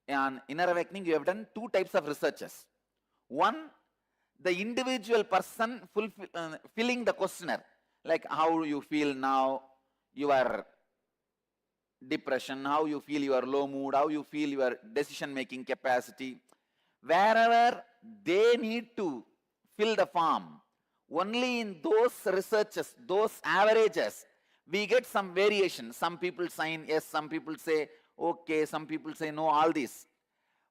on inner awakening, you have done two types of researches. One, the individual person filling the questionnaire, like how you feel now, your depression, how you feel your low mood, how you feel your decision making capacity. Wherever they need to fill the form, only in those researches, those averages, we get some variation. Some people sign yes, some people say okay, some people say no, all this.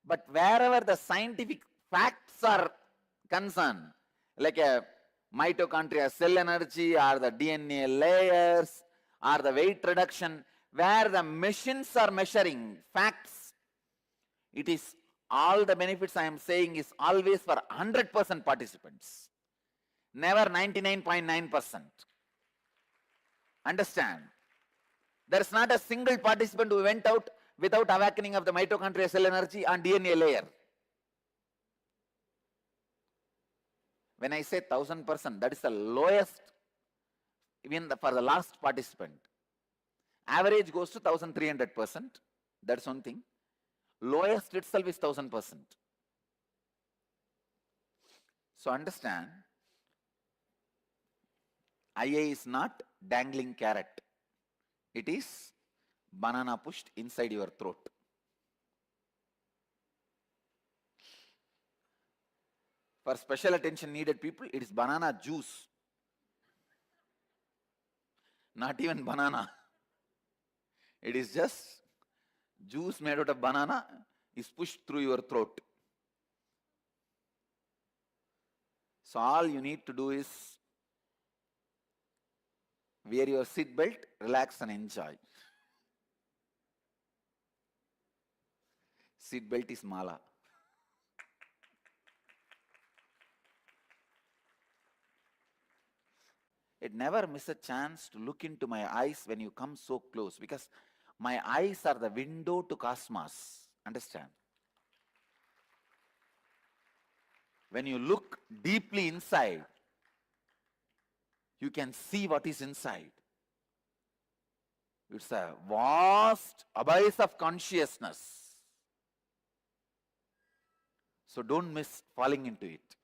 But wherever the scientific facts are concerned, like a mitochondria cell energy or the DNA layers or the weight reduction, where the machines are measuring facts, it is all the benefits I am saying is always for 100% participants, never 99.9%. Understand? There is not a single participant who went out without awakening of the mitochondrial cell energy and DNA layer. When I say 1000%, that is the lowest even for the last participant. Average goes to 1300%. That's one thing. Lowest itself is 1000%. So understand, IA is not dangling carrot. It is banana pushed inside your throat. For special attention needed people, it is banana juice. Not even banana. It is just juice made out of banana is pushed through your throat. So all you need to do is wear your seat belt, relax and enjoy. Seat belt is mala. It never miss a chance to look into my eyes when you come so close, because my eyes are the window to cosmos. Understand? When you look deeply inside, you can see what is inside. It's a vast abyss of consciousness. So don't miss falling into it.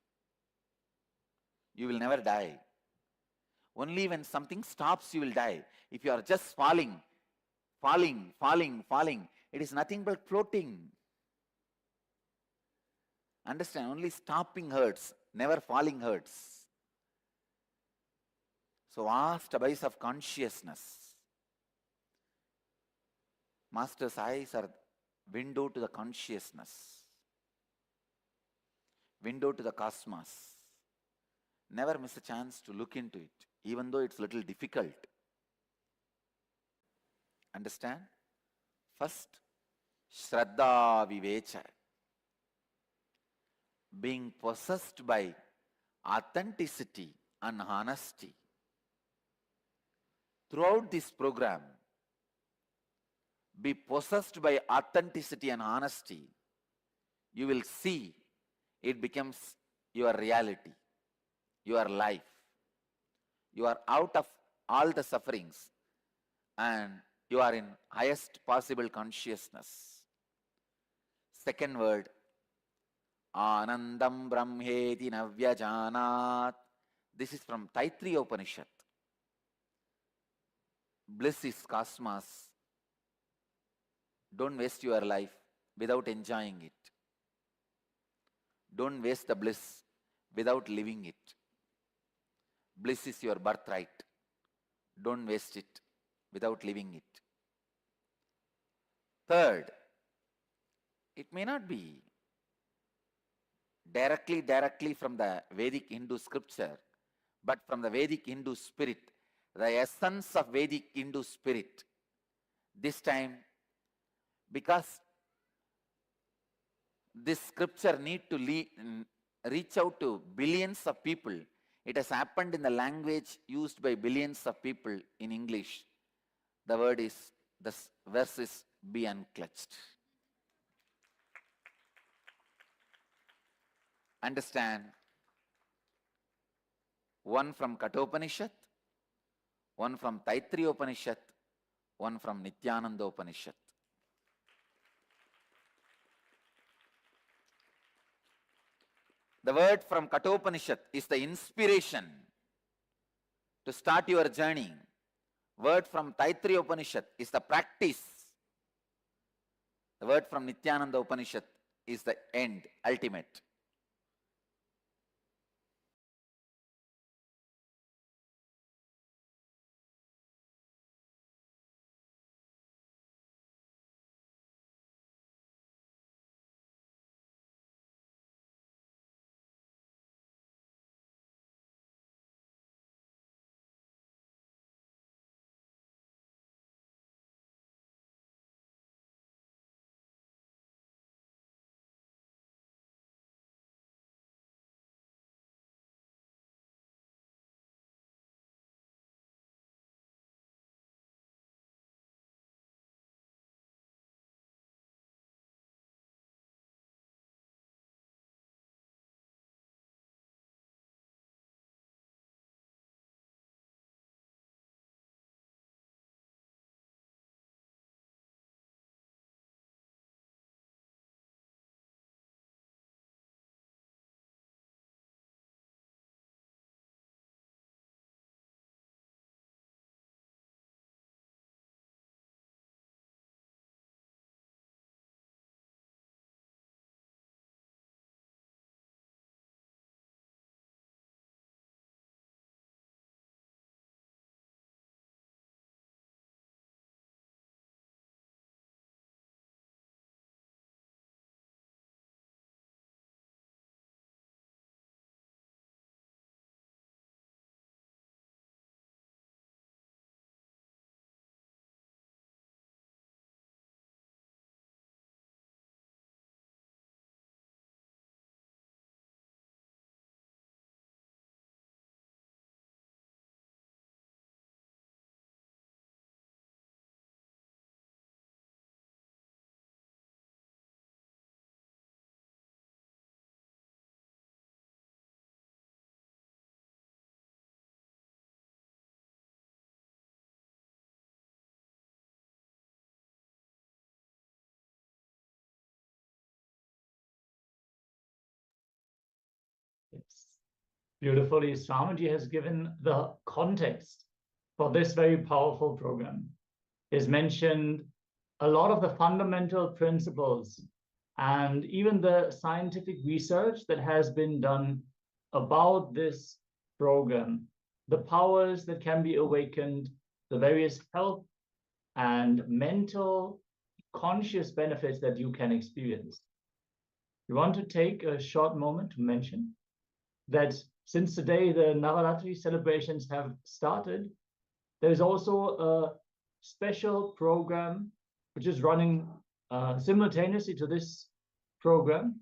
You will never die. Only when something stops, you will die. If you are just falling, it is nothing but floating. Understand? Only stopping hurts, never falling hurts. So vast abyss of consciousness. Master's eyes are window to the consciousness, window to the cosmos. Never miss a chance to look into it, even though it's a little difficult. Understand? First, Shraddha Vivecha. Being possessed by authenticity and honesty. Throughout this program, be possessed by authenticity and honesty. You will see it becomes your reality, your life. You are out of all the sufferings and you are in highest possible consciousness. Second word, Anandam Brahmeti Navyajanat. This is from Taittiriya Upanishad. Bliss is cosmos. Don't waste your life without enjoying it. Don't waste the bliss without living it. Bliss is your birthright. Don't waste it without living it. Third, it may not be directly from the Vedic Hindu scripture, but from the Vedic Hindu spirit, the essence of Vedic Hindu spirit. This time, because this scripture need to reach out to billions of people, it has happened in the language used by billions of people in English. The word is, the verse is, be unclutched. Understand? One from Kathopanishad, one from Taittiriya Upanishad, one from Nithyananda Upanishad. The word from Kathopanishad is the inspiration to start your journey. Word from Taittiriya Upanishad is the practice. The word from Nithyananda Upanishad is the end, ultimate. Yes. Beautifully, Swamiji has given the context for this very powerful program. He's mentioned a lot of the fundamental principles and even the scientific research that has been done about this program, the powers that can be awakened, the various health and mental conscious benefits that you can experience. We want to take a short moment to mention that since today the Navaratri celebrations have started, there's also a special program which is running simultaneously to this program,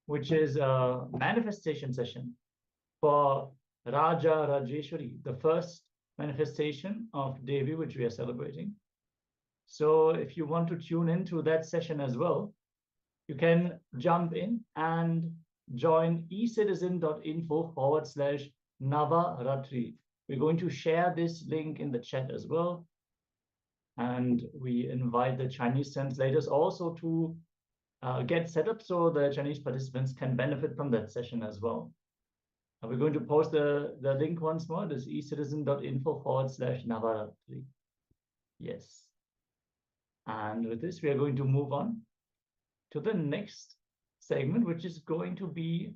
which is a manifestation session for Raja Rajeshwari, the first manifestation of Devi, which we are celebrating. So if you want to tune into that session as well, you can jump in and join ecitizen.info/Navaratri. We're going to share this link in the chat as well. And we invite the Chinese translators also to get set up so the Chinese participants can benefit from that session as well. We're going to post the link once more. This ecitizen.info/Navaratri. Yes. And with this, we are going to move on to the next segment, which is going to be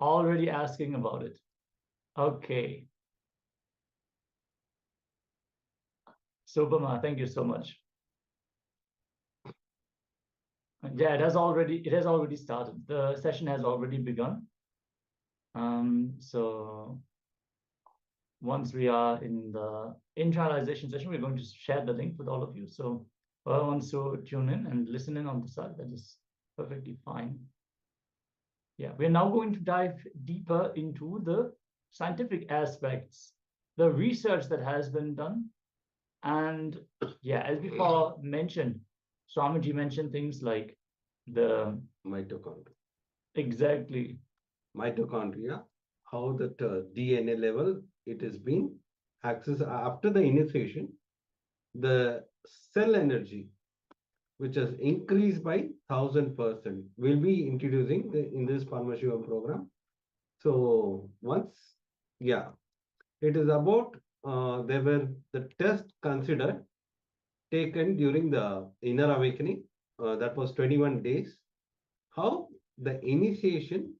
already asking about it. Okay. Subhama, thank you so much. Yeah, it has already started. The session has already begun. So once we are in the internalization session, we're going to share the link with all of you. So whoever wants to tune in and listen in on the side, that is perfectly fine. Yeah, we're now going to dive deeper into the scientific aspects, the research that has been done. And yeah, as before mentioned, Swamiji mentioned things like the mitochondria. Exactly. Mitochondria, how that DNA level it has been accessed after the initiation, the cell energy which has increased by 1000%. We'll be introducing in this Paramashivoham program. So once, yeah, it is about there were the test considered taken during the inner awakening. That was 21 days. How the initiation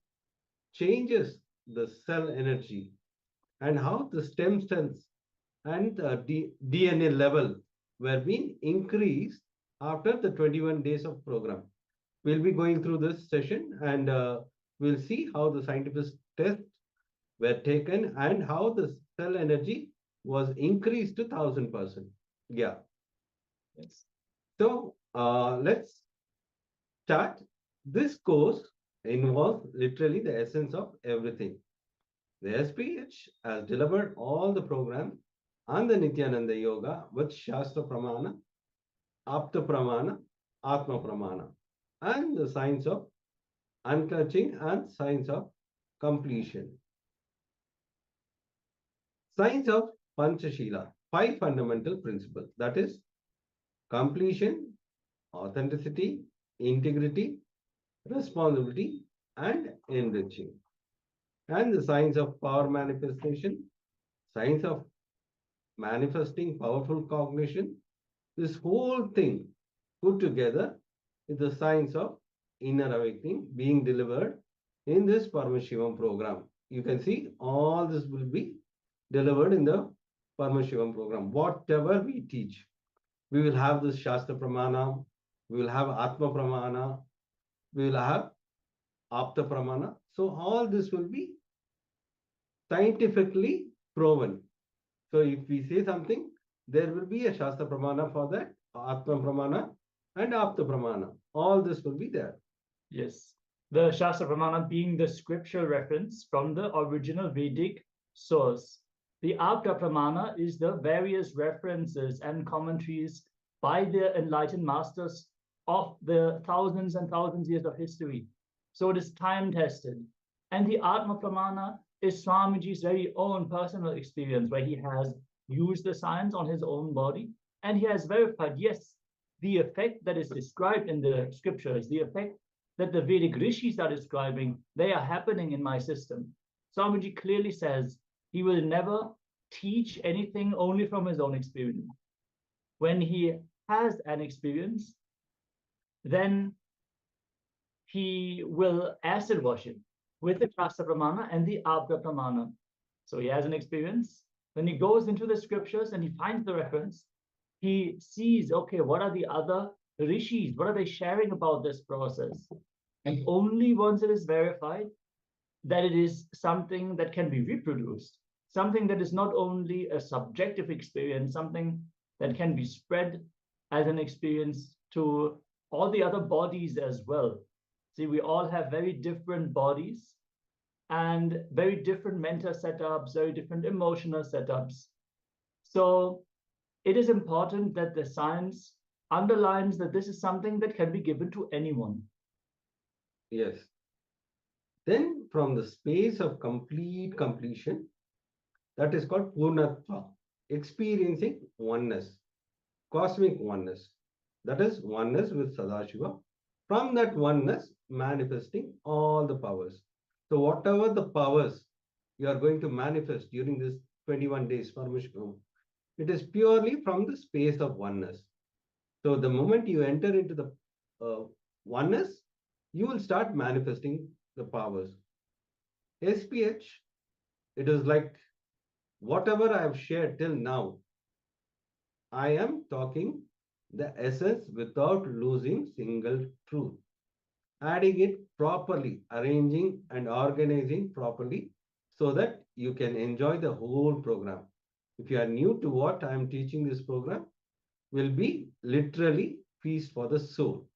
changes the cell energy and how the stem cells and DNA level were being increased after the 21 days of program. We'll be going through this session and we'll see how the scientific tests were taken and how the cell energy was increased to 1000%. Yeah. Yes. So let's start. This course involves literally the essence of everything. The SPH has delivered all the program and the Nithyananda Yoga with Shastra Pramana, Apta Pramana, Atma Pramana, and the science of unclutching and science of completion. Science of Panchashila, 5 fundamental principles, that is completion, authenticity, integrity, responsibility, and enriching. And the science of power manifestation, science of manifesting powerful cognition. This whole thing put together is the science of inner awakening being delivered in this Paramashivoham program. You can see all this will be delivered in the Paramashivoham program. Whatever we teach, we will have this Shastra Pramana, we will have Atma Pramana, we will have Apta Pramana. So all this will be scientifically proven. So if we say something, there will be a Shastra Pramana for that, Atma Pramana and Apta Pramana. All this will be there. Yes. The Shastra Pramana being the scriptural reference from the original Vedic source. The Apta Pramana is the various references and commentaries by the enlightened masters of the thousands and thousands years of history. So it is time tested. And the Atma Pramana is Swamiji's very own personal experience, where he has used the science on his own body and he has verified, yes, the effect that is described in the scriptures, the effect that the Vedic rishis are describing, they are happening in my system. Swamiji clearly says he will never teach anything only from his own experience. When he has an experience, then he will acid wash it with the Shastra Pramana and the Apta Pramana. So he has an experience, then he goes into the scriptures and he finds the reference. He sees, okay, what are the other rishis? What are they sharing about this process? And only once it is verified that it is something that can be reproduced, something that is not only a subjective experience, something that can be spread as an experience to all the other bodies as well. See, we all have very different bodies and very different mental setups, very different emotional setups. So it is important that the science underlines that this is something that can be given to anyone. Yes. Then from the space of complete completion, that is called Purnatva, experiencing oneness, cosmic oneness. That is oneness with Sadashiva. From that oneness, manifesting all the powers. So whatever the powers you are going to manifest during this 21 days, Paramashivoham, it is purely from the space of oneness. So the moment you enter into the oneness, you will start manifesting the powers. SPH, it is like whatever I have shared till now, I am talking the essence without losing single truth, adding it properly, arranging and organizing properly so that you can enjoy the whole program. If you are new to what I am teaching, this program will be literally feast for the soul.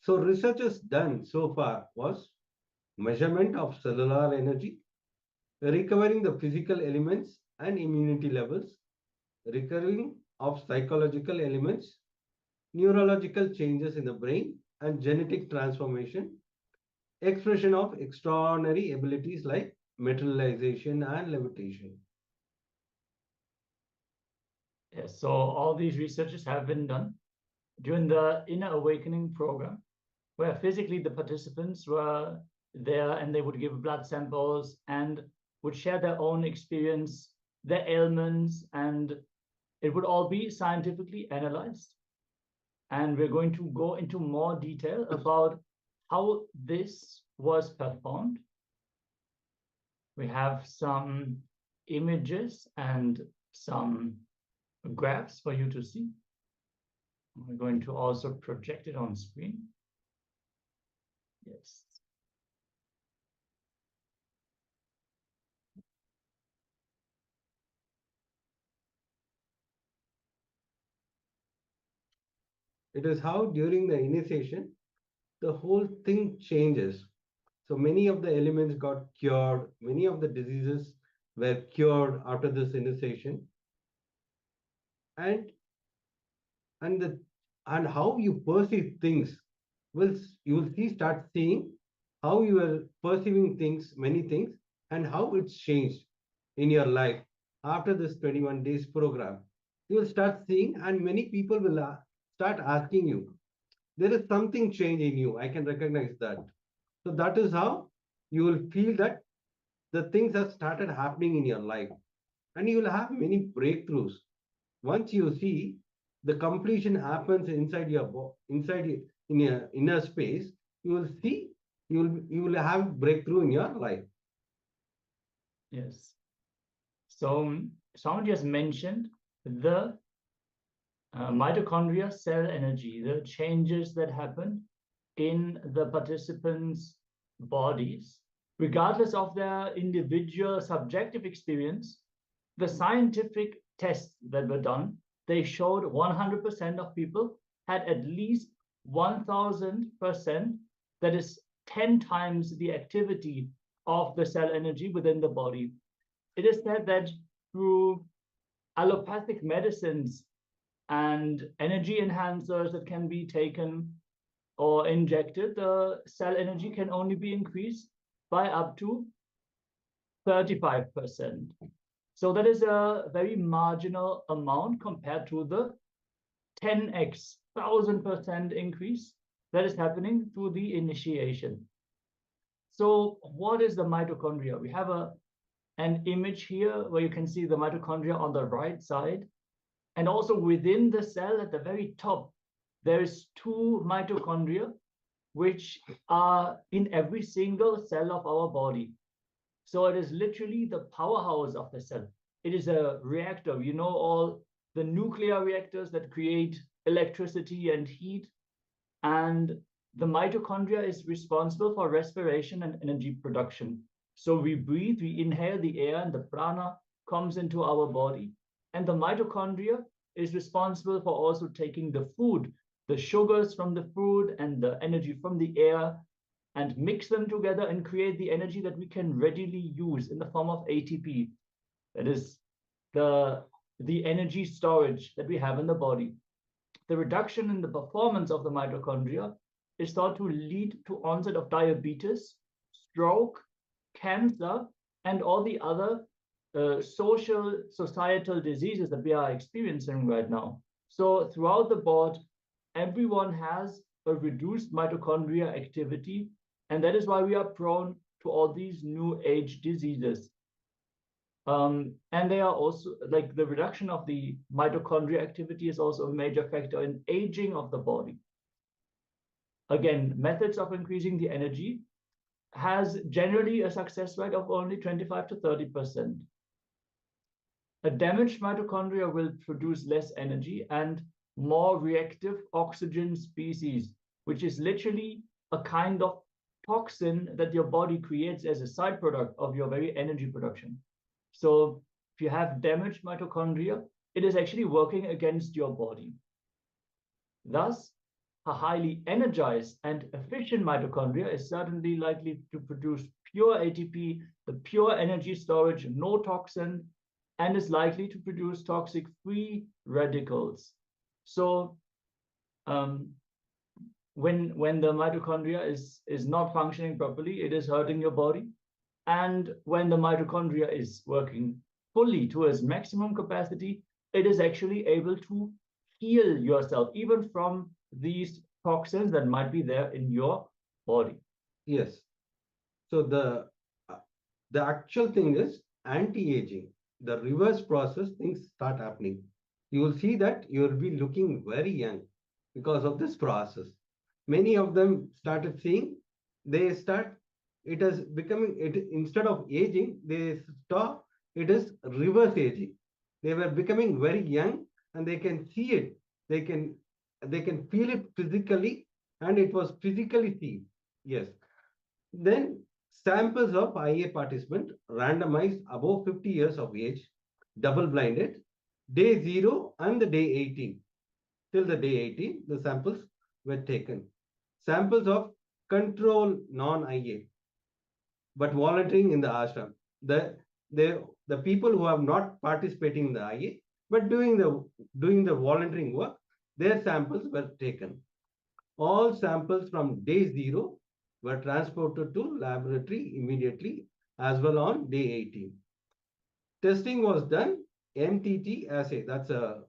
So research done so far was measurement of cellular energy, recovering the physical elements and immunity levels, recovering of psychological elements, neurological changes in the brain and genetic transformation, expression of extraordinary abilities like materialization and levitation. Yes, so all these researches have been done during the Inner Awakening program, where physically the participants were there and they would give blood samples and would share their own experience, their ailments, and it would all be scientifically analyzed. And we're going to go into more detail about how this was performed. We have some images and some graphs for you to see. We're going to also project it on screen. Yes. It is how during the initiation, the whole thing changes. So many of the elements got cured, many of the diseases were cured after this initiation. And and the and how you perceive things will you will see start seeing how you are perceiving things, many things, and how it's changed in your life after this 21 days program. You will start seeing, and many people will start asking you, there is something change in you. I can recognize that. So that is how you will feel that the things have started happening in your life, and you will have many breakthroughs. Once you see the completion happens inside in your inner space, you will see you will have breakthrough in your life. Yes. So somebody has mentioned the mitochondria cell energy, the changes that happen in the participants' bodies, regardless of their individual subjective experience. The scientific tests that were done, they showed 100% of people had at least 1000%, that is 10 times the activity of the cell energy within the body. It is said that through allopathic medicines and energy enhancers that can be taken or injected, the cell energy can only be increased by up to 35%. So that is a very marginal amount compared to the 10x, 1000% increase that is happening through the initiation. So what is the mitochondria? We have an image here where you can see the mitochondria on the right side. And also within the cell at the very top, there is 2 mitochondria, which are in every single cell of our body. So it is literally the powerhouse of the cell. It is a reactor. You know, all the nuclear reactors that create electricity and heat. And the mitochondria is responsible for respiration and energy production. So we breathe, we inhale the air, and the prana comes into our body. And the mitochondria is responsible for also taking the food, the sugars from the food and the energy from the air, and mix them together and create the energy that we can readily use in the form of ATP. That is the energy storage that we have in the body. The reduction in the performance of the mitochondria is thought to lead to onset of diabetes, stroke, cancer, and all the other societal diseases that we are experiencing right now. So throughout the board, everyone has a reduced mitochondria activity, and that is why we are prone to all these new age diseases. And they are also, like, the reduction of the mitochondria activity is also a major factor in aging of the body. Again, methods of increasing the energy has generally a success rate of only 25 to 30%. A damaged mitochondria will produce less energy and more reactive oxygen species, which is literally a kind of toxin that your body creates as a side product of your very energy production. So if you have damaged mitochondria, it is actually working against your body. Thus, a highly energized and efficient mitochondria is certainly likely to produce pure ATP, the pure energy storage, no toxin, and is likely to produce toxic free radicals. So when the mitochondria is not functioning properly, it is hurting your body. And when the mitochondria is working fully to its maximum capacity, it is actually able to heal yourself, even from these toxins that might be there in your body. Yes. So the actual thing is anti-aging. The reverse process things start happening. You will see that you will be looking very young because of this process. Many of them started seeing, they start, it is becoming, it instead of aging, they stop, it is reverse aging. They were becoming very young and they can see it. They can feel it physically, and it was physically seen. Yes. Then samples of IA participants randomized above 50 years of age, double-blinded, day 0 and the day 18. Till the day 18, the samples were taken. Samples of control non-IA, but volunteering in the ashram. The people who have not participating in the IA, but doing the volunteering work, their samples were taken. All samples from day 0 were transported to laboratory immediately, as well on day 18. Testing was done, MTT assay, that's a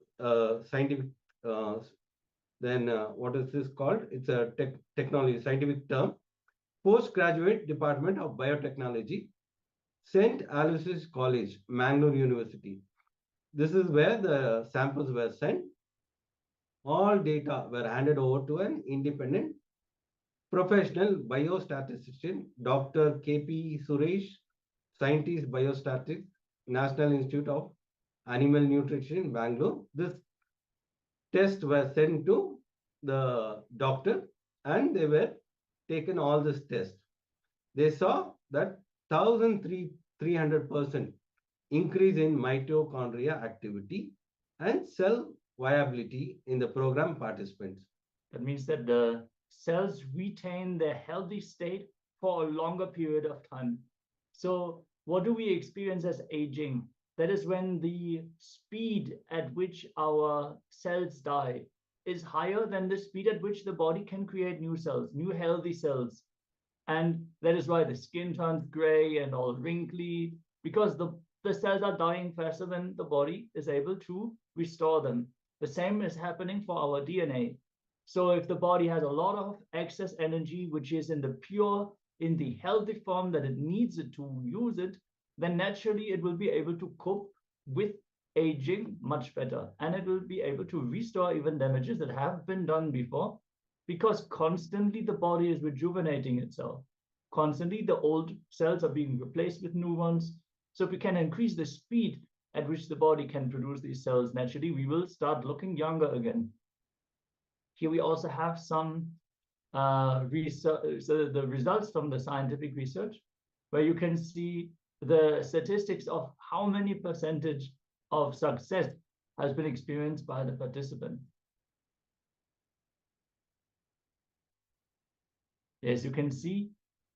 scientific, what is this called? It's a technology, scientific term. Postgraduate Department of Biotechnology, St. Aloysius College, Mangalore University. This is where the samples were sent. All data were handed over to an independent professional biostatistician, Dr. K.P. Suresh, scientist biostatistics, National Institute of Animal Nutrition, Bangalore. This test was sent to the doctor and they were taken all this test. They saw that 1,300% increase in mitochondria activity and cell viability in the program participants. That means that the cells retain their healthy state for a longer period of time. So what do we experience as aging? That is when the speed at which our cells die is higher than the speed at which the body can create new cells, new healthy cells. And that is why the skin turns gray and all wrinkly, because the cells are dying faster than the body is able to restore them. The same is happening for our DNA. So if the body has a lot of excess energy, which is in the pure, in the healthy form that it needs it to use it, then naturally it will be able to cope with aging much better. And it will be able to restore even damages that have been done before, because constantly the body is rejuvenating itself. Constantly the old cells are being replaced with new ones. So if we can increase the speed at which the body can produce these cells naturally, we will start looking younger again. Here we also have some research, so the results from the scientific research, where you can see the statistics of how many percentage of success has been experienced by the participant. As you can see,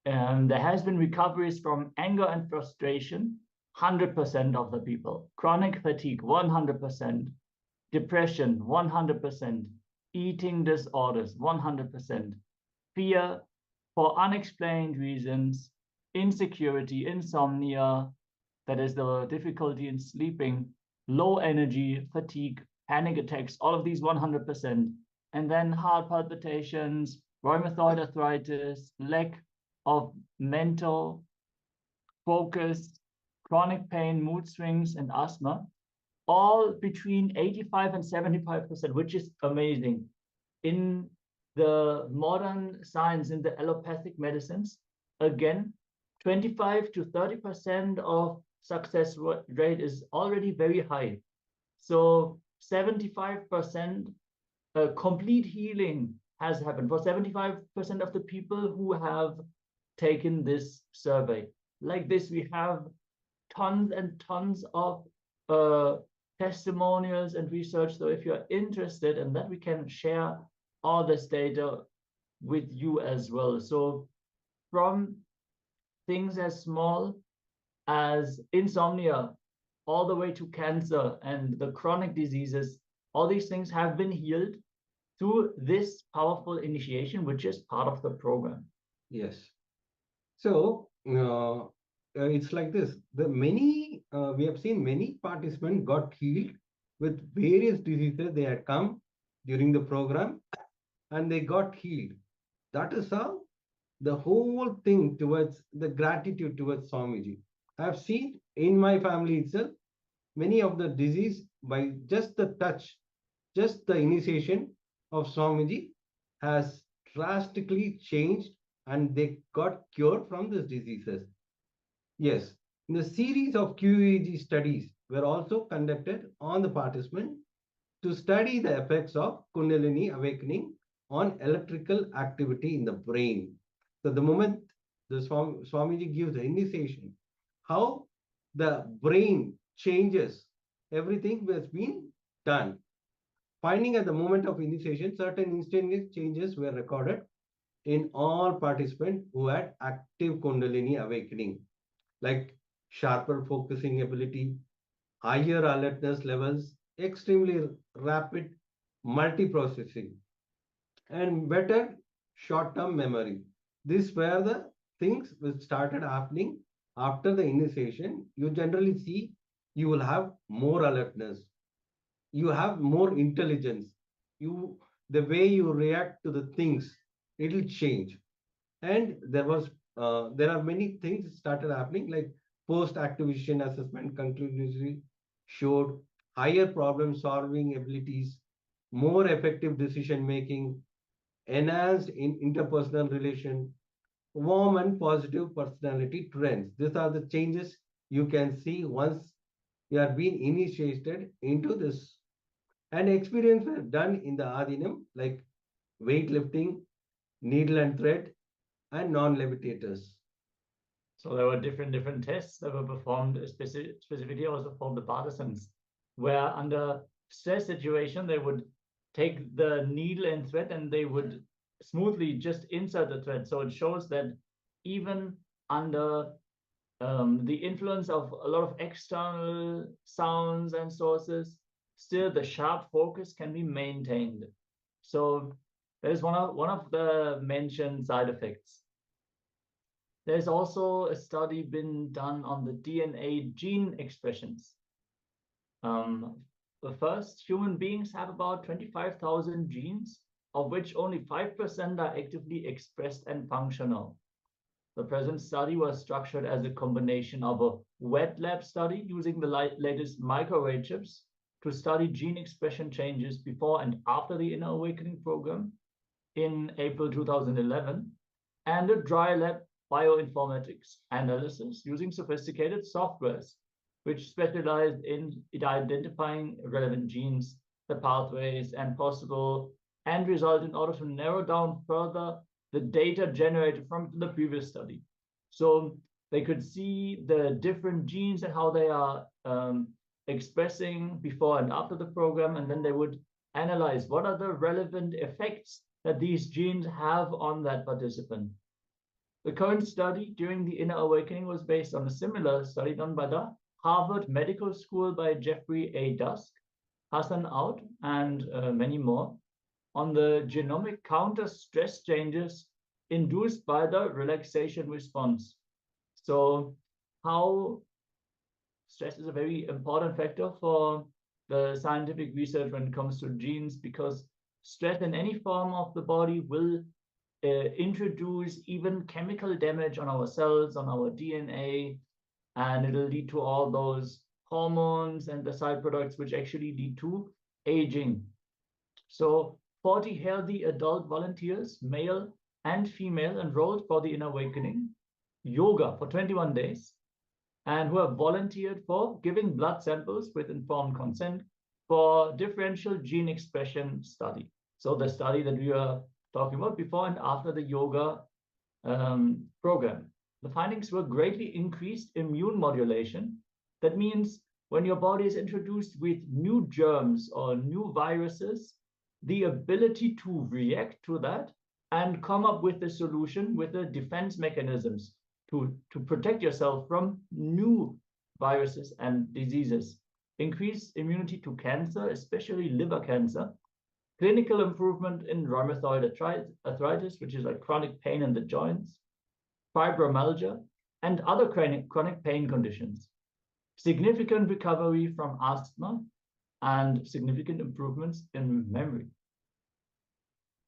there has been recoveries from anger and frustration, 100% of the people. Chronic fatigue, 100%. Depression, 100%. Eating disorders, 100%. Fear for unexplained reasons, insecurity, insomnia, that is the difficulty in sleeping, low energy, fatigue, panic attacks, all of these 100%. And then heart palpitations, rheumatoid arthritis, lack of mental focus, chronic pain, mood swings, and asthma, all between 85 and 75%, which is amazing. In the modern science, in the allopathic medicines, again, 25 to 30% of success rate is already very high. So 75% complete healing has happened for 75% of the people who have taken this survey. Like this, we have tons and tons of testimonials and research. So if you're interested in that, we can share all this data with you as well. So from things as small as insomnia, all the way to cancer and the chronic diseases, all these things have been healed through this powerful initiation, which is part of the program. Yes. So it's like this. We have seen many participants got healed with various diseases. They had come during the program and they got healed. That is how the whole thing towards the gratitude towards Swamiji. I have seen in my family itself many of the disease by just the touch, just the initiation of Swamiji has drastically changed and they got cured from these diseases. Yes, the series of QEEG studies were also conducted on the participant to study the effects of Kundalini awakening on electrical activity in the brain. So the moment the Swamiji gives the initiation, how the brain changes, everything has been done. Finding at the moment of initiation, certain instantaneous changes were recorded in all participants who had active Kundalini awakening, like sharper focusing ability, higher alertness levels, extremely rapid multiprocessing, and better short-term memory. These were the things which started happening after the initiation. You generally see you will have more alertness, you have more intelligence, you the way you react to the things, it will change. And there are many things started happening, like post activation assessment conclusively showed higher problem solving abilities, more effective decision making, enhanced in interpersonal relation, warm and positive personality trends. These are the changes you can see once you are being initiated into this. And experiments were done in the Adinam, like weightlifting, needle and thread, and non-levitators. So there were different tests that were performed specifically also for the partisans, where under stress situation, they would take the needle and thread and they would smoothly just insert the thread. So it shows that even under the influence of a lot of external sounds and sources, still the sharp focus can be maintained. So that is one of the mentioned side effects. There's also a study been done on the DNA gene expressions. First, human beings have about 25,000 genes, of which only 5% are actively expressed and functional. The present study was structured as a combination of a wet lab study using the latest microarray chips to study gene expression changes before and after the Inner Awakening program in April 2011, and a dry lab bioinformatics analysis using sophisticated softwares, which specialized in identifying relevant genes, the pathways, and possible end result in order to narrow down further the data generated from the previous study. So they could see the different genes and how they are expressing before and after the program, and then they would analyze what are the relevant effects that these genes have on that participant. The current study during the Inner Awakening was based on a similar study done by the Harvard Medical School by Jeffrey A. Dusk, Hassan Out, and many more, on the genomic counter stress changes induced by the relaxation response. So how stress is a very important factor for the scientific research when it comes to genes, because stress in any form of the body will introduce even chemical damage on our cells, on our DNA, and it'll lead to all those hormones and the side products which actually lead to aging. So 40 healthy adult volunteers, male and female, enrolled for the Inner Awakening, yoga for 21 days, and who have volunteered for giving blood samples with informed consent for differential gene expression study. So the study that we were talking about before and after the yoga program. The findings were greatly increased immune modulation. That means when your body is introduced with new germs or new viruses, the ability to react to that and come up with a solution with the defense mechanisms to protect yourself from new viruses and diseases. Increase immunity to cancer, especially liver cancer. Clinical improvement in rheumatoid arthritis, which is like chronic pain in the joints, fibromyalgia, and other chronic pain conditions. Significant recovery from asthma and significant improvements in memory.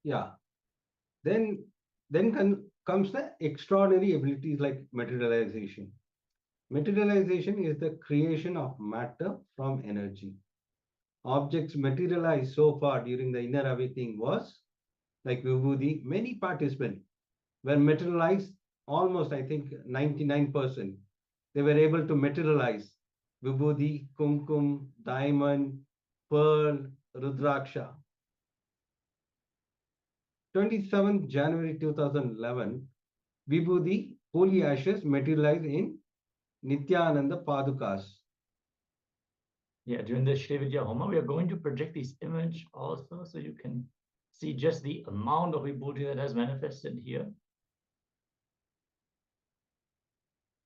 Yeah. Then comes the extraordinary abilities like materialization. Materialization is the creation of matter from energy. Objects materialized so far during the inner awakening was like Vibhuti. Many participants were materialized almost, I think, 99%. They were able to materialize Vibhuti, Kumkum, diamond, pearl, Rudraksha. 27th January 2011, Vibhuti, holy ashes materialized in Nithyananda Padukas. Yeah, during the Shri Vidya Homa, we are going to project this image also, so you can see just the amount of Vibhuti that has manifested here.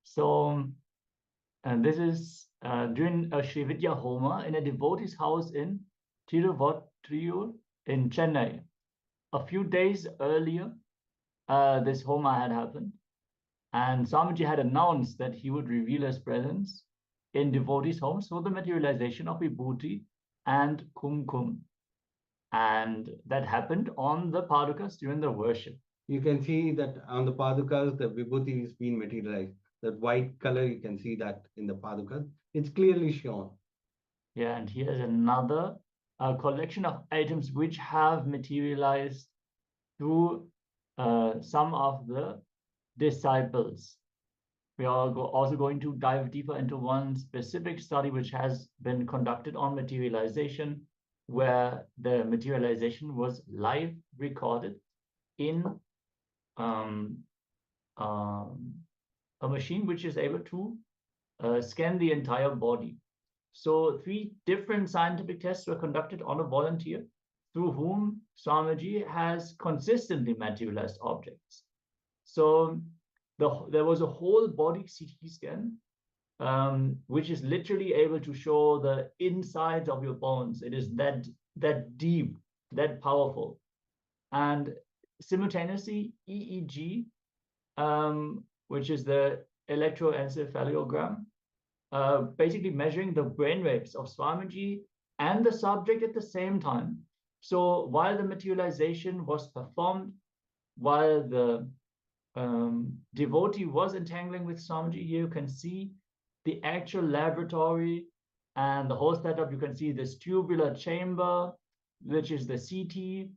So, and this is during a Shri Vidya Homa in a devotee's house in Tiruvattriyur in Chennai. A few days earlier, this Homa had happened, and Swamiji had announced that he would reveal his presence in devotees' homes for the materialization of Vibhuti and Kumkum. And that happened on the Padukas during the worship. You can see that on the Padukas, the Vibhuti is being materialized. That white color, you can see that in the Padukas. It's clearly shown. Yeah, and here's another collection of items which have materialized through some of the disciples. We are also going to dive deeper into one specific study which has been conducted on materialization, where the materialization was live recorded in a machine which is able to scan the entire body. So 3 different scientific tests were conducted on a volunteer through whom Swamiji has consistently materialized objects. So there was a whole body CT scan, which is literally able to show the insides of your bones. It is that deep, that powerful. And simultaneously, EEG, which is the electroencephalogram, basically measuring the brain waves of Swamiji and the subject at the same time. So while the materialization was performed, while the devotee was entangling with Swamiji, here you can see the actual laboratory and the whole setup. You can see this tubular chamber, which is the CT,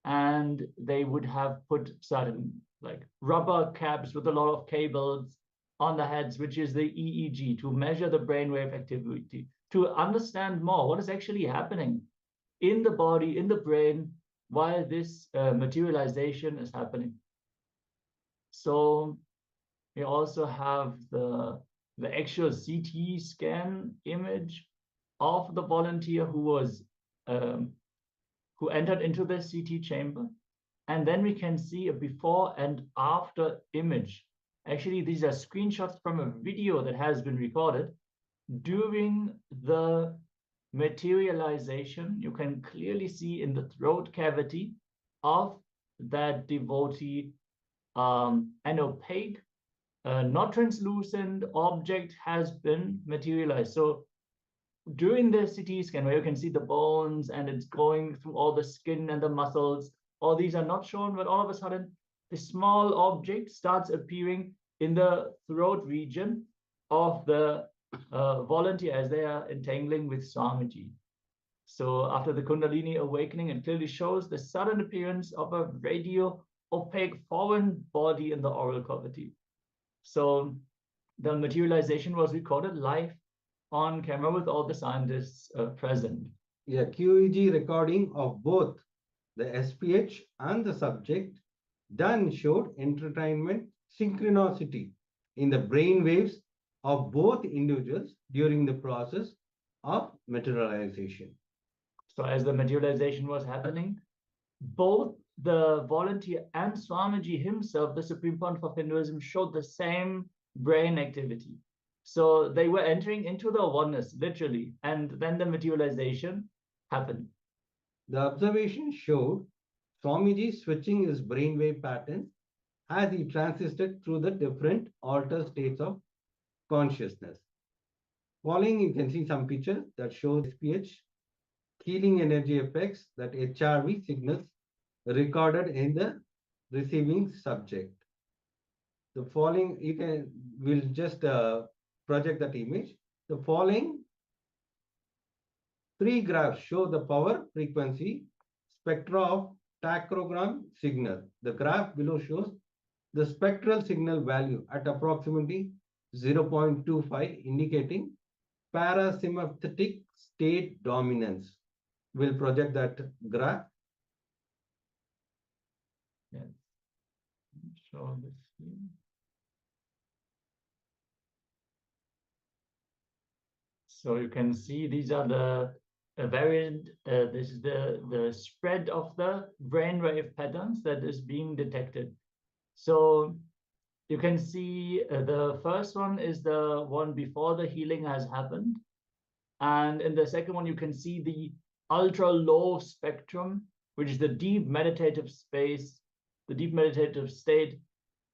and they would have put certain like rubber caps with a lot of cables on the heads, which is the EEG, to measure the brainwave activity, to understand more what is actually happening in the body, in the brain, while this materialization is happening. So we also have the actual CT scan image of the volunteer who was who entered into the CT chamber. And then we can see a before and after image. Actually, these are screenshots from a video that has been recorded during the materialization. You can clearly see in the throat cavity of that devotee an opaque, not translucent object has been materialized. So during the CT scan, where you can see the bones and it's going through all the skin and the muscles, all these are not shown, but all of a sudden, the small object starts appearing in the throat region of the volunteer as they are entangling with Swamiji. So after the Kundalini awakening, it clearly shows the sudden appearance of a radio opaque foreign body in the oral cavity. So the materialization was recorded live on camera with all the scientists present. Yeah, QEG recording of both the SPH and the subject done showed entertainment synchronicity in the brain waves of both individuals during the process of materialization. So as the materialization was happening, both the volunteer and Swamiji himself, the Supreme Pontiff of Hinduism, showed the same brain activity. So they were entering into the oneness, literally, and then the materialization happened. The observation showed Swamiji switching his brainwave patterns as he transited through the different altered states of consciousness. Following, you can see some pictures that show SPH healing energy effects that HRV signals recorded in the receiving subject. The following, we'll just project that image. The following 3 graphs show the power frequency spectra of tachogram signal. The graph below shows the spectral signal value at approximately 0.25, indicating parasympathetic state dominance. We'll project that graph. Yes. Show this here. So you can see these are the variant. This is the spread of the brainwave patterns that is being detected. So you can see the first one is the one before the healing has happened. And in the second one, you can see the ultra low spectrum, which is the deep meditative space, the deep meditative state.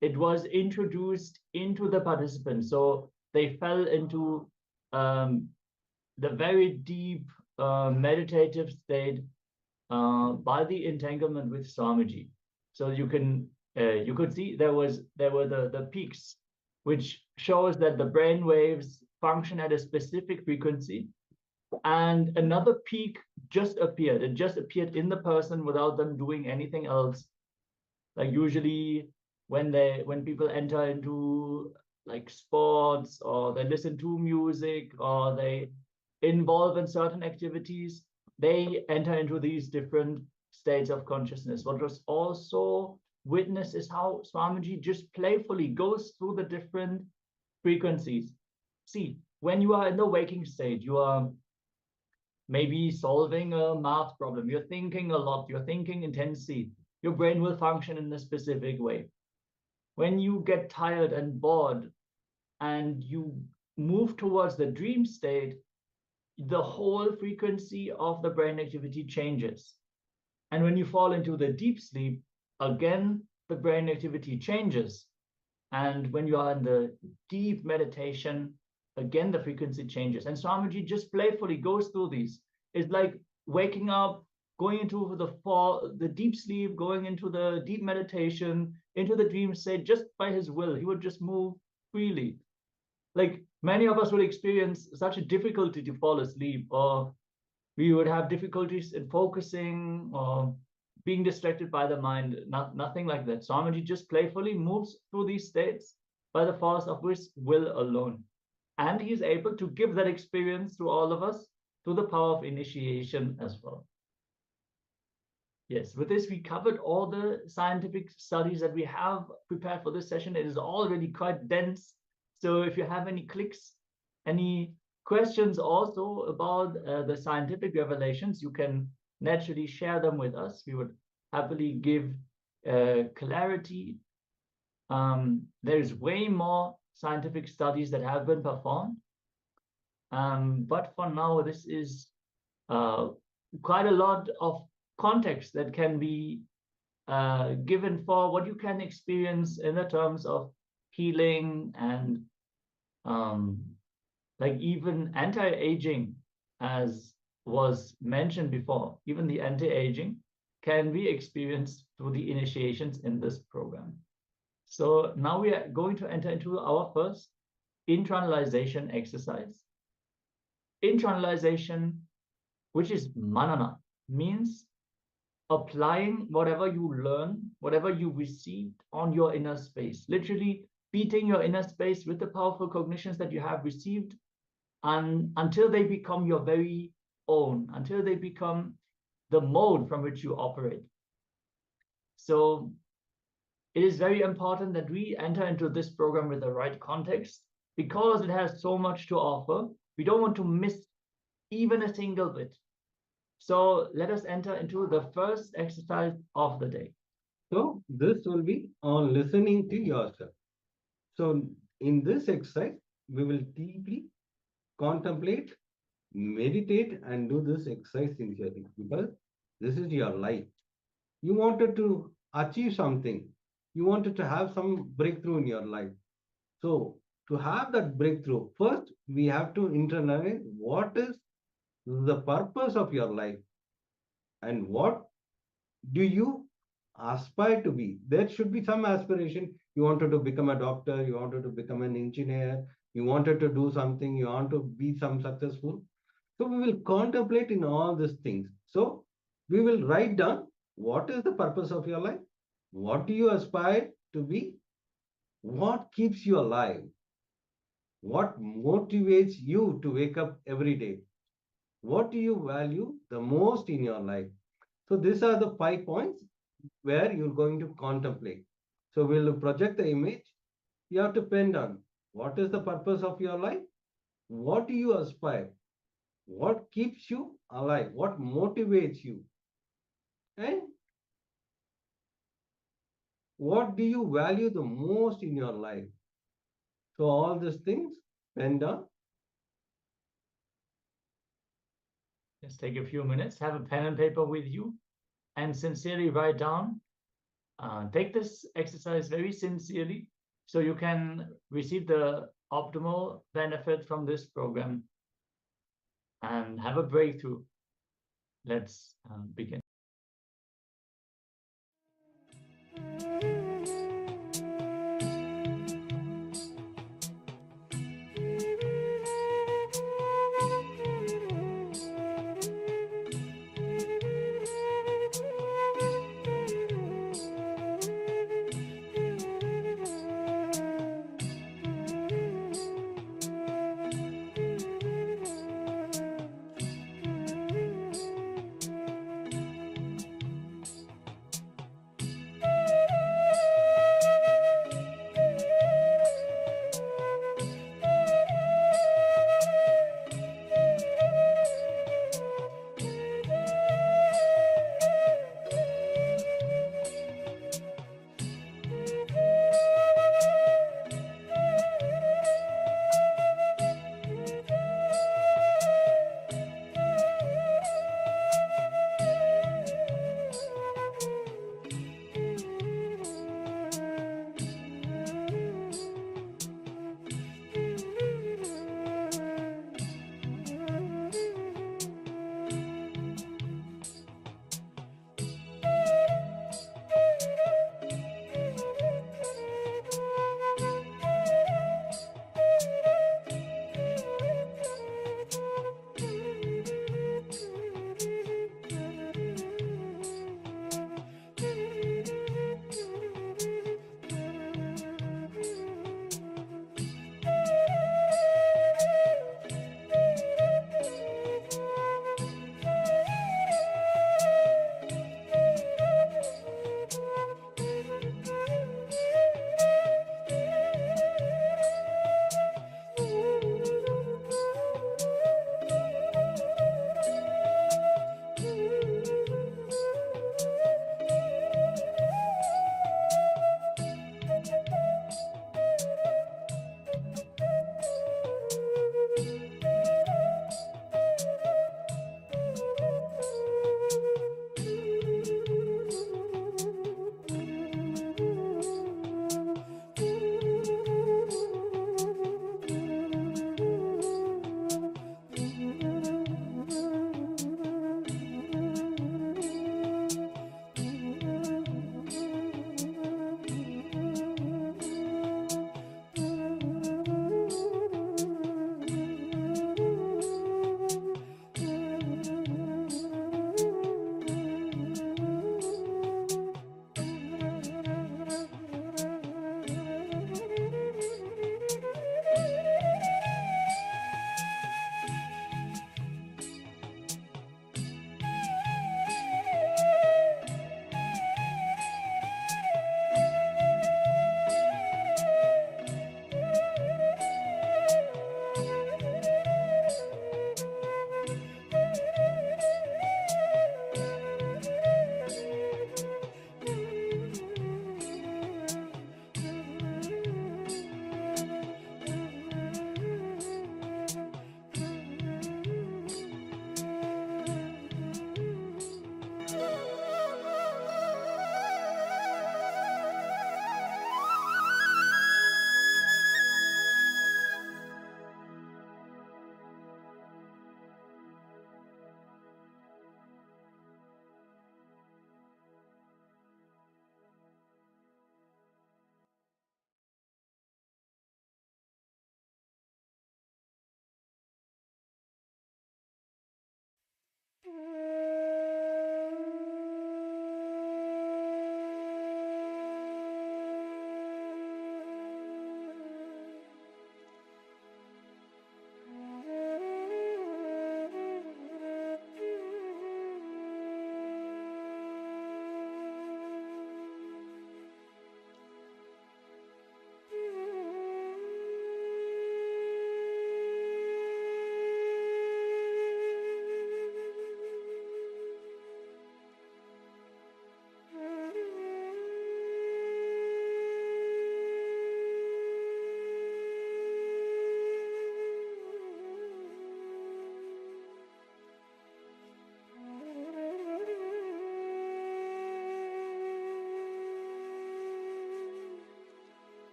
It was introduced into the participants. So they fell into the very deep meditative state by the entanglement with Swamiji. So you could see there were the peaks, which shows that the brain waves function at a specific frequency, and another peak just appeared. It just appeared in the person without them doing anything else. Like usually when people enter into like sports, or they listen to music, or they involve in certain activities, they enter into these different states of consciousness. What was also witnessed is how Swamiji just playfully goes through the different frequencies. See, when you are in the waking state, you are maybe solving a math problem, you're thinking a lot, you're thinking intensely, your brain will function in a specific way. When you get tired and bored and you move towards the dream state, the whole frequency of the brain activity changes. And when you fall into the deep sleep, again, the brain activity changes. And when you are in the deep meditation, again, the frequency changes. And Swamiji just playfully goes through these. It's like waking up, going into the deep sleep, going into the deep meditation, into the dream state, just by his will. He would just move freely. Like many of us would experience such a difficulty to fall asleep, or we would have difficulties in focusing or being distracted by the mind. Nothing like that. Swamiji just playfully moves through these states by the force of his will alone. And he's able to give that experience to all of us through the power of initiation as well. Yes, with this, we covered all the scientific studies that we have prepared for this session. It is already quite dense. So if you have any clicks, any questions also about the scientific revelations, you can naturally share them with us. We would happily give clarity. There's way more scientific studies that have been performed. But for now, this is quite a lot of context that can be given for what you can experience in the terms of healing and like even anti-aging, as was mentioned before. Even the anti-aging can be experienced through the initiations in this program. So now we are going to enter into our first internalization exercise. Internalization, which is manana, means applying whatever you learn, whatever you received on your inner space, literally beating your inner space with the powerful cognitions that you have received, and until they become your very own, until they become the mode from which you operate. So it is very important that we enter into this program with the right context, because it has so much to offer. We don't want to miss even a single bit. So let us enter into the first exercise of the day. So this will be on listening to yourself. So in this exercise, we will deeply contemplate, meditate, and do this exercise sincerely, because this is your life. You wanted to achieve something. You wanted to have some breakthrough in your life. So to have that breakthrough, first we have to internalize what is the purpose of your life, and what do you aspire to be? There should be some aspiration. You wanted to become a doctor, you wanted to become an engineer, you wanted to do something, you want to be some successful. So we will contemplate in all these things. So we will write down what is the purpose of your life, what do you aspire to be, what keeps you alive, what motivates you to wake up every day, what do you value the most in your life. So these are the 5 points where you're going to contemplate. So we'll project the image. You have to pen down what is the purpose of your life, what do you aspire, what keeps you alive, what motivates you, and what do you value the most in your life. So all these things pen down. Just take a few minutes, have a pen and paper with you, and sincerely write down. Take this exercise very sincerely so you can receive the optimal benefit from this program and have a breakthrough. Let's begin.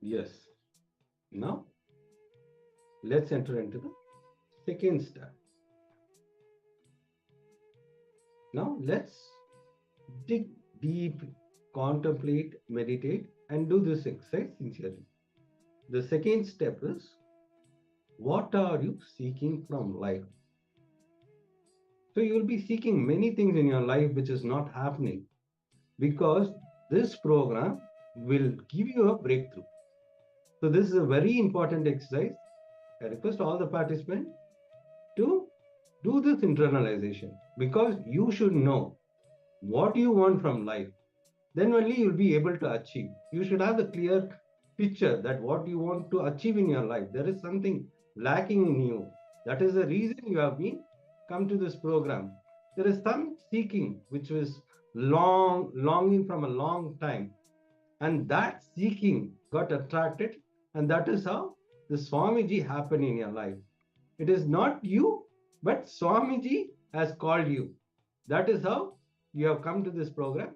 Yes. Now, let's enter into the second step. Now, let's dig deep, contemplate, meditate, and do this exercise sincerely. The second step is, what are you seeking from life? So you will be seeking many things in your life which is not happening, because this program will give you a breakthrough. So this is a very important exercise. I request all the participants to do this internalization, because you should know what you want from life. Then only you'll be able to achieve. You should have the clear picture that what you want to achieve in your life. There is something lacking in you. That is the reason you have been come to this program. There is some seeking which was longing from a long time, and that seeking got attracted, and that is how the Swamiji happened in your life. It is not you, but Swamiji has called you. That is how you have come to this program.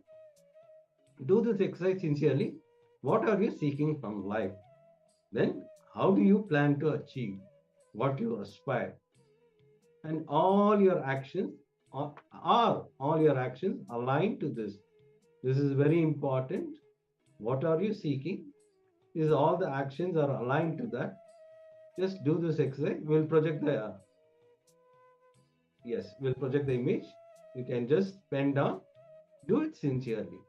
Do this exercise sincerely. What are you seeking from life? Then, how do you plan to achieve what you aspire? And all your actions are all your actions aligned to this. This is very important. What are you seeking? Is all the actions are aligned to that. Just do this exercise. We'll project the we'll project the image. You can just pen down. Do it sincerely.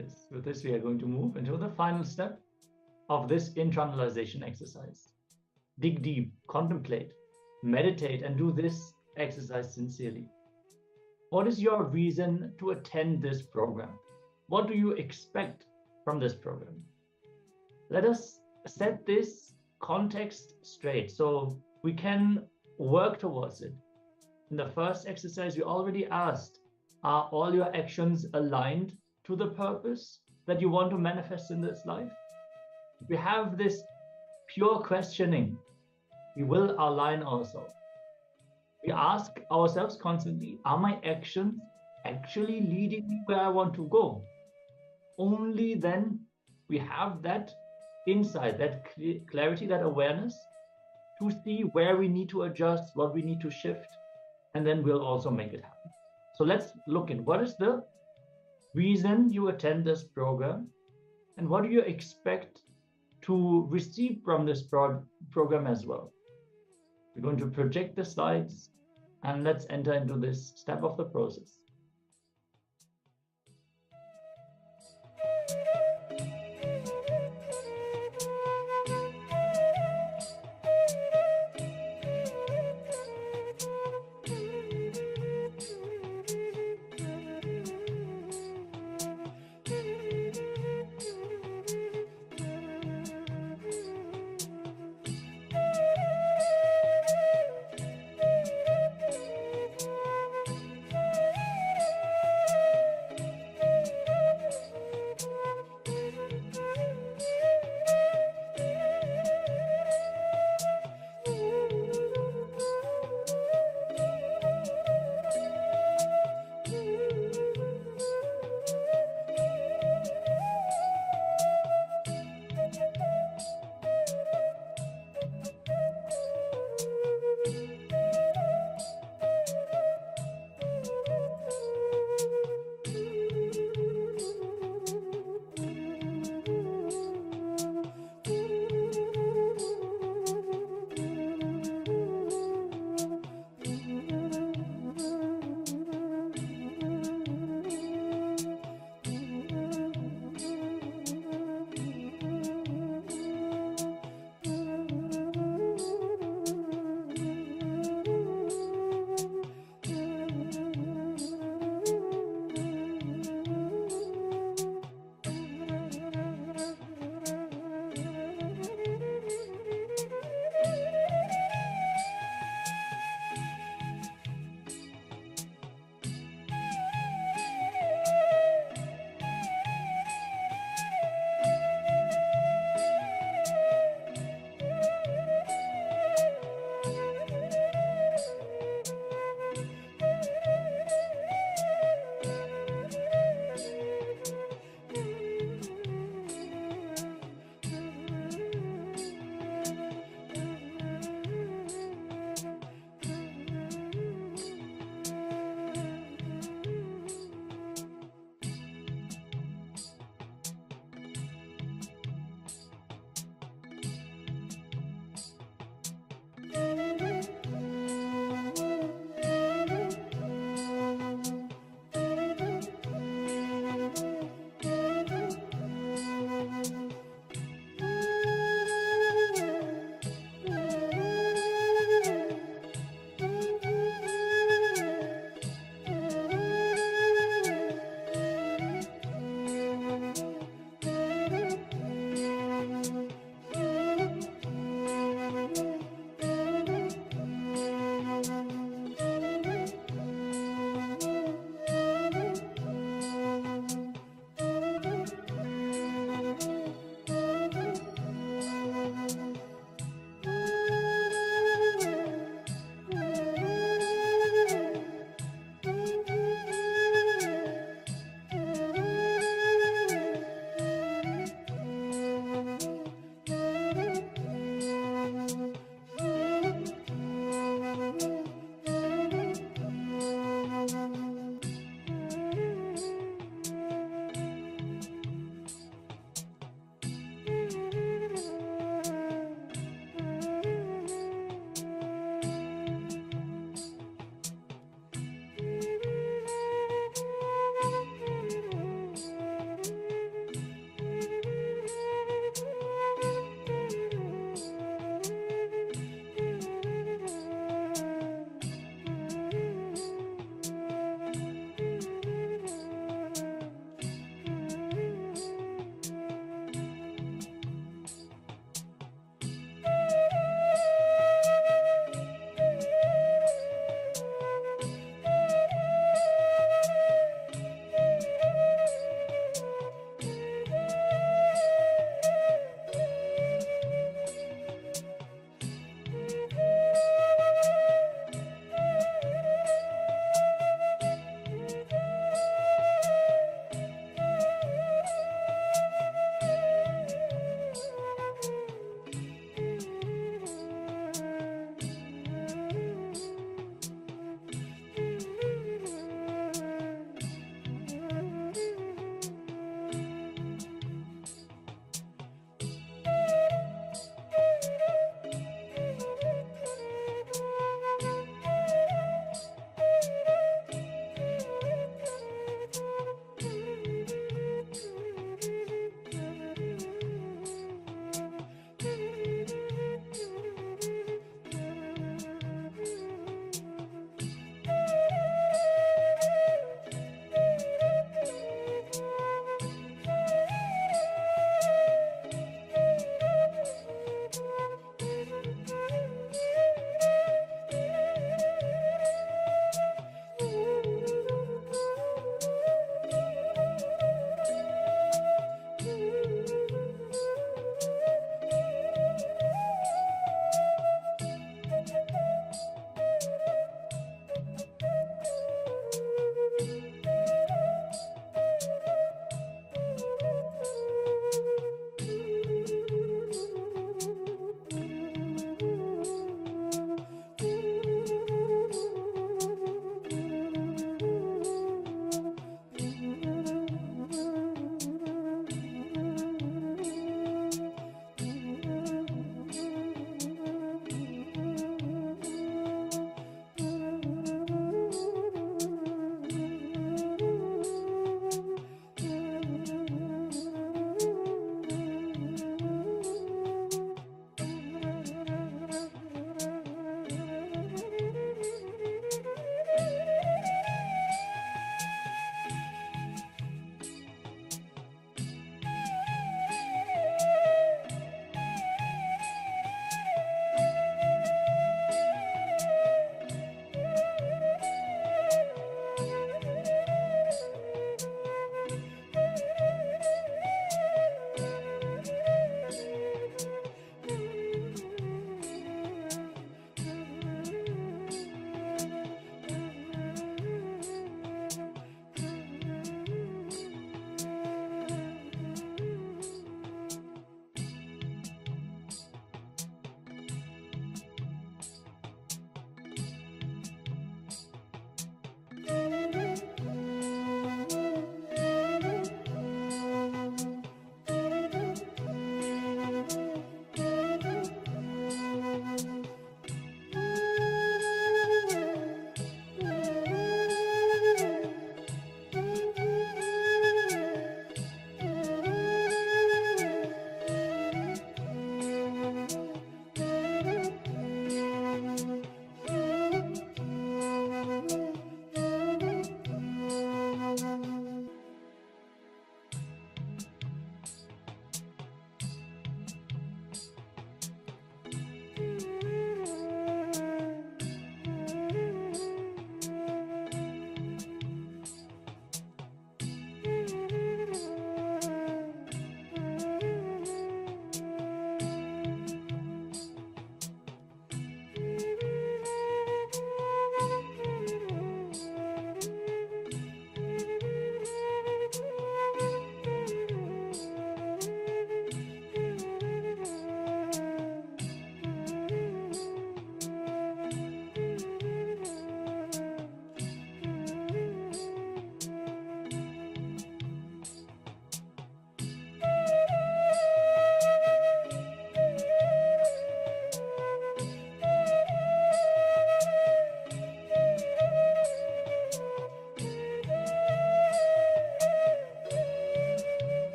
Yes, with this, we are going to move into the final step of this internalization exercise. Dig deep, contemplate, meditate, and do this exercise sincerely. What is your reason to attend this program? What do you expect from this program? Let us set this context straight so we can work towards it. In the first exercise, we already asked, are all your actions aligned to the purpose that you want to manifest in this life? If we have this pure questioning, we will align also. We ask ourselves constantly, are my actions actually leading me where I want to go? Only then we have that insight, that clarity, that awareness to see where we need to adjust, what we need to shift, and then we'll also make it happen. So let's look at what is the reason you attend this program and what do you expect to receive from this program as well. We're going to project the slides and let's enter into this step of the process.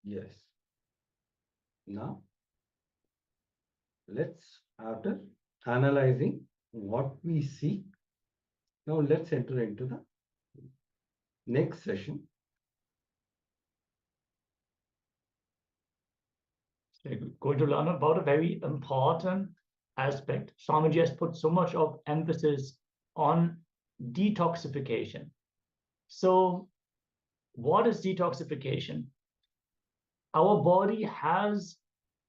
Yes. Now, let's, after analyzing what we see, now let's enter into the next session. So we're going to learn about a very important aspect. Swamiji has put so much of emphasis on detoxification. So what is detoxification? Our body has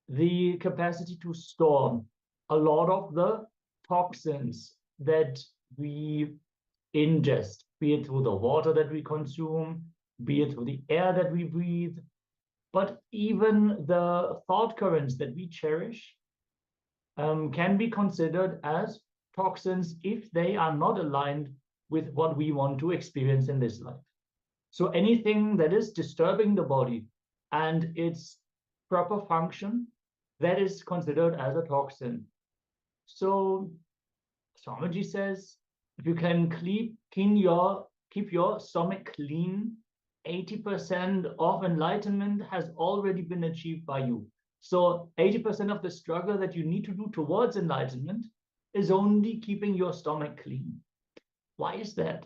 the capacity to store a lot of the toxins that we ingest, be it through the water that we consume, be it through the air that we breathe, but even the thought currents that we cherish can be considered as toxins if they are not aligned with what we want to experience in this life. So anything that is disturbing the body and its proper function, that is considered as a toxin. So Swamiji says, if you can keep your stomach clean, 80% of enlightenment has already been achieved by you. So 80% of the struggle that you need to do towards enlightenment is only keeping your stomach clean. Why is that?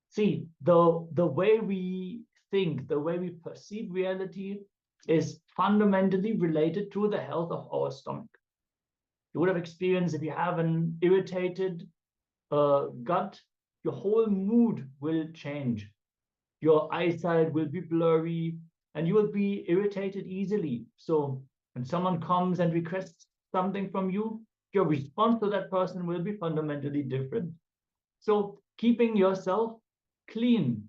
See, the way we think, the way we perceive reality is fundamentally related to the health of our stomach. You would have experienced, if you have an irritated gut, your whole mood will change. Your eyesight will be blurry and you will be irritated easily. So when someone comes and requests something from you, your response to that person will be fundamentally different. So keeping yourself clean,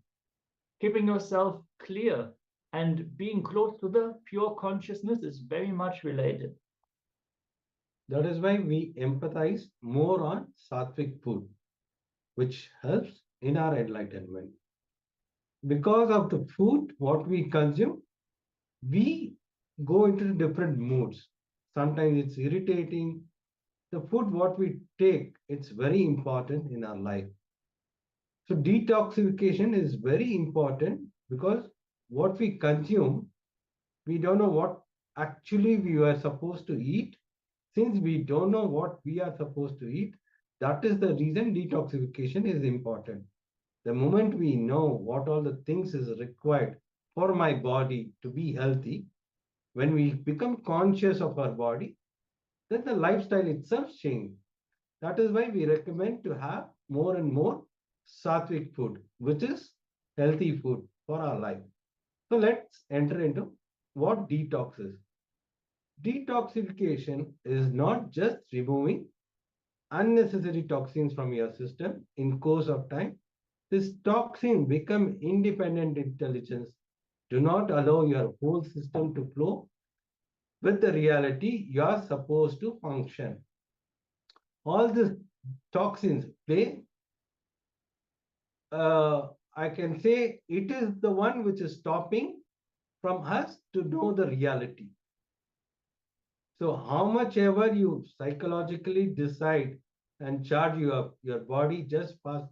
keeping yourself clear, and being close to the pure consciousness is very much related. That is why we empathize more on sattvic food, which helps in our enlightenment. Because of the food, what we consume, we go into different moods. Sometimes it's irritating. The food, what we take, it's very important in our life. So detoxification is very important because what we consume, we don't know what actually we are supposed to eat. Since we don't know what we are supposed to eat, that is the reason detoxification is important. The moment we know what all the things is required for my body to be healthy, when we become conscious of our body, then the lifestyle itself changes. That is why we recommend to have more and more sattvic food, which is healthy food for our life. So let's enter into what detox is. Detoxification is not just removing unnecessary toxins from your system in course of time. This toxin become independent intelligence. Do not allow your whole system to flow with the reality you are supposed to function. All these toxins play, I can say it is the one which is stopping from us to know the reality. So how much ever you psychologically decide and charge your body just pass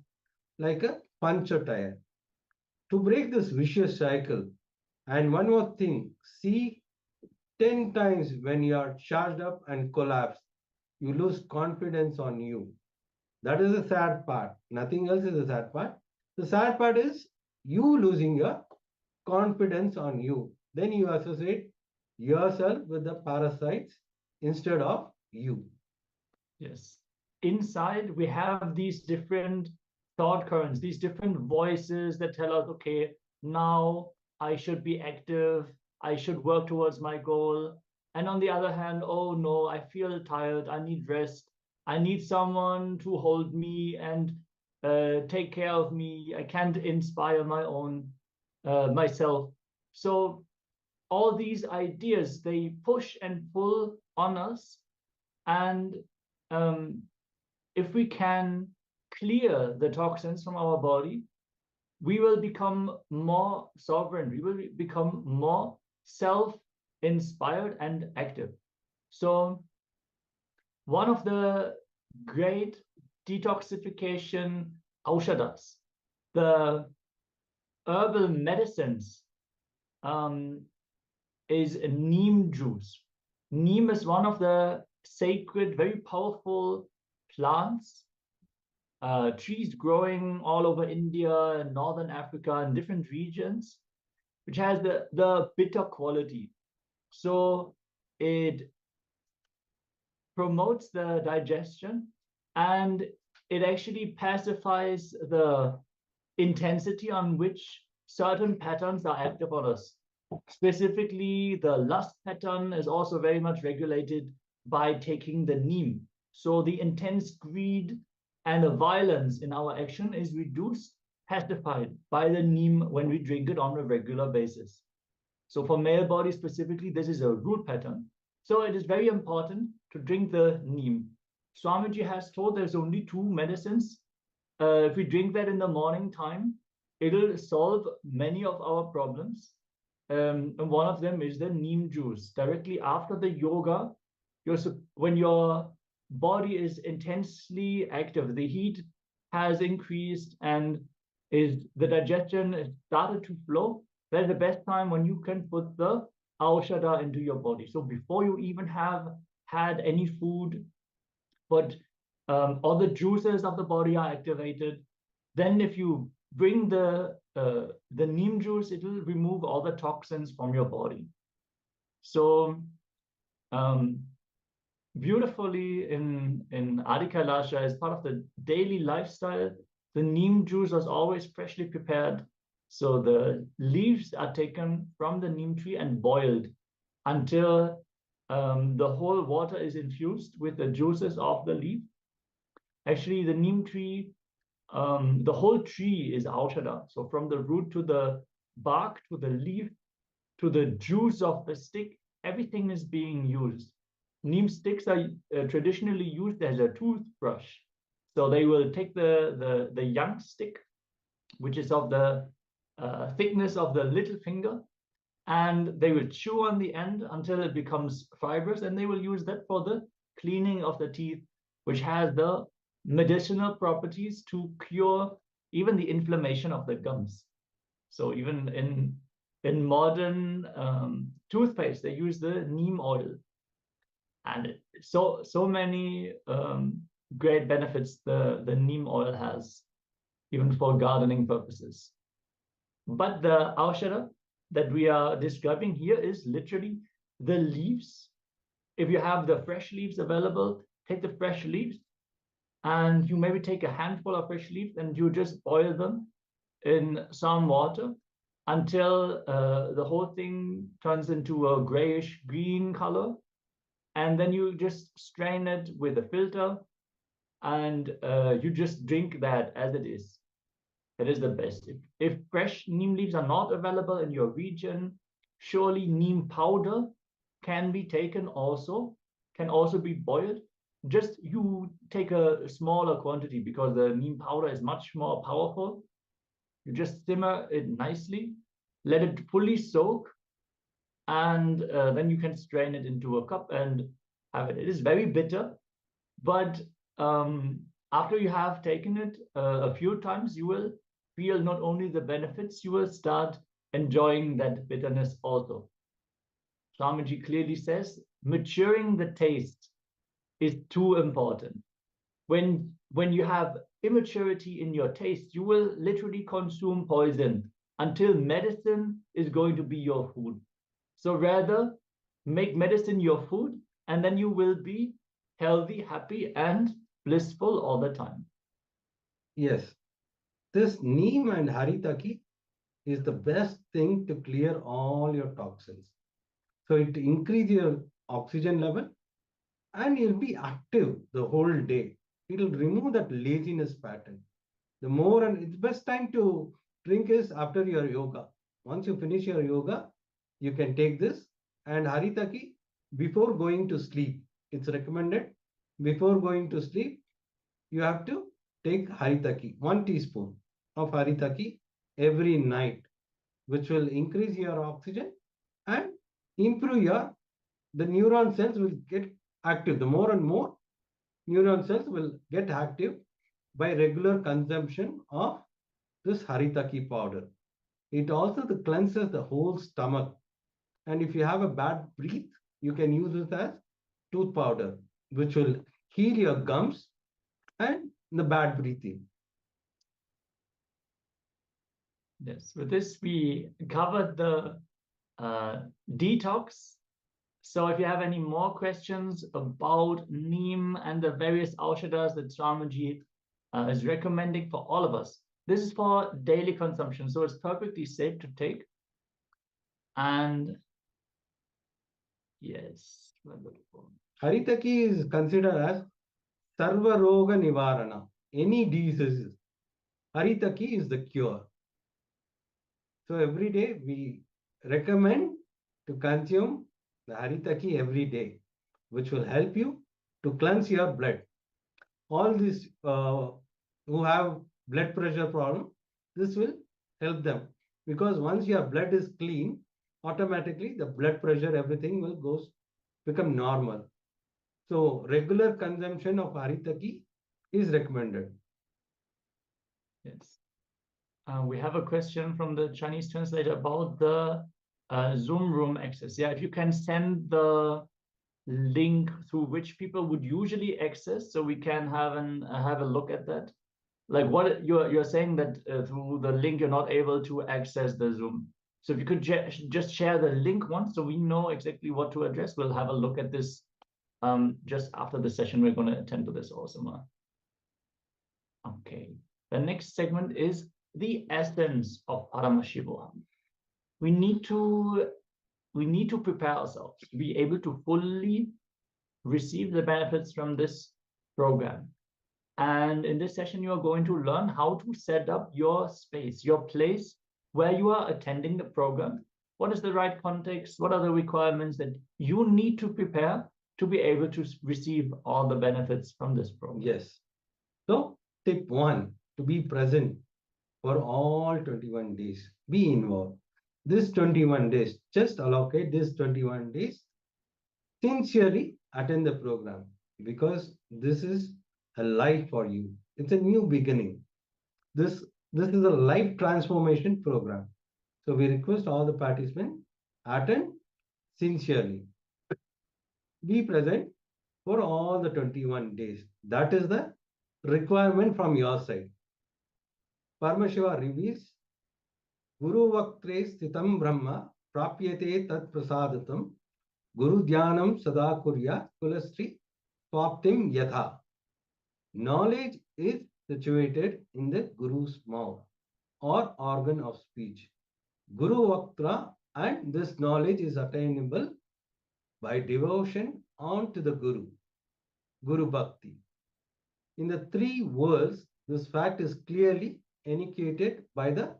like a puncture tire. To break this vicious cycle, and one more thing, see 10 times when you are charged up and collapse, you lose confidence on you. That is the sad part. Nothing else is the sad part. The sad part is you losing your confidence on you. Then you associate yourself with the parasites instead of you. Yes. Inside, we have these different thought currents, these different voices that tell us, okay, now I should be active, I should work towards my goal. And on the other hand, oh no, I feel tired, I need rest, I need someone to hold me and take care of me. I can't inspire my own myself. So all these ideas, they push and pull on us. And if we can clear the toxins from our body, we will become more sovereign. We will become more self-inspired and active. So one of the great detoxification aushadas, the herbal medicines is neem juice. Neem is one of the sacred, very powerful plants, trees growing all over India and Northern Africa and different regions, which has the bitter quality. So it promotes the digestion, and it actually pacifies the intensity on which certain patterns are active on us. Specifically, the lust pattern is also very much regulated by taking the neem. So the intense greed and the violence in our action is reduced, pacified by the neem when we drink it on a regular basis. So for male body specifically, this is a root pattern. So it is very important to drink the neem. Swamiji has told there's only 2 medicines. If we drink that in the morning time, it'll solve many of our problems. And one of them is the neem juice. Directly after the yoga, when your body is intensely active, the heat has increased and the digestion is started to flow, that's the best time when you can put the aushadha into your body. So before you even have had any food, but all the juices of the body are activated, then if you bring the neem juice, it will remove all the toxins from your body. So beautifully in Adi KAILASA, as part of the daily lifestyle, the neem juice was always freshly prepared. So the leaves are taken from the neem tree and boiled until the whole water is infused with the juices of the leaf. Actually, the neem tree, the whole tree is aushadha. So from the root to the bark to the leaf to the juice of the stick, everything is being used. Neem sticks are traditionally used as a toothbrush. So they will take the young stick, which is of the thickness of the little finger, and they will chew on the end until it becomes fibrous, and they will use that for the cleaning of the teeth, which has the medicinal properties to cure even the inflammation of the gums. So even in modern toothpaste, they use the neem oil, and so many great benefits the neem oil has, even for gardening purposes. But the aushadha that we are describing here is literally the leaves. If you have the fresh leaves available, take the fresh leaves, and you maybe take a handful of fresh leaves and you just boil them in some water until the whole thing turns into a grayish green color. And then you just strain it with a filter, and you just drink that as it is. It is the best. If fresh neem leaves are not available in your region, surely neem powder can be taken also, can also be boiled. Just you take a smaller quantity because the neem powder is much more powerful. You just simmer it nicely, let it fully soak, and then you can strain it into a cup and have it. It is very bitter, but after you have taken it a few times, you will feel not only the benefits, you will start enjoying that bitterness also. Swamiji clearly says, maturing the taste is too important. When you have immaturity in your taste, you will literally consume poison until medicine is going to be your food. So rather, make medicine your food, and then you will be healthy, happy, and blissful all the time. Yes. This neem and haritaki is the best thing to clear all your toxins. So it increases your oxygen level and you'll be active the whole day. It'll remove that laziness pattern. The more, and it's best time to drink is after your yoga. Once you finish your yoga, you can take this, and haritaki before going to sleep. It's recommended before going to sleep, you have to take haritaki, 1 teaspoon of haritaki every night, which will increase your oxygen and improve the neuron cells will get active. The more and more neuron cells will get active by regular consumption of this haritaki powder. It also cleanses the whole stomach. And if you have a bad breath, you can use this as tooth powder, which will heal your gums and the bad breathing. Yes, with this, we covered the detox. So if you have any more questions about Neem and the various aushadas that Swamiji is recommending for all of us, this is for daily consumption, so it's perfectly safe to take. And yes, Haritaki is considered as Sarva Roga Nivarana. Any diseases, Haritaki is the cure. So every day we recommend to consume the Haritaki every day, which will help you to cleanse your blood. All these who have blood pressure problem, this will help them, because once your blood is clean, automatically the blood pressure, everything will become normal. So regular consumption of Haritaki is recommended. yes. We have a question from the Chinese translator about the Zoom room access. Yeah, if you can send the link through which people would usually access, so we can have a look at that. Like what you're saying that through the link you're not able to access the Zoom. So if you could just share the link once, so we know exactly what to address. We'll have a look at this just after the session. We're going to attend to this also. Okay. The next segment is the essence of Paramashivoham. We need to prepare ourselves to be able to fully receive the benefits from this program. And in this session, you are going to learn how to set up your space, your place where you are attending the program. What is the right context? What are the requirements that you need to prepare to be able to receive all the benefits from this program? Yes. So tip 1, to be present for all 21 days. Be involved. This 21 days, just allocate this 21 days. Sincerely attend the program, because this is a life for you. It's a new beginning. This is a life transformation program. So we request all the participants attend sincerely. Be present for all the 21 days. That is the requirement from your side. Paramashiva reveals, Guru Vaktre Sthitam Brahma Prapyate Tat Prasadatam Guru Dhyanam Sada Kurya Kulastri Swaptim Yatha. Knowledge is situated in the Guru's mouth or organ of speech. Guru Vaktra, and this knowledge is attainable by devotion onto the Guru, Guru Bhakti. In the 3 worlds, this fact is clearly enunciated by the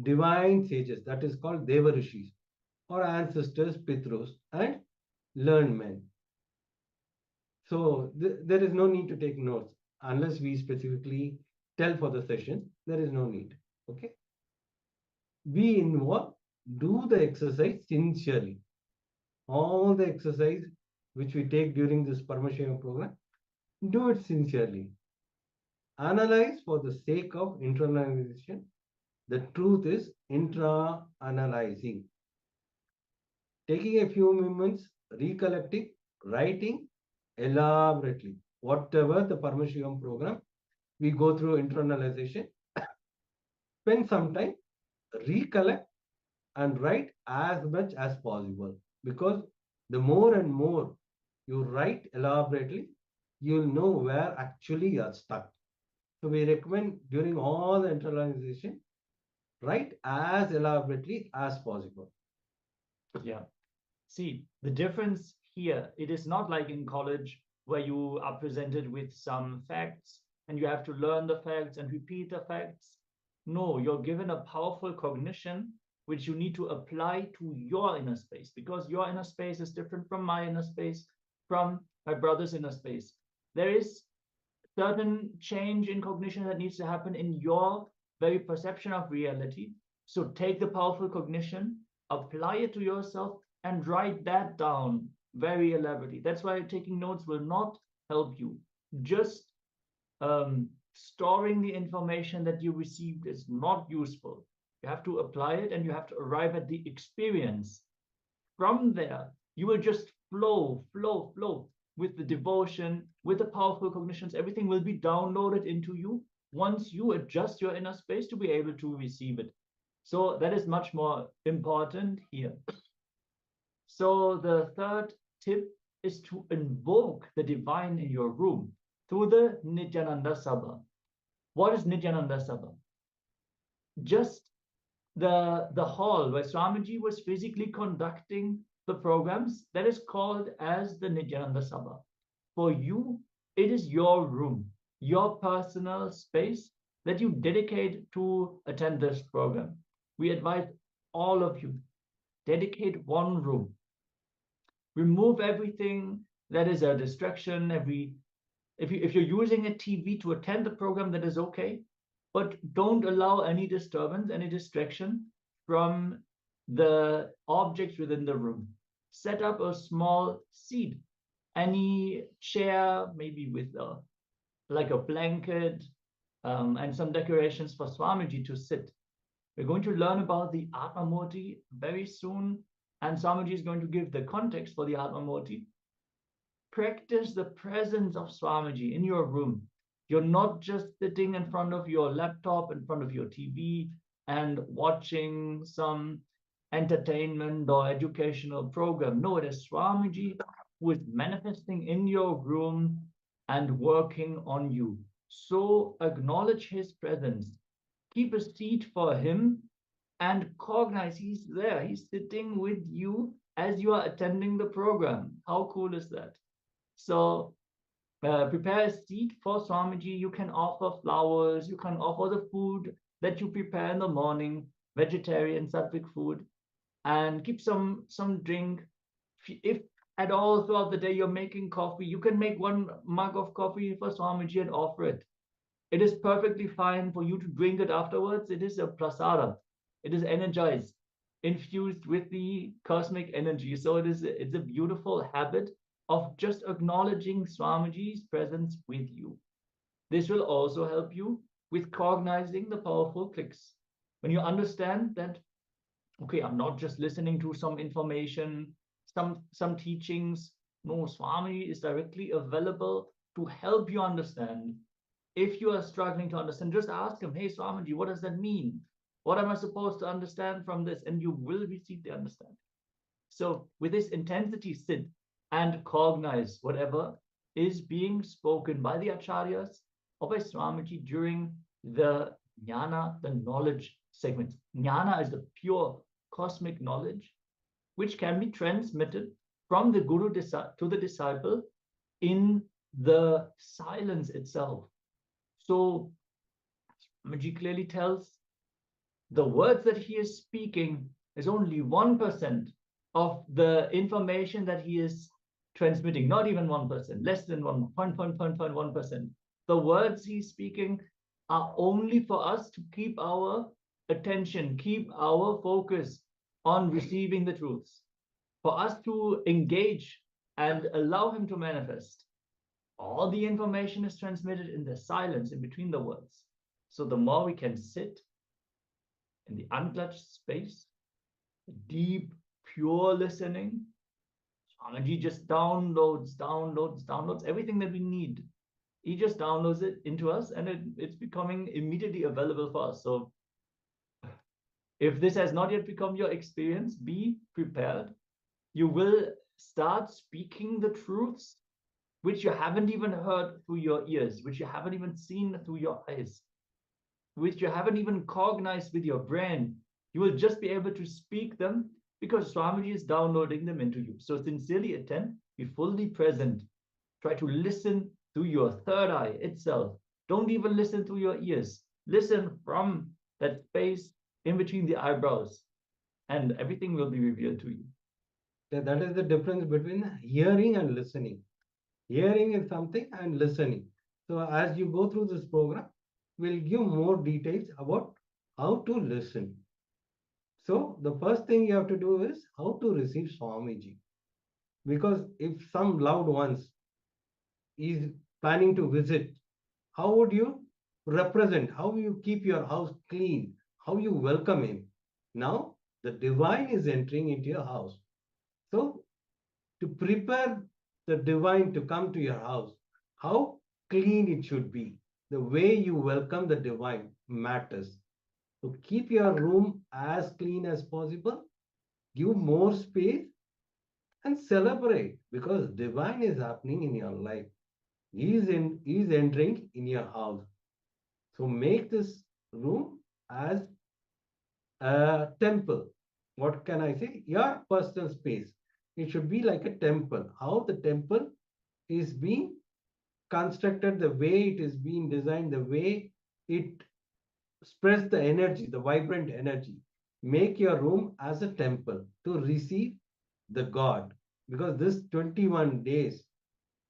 divine sages, that is called Deva Rishis, or ancestors, Pitrus, and learned men. So there is no need to take notes unless we specifically tell for the session. There is no need. Okay. Be involved, do the exercise sincerely. All the exercise which we take during this Paramashivoham program, do it sincerely. Analyze for the sake of internalization. The truth is intra-analyzing. Taking a few moments, recollecting, writing elaborately. Whatever the Paramashivoham program, we go through internalization. Spend some time, recollect, and write as much as possible. Because the more and more you write elaborately, you'll know where actually you're stuck. So we recommend during all the internalization, write as elaborately as possible. Yeah. See, the difference here, it is not like in college where you are presented with some facts and you have to learn the facts and repeat the facts. No, you're given a powerful cognition which you need to apply to your inner space, because your inner space is different from my inner space, from my brother's inner space. There is certain change in cognition that needs to happen in your very perception of reality. So take the powerful cognition, apply it to yourself, and write that down very elaborately. That's why taking notes will not help you. Just storing the information that you received is not useful. You have to apply it, and you have to arrive at the experience. from there, you will just flow with the devotion, with the powerful cognitions. Everything will be downloaded into you once you adjust your inner space to be able to receive it. So that is much more important here. So the third tip is to invoke the divine in your room through the Nithyananda Sabha. What is Nithyananda Sabha? Just the hall where Swamiji was physically conducting the programs, that is called as the Nithyananda Sabha. For you, it is your room, your personal space that you dedicate to attend this program. We advise all of you, dedicate one room. Remove everything that is a distraction. If you're using a TV to attend the program, that is okay, but don't allow any disturbance, any distraction from the objects within the room. Set up a small seat, any chair, maybe with like a blanket, and some decorations for Swamiji to sit. We're going to learn about the Atma Murti very soon, and Swamiji is going to give the context for the Atma Murti. Practice the presence of Swamiji in your room. You're not just sitting in front of your laptop, in front of your TV, and watching some entertainment or educational program. No, it is Swamiji who is manifesting in your room and working on you. So acknowledge his presence. Keep a seat for him and cognize he's there. He's sitting with you as you are attending the program. How cool is that? So prepare a seat for Swamiji. You can offer flowers. You can offer the food that you prepare in the morning, vegetarian, sattvic food, and keep some drink. If at all throughout the day you're making coffee, you can make one mug of coffee for Swamiji and offer it. It is perfectly fine for you to drink it afterwards. It is a prasada. It is energized, infused with the cosmic energy. So it's a beautiful habit of just acknowledging Swamiji's presence with you. This will also help you with cognizing the powerful clicks. When you understand that, okay, I'm not just listening to some information, some teachings. No, Swami is directly available to help you understand. If you are struggling to understand, just ask him, hey, Swamiji, what does that mean? What am I supposed to understand from this? And you will receive the understanding. So with this intensity, sit and cognize whatever is being spoken by the acharyas or by Swamiji during the jnana, the knowledge segments. Jnana is the pure cosmic knowledge, which can be transmitted from the guru to the disciple in the silence itself. So Swamiji clearly tells the words that he is speaking is only 1% of the information that he is transmitting, not even 1%, less than 1.1%. The words he's speaking are only for us to keep our attention, keep our focus on receiving the truths, for us to engage and allow him to manifest. All the information is transmitted in the silence in between the words. So the more we can sit in the unclutched space, deep, pure listening, Swamiji just downloads everything that we need. He just downloads it into us, and it's becoming immediately available for us. So if this has not yet become your experience, be prepared. You will start speaking the truths which you haven't even heard through your ears, which you haven't even seen through your eyes, which you haven't even cognized with your brain. You will just be able to speak them because Swamiji is downloading them into you. So sincerely attend, be fully present. Try to listen through your third eye itself. Don't even listen through your ears. Listen from that space in between the eyebrows, and everything will be revealed to you. That is the difference between hearing and listening. Hearing is something and listening. So as you go through this program, we'll give more details about how to listen. So the first thing you have to do is how to receive Swamiji. Because if some loved ones is planning to visit, how would you represent? How you keep your house clean? How you welcome him? Now the divine is entering into your house. So, to prepare the divine to come to your house, how clean it should be. The way you welcome the divine matters. So, keep your room as clean as possible, give more space, and celebrate because divine is happening in your life. He is entering in your house. So, make this room as a temple. What can I say? Your personal space. It should be like a temple. How the temple is being constructed, the way it is being designed, the way it spreads the energy, the vibrant energy. Make your room as a temple to receive the God. Because this 21 days,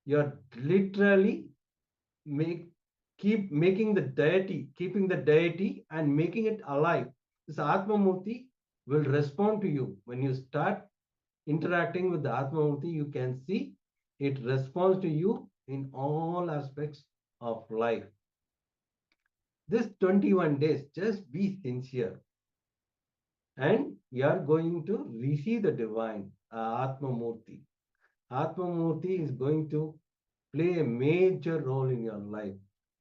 you're literally keep making the deity, keeping the deity and making it alive. This Atma Murti will respond to you. When you start interacting with the Atma Murti, you can see it responds to you in all aspects of life. This 21 days, just be sincere. And you are going to receive the divine Atma Murti. Atma Murti is going to play a major role in your life.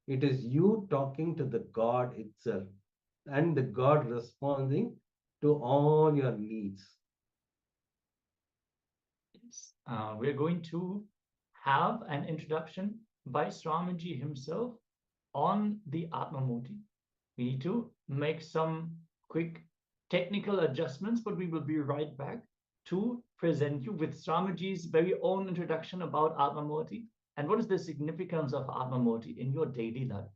It is you talking to the God itself and the God responding to all your needs. Yes. We're going to have an introduction by Swamiji himself on the Atma Murti. We need to make some quick technical adjustments, but we will be right back to present you with Swamiji's very own introduction about Atma Murti and what is the significance of Atma Murti in your daily life.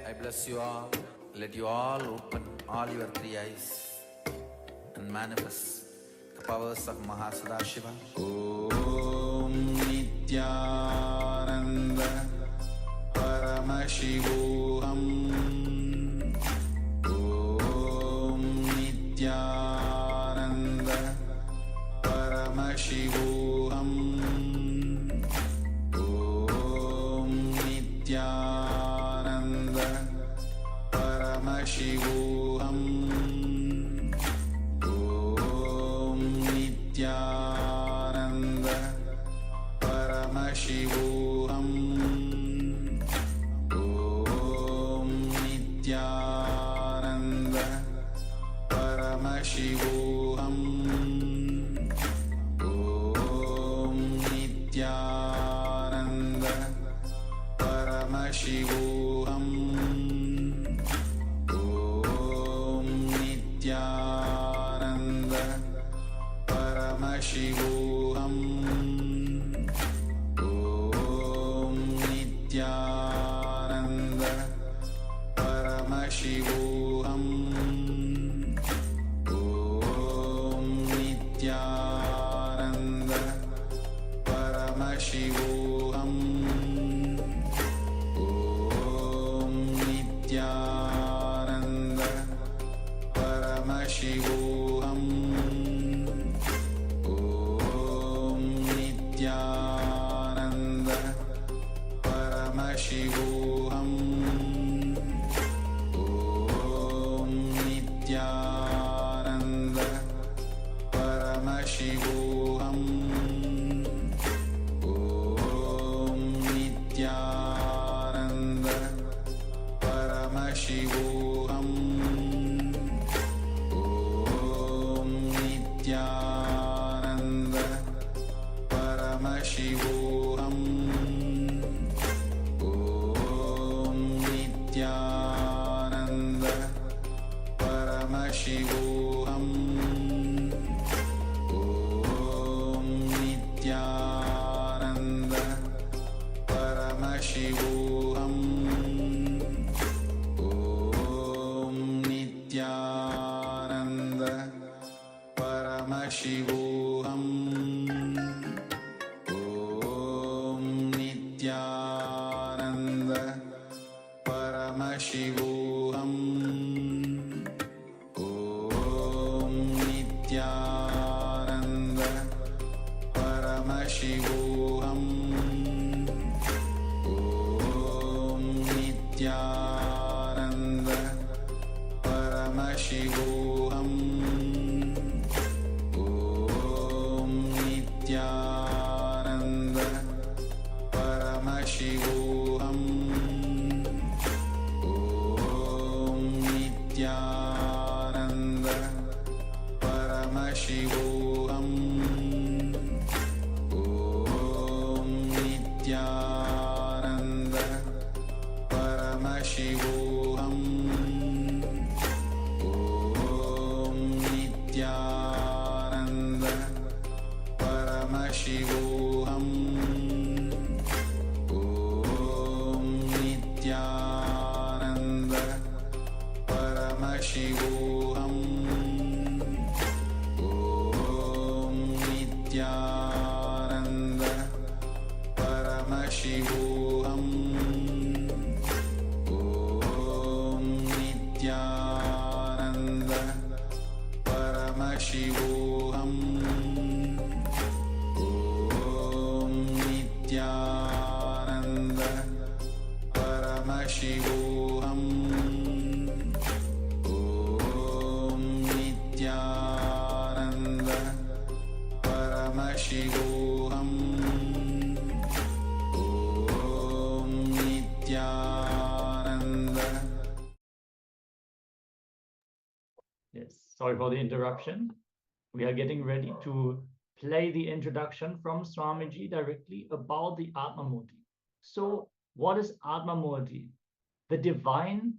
I bless you all. Let you all open all your three eyes and manifest the powers of Mahasadashiva. Om Nithyananda Paramashivoham. Om Nithyananda Paramashivoham. Om Nithyananda Paramashivoham. Om Nithyananda Paramashivoham. Om Nithyananda Paramashivoham. Om Nithyananda Paramashivoham. Om Nithyananda Paramashivoham. Om Nithyananda Paramashivoham. Om Nithyananda Paramashivoham. Om Nithyananda Paramashivoham. Om Nithyananda Paramashivoham. Om Nithyananda Paramashivoham. Om Nithyananda Paramashivoham. Om Nithyananda Paramashivoham. Om Nithyananda Paramashivoham. Om Nithyananda Paramashivoham. Om Nithyananda Paramashivoham. Om Nithyananda Paramashivoham. Om Nithyananda Paramashivoham. Om Nithyananda Nithyananda Paramashivoham Om Nithyananda Paramashivoham Om Nithyananda Paramashivoham Om Nithyananda Paramashivoham Om Nithyananda Paramashivoham Om Nithyananda Paramashivoham Om Nithyananda Paramashivoham Om Nithyananda Paramashivoham Om Nithyananda Paramashivoham Om Nithyananda Paramashivoham Om Nithyananda. Yes, sorry for the interruption. We are getting ready to play the introduction from Swamiji directly about the Atma Murti. So, what is Atma Murti? The divine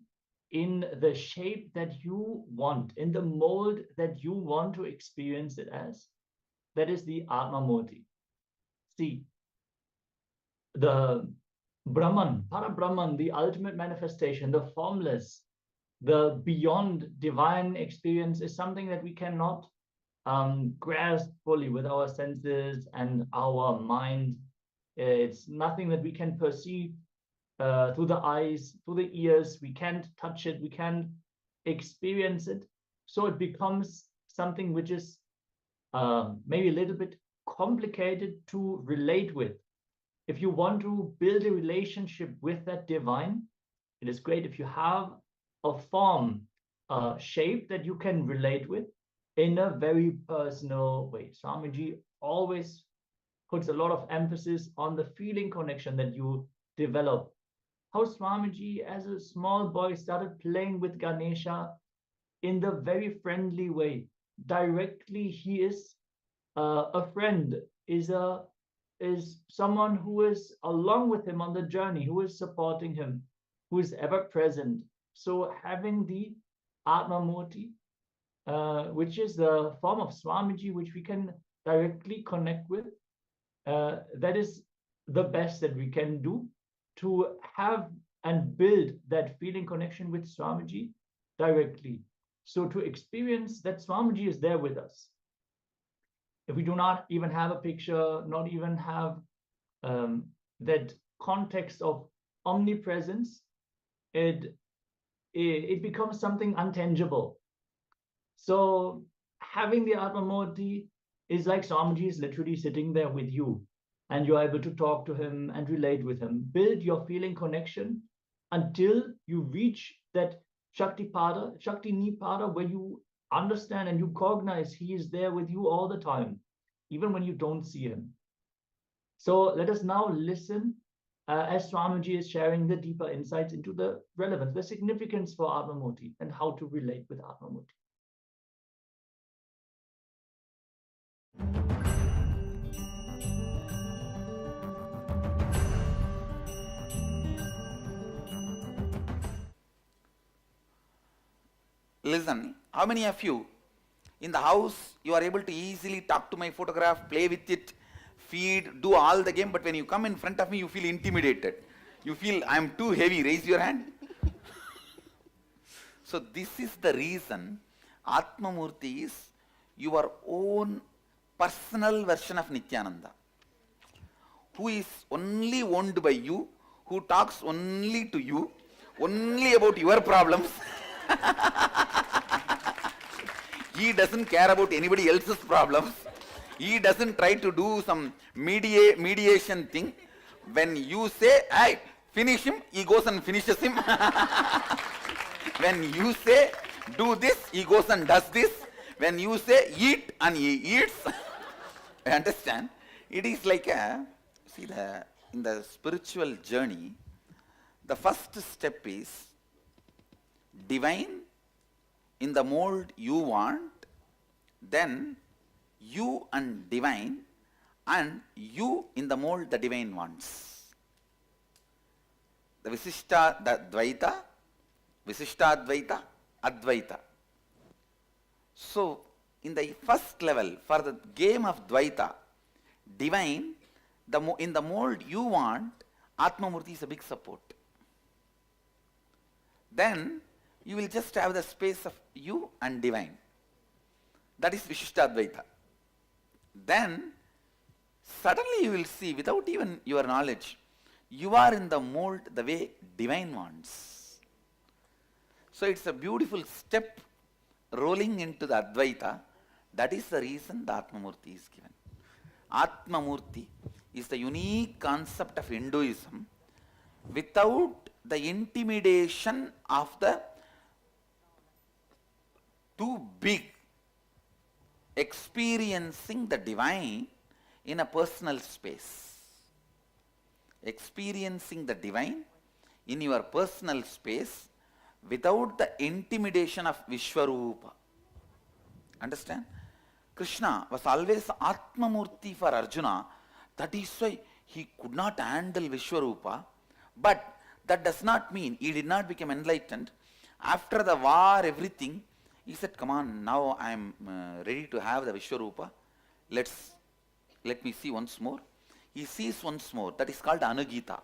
in the shape that you want, in the mold that you want to experience it as. That is the Atma Murti. See, the Brahman, Para-Brahman, the ultimate manifestation, the formless, the beyond divine experience is something that we cannot grasp fully with our senses and our mind. It's nothing that we can perceive through the eyes, through the ears. We can't touch it, we can't experience it. So it becomes something which is maybe a little bit complicated to relate with. If you want to build a relationship with that divine, it is great if you have a form, a shape that you can relate with in a very personal way. Swamiji always puts a lot of emphasis on the feeling connection that you develop. How Swamiji, as a small boy, started playing with Ganesha in the very friendly way. Directly, he is a friend, is someone who is along with him on the journey, who is supporting him, who is ever present. So having the Atma Murti, which is the form of Swamiji, which we can directly connect with, that is the best that we can do to have and build that feeling connection with Swamiji directly. So to experience that Swamiji is there with us. If we do not even have a picture, not even have that context of omnipresence, it becomes something untangible. So having the Atma Murti is like Swamiji is literally sitting there with you, and you're able to talk to him and relate with him. Build your feeling connection until you reach that Shakti Nipada, where you understand and you cognize he is there with you all the time, even when you don't see him. So let us now listen as Swamiji is sharing the deeper insights into the relevance, the significance for Atma Murti and how to relate with Atma Murti. Listen, how many of you in the house you are able to easily talk to my photograph, play with it, feed, do all the game, but when you come in front of me you feel intimidated. You feel I am too heavy. Raise your hand. So this is the reason Atma Murti is your own personal version of Nithyananda, who is only owned by you, who talks only to you, only about your problems. He doesn't care about anybody else's problems. He doesn't try to do some mediation thing. When you say, hey, finish him, he goes and finishes him. When you say do this, he goes and does this. When you say eat, and he eats. Understand? It is like a, see, in the spiritual journey, the first step is divine in the mold you want, then you and divine, and you in the mold the divine wants. The Visishta, the Dvaita, Visishtadvaita, Advaita. So, in the first level, for the game of Dvaita, divine, in the mold you want, Atmamurti is a big support. Then, you will just have the space of you and divine. That is Vishishtadvaita. Then, suddenly you will see, without even your knowledge, you are in the mold the way divine wants. So it's a beautiful step rolling into the Advaita. That is the reason the Atmamurti is given. Atmamurti is the unique concept of Hinduism without the intimidation of the too big experiencing the divine in a personal space. Experiencing the divine in your personal space without the intimidation of Vishwarupa. Understand? Krishna was always Atmamurti for Arjuna. That is why he could not handle Vishwarupa. But that does not mean he did not become enlightened. After the war, everything, he said, come on, now I am ready to have the Vishwarupa. Let me see once more. He sees once more. That is called Anugita.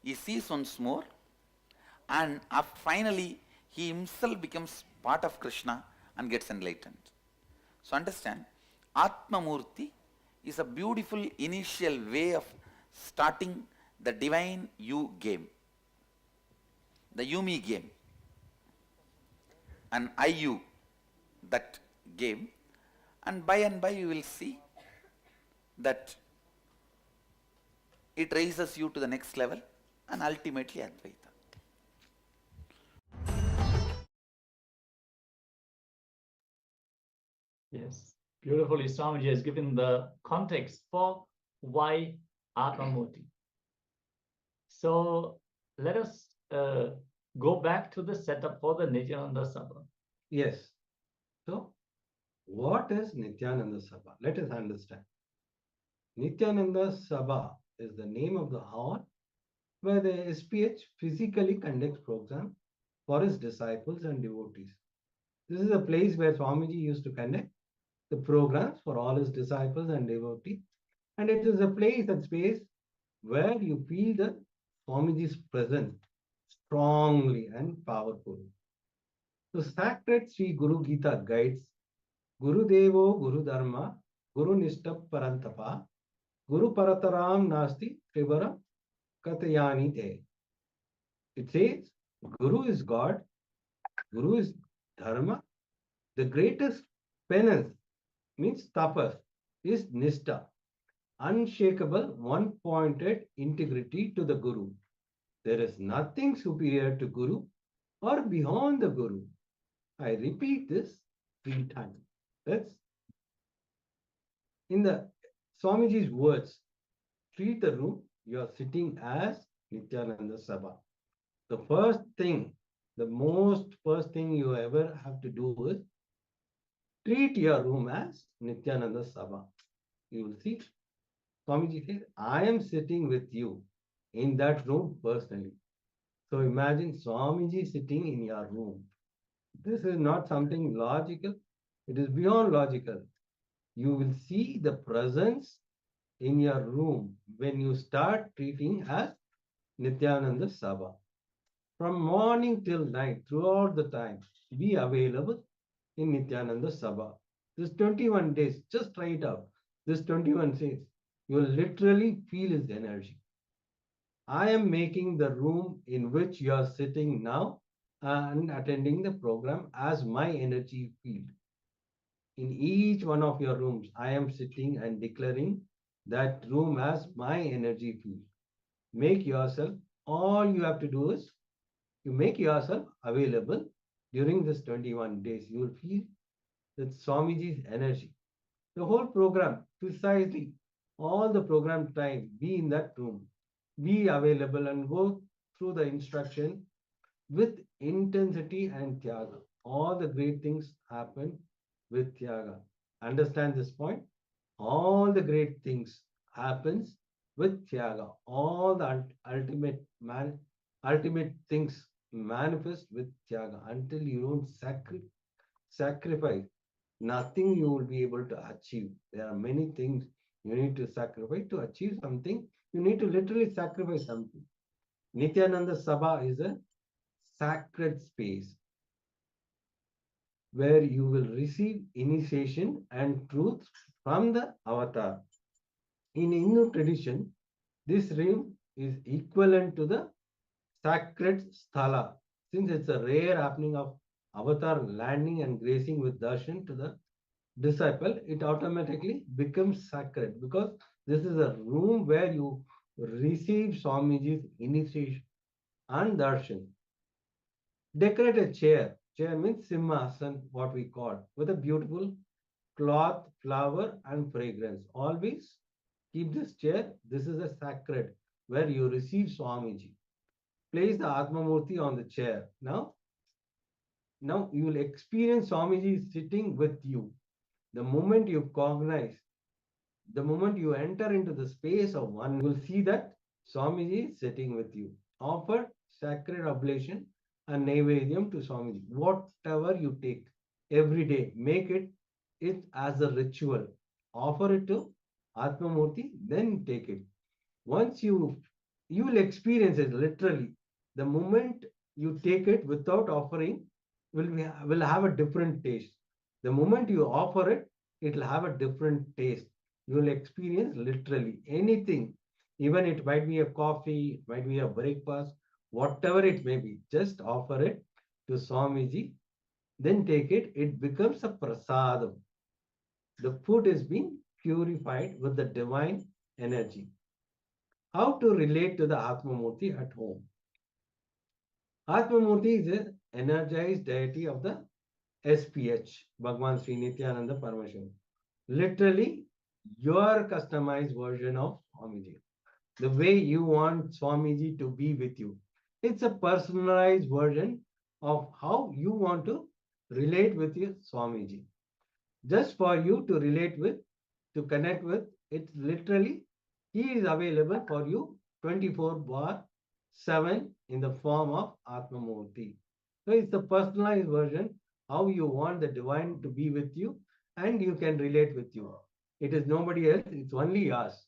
He sees once more, and finally he himself becomes part of Krishna and gets enlightened. So understand, Atmamurti is a beautiful initial way of starting the divine you game, the you-me game, and I-you, that game, and by you will see that it raises you to the next level and ultimately Advaita. Yes, beautifully. Swamiji has given the context for why Atmamurti. So let us go back to the setup for the Nithyananda Sabha. Yes. So, what is Nithyananda Sabha? Let us understand. Nithyananda Sabha is the name of the hall where the SPH physically conducts program for his disciples and devotees. This is a place where Swamiji used to conduct the programs for all his disciples and devotees. And it is a place and space where you feel the Swamiji's presence strongly and powerfully. The sacred Sri Guru Gita guides Guru Devo Guru Dharma Guru Nishtha Parantapa Guru Parataram Nasti Trivara Katayani Te. It says Guru is God, Guru is Dharma. The greatest penance means tapas is Nishtha, unshakable, one-pointed integrity to the Guru. There is nothing superior to Guru or beyond the Guru. I repeat this 3 times. That's in the Swamiji's words. Treat the room you are sitting as Nithyananda Sabha. The first thing you ever have to do is treat your room as Nithyananda Sabha. You will see, Swamiji says, I am sitting with you in that room personally. So imagine Swamiji sitting in your room. This is not something logical. It is beyond logical. You will see the presence in your room when you start treating as Nithyananda Sabha. From morning till night, throughout the time, be available in Nithyananda Sabha. This 21 days, just try it out. This 21 days, you will literally feel his energy. I am making the room in which you are sitting now and attending the program as my energy field. In each one of your rooms, I am sitting and declaring that room as my energy field. make yourself, all you have to do is you make yourself available during this 21 days. You will feel that Swamiji's energy. The whole program, precisely all the program time, be in that room, be available and go through the instruction with intensity and Tyaga. All the great things happen with Tyaga. Understand this point? All the great things happens with Tyaga. All the ultimate things manifest with Tyaga. Until you don't sacrifice, nothing you will be able to achieve. There are many things you need to sacrifice to achieve something. You need to literally sacrifice something. Nithyananda Sabha is a sacred space where you will receive initiation and truth from the avatar. In Hindu tradition, this realm is equivalent to the sacred sthala, since it's a rare happening of avatar landing and gracing with darshan to the disciple, it automatically becomes sacred because this is a room where you receive Swamiji's initiation and darshan. Decorate a chair. Chair means simhasan, what we call, with a beautiful cloth, flower, and fragrance. Always keep this chair. This is a sacred where you receive Swamiji. Place the Atmamurti on the chair. Now you will experience Swamiji sitting with you. The moment you cognize, the moment you enter into the space of one, you will see that Swamiji is sitting with you. Offer sacred oblation and Naivedyam to Swamiji. Whatever you take every day, make it as a ritual. Offer it to Atmamurti, then take it. Once you will experience it literally. The moment you take it without offering, will have a different taste. The moment you offer it, it will have a different taste. You will experience literally anything. Even it might be a coffee, it might be a breakfast, whatever it may be. Just offer it to Swamiji, then take it. It becomes a prasadam. The food is being purified with the divine energy. How to relate to the Atmamurti at home? Atmamurti is an energized deity of the SPH, Bhagwan Sri Nithyananda Paramashivoham. Literally, your customized version of Swamiji. The way you want Swamiji to be with you. It's a personalized version of how you want to relate with your Swamiji. Just for you to relate with, to connect with, it's literally, he is available for you 24/7 in the form of Atmamurti. So it's the personalized version, how you want the divine to be with you and you can relate with you. It is nobody else, it's only us.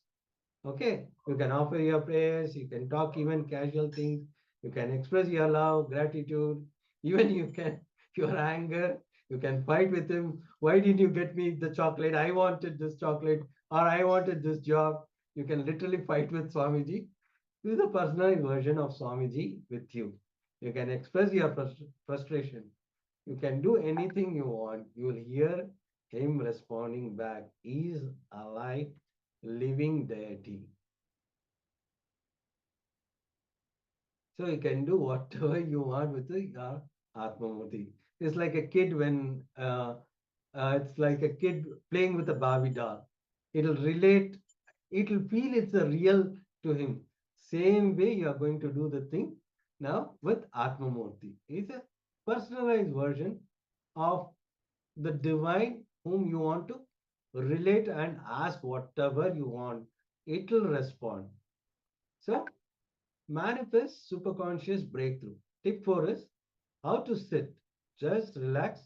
Okay, you can offer your prayers, you can talk even casual things, you can express your love, gratitude, even you can, your anger, you can fight with him. Why didn't you get me the chocolate? I wanted this chocolate, or I wanted this job. You can literally fight with Swamiji. This is a personalized version of Swamiji with you. You can express your frustration. You can do anything you want. You will hear him responding back. He is alive, living deity. So you can do whatever you want with your Atmamurti. It's like a kid when it's like a kid playing with a Barbie doll. It'll relate, it'll feel it's a real to him. Same way you are going to do the thing now with Atmamurti. It's a personalized version of the divine whom you want to relate and ask whatever you want. It will respond. So manifest superconscious breakthrough. Tip 4 is how to sit. Just relax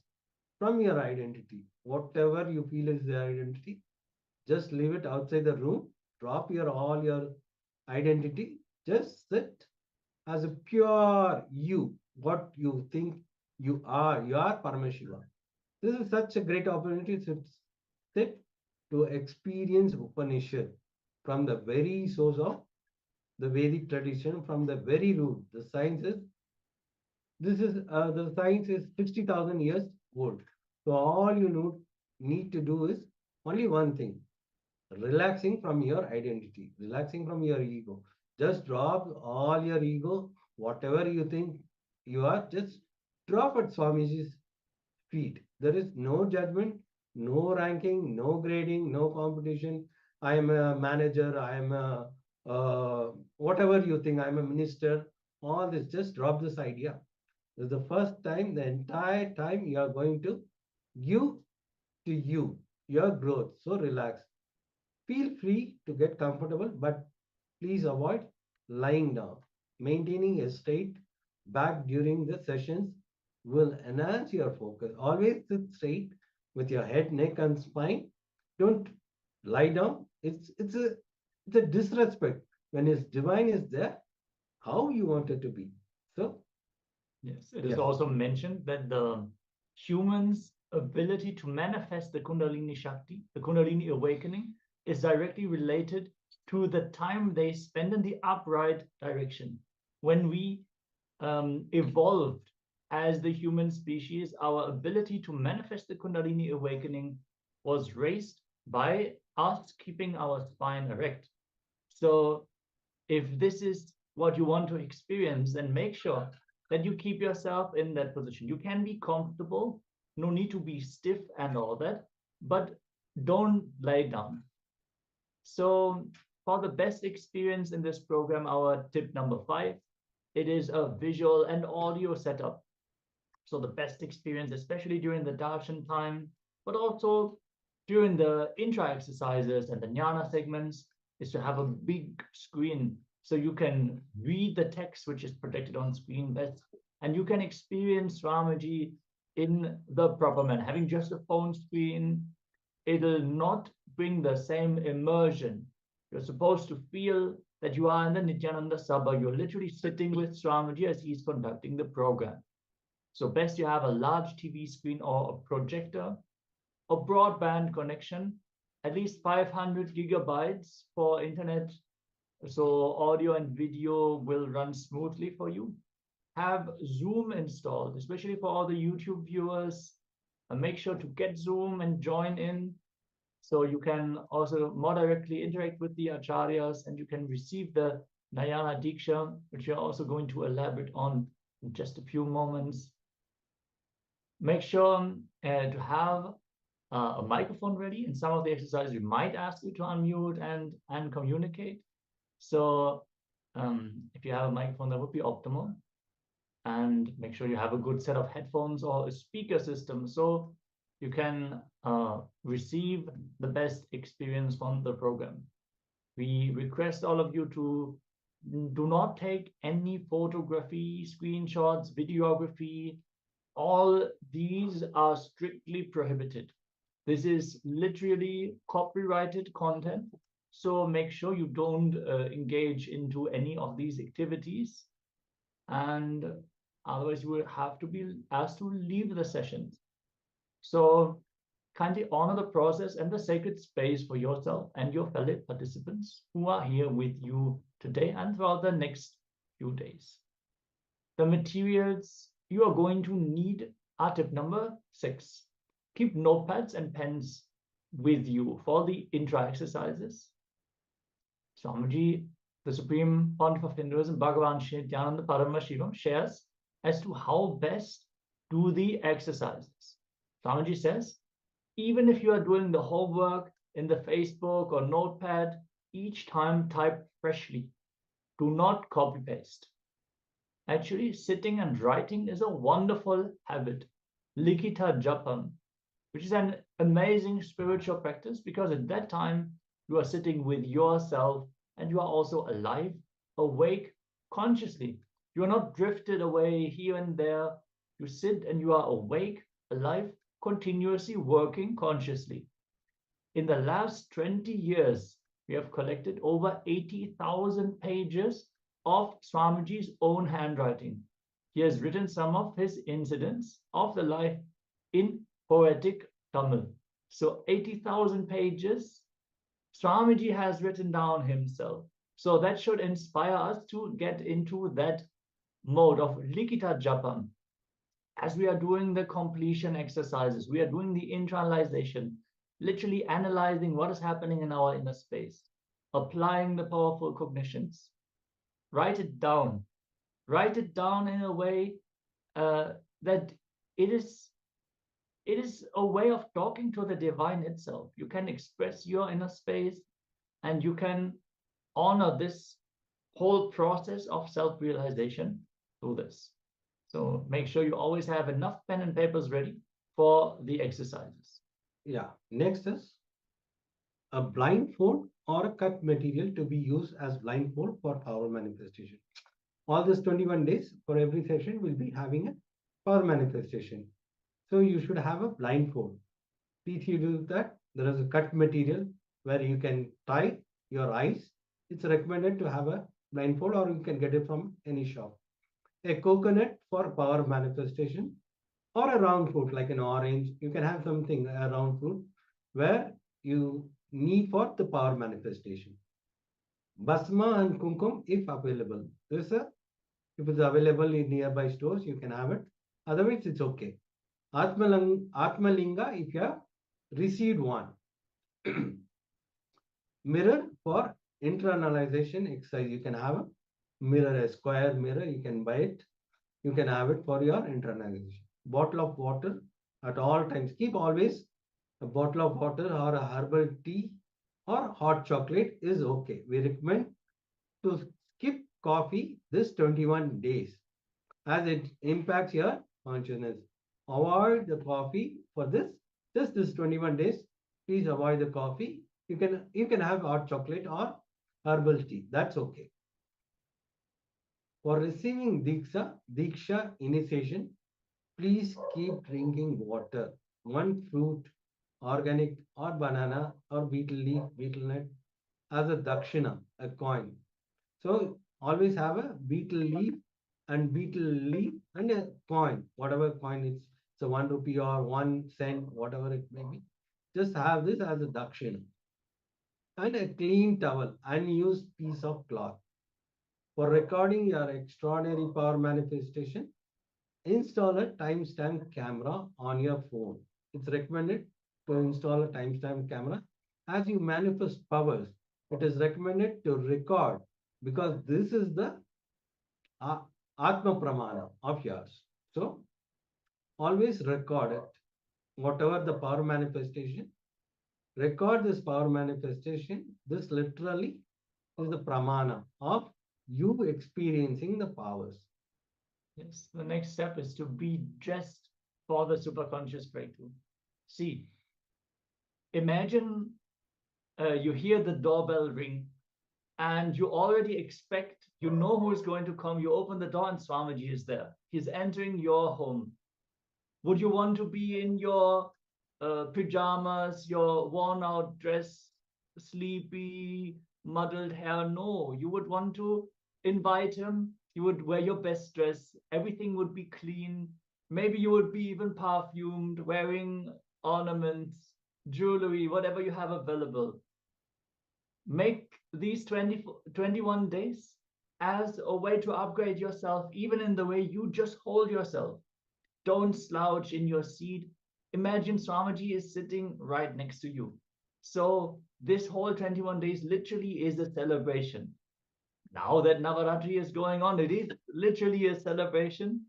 from your identity. Whatever you feel is the identity, just leave it outside the room. Drop all your identity. Just sit as a pure you, what you think you are. You are Paramashiva. This is such a great opportunity to sit to experience Upanishad from the very source of the Vedic tradition, from the very root. The science is the science is 60,000 years old. So all you need to do is only one thing: relaxing from your identity, relaxing from your ego. Just drop all your ego, whatever you think you are, just drop at Swamiji's feet. There is no judgment, no ranking, no grading, no competition. I am a manager, I am a whatever you think, I'm a minister. All this, just drop this idea. This is the first time, the entire time you are going to give to you, your growth. So relax. Feel free to get comfortable, but please avoid lying down. Maintaining a straight back during the sessions will enhance your focus. Always sit straight with your head, neck, and spine. Don't lie down. It's a disrespect. When his divine is there, how you want it to be. So Yes, it is yes. also mentioned that the human's ability to manifest the Kundalini Shakti, the Kundalini awakening, is directly related to the time they spend in the upright direction. When we evolved as the human species, our ability to manifest the Kundalini awakening was raised by us keeping our spine erect. So if this is what you want to experience, then make sure that you keep yourself in that position. You can be comfortable, no need to be stiff and all that, but don't lay down. So for the best experience in this program, our tip number 5, it is a visual and audio setup. So the best experience, especially during the darshan time, but also during the intra exercises and the jnana segments, is to have a big screen so you can read the text which is projected on screen best, and you can experience Swamiji in the proper manner. Having just a phone screen, it'll not bring the same immersion. You're supposed to feel that you are in the Nithyananda Sabha. You're literally sitting with Swamiji as he's conducting the program. So best you have a large TV screen or a projector, a broadband connection, at least 500 gigabytes for internet, so audio and video will run smoothly for you. Have Zoom installed, especially for all the YouTube viewers, and make sure to get Zoom and join in, so you can also more directly interact with the acharyas, and you can receive the Dhyana Diksha, which you're also going to elaborate on in just a few moments. Make sure to have a microphone ready. In some of the exercises, we might ask you to unmute and communicate. So if you have a microphone, that would be optimal. And make sure you have a good set of headphones or a speaker system so you can receive the best experience from the program. We request all of you to do not take any photography, screenshots, videography. All these are strictly prohibited. This is literally copyrighted content. So make sure you don't engage into any of these activities. And otherwise you will have to be asked to leave the sessions. So kindly honor the process and the sacred space for yourself and your fellow participants who are here with you today and throughout the next few days. The materials you are going to need are tip number 6. Keep notepads and pens with you for the intra exercises. Swamiji, the Supreme Pontiff of Hinduism, Bhagavan Shri Nithyananda Paramashivoham, shares as to how best do the exercises. Swamiji says, even if you are doing the homework in the Facebook or notepad, each time type freshly. Do not copy paste. Actually, sitting and writing is a wonderful habit. Likita Japam, which is an amazing spiritual practice, because at that time you are sitting with yourself and you are also alive, awake, consciously. You are not drifted away here and there. You sit and you are awake, alive, continuously working consciously. In the last 20 years, we have collected over 80,000 pages of Swamiji's own handwriting. He has written some of his incidents of the life in poetic Tamil. So 80,000 pages Swamiji has written down himself. So that should inspire us to get into that mode of Likita Japam. As we are doing the completion exercises, we are doing the internalization, literally analyzing what is happening in our inner space, applying the powerful cognitions. write it down. Write it down in a way that it is a way of talking to the divine itself. You can express your inner space, and you can honor this whole process of self-realization through this. So make sure you always have enough pen and papers ready for the exercises. Yeah. Next is a blindfold or a cut material to be used as blindfold for power manifestation. All this 21 days for every session will be having a power manifestation. So you should have a blindfold. Please you do that. There is a cut material where you can tie your eyes. It's recommended to have a blindfold, or you can get it from any shop. A coconut for power manifestation, or a round fruit like an orange. You can have something, a round fruit, where you need for the power manifestation. Basma and kumkum if available. If it's available in nearby stores, you can have it. Otherwise, it's okay. Atmalinga if you have received one. Mirror for internalization exercise. You can have a mirror, a square mirror. You can buy it. You can have it for your internalization. Bottle of water at all times. Keep always a bottle of water or a herbal tea or hot chocolate is okay. We recommend to skip coffee this 21 days as it impacts your consciousness. Avoid the coffee for just this 21 days. Please avoid the coffee. You can have hot chocolate or herbal tea. That's okay. For receiving Diksha initiation, please keep drinking water. One fruit, organic or banana or beetle leaf, beetle nut as a dakshina, a coin. So always have a beetle leaf and a coin, whatever coin it's so 1 rupee or 1 cent, whatever it may be. Just have this as a dakshina. And a clean towel, unused piece of cloth. For recording your extraordinary power manifestation, install a timestamp camera on your phone. It's recommended to install a timestamp camera. As you manifest powers, it is recommended to record, because this is the Atma Pramana of yours. So always record it. Whatever the power manifestation, record this power manifestation. This literally is the pramana of you experiencing the powers. Yes, the next step is to be dressed for the superconscious breakthrough. See, imagine you hear the doorbell ring and you already expect, you know who is going to come. You open the door and Swamiji is there. He's entering your home. Would you want to be in your pajamas, your worn out dress, sleepy, muddled hair? No, you would want to invite him. You would wear your best dress. Everything would be clean. Maybe you would be even perfumed, wearing ornaments, jewelry, whatever you have available. Make these 21 days as a way to upgrade yourself, even in the way you just hold yourself. Don't slouch in your seat. Imagine Swamiji is sitting right next to you. So this whole 21 days literally is a celebration. Now that Navaratri is going on, it is literally a celebration.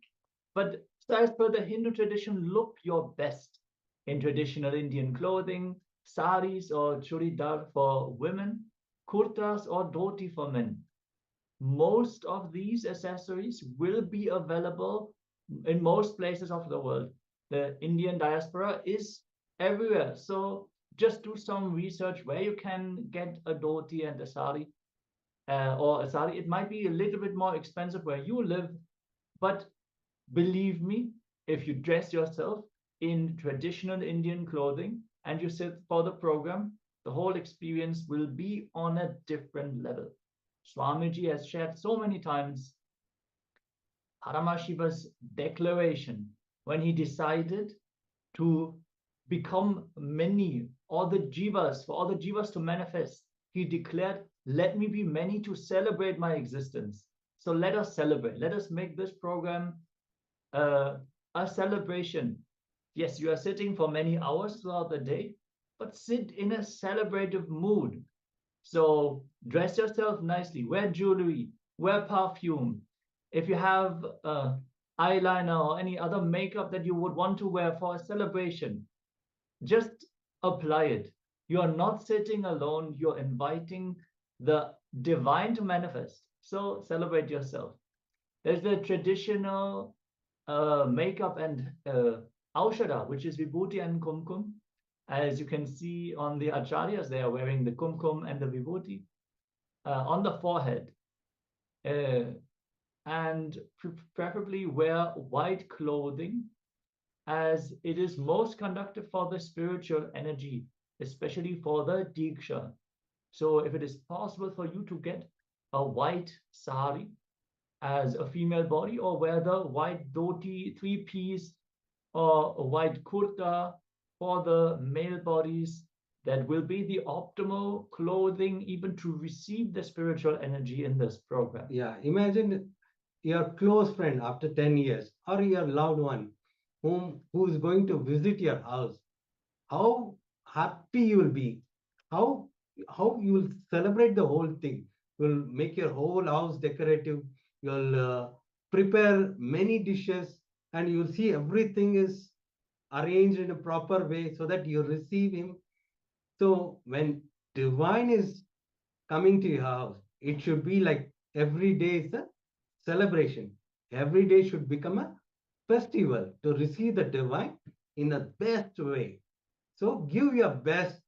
But as per the Hindu tradition, look your best in traditional Indian clothing, saris or churidar for women, kurtas or dhoti for men. Most of these accessories will be available in most places of the world. The Indian diaspora is everywhere. So just do some research where you can get a dhoti and a sari, or a sari. It might be a little bit more expensive where you live, but believe me, if you dress yourself in traditional Indian clothing and you sit for the program, the whole experience will be on a different level. Swamiji has shared so many times Paramashiva's declaration when he decided to become many, all the jivas, for all the jivas to manifest. He declared, let me be many to celebrate my existence. So let us celebrate. Let us make this program a celebration. Yes, you are sitting for many hours throughout the day, but sit in a celebrative mood. So dress yourself nicely, wear jewelry, wear perfume. If you have eyeliner or any other makeup that you would want to wear for a celebration, just apply it. You are not sitting alone, you're inviting the divine to manifest. So celebrate yourself. There's the traditional makeup and aushada, which is vibhuti and kumkum. As you can see on the acharyas, they are wearing the kumkum and the vibhuti on the forehead. And preferably wear white clothing, as it is most conductive for the spiritual energy, especially for the diksha. So if it is possible for you to get a white sari as a female body, or wear the white dhoti, three-piece, or a white kurta for the male bodies, that will be the optimal clothing even to receive the spiritual energy in this program. Yeah, imagine your close friend after 10 years, or your loved one who is going to visit your house. How happy you will be, how you will celebrate the whole thing. You'll make your whole house decorative. You'll prepare many dishes, and you'll see everything is arranged in a proper way so that you receive him. So when divine is coming to your house, it should be like every day is a celebration. Every day should become a festival to receive the divine in the best way. So give your best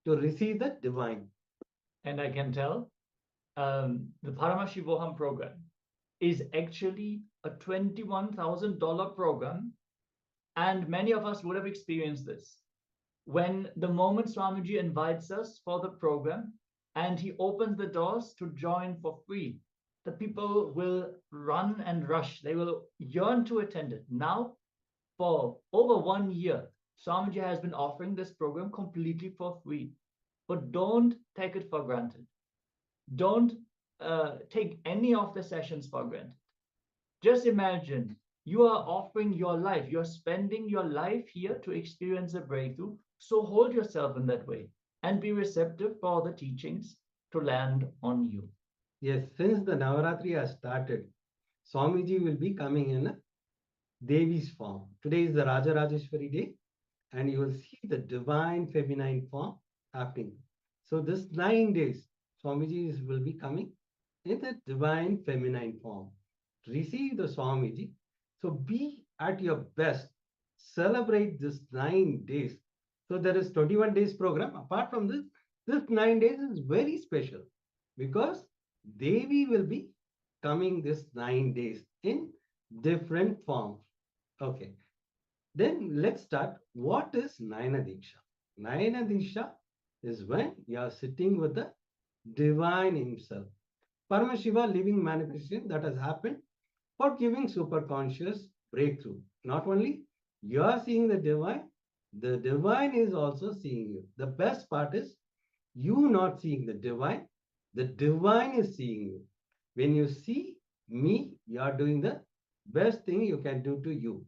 to receive the divine. And I can tell the Paramashivoham program is actually a $21,000 program. And many of us would have experienced this. When the moment Swamiji invites us for the program and he opens the doors to join for free, the people will run and rush. They will yearn to attend it. Now, for over 1 year, Swamiji has been offering this program completely for free. But don't take it for granted. Don't take any of the sessions for granted. Just imagine you are offering your life. You're spending your life here to experience a breakthrough. So hold yourself in that way and be receptive for the teachings to land on you. Yes, since the Navaratri has started, Swamiji will be coming in a Devi's form. Today is the Rajarajeshwari day, and you will see the divine feminine form happening. So this 9 days, Swamiji will be coming in the divine feminine form. Receive the Swamiji. So be at your best. Celebrate this 9 days. So there is 21 days program. Apart from this 9 days is very special because Devi will be coming this 9 days in different forms. Okay. Then let's start. What is Nayana Diksha? Nayana Diksha is when you are sitting with the divine himself. Paramashiva living manifestation that has happened for giving superconscious breakthrough. Not only you are seeing the divine is also seeing you. The best part is you not seeing the divine is seeing you. When you see me, you are doing the best thing you can do to you.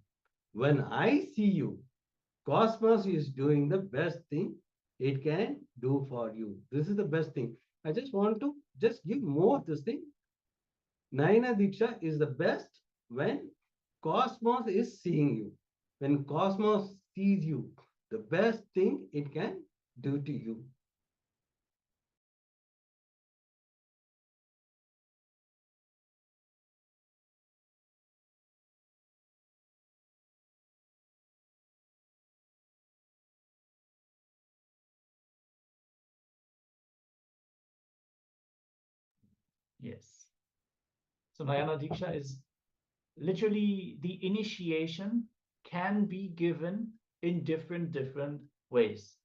When I see you, Cosmos is doing the best thing it can do for you. This is the best thing. I just want to just give more of this thing. Nayana Diksha is the best when Cosmos is seeing you. When Cosmos sees you, the best thing it can do to you. Yes. So Nayana Diksha is literally the initiation can be given in different ways.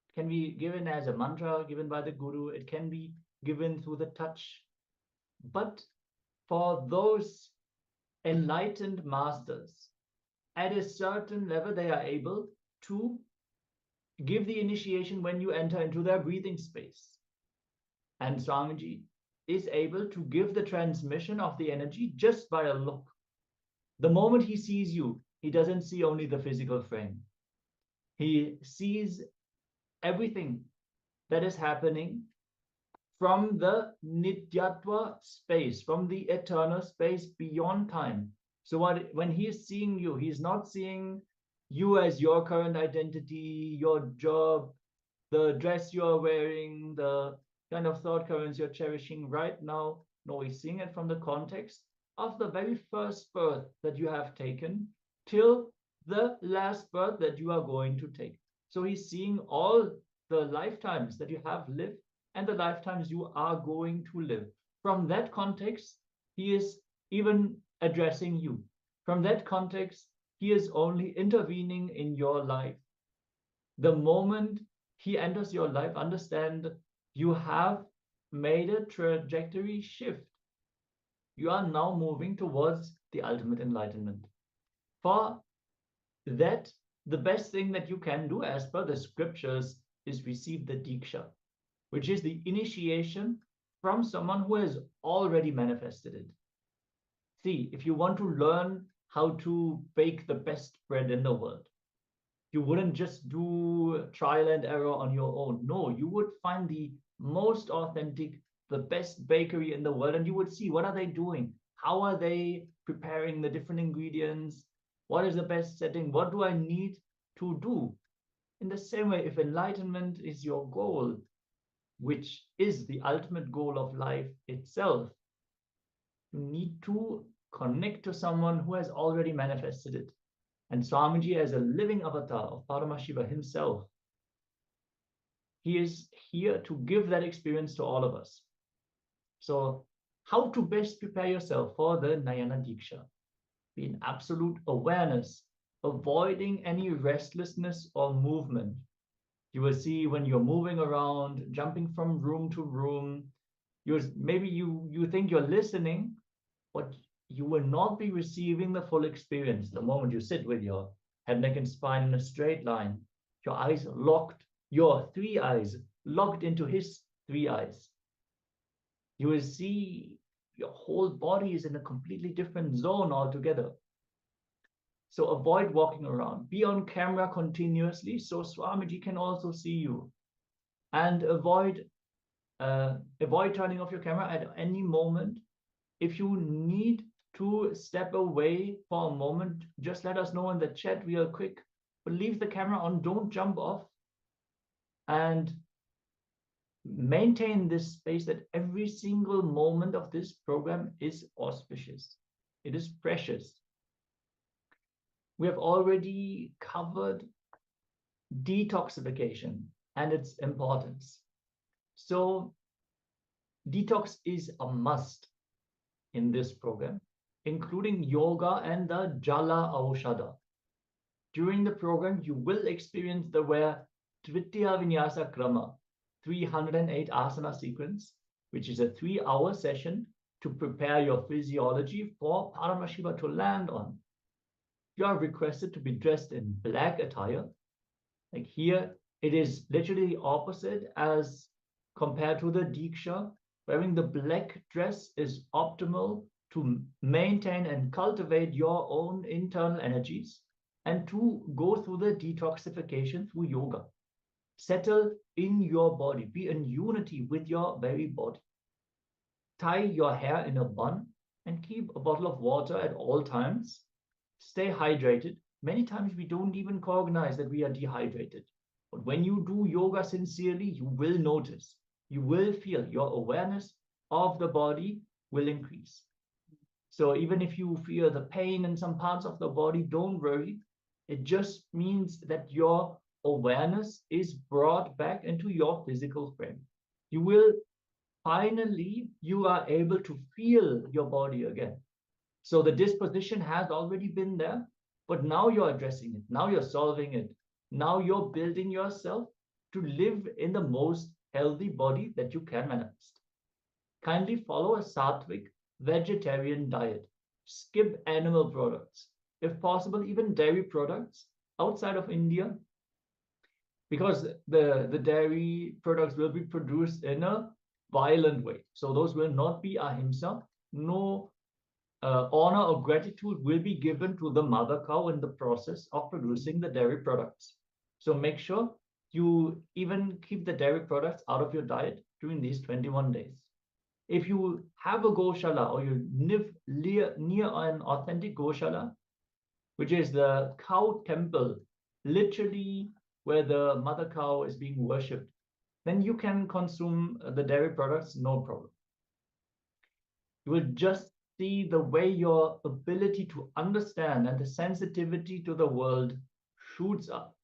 It can be given as a mantra given by the guru. It can be given through the touch. But for those enlightened masters, at a certain level, they are able to give the initiation when you enter into their breathing space. And Swamiji is able to give the transmission of the energy just by a look. The moment he sees you, he doesn't see only the physical frame. He sees everything that is happening from the Nityatva space, from the eternal space beyond time. So when he is seeing you, he's not seeing you as your current identity, your job, the dress you're wearing, the kind of thought currents you're cherishing right now. No, he's seeing it from the context of the very first birth that you have taken till the last birth that you are going to take. So he's seeing all the lifetimes that you have lived and the lifetimes you are going to live. From that context, he is even addressing you. From that context, he is only intervening in your life. The moment he enters your life, understand you have made a trajectory shift. You are now moving towards the ultimate enlightenment. For that, the best thing that you can do as per the scriptures is receive the Diksha, which is the initiation from someone who has already manifested it. See, if you want to learn how to bake the best bread in the world, you wouldn't just do trial and error on your own. No, you would find the most authentic, the best bakery in the world, and you would see what are they doing? How are they preparing the different ingredients? What is the best setting? What do I need to do? In the same way, if enlightenment is your goal, which is the ultimate goal of life itself, you need to connect to someone who has already manifested it. And Swamiji, as a living avatar of Paramashiva himself, he is here to give that experience to all of us. So how to best prepare yourself for the Nayana Diksha? Be in absolute awareness, avoiding any restlessness or movement. You will see when you're moving around, jumping from room to room, maybe you think you're listening, but you will not be receiving the full experience. The moment you sit with your head, neck, and spine in a straight line, your eyes locked, your three eyes locked into his three eyes, you will see your whole body is in a completely different zone altogether. So avoid walking around. Be on camera continuously so Swamiji can also see you. And avoid turning off your camera at any moment. If you need to step away for a moment, just let us know in the chat real quick. But leave the camera on, don't jump off. And maintain this space that every single moment of this program is auspicious. It is precious. We have already covered detoxification and its importance. So detox is a must in this program, including yoga and the Jala Aushadha. During the program, you will experience the Tvitiya Vinyasa Krama, 308 asana sequence, which is a 3-hour session to prepare your physiology for Paramashiva to land on. You are requested to be dressed in black attire. Like here, it is literally the opposite as compared to the Diksha. Wearing the black dress is optimal to maintain and cultivate your own internal energies and to go through the detoxification through yoga. Settle in your body, be in unity with your very body. Tie your hair in a bun and keep a bottle of water at all times. Stay hydrated. Many times we don't even recognize that we are dehydrated. But when you do yoga sincerely, you will notice, you will feel your awareness of the body will increase. So even if you feel the pain in some parts of the body, don't worry. It just means that your awareness is brought back into your physical frame. You will finally, you are able to feel your body again. So the disposition has already been there, but now you're addressing it. Now you're solving it. Now you're building yourself to live in the most healthy body that you can manifest. Kindly follow a sattvic vegetarian diet. Skip animal products. If possible, even dairy products outside of India, because the dairy products will be produced in a violent way. So those will not be ahimsa. No honor or gratitude will be given to the mother cow in the process of producing the dairy products. So make sure you even keep the dairy products out of your diet. during these 21 days. If you have a Goshala or you live near an authentic Goshala, which is the cow temple, literally where the mother cow is being worshipped, then you can consume the dairy products, no problem. You will just see the way your ability to understand and the sensitivity to the world shoots up.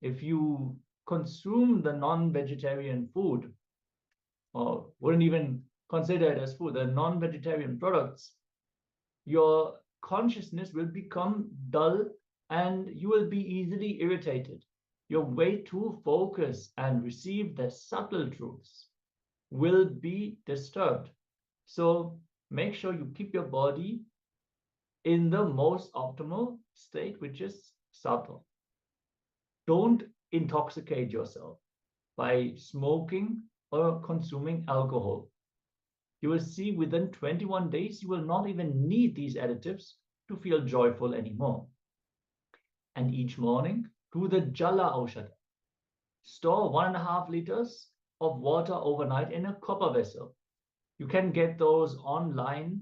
If you consume the non-vegetarian food, or wouldn't even consider it as food, the non-vegetarian products, your consciousness will become dull and you will be easily irritated. Your way to focus and receive the subtle truths will be disturbed. So make sure you keep your body in the most optimal state, which is subtle. Don't intoxicate yourself by smoking or consuming alcohol. You will see within 21 days, you will not even need these additives to feel joyful anymore. And each morning, do the Jala Aushadha. Store 1.5 liters of water overnight in a copper vessel. You can get those online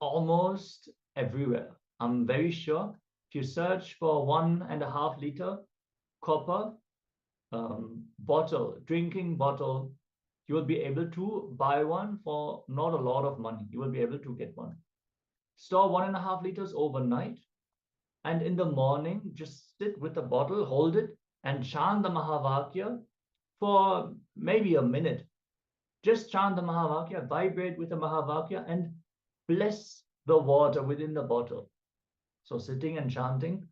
almost everywhere. I'm very sure if you search for 1.5 liter copper bottle, drinking bottle, you will be able to buy one for not a lot of money. You will be able to get one. Store 1.5 liters overnight. And in the morning, just sit with the bottle, hold it, and chant the Mahavakya for maybe a minute. Just chant the Mahavakya, vibrate with the Mahavakya, and bless the water within the bottle. So sitting and chanting,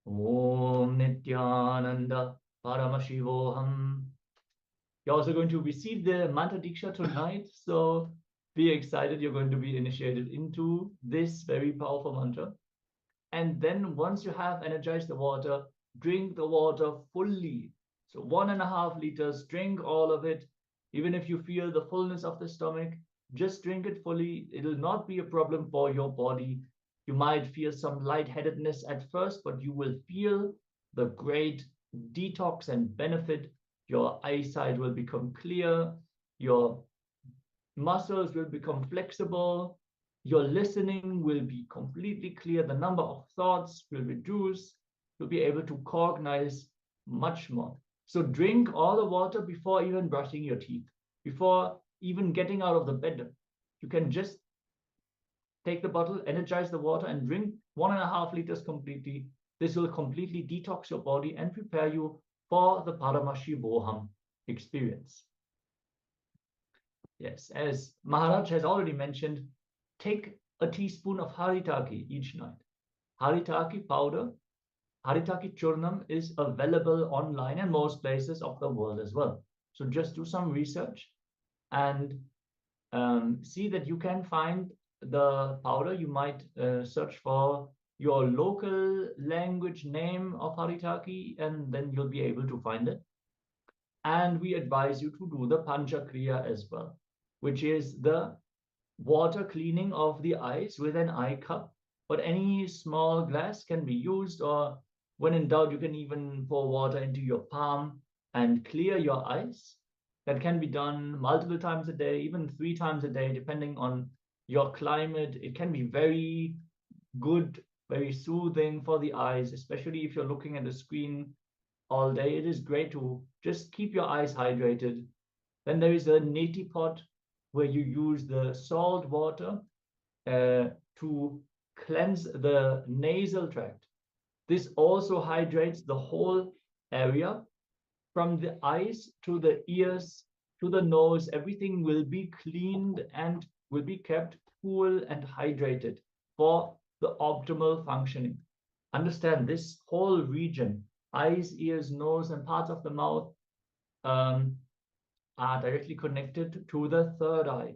Om Nithyananda Paramashivoham. You're also going to receive the Mantra Diksha tonight, so be excited. You're going to be initiated into this very powerful mantra. And then once you have energized the water, drink the water fully. So 1.5 liters, drink all of it. Even if you feel the fullness of the stomach, just drink it fully. It will not be a problem for your body. You might feel some lightheadedness at first, but you will feel the great detox and benefit. Your eyesight will become clear. Your muscles will become flexible. Your listening will be completely clear. The number of thoughts will reduce. You'll be able to cognize much more. So drink all the water before even brushing your teeth, before even getting out of the bed. You can just take the bottle, energize the water, and drink 1.5 liters completely. This will completely detox your body and prepare you for the Paramashivoham experience. Yes, as Maharaj has already mentioned, take a teaspoon of Haritaki each night. Haritaki powder, Haritaki Churnam is available online in most places of the world as well. So just do some research and see that you can find the powder. You might search for your local language name of Haritaki, and then you'll be able to find it. And we advise you to do the Panchakriya as well, which is the water cleaning of the eyes with an eye cup, but any small glass can be used, or when in doubt, you can even pour water into your palm and clear your eyes. That can be done multiple times a day, even 3 times a day, depending on your climate. It can be very good, very soothing for the eyes, especially if you're looking at the screen all day. It is great to just keep your eyes hydrated. Then there is a neti pot where you use the salt water to cleanse the nasal tract. This also hydrates the whole area from the eyes to the ears to the nose. Everything will be cleaned and will be kept cool and hydrated for the optimal functioning. Understand this whole region, eyes, ears, nose, and parts of the mouth, are directly connected to the third eye.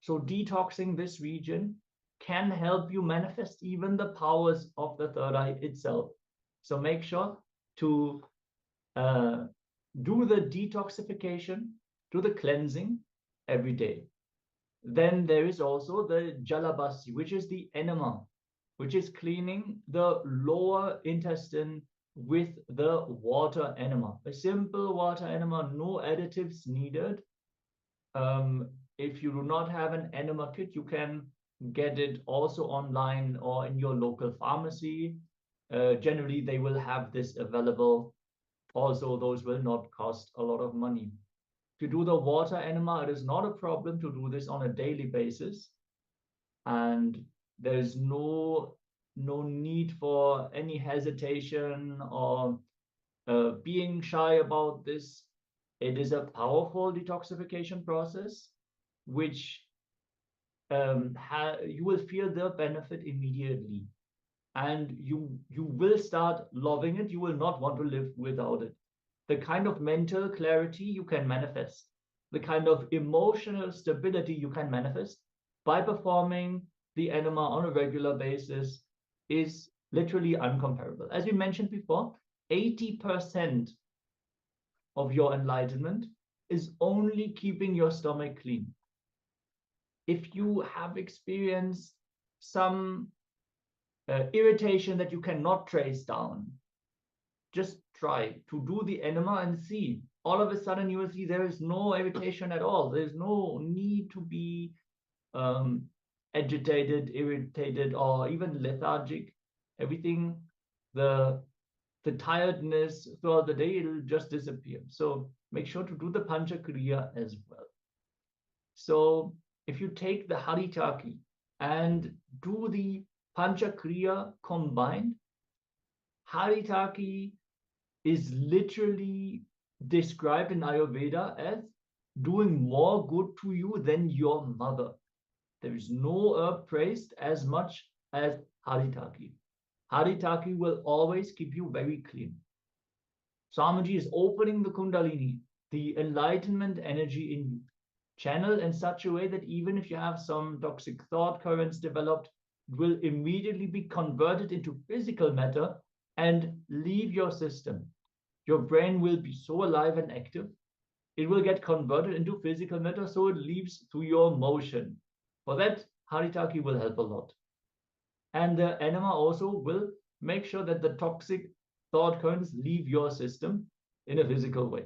So detoxing this region can help you manifest even the powers of the third eye itself. So make sure to do the detoxification, do the cleansing every day. Then there is also the Jalabasi, which is the enema, which is cleaning the lower intestine with the water enema. A simple water enema, no additives needed. If you do not have an enema kit, you can get it also online or in your local pharmacy. Generally, they will have this available. Also, those will not cost a lot of money. To do the water enema, it is not a problem to do this on a daily basis. And there's no need for any hesitation or being shy about this. It is a powerful detoxification process, which you will feel the benefit immediately. And you will start loving it. You will not want to live without it. The kind of mental clarity you can manifest, the kind of emotional stability you can manifest by performing the enema on a regular basis is literally uncomparable. As we mentioned before, 80% of your enlightenment is only keeping your stomach clean. If you have experienced some irritation that you cannot trace down, just try to do the enema and see. All of a sudden, you will see there is no irritation at all. There's no need to be agitated, irritated, or even lethargic. Everything, the tiredness throughout the day, it'll just disappear. So make sure to do the Pancha Kriya as well. So if you take the Haritaki and do the Pancha Kriya combined, Haritaki is literally described in Ayurveda as doing more good to you than your mother. There is no herb praised as much as Haritaki. Haritaki will always keep you very clean. Swamiji is opening the Kundalini, the enlightenment energy in you, channeled in such a way that even if you have some toxic thought currents developed, it will immediately be converted into physical matter and leave your system. Your brain will be so alive and active, it will get converted into physical matter, so it leaves through your motion. For that, Haritaki will help a lot. And the enema also will make sure that the toxic thought currents leave your system in a physical way.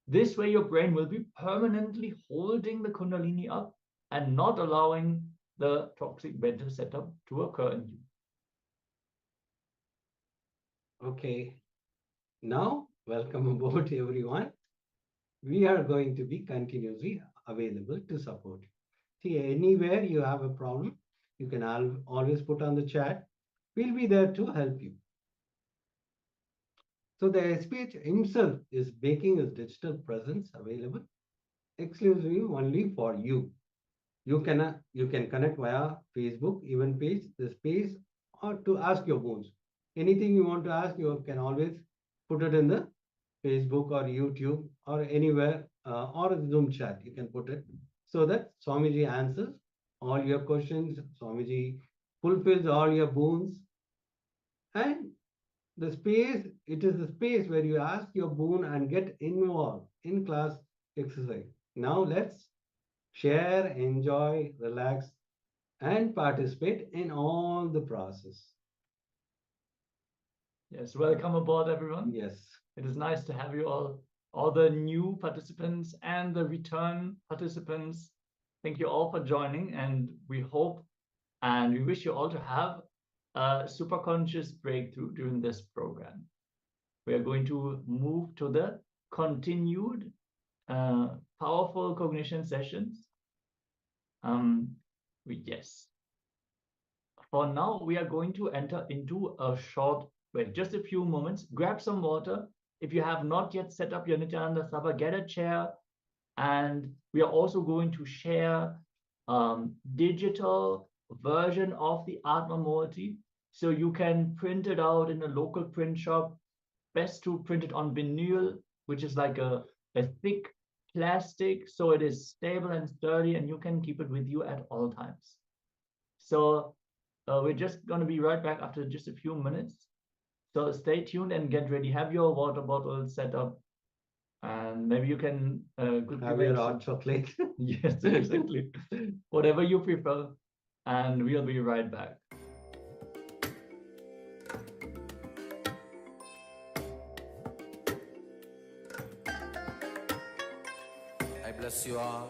This way, your brain will be permanently holding the Kundalini up and not allowing the toxic mental setup to occur in you. Okay. Now, welcome aboard, everyone. We are going to be continuously available to support you. See, anywhere you have a problem, you can always put on the chat. We'll be there to help you. So the SPH himself is making his digital presence available exclusively only for you. You can connect via Facebook, event page, the space, or to ask your bones. Anything you want to ask, you can always put it in the Facebook or YouTube or anywhere or Zoom chat. You can put it so that Swamiji answers all your questions. Swamiji fulfills all your boons. And the space, it is the space where you ask your boon and get involved in class exercise. Now let's share, enjoy, relax, and participate in all the process. Yes, welcome aboard, everyone. Yes. It is nice to have you all the new participants and the return participants. Thank you all for joining, and we hope and we wish you all to have a super conscious breakthrough during this program. We are going to move to the continued powerful cognition sessions. Yes. For now, we are going to enter into a short break, just a few moments. Grab some water. If you have not yet set up your Nithyananda Sabha, get a chair. And we are also going to share digital version of the Atma Murti. So you can print it out in a local print shop. Best to print it on vinyl, which is like a thick plastic, so it is stable and sturdy, and you can keep it with you at all times. So we're just going to be right back after just a few minutes. So stay tuned and get ready. Have your water bottle set up, and maybe you can have your hot chocolate. Yes, exactly. Whatever you prefer, and we'll be right back. I bless you all.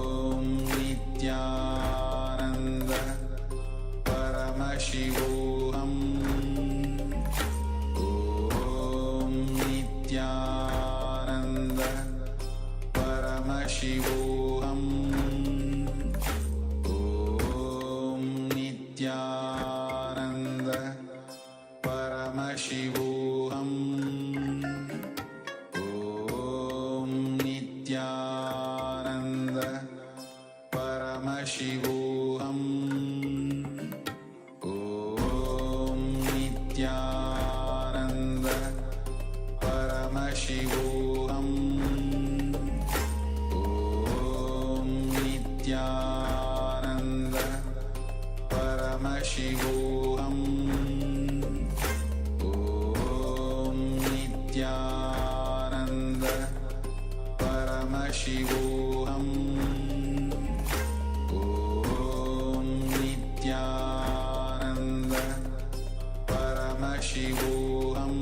Paramashivoham Om Nithyananda Paramashivoham Om Nithyananda Paramashivoham Om Nithyananda Paramashivoham Om Nithyananda Paramashivoham Om Nithyananda Paramashivoham Om Nithyananda Paramashivoham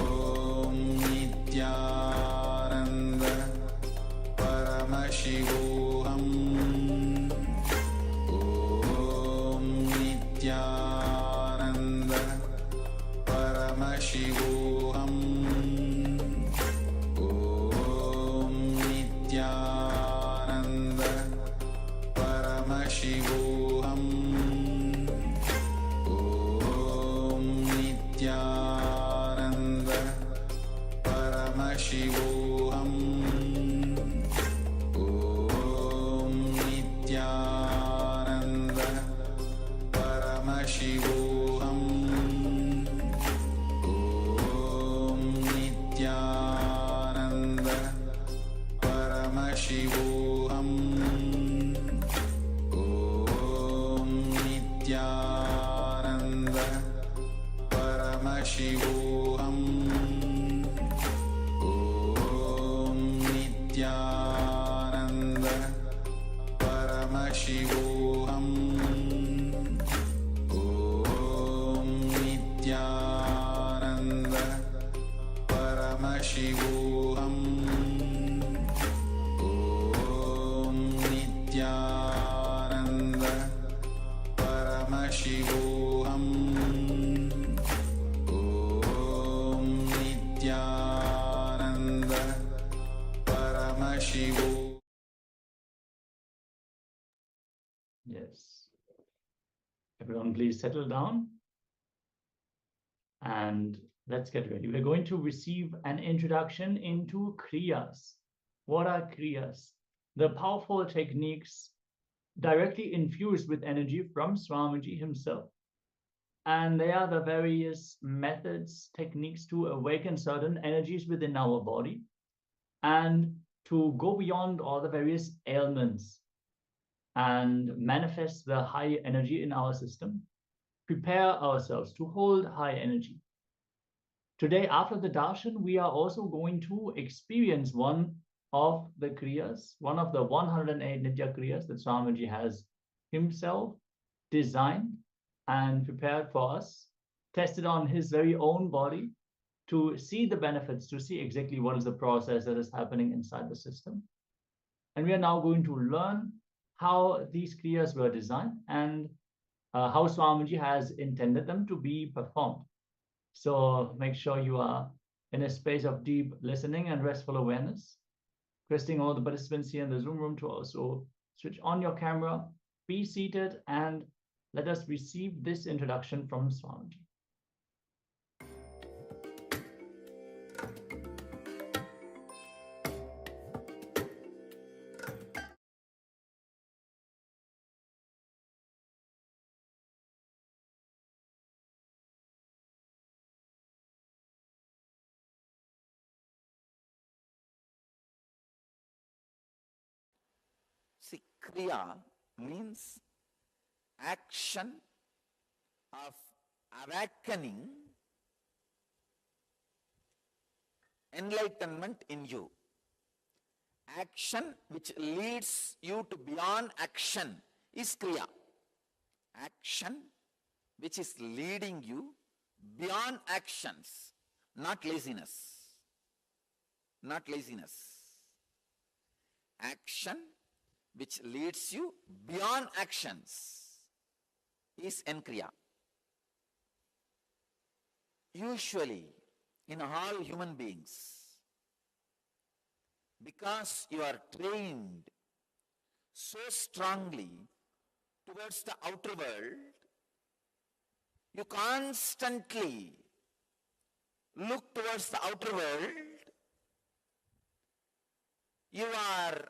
Om Nithyananda Paramashivoham Om Nithyananda Paramashivoham Om Nithyananda Paramashivoham Om Nithyananda Paramashivoham Om Nithyananda Paramashivoham Om Nithyananda Paramashivoham Om Nithyananda Paramashivoham Om Nithyananda Paramashivoham Om Nithyananda Paramashivoham Om Nithyananda Paramashivoham Om Nithyananda Paramashivoham. Yes. Everyone, please settle down and let's get ready. We're going to receive an introduction into Kriyas. What are Kriyas? The powerful techniques directly infused with energy from Swamiji himself. And they are the various methods, techniques to awaken certain energies within our body and to go beyond all the various ailments and manifest the high energy in our system, prepare ourselves to hold high energy. Today, after the darshan, we are also going to experience one of the kriyas, one of the 108 Nitya kriyas that Swamiji has himself designed and prepared for us, tested on his very own body to see the benefits, to see exactly what is the process that is happening inside the system. And we are now going to learn how these kriyas were designed and how Swamiji has intended them to be performed. So make sure you are in a space of deep listening and restful awareness. Requesting all the participants here in the Zoom room to also switch on your camera, be seated, and let us receive this introduction from Swamiji. See, Kriya means action of awakening enlightenment in you. Action which leads you to beyond action is Kriya. Action which is leading you beyond actions, not laziness. Not laziness. Action which leads you beyond actions is Kriya. Usually, in all human beings, because you are trained so strongly towards the outer world, you constantly look towards the outer world, you are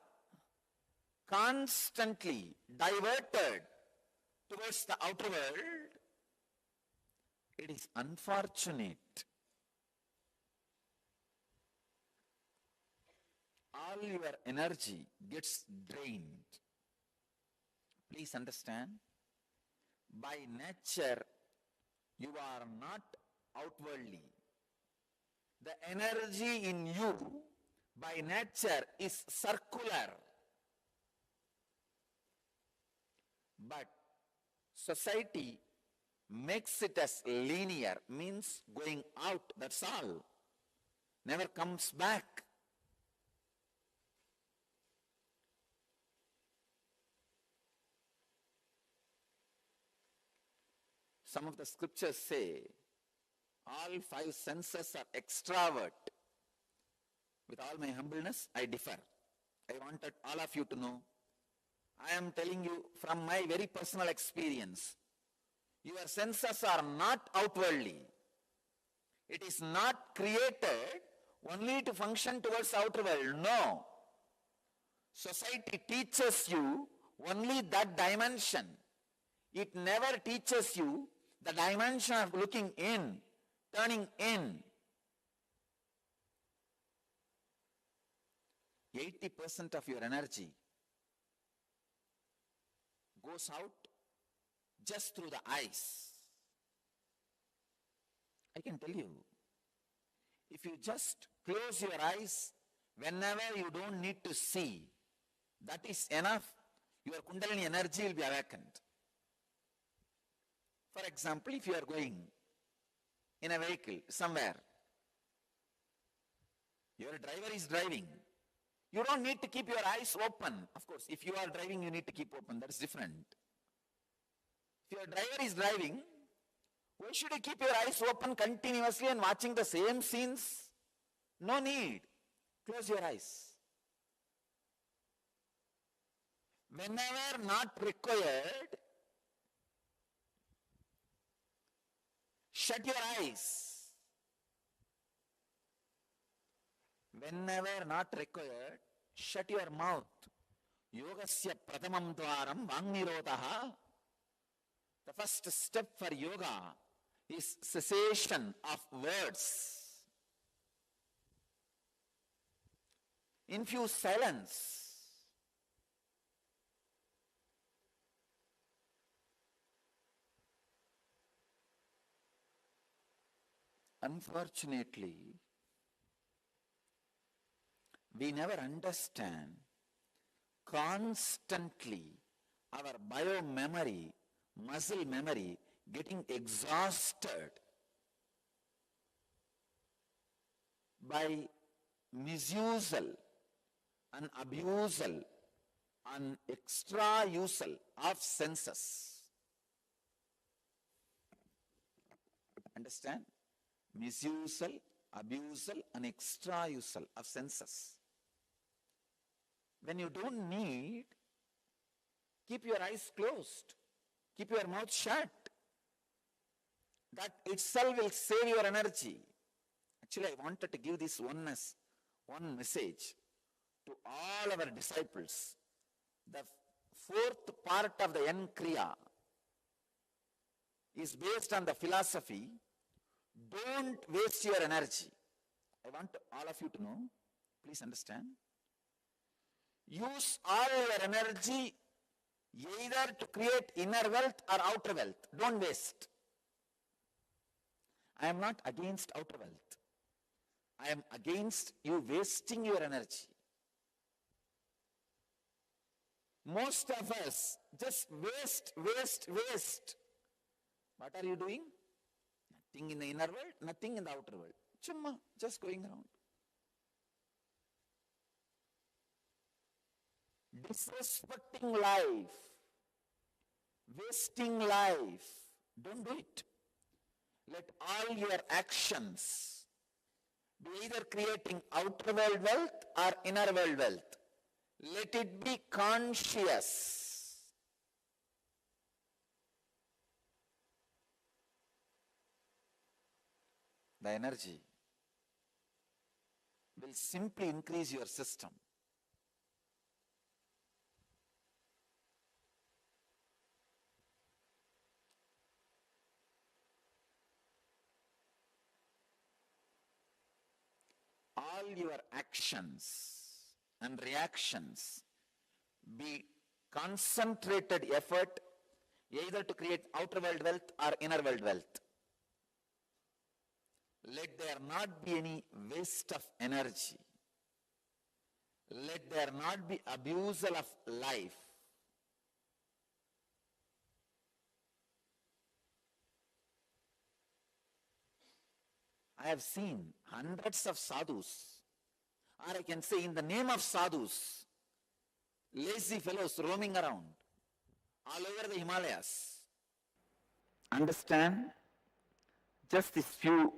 constantly diverted towards the outer world, it is unfortunate. All your energy gets drained. Please understand, by nature, you are not outwardly. The energy in you, by nature, is circular. But society makes it as linear, means going out, that's all. Never comes back. Some of the scriptures say, all five senses are extrovert. With all my humbleness, I differ. I wanted all of you to know. I am telling you from my very personal experience, your senses are not outwardly. It is not created only to function towards outer world. No. Society teaches you only that dimension. It never teaches you the dimension of looking in, turning in. 80% of your energy goes out just through the eyes. I can tell you, if you just close your eyes whenever you don't need to see, that is enough. Your Kundalini energy will be awakened. For example, if you are going in a vehicle somewhere, your driver is driving. You don't need to keep your eyes open. Of course, if you are driving, you need to keep open. That is different. If your driver is driving, why should you keep your eyes open continuously and watching the same scenes? No need. Close your eyes. Whenever not required, shut your eyes. Whenever not required, shut your mouth. Yogasya pradhamam dwaram vangnirodhaha. The first step for yoga is cessation of words. Infuse silence. Unfortunately, we never understand constantly our bio-memory, muscle memory getting exhausted by misusal and abusal and extra-usal of senses. Understand? Misusal, abusal and extra-usal of senses. When you don't need, keep your eyes closed. Keep your mouth shut. That itself will save your energy. Actually, I wanted to give this one message to all our disciples. The fourth part of the N Kriya is based on the philosophy, don't waste your energy. I want all of you to know, please understand. Use all your energy either to create inner wealth or outer wealth. Don't waste. I am not against outer wealth. I am against you wasting your energy. Most of us just waste. What are you doing? Nothing in the inner world, nothing in the outer world. Chumma, just going around. Disrespecting life, wasting life, don't do it. Let all your actions be either creating outer world wealth or inner world wealth. Let it be conscious. The energy will simply increase your system. All your actions and reactions be concentrated effort either to create outer world wealth or inner world wealth. Let there not be any waste of energy. Let there not be abusal of life. I have seen hundreds of sadhus, or I can say in the name of sadhus, lazy fellows roaming around all over the Himalayas. Understand just these few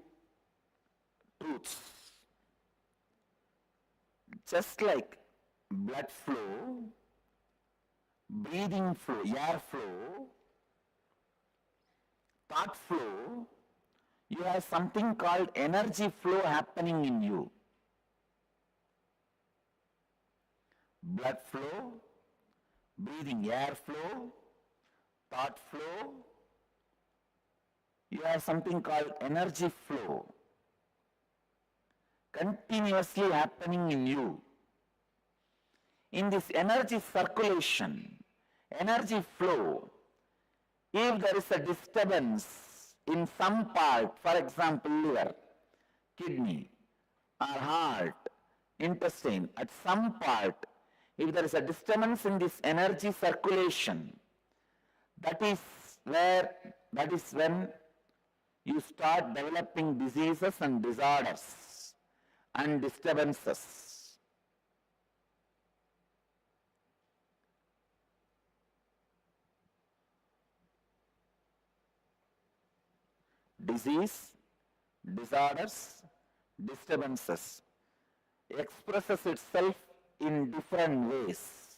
truths. Just like blood flow, breathing flow, air flow, thought flow, you have something called energy flow happening in you. Blood flow, breathing air flow, thought flow, you have something called energy flow continuously happening in you. In this energy circulation, energy flow, if there is a disturbance in some part, for example liver, kidney or heart, intestine, at some part, if there is a disturbance in this energy circulation, that is when you start developing diseases and disorders and disturbances. Disease, disorders, disturbances expresses itself in different ways.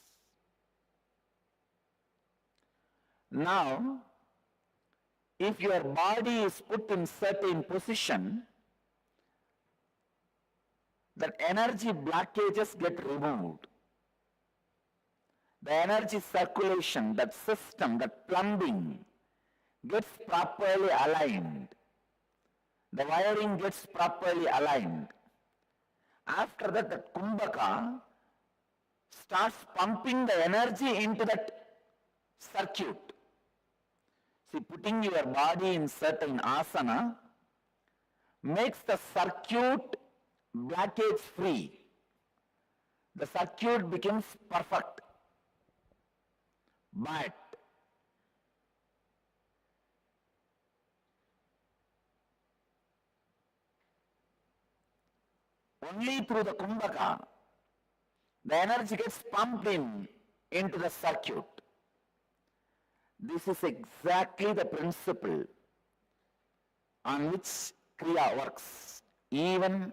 Now, if your body is put in certain position, that energy blockages get removed. The energy circulation, that system, that plumbing gets properly aligned. The wiring gets properly aligned. After that, the kumbhaka starts pumping the energy into that circuit. See, putting your body in certain asana makes the circuit blockage free. The circuit becomes perfect. But only through the kumbhaka, the energy gets pumped into the circuit. This is exactly the principle on which Kriya works. Even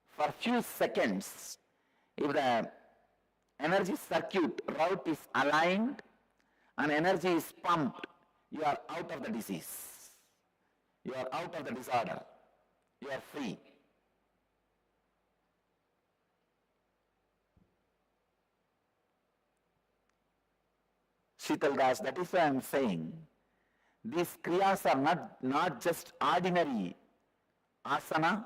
for few seconds, if the energy circuit route is aligned and energy is pumped, you are out of the disease. You are out of the disorder. You are free. Sheetal Das, that is why I am saying, these kriyas are not just ordinary asana,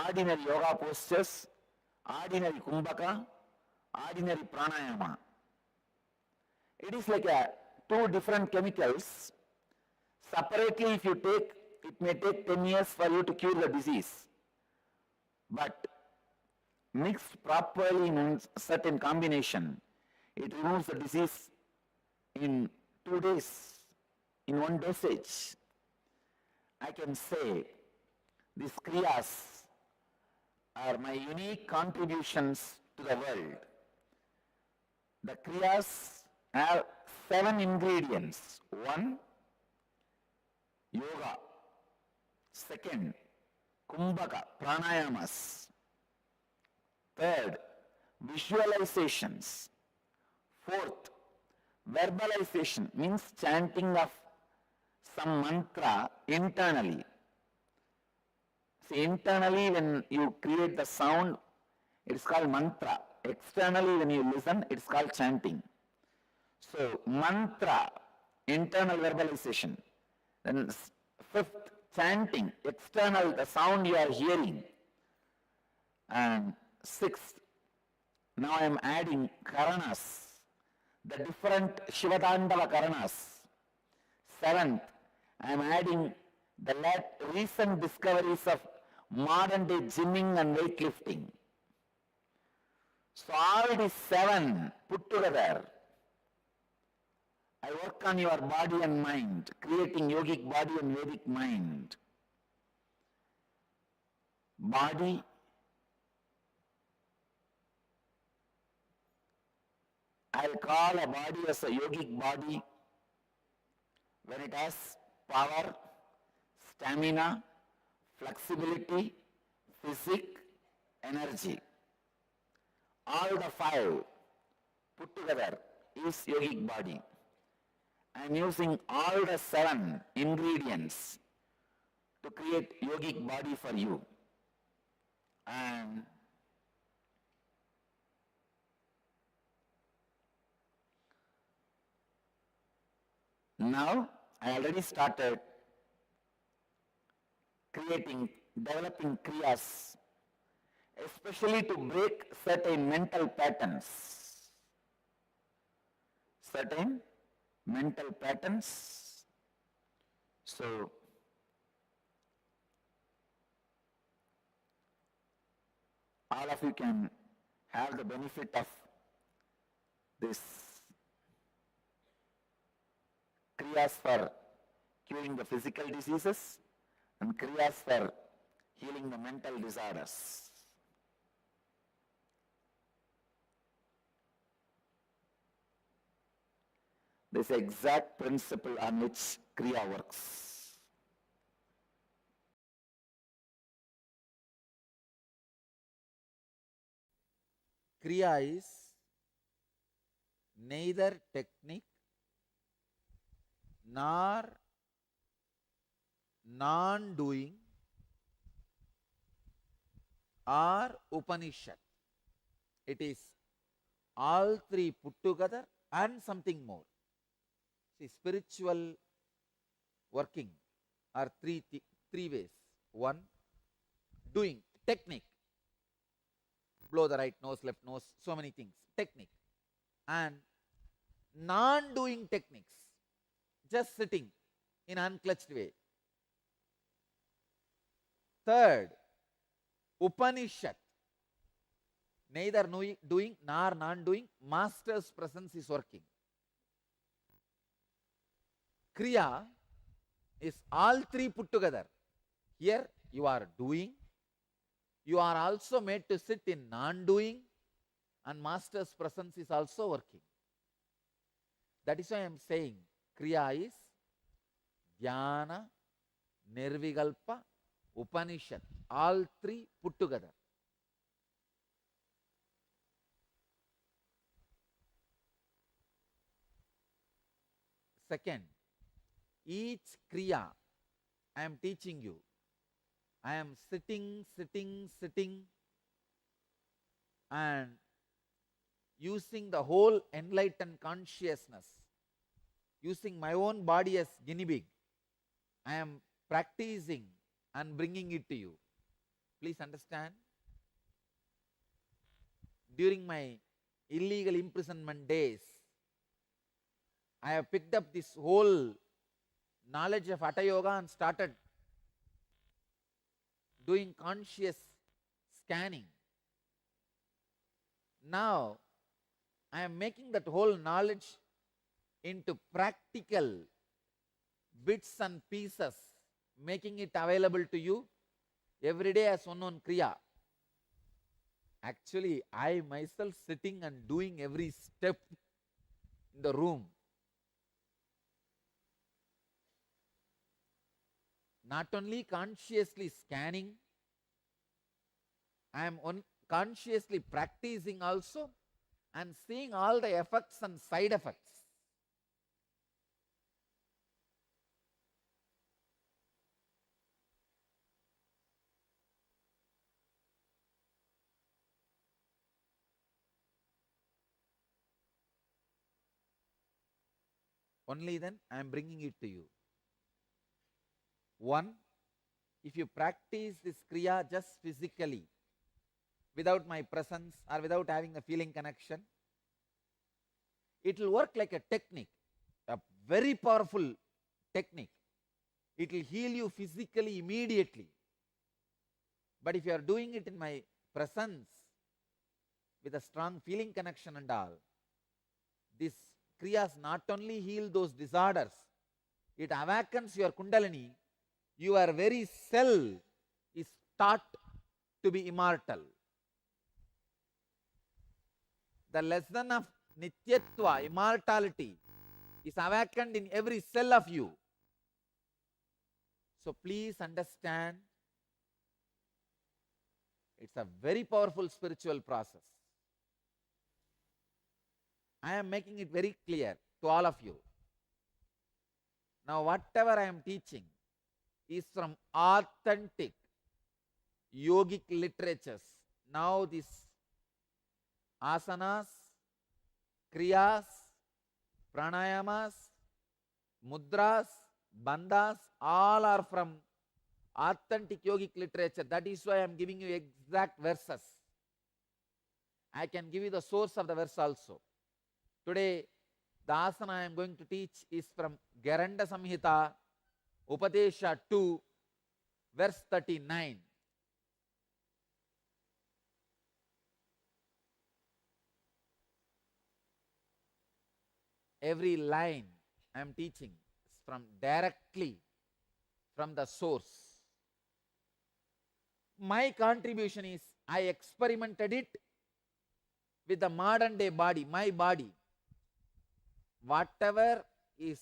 ordinary yoga postures, ordinary kumbhaka, ordinary pranayama. It is like two different chemicals. Separately, if you take, it may take 10 years for you to cure the disease. But mixed properly in a certain combination, it removes the disease in 2 days, in one dosage. I can say these kriyas are my unique contributions to the world. The kriyas have 7 ingredients. 1, yoga. 2nd, Kumbhaka, pranayamas. Third, visualizations. Fourth, verbalization means chanting of some mantra internally. See, internally when you create the sound, it's called mantra. Externally when you listen, it's called chanting. So, mantra, internal verbalization. Then fifth, chanting, external, the sound you are hearing. And sixth, now I am adding karanas, the different Shivadandava karanas. Seventh, I am adding the recent discoveries of modern day gymming and weightlifting. So all these seven put together, I work on your body and mind, creating yogic body and Vedic mind. Body, I'll call a body as a yogic body when it has power, stamina, flexibility, physique, energy. All the five put together is yogic body. I am using all the seven ingredients to create yogic body for you. And now I already started developing kriyas, especially to break certain mental patterns. Certain mental patterns. So, all of you can have the benefit of this kriyas for curing the physical diseases and kriyas for healing the mental disorders. This exact principle on which kriya works. Kriya is neither technique nor non-doing or Upanishad. It is all three put together and something more. See, spiritual working are three ways. One, doing, technique. Blow the right nose, left nose, so many things, technique. And non-doing techniques, just sitting in unclutched way. Third, Upanishad, neither doing nor non-doing, master's presence is working. Kriya is all three put together. Here you are doing, you are also made to sit in non-doing, and master's presence is also working. That is why I am saying Kriya is Dhyana, Nirvikalpa, Upanishad, all three put together. Second, each Kriya I am teaching you, I am sitting, and using the whole enlightened consciousness, using my own body as guinea pig, I am practicing and bringing it to you. Please understand. During my illegal imprisonment days, I have picked up this whole knowledge of Hatha Yoga and started doing conscious scanning. Now, I am making that whole knowledge into practical bits and pieces, making it available to you every day as one Kriya. Actually, I myself sitting and doing every step in the room. Not only consciously scanning, I am consciously practicing also and seeing all the effects and side effects. Only then I am bringing it to you. One, if you practice this Kriya just physically, without my presence or without having a feeling connection, it will work like a technique, a very powerful technique. It will heal you physically immediately. But if you are doing it in my presence, with a strong feeling connection and all, this Kriyas not only heal those disorders, it awakens your Kundalini, your very cell is taught to be immortal. The lesson of Nityatva, immortality, is awakened in every cell of you. So please understand, it's a very powerful spiritual process. I am making it very clear to all of you. Now, whatever I am teaching is from authentic yogic literatures. Now, these asanas, kriyas, pranayamas, mudras, bandhas, all are from authentic yogic literature. That is why I am giving you exact verses. I can give you the source of the verse also. Today, the asana I am going to teach is from Garanda Samhita, Upadesha 2, verse 39. Every line I am teaching is from directly from the source. My contribution is I experimented it with the modern day body, my body. Whatever is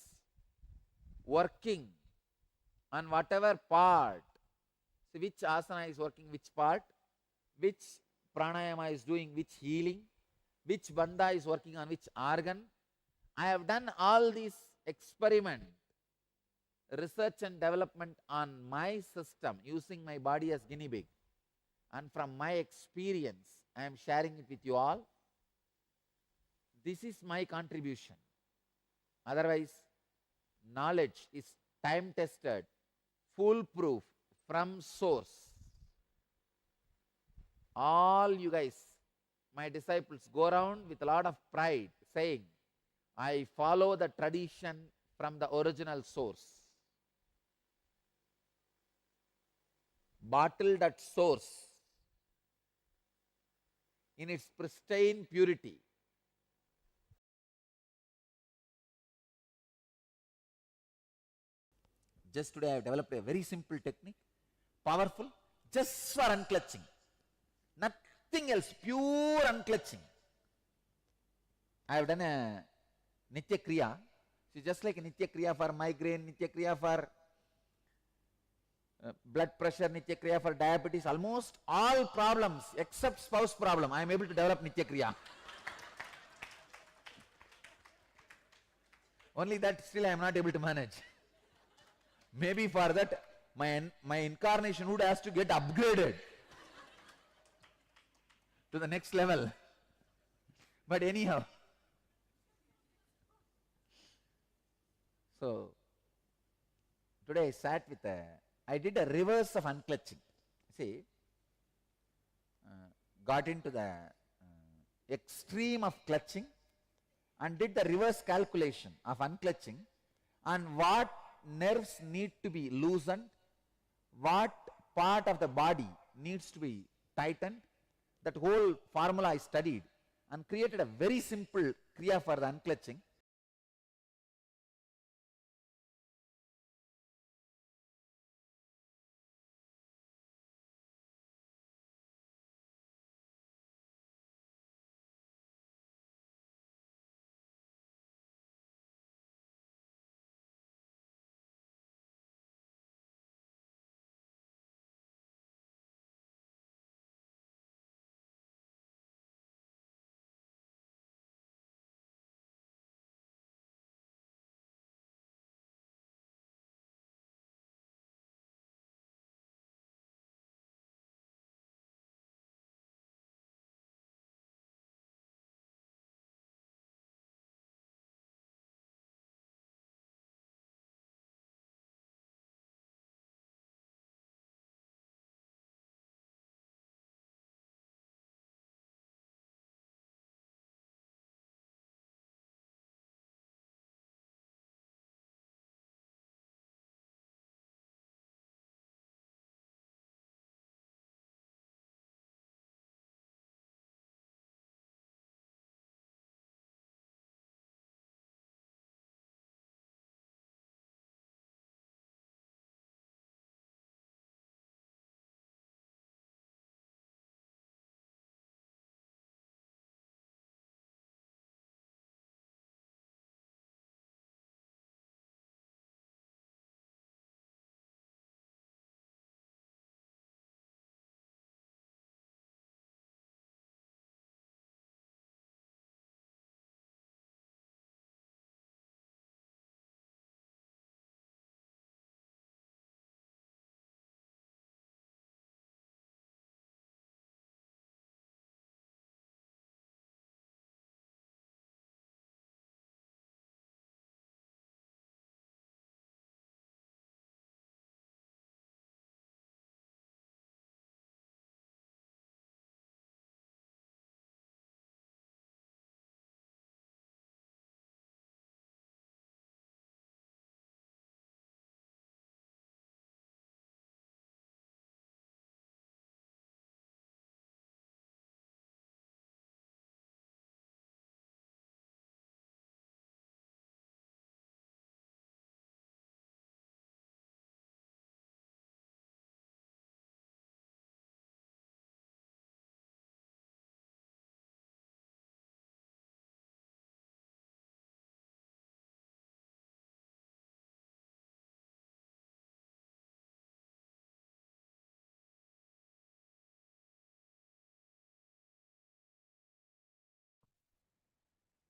working on whatever part, see which asana is working which part, which pranayama is doing which healing, which bandha is working on which organ. I have done all these experiment, research and development on my system using my body as guinea pig. And from my experience, I am sharing it with you all. This is my contribution. Otherwise, knowledge is time-tested, foolproof, from source. All you guys, my disciples, go around with a lot of pride saying, I follow the tradition from the original source. Bottled at source in its pristine purity. Just today I have developed a very simple technique, powerful, just for unclutching. Nothing else, pure unclutching. I have done a Nitya Kriya. So just like a Nitya Kriya for migraine, Nitya Kriya for blood pressure, Nitya Kriya for diabetes, almost all problems except spouse problem, I am able to develop Nitya Kriya. Only that still I am not able to manage. Maybe for that my incarnation would has to get upgraded to the next level. But anyhow, so today I sat with I did a reverse of unclutching. See, got into the extreme of clutching and did the reverse calculation of unclutching and what nerves need to be loosened, what part of the body needs to be tightened. That whole formula I studied and created a very simple kriya for the unclutching.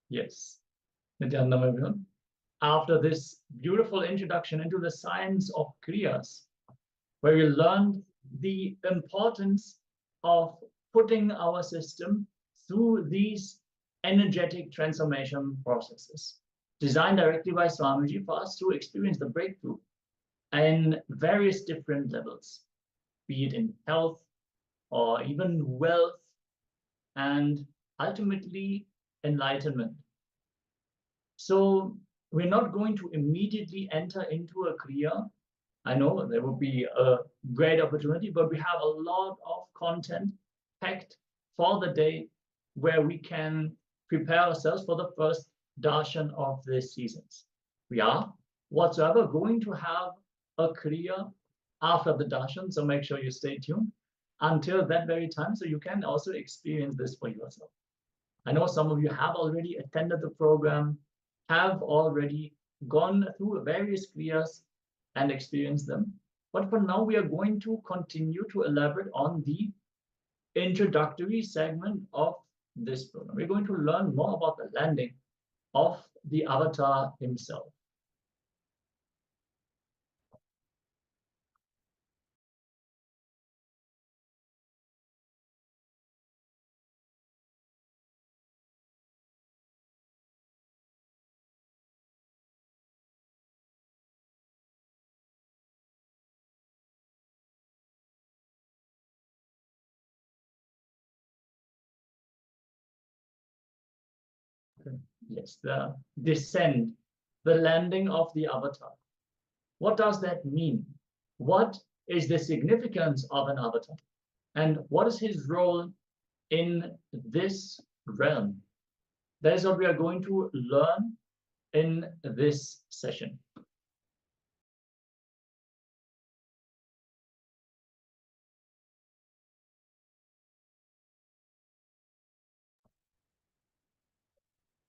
Yes, Nithyananda, everyone. After this beautiful introduction into the science of Kriyas, where we learned the importance of putting our system through these energetic transformation processes, designed directly by Swamiji for us to experience the breakthrough in various different levels, be it in health or even wealth, and ultimately enlightenment. So we're not going to immediately enter into a Kriya. I know there would be a great opportunity, but we have a lot of content packed for the day where we can prepare ourselves for the first darshan of this seasons. We are whatsoever going to have a Kriya after the darshan, so make sure you stay tuned until that very time so you can also experience this for yourself. I know some of you have already attended the program, have already gone through various Kriyas and experienced them. But for now, we are going to continue to elaborate on the introductory segment of this program. We're going to learn more about the landing of the avatar himself. Yes, the descent, the landing of the avatar. What does that mean? What is the significance of an avatar? And what is his role in this realm? That is what we are going to learn in this session.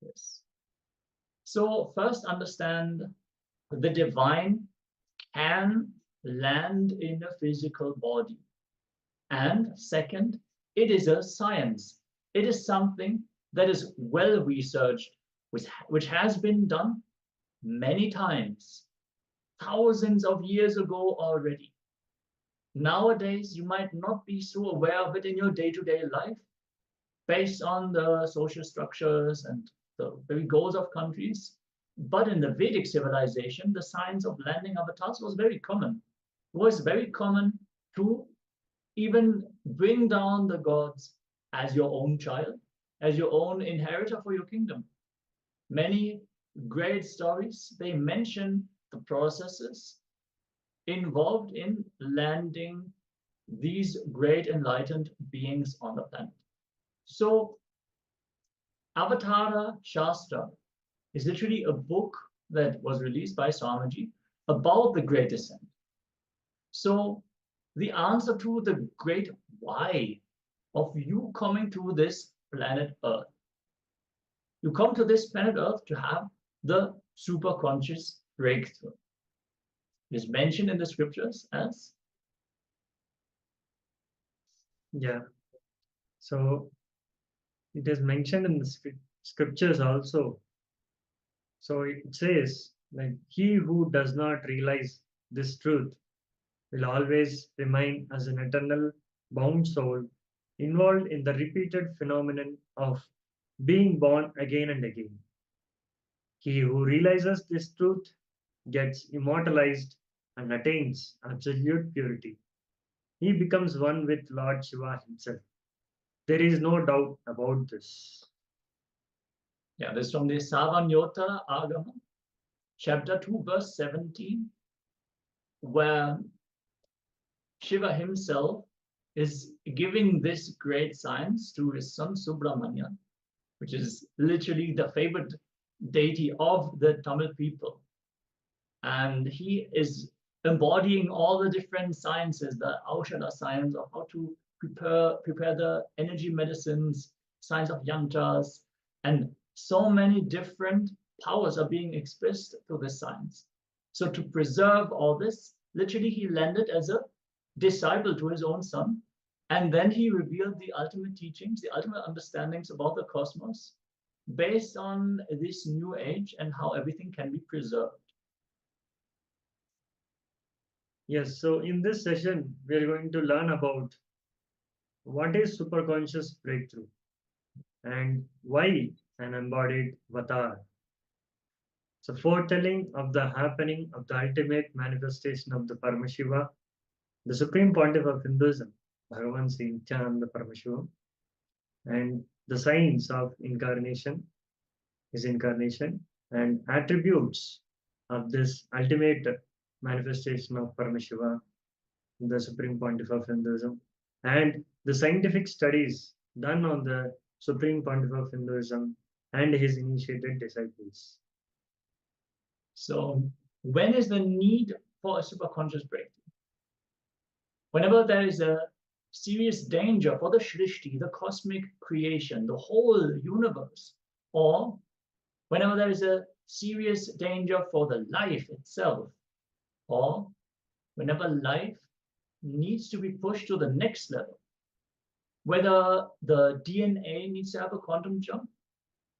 Yes. So first understand the divine can land in a physical body. And second, it is a science. It is something that is well researched, which has been done many times, thousands of years ago already. Nowadays, you might not be so aware of it in your day-to-day life, based on the social structures and the very goals of countries. But in the Vedic civilization, the science of landing avatars was very common. It was very common to even bring down the gods as your own child, as your own inheritor for your kingdom. Many great stories, they mention the processes involved in landing these great enlightened beings on the planet. So Avatara Shastra is literally a book that was released by Swamiji about the Great Descent. So the answer to the great why of you coming to this planet Earth. You come to this planet Earth to have the superconscious breakthrough. It is mentioned in the scriptures as? Yeah. So it is mentioned in the scriptures also. So it says, like, he who does not realize this truth will always remain as an eternal bound soul involved in the repeated phenomenon of being born again and again. He who realizes this truth gets immortalized and attains absolute purity. He becomes one with Lord Shiva himself. There is no doubt about this. Yeah, this is from the Savanyota Agama, chapter 2, verse 17, where Shiva himself is giving this great science to his son Subramanya, which is literally the favorite deity of the Tamil people. And he is embodying all the different sciences, the Aushadha science of how to prepare the energy medicines, science of yantras, and so many different powers are being expressed through this science. So to preserve all this, literally he landed as a disciple to his own son, and then he revealed the ultimate teachings, the ultimate understandings about the cosmos, based on this new age and how everything can be preserved. Yes, so in this session, we are going to learn about what is superconscious breakthrough and why an embodied avatar. So foretelling of the happening of the ultimate manifestation of the Paramashiva, the Supreme Pontiff of Hinduism, Bhagavan Sri Nithyananda Paramashivoham, and the signs of incarnation, his incarnation, and attributes of this ultimate manifestation of Paramashiva, the Supreme Pontiff of Hinduism, and the scientific studies done on the Supreme Pontiff of Hinduism and his initiated disciples. So when is the need for a superconscious breakthrough? Whenever there is a serious danger for the Shrishti, the cosmic creation, the whole universe, or whenever there is a serious danger for the life itself, or whenever life needs to be pushed to the next level, whether the DNA needs to have a quantum jump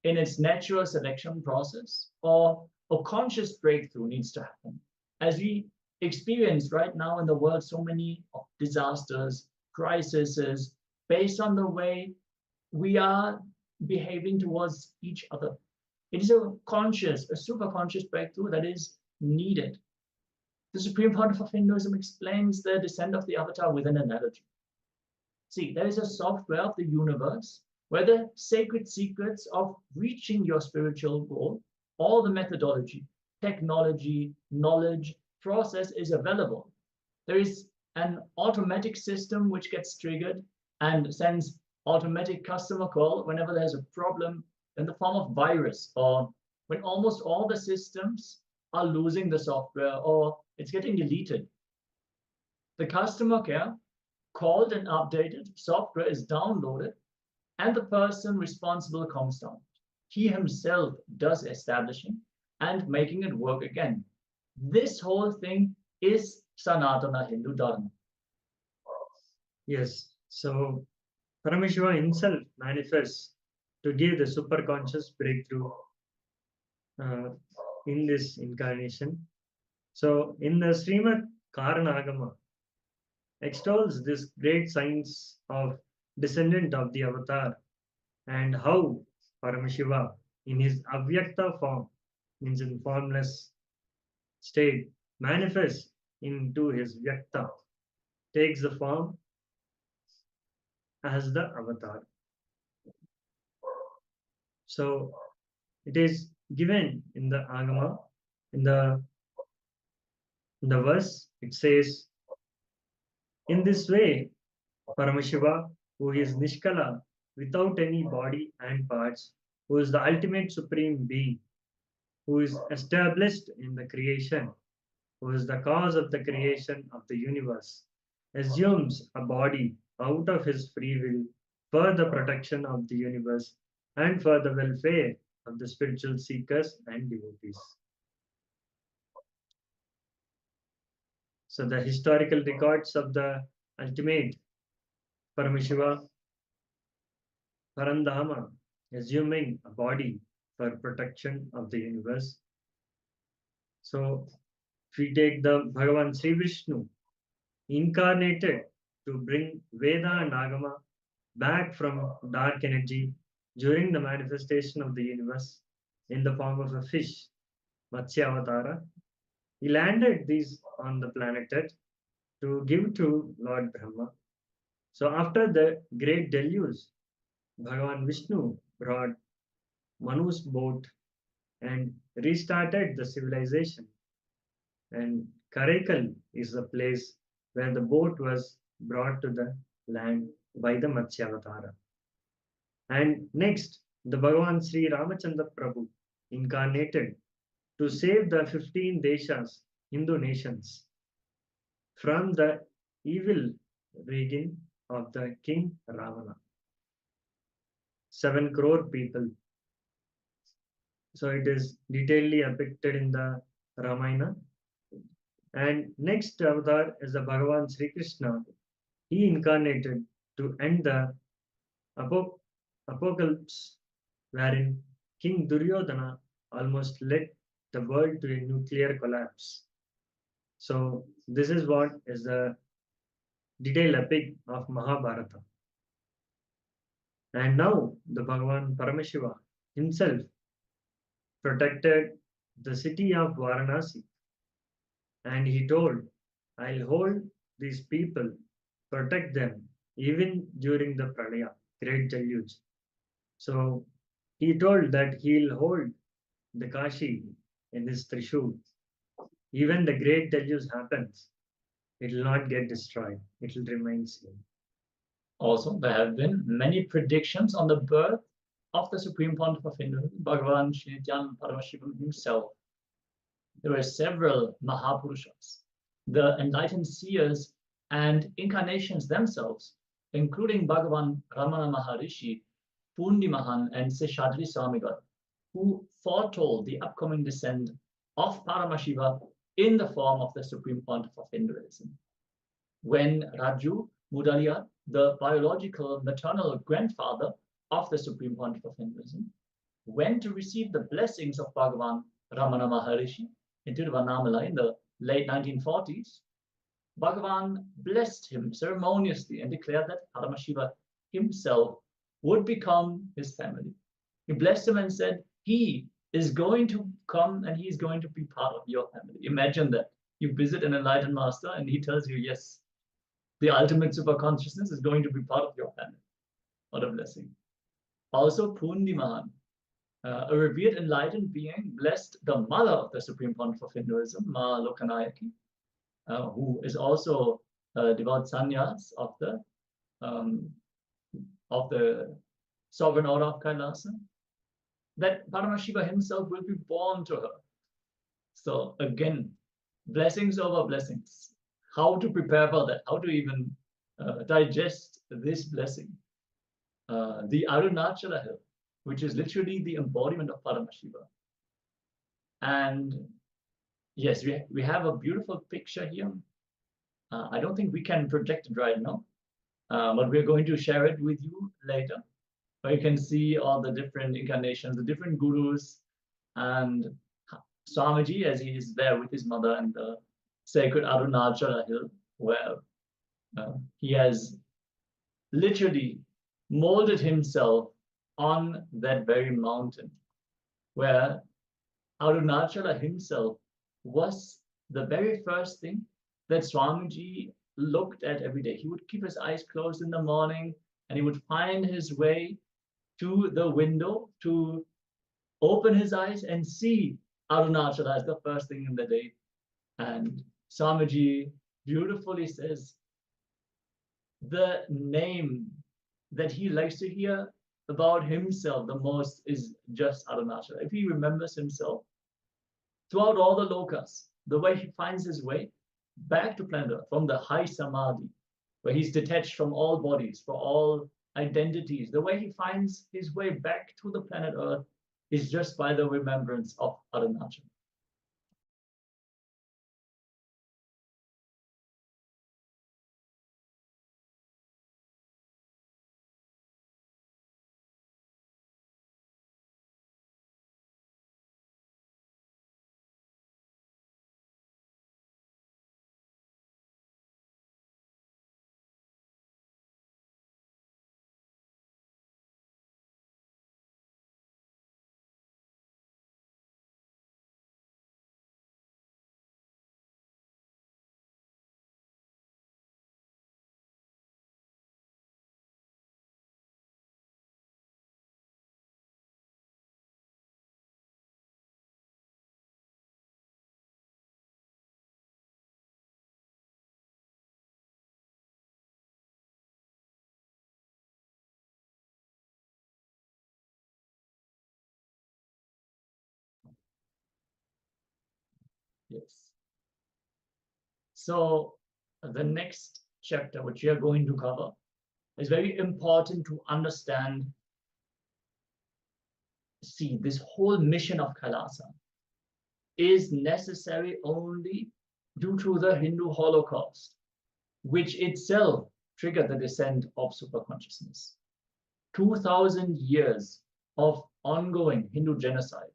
in its natural selection process, or a conscious breakthrough needs to happen. As we experience right now in the world so many disasters, crises, based on the way we are behaving towards each other. It is a conscious, a superconscious breakthrough that is needed. The Supreme Pontiff of Hinduism explains the descent of the avatar with an analogy. See, there is a software of the universe where the sacred secrets of reaching your spiritual goal, all the methodology, technology, knowledge, process is available. There is an automatic system which gets triggered and sends automatic customer call whenever there's a problem in the form of virus, or when almost all the systems are losing the software or it's getting deleted. The customer care called and updated, software is downloaded, and the person responsible comes down. He himself does establishing and making it work again. This whole thing is Sanatana Hindu Dharma. Yes, so Paramashiva himself manifests to give the superconscious breakthrough in this incarnation. So in the Srimad Karanagama, extols this great science of descendant of the avatar and how Paramashiva in his avyakta form, means in formless state, manifests into his vyakta, takes the form as the avatar. So it is given in the Agama, in the verse, it says, in this way, Paramashiva, who is Nishkala, without any body and parts, who is the ultimate supreme being, who is established in the creation, who is the cause of the creation of the universe, assumes a body out of his free will for the protection of the universe and for the welfare of the spiritual seekers and devotees. So the historical records of the ultimate Paramashiva Parandhama assuming a body for protection of the universe. So if we take the Bhagavan Sri Vishnu, incarnated to bring Veda and Agama back from dark energy during the manifestation of the universe in the form of a fish, Matsya Avatara. He landed these on the planet Earth to give to Lord Brahma. So after the great deluge, Bhagavan Vishnu brought Manu's boat and restarted the civilization. And Karaikal is the place where the boat was brought to the land by the Matsyavatara. And next, the Bhagavan Sri Ramachandra Prabhu incarnated to save the 15 Deshas, Hindu nations, from the evil reign of the King Ravana. 7 crore people. So it is detailedly depicted in the Ramayana. And next avatar is the Bhagavan Sri Krishna. He incarnated to end the apocalypse, wherein King Duryodhana almost led the world to a nuclear collapse. So this is what is the detailed epic of Mahabharata. And now the Bhagavan Paramashiva himself protected the city of Varanasi. And he told, I'll hold these people, protect them, even during the Pralaya, great deluge. So he told that he'll hold the Kashi in his Trishul. Even the great deluge happens, it will not get destroyed. It will remain same. Also, there have been many predictions on the birth of the Supreme Pontiff of Hinduism, Bhagavan Sri Nithyananda Paramashivoham himself. There were several Mahapurushas, the enlightened seers and incarnations themselves, including Bhagavan Ramana Maharishi, Pundi Mahan, and Seshadri Swamigal, who foretold the upcoming descent of Paramashiva in the form of the Supreme Pontiff of Hinduism. When Raju Mudaliar, the biological maternal grandfather of the Supreme Pontiff of Hinduism, went to receive the blessings of Bhagavan Ramana Maharishi in Tiruvannamalai in the late 1940s, Bhagavan blessed him ceremoniously and declared that Paramashiva himself would become his family. He blessed him and said, he is going to come and he's going to be part of your family. Imagine that. You visit an enlightened master and he tells you, yes, the ultimate superconsciousness is going to be part of your family. What a blessing. Also, Pundi Mahan, a revered enlightened being, blessed the mother of the Supreme Pontiff of Hinduism, Ma Lokanayaki, who is also a devout sannyas of the sovereign order of KAILASA, that Paramashiva himself will be born to her. So again, blessings over blessings. How to prepare for that? How to even digest this blessing? The Arunachala hill, which is literally the embodiment of Paramashiva. And yes, we have a beautiful picture here. I don't think we can project it right now, but we're going to share it with you later, where you can see all the different incarnations, the different gurus, and Swamiji as he is there with his mother and the sacred Arunachala hill, where he has literally molded himself on that very mountain, where Arunachala himself was the very first thing that Swamiji looked at every day. He would keep his eyes closed in the morning and he would find his way to the window to open his eyes and see Arunachala as the first thing in the day. And Swamiji beautifully says, the name that he likes to hear about himself the most is just Arunachala. If he remembers himself throughout all the lokas, the way he finds his way back to planet Earth from the high samadhi, where he's detached from all bodies, for all identities, the way he finds his way back to the planet Earth is just by the remembrance of Arunachala. Yes. So the next chapter, which we are going to cover, is very important to understand. See, this whole mission of KAILASA is necessary only due to the Hindu Holocaust, which itself triggered the descent of superconsciousness. 2000 years of ongoing Hindu genocide,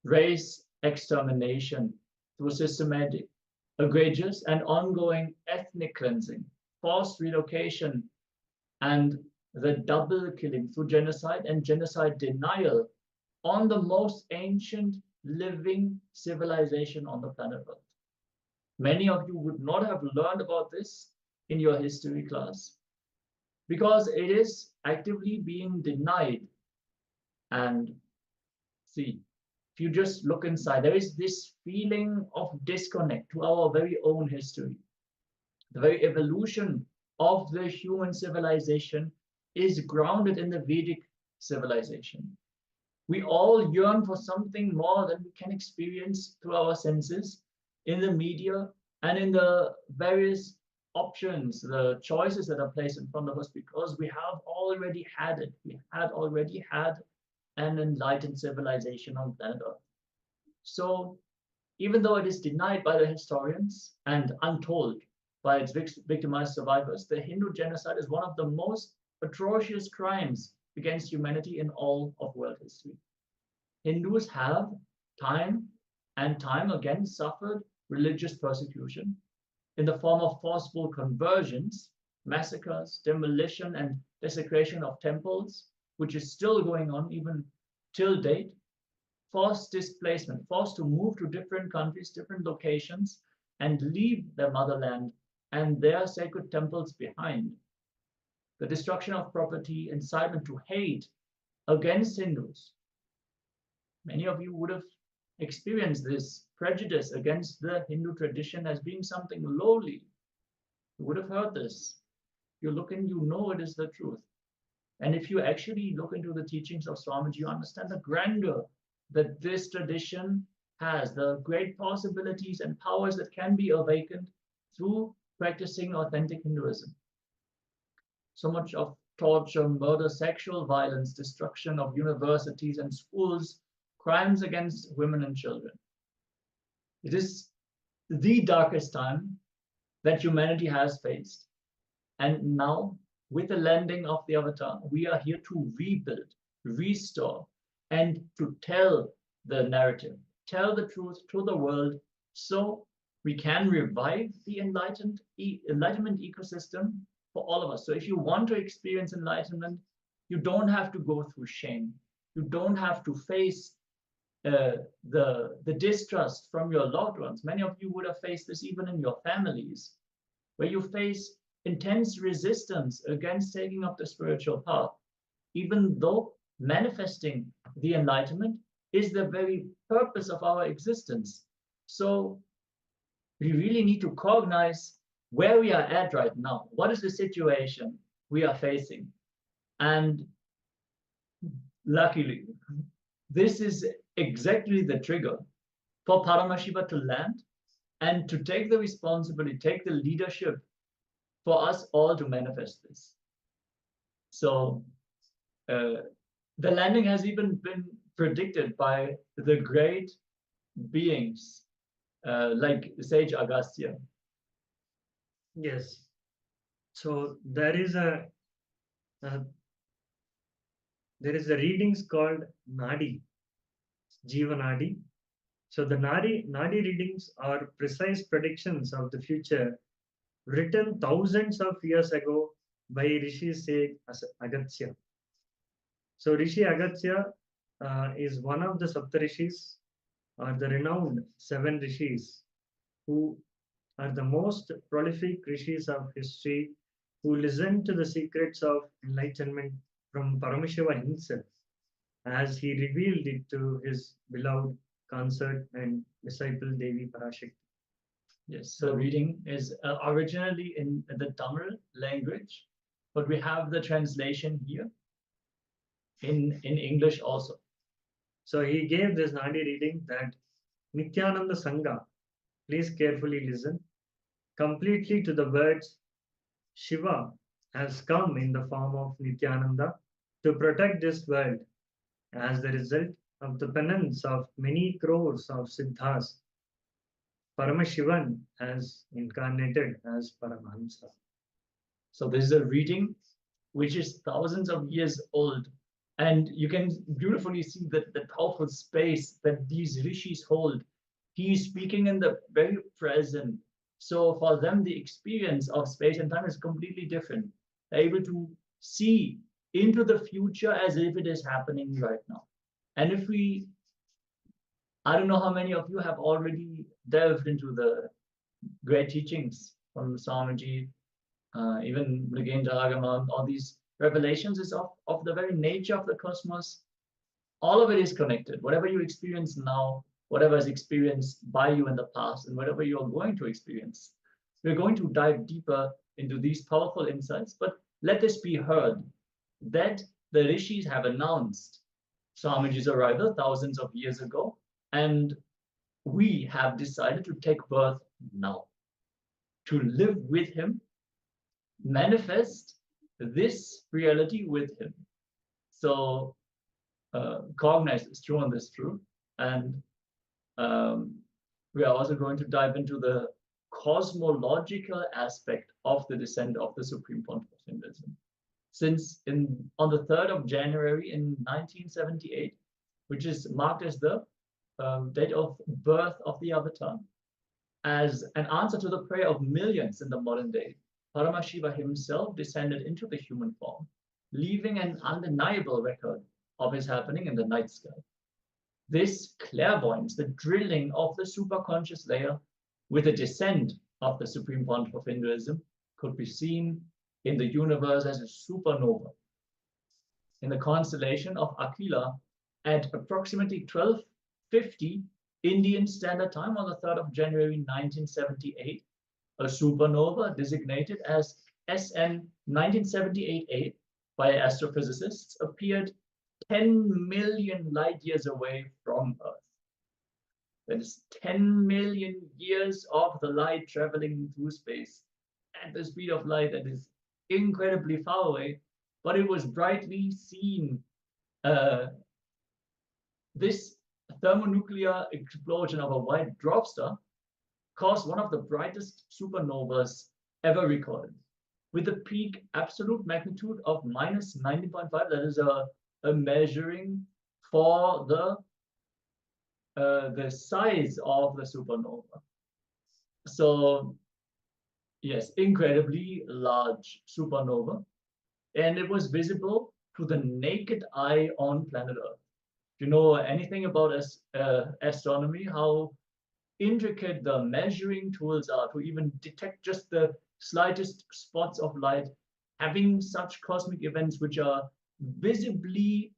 race extermination through systematic, egregious, and ongoing ethnic cleansing, forced relocation, and the double killing through genocide and genocide denial on the most ancient living civilization on the planet Earth. Many of you would not have learned about this in your history class because it is actively being denied. And see, if you just look inside, there is this feeling of disconnect to our very own history. The very evolution of the human civilization is grounded in the Vedic civilization. We all yearn for something more than we can experience through our senses in the media and in the various options, the choices that are placed in front of us, because we have already had it. We had already had an enlightened civilization on planet Earth. So even though it is denied by the historians and untold by its victimized survivors, the Hindu genocide is one of the most atrocious crimes against humanity in all of world history. Hindus have time and time again suffered religious persecution in the form of forceful conversions, massacres, demolition, and desecration of temples, which is still going on even till date, forced displacement, forced to move to different countries, different locations, and leave their motherland and their sacred temples behind. The destruction of property, incitement to hate against Hindus. Many of you would have experienced this prejudice against the Hindu tradition as being something lowly. You would have heard this. You look in, you know it is the truth. And if you actually look into the teachings of Swamiji, you understand the grandeur that this tradition has, the great possibilities and powers that can be awakened through practicing authentic Hinduism. So much of torture, murder, sexual violence, destruction of universities and schools, crimes against women and children. It is the darkest time that humanity has faced. And now, with the landing of the Avatar, we are here to rebuild, restore, and to tell the narrative, tell the truth to the world, so we can revive the enlightenment ecosystem for all of us. So if you want to experience enlightenment, you don't have to go through shame. You don't have to face the distrust from your loved ones. Many of you would have faced this even in your families, where you face intense resistance against taking up the spiritual path, even though manifesting the enlightenment is the very purpose of our existence. So we really need to cognize where we are at right now. What is the situation we are facing? And luckily, this is exactly the trigger for Paramashiva to land and to take the responsibility, take the leadership for us all to manifest this. So the landing has even been predicted by the great beings like Sage Agastya. Yes. So there is a readings called Nadi, Jiva Nadi. So the Nadi readings are precise predictions of the future written thousands of years ago by Rishi Sage Agastya. So Rishi Agastya is one of the Saptarishis, or the renowned 7 rishis, who are the most prolific rishis of history, who listened to the secrets of enlightenment from Paramashiva himself, as he revealed it to his beloved consort and disciple Devi Parashakti. Yes, so reading is originally in the Tamil language, but we have the translation here in English also. So he gave this Nadi reading that Nithyananda Sangha, please carefully listen completely to the words, Shiva has come in the form of Nithyananda to protect this world as the result of the penance of many crores of Siddhas. Paramashivan has incarnated as Paramahamsa. So this is a reading which is thousands of years old, And you can beautifully see that the powerful space that these rishis hold. He's speaking in the very present. So for them, the experience of space and time is completely different. They're able to see into the future as if it is happening right now. And if we, I don't know how many of you have already delved into the great teachings from Swamiji, even Mrigendra Agama, all these revelations is of the very nature of the cosmos. All of it is connected. Whatever you experience now, whatever is experienced by you in the past, and whatever you are going to experience. We're going to dive deeper into these powerful insights, but let this be heard that the rishis have announced Swamiji's arrival thousands of years ago, and we have decided to take birth now, to live with him, manifest this reality with him. So cognize is true on this truth, and we are also going to dive into the cosmological aspect of the descent of the Supreme Pontiff of Hinduism. Since on the 3rd of January in 1978, which is marked as the date of birth of the Avatar, as an answer to the prayer of millions in the modern day, Paramashiva himself descended into the human form, leaving an undeniable record of his happening in the night sky. This clairvoyance, the drilling of the superconscious layer with the descent of the Supreme Pontiff of Hinduism, could be seen in the universe as a supernova. In the constellation of Aquila at approximately 12:50 Indian Standard Time on the 3rd of January 1978, a supernova designated as SN 1978A by astrophysicists appeared 10 million light years away from Earth. That is 10 million years of the light traveling through space at the speed of light. That is incredibly far away, but it was brightly seen. This thermonuclear explosion of a white dwarf star caused one of the brightest supernovas ever recorded, with a peak absolute magnitude of minus 19.5. That is a measuring for the size of the supernova. So yes, incredibly large supernova, and it was visible to the naked eye on planet Earth. If you know anything about astronomy, how intricate the measuring tools are to even detect just the slightest spots of light, having such cosmic events which are visibly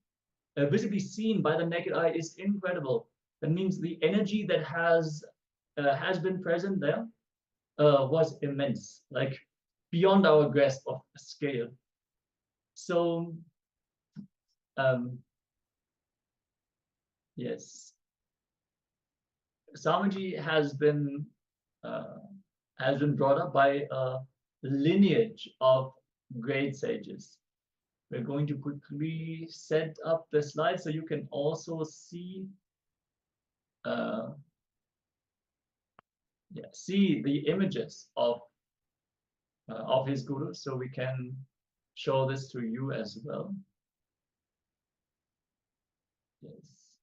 seen by the naked eye is incredible. That means the energy that has been present there was immense, like beyond our grasp of scale. So yes, Swamiji has been brought up by a lineage of great sages. We're going to quickly set up the slide so you can also see see the images of his guru, so we can show this to you as well. Yes,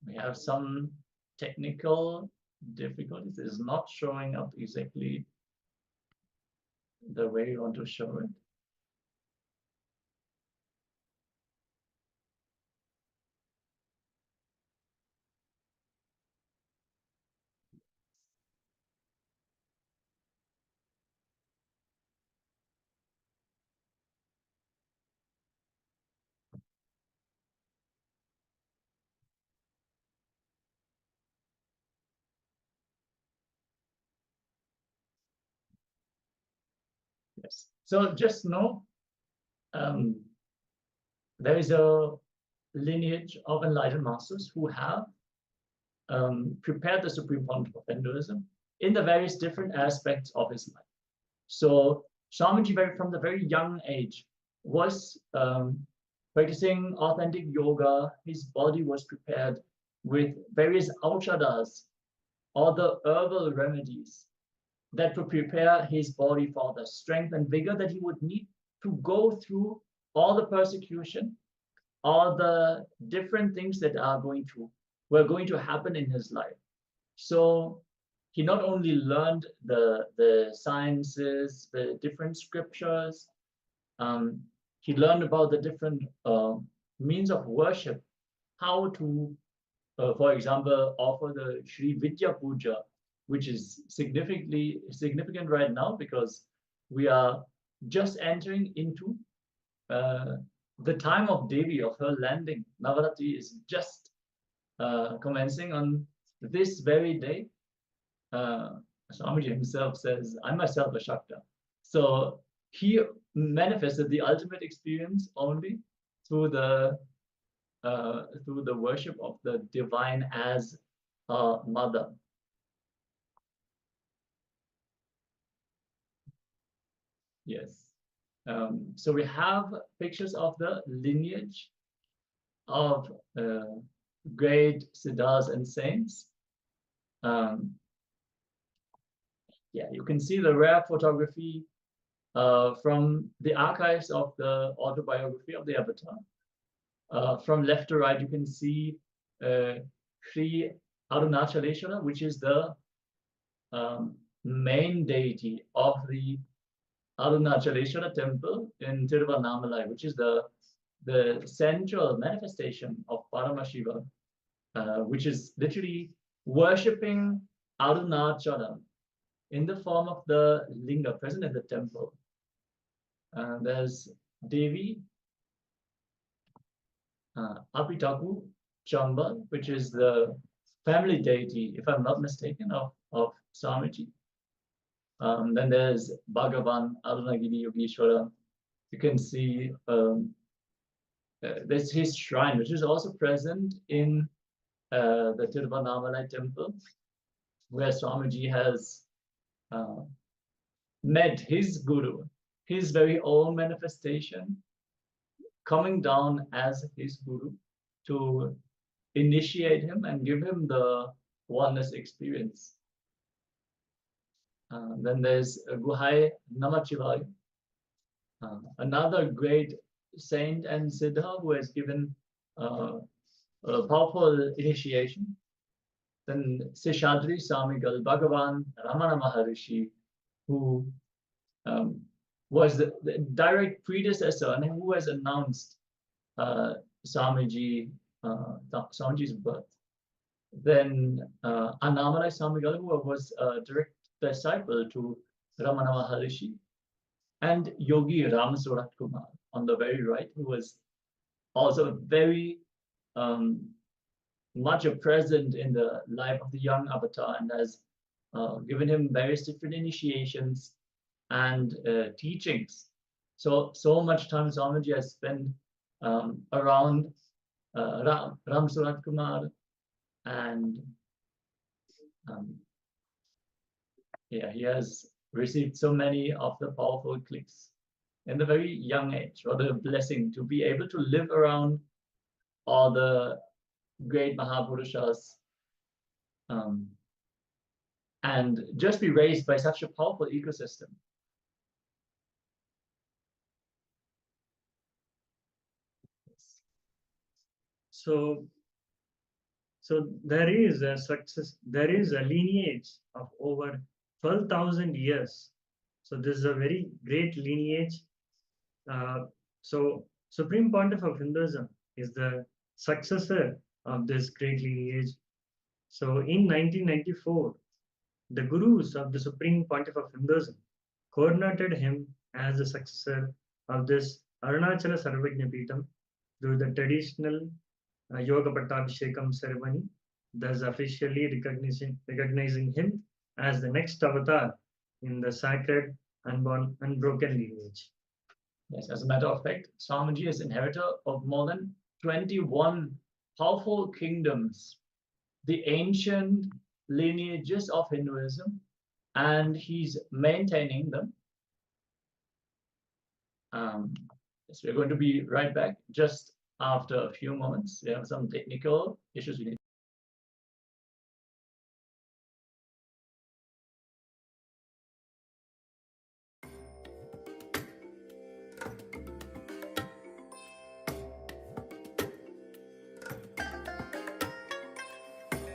we have some technical difficulties. It is not showing up exactly the way you want to show it. Yes. So just know there is a lineage of enlightened masters who have prepared the Supreme Pontiff of Hinduism in the various different aspects of his life. So Swamiji, from the very young age, was practicing authentic yoga. His body was prepared with various auchadas, or the herbal remedies that would prepare his body for the strength and vigor that he would need to go through all the persecution, all the different things that were going to happen in his life. So he not only learned the sciences, the different scriptures, he learned about the different means of worship, how to, for example, offer the Sri Vidya Puja, which is significant right now because we are just entering into the time of Devi, of her landing. Navaratri is just commencing on this very day. Swamiji himself says, "I myself a Shakta." So he manifested the ultimate experience only through the worship of the divine as a mother. Yes. So we have pictures of the lineage of great siddhas and saints. Yeah, you can see the rare photography from the archives of the autobiography of the avatar. From left to right, you can see Sri Arunachaleshwara, which is the main deity of the Arunachaleshwara temple in Tiruvannamalai, which is the central manifestation of Paramashiva, which is literally worshipping Arunachala in the form of the linga present in the temple. There's Devi Apitaku Chambal, which is the family deity, if I'm not mistaken, of Swamiji. Then there's Bhagavan Arunagiri Yogeshwara. You can see there's his shrine, which is also present in the Tiruvannamalai temple, where Swamiji has met his guru, his very own manifestation, coming down as his guru to initiate him and give him the oneness experience. Then there's Guhai Namachivai, another great saint and siddha who has given a powerful initiation. Then Seshadri Samigal Bhagavan Ramana Maharishi, who was the direct predecessor and who has announced Swamiji's birth. Then Annamalai Samigal, who was a direct disciple to Ramana Maharishi, and Yogi Ram Surat Kumar on the very right, who was also very much a present in the life of the young avatar and has given him various different initiations and teachings. So much time Swamiji has spent around Ram Surat Kumar, and yeah, he has received so many of the powerful clicks in the very young age, or the blessing to be able to live around all the great Mahapurushas and just be raised by such a powerful ecosystem. So there is a success, there is a lineage of over 12,000 years. So this is a very great lineage. So Supreme Pontiff of Hinduism is the successor of this great lineage. So in 1994, the gurus of the Supreme Pontiff of Hinduism coronated him as the successor of this Arunachala Sarvajna Peetham through the traditional Yoga Pattabhishekam ceremony, thus officially recognizing him as the next avatar in the sacred unborn unbroken lineage. Yes, as a matter of fact, Swamiji is inheritor of more than 21 powerful kingdoms, the ancient lineages of Hinduism, and he's maintaining them. Yes, we're going to be right back just after a few moments. We have some technical issues we need.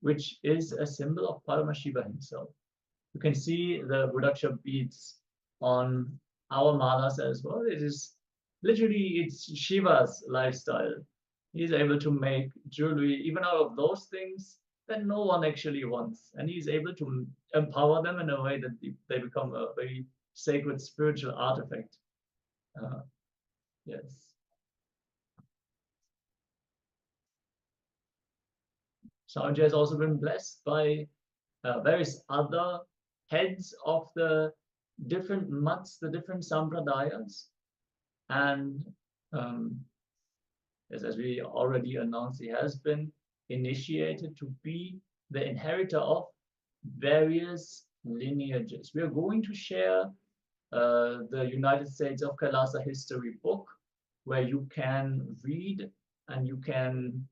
which is a symbol of Paramashiva himself. You can see the Rudaksha beads on our malas as well. It is literally, it's Shiva's lifestyle. He's able to make jewelry even out of those things that no one actually wants. And he's able to empower them in a way that they become a very sacred spiritual artifact. Yes. Swamiji has also been blessed by various other heads of the different mats, the different sampradayas. And as we already announced, he has been initiated to be the inheritor of various lineages. We are going to share the United States of KAILASA history book, where you can read and you can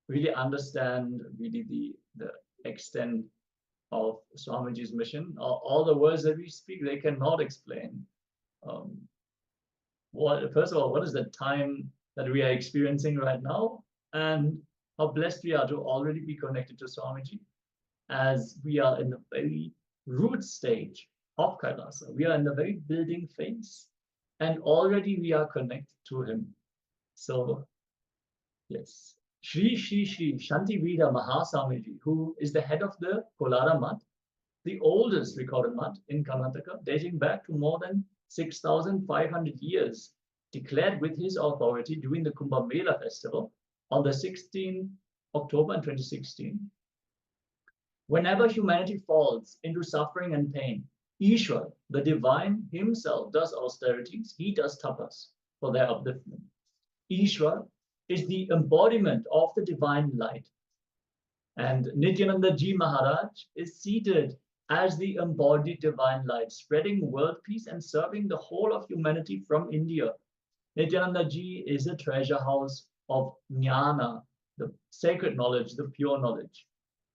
really understand really the extent of Swamiji's mission. All the words that we speak, they cannot explain. First of all, what is the time that we are experiencing right now, and how blessed we are to already be connected to Swamiji, as we are in the very root stage of KAILASA. We are in the very building phase, and already we are connected to him. So, yes. Shri Shanti Vida Mahaswamiji, who is the head of the Kolara Math, the oldest recorded math in Karnataka, dating back to more than 6,500 years, declared with his authority during the Kumbh Mela festival on the 16th October in 2016. Whenever humanity falls into suffering and pain, Ishwar, the divine himself, does austerities, he does tapas for their upliftment. Ishwar is the embodiment of the divine light. And Nithyananda Ji Maharaj is seated as the embodied divine light, spreading world peace and serving the whole of humanity from India. Nithyananda Ji is a treasure house of jnana, the sacred knowledge, the pure knowledge.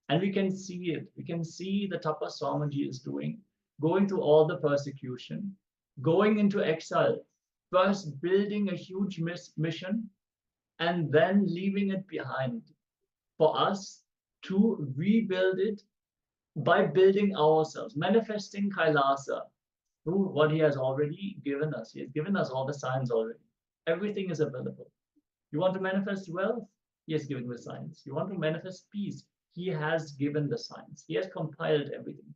And we can see it. We can see the tapas Swamiji is doing, going through all the persecution, going into exile, first building a huge mission, and then leaving it behind for us to rebuild it by building ourselves, manifesting KAILASA through what he has already given us. He has given us all the signs already. Everything is available. You want to manifest wealth? He has given the signs. You want to manifest peace? He has given the signs. He has compiled everything.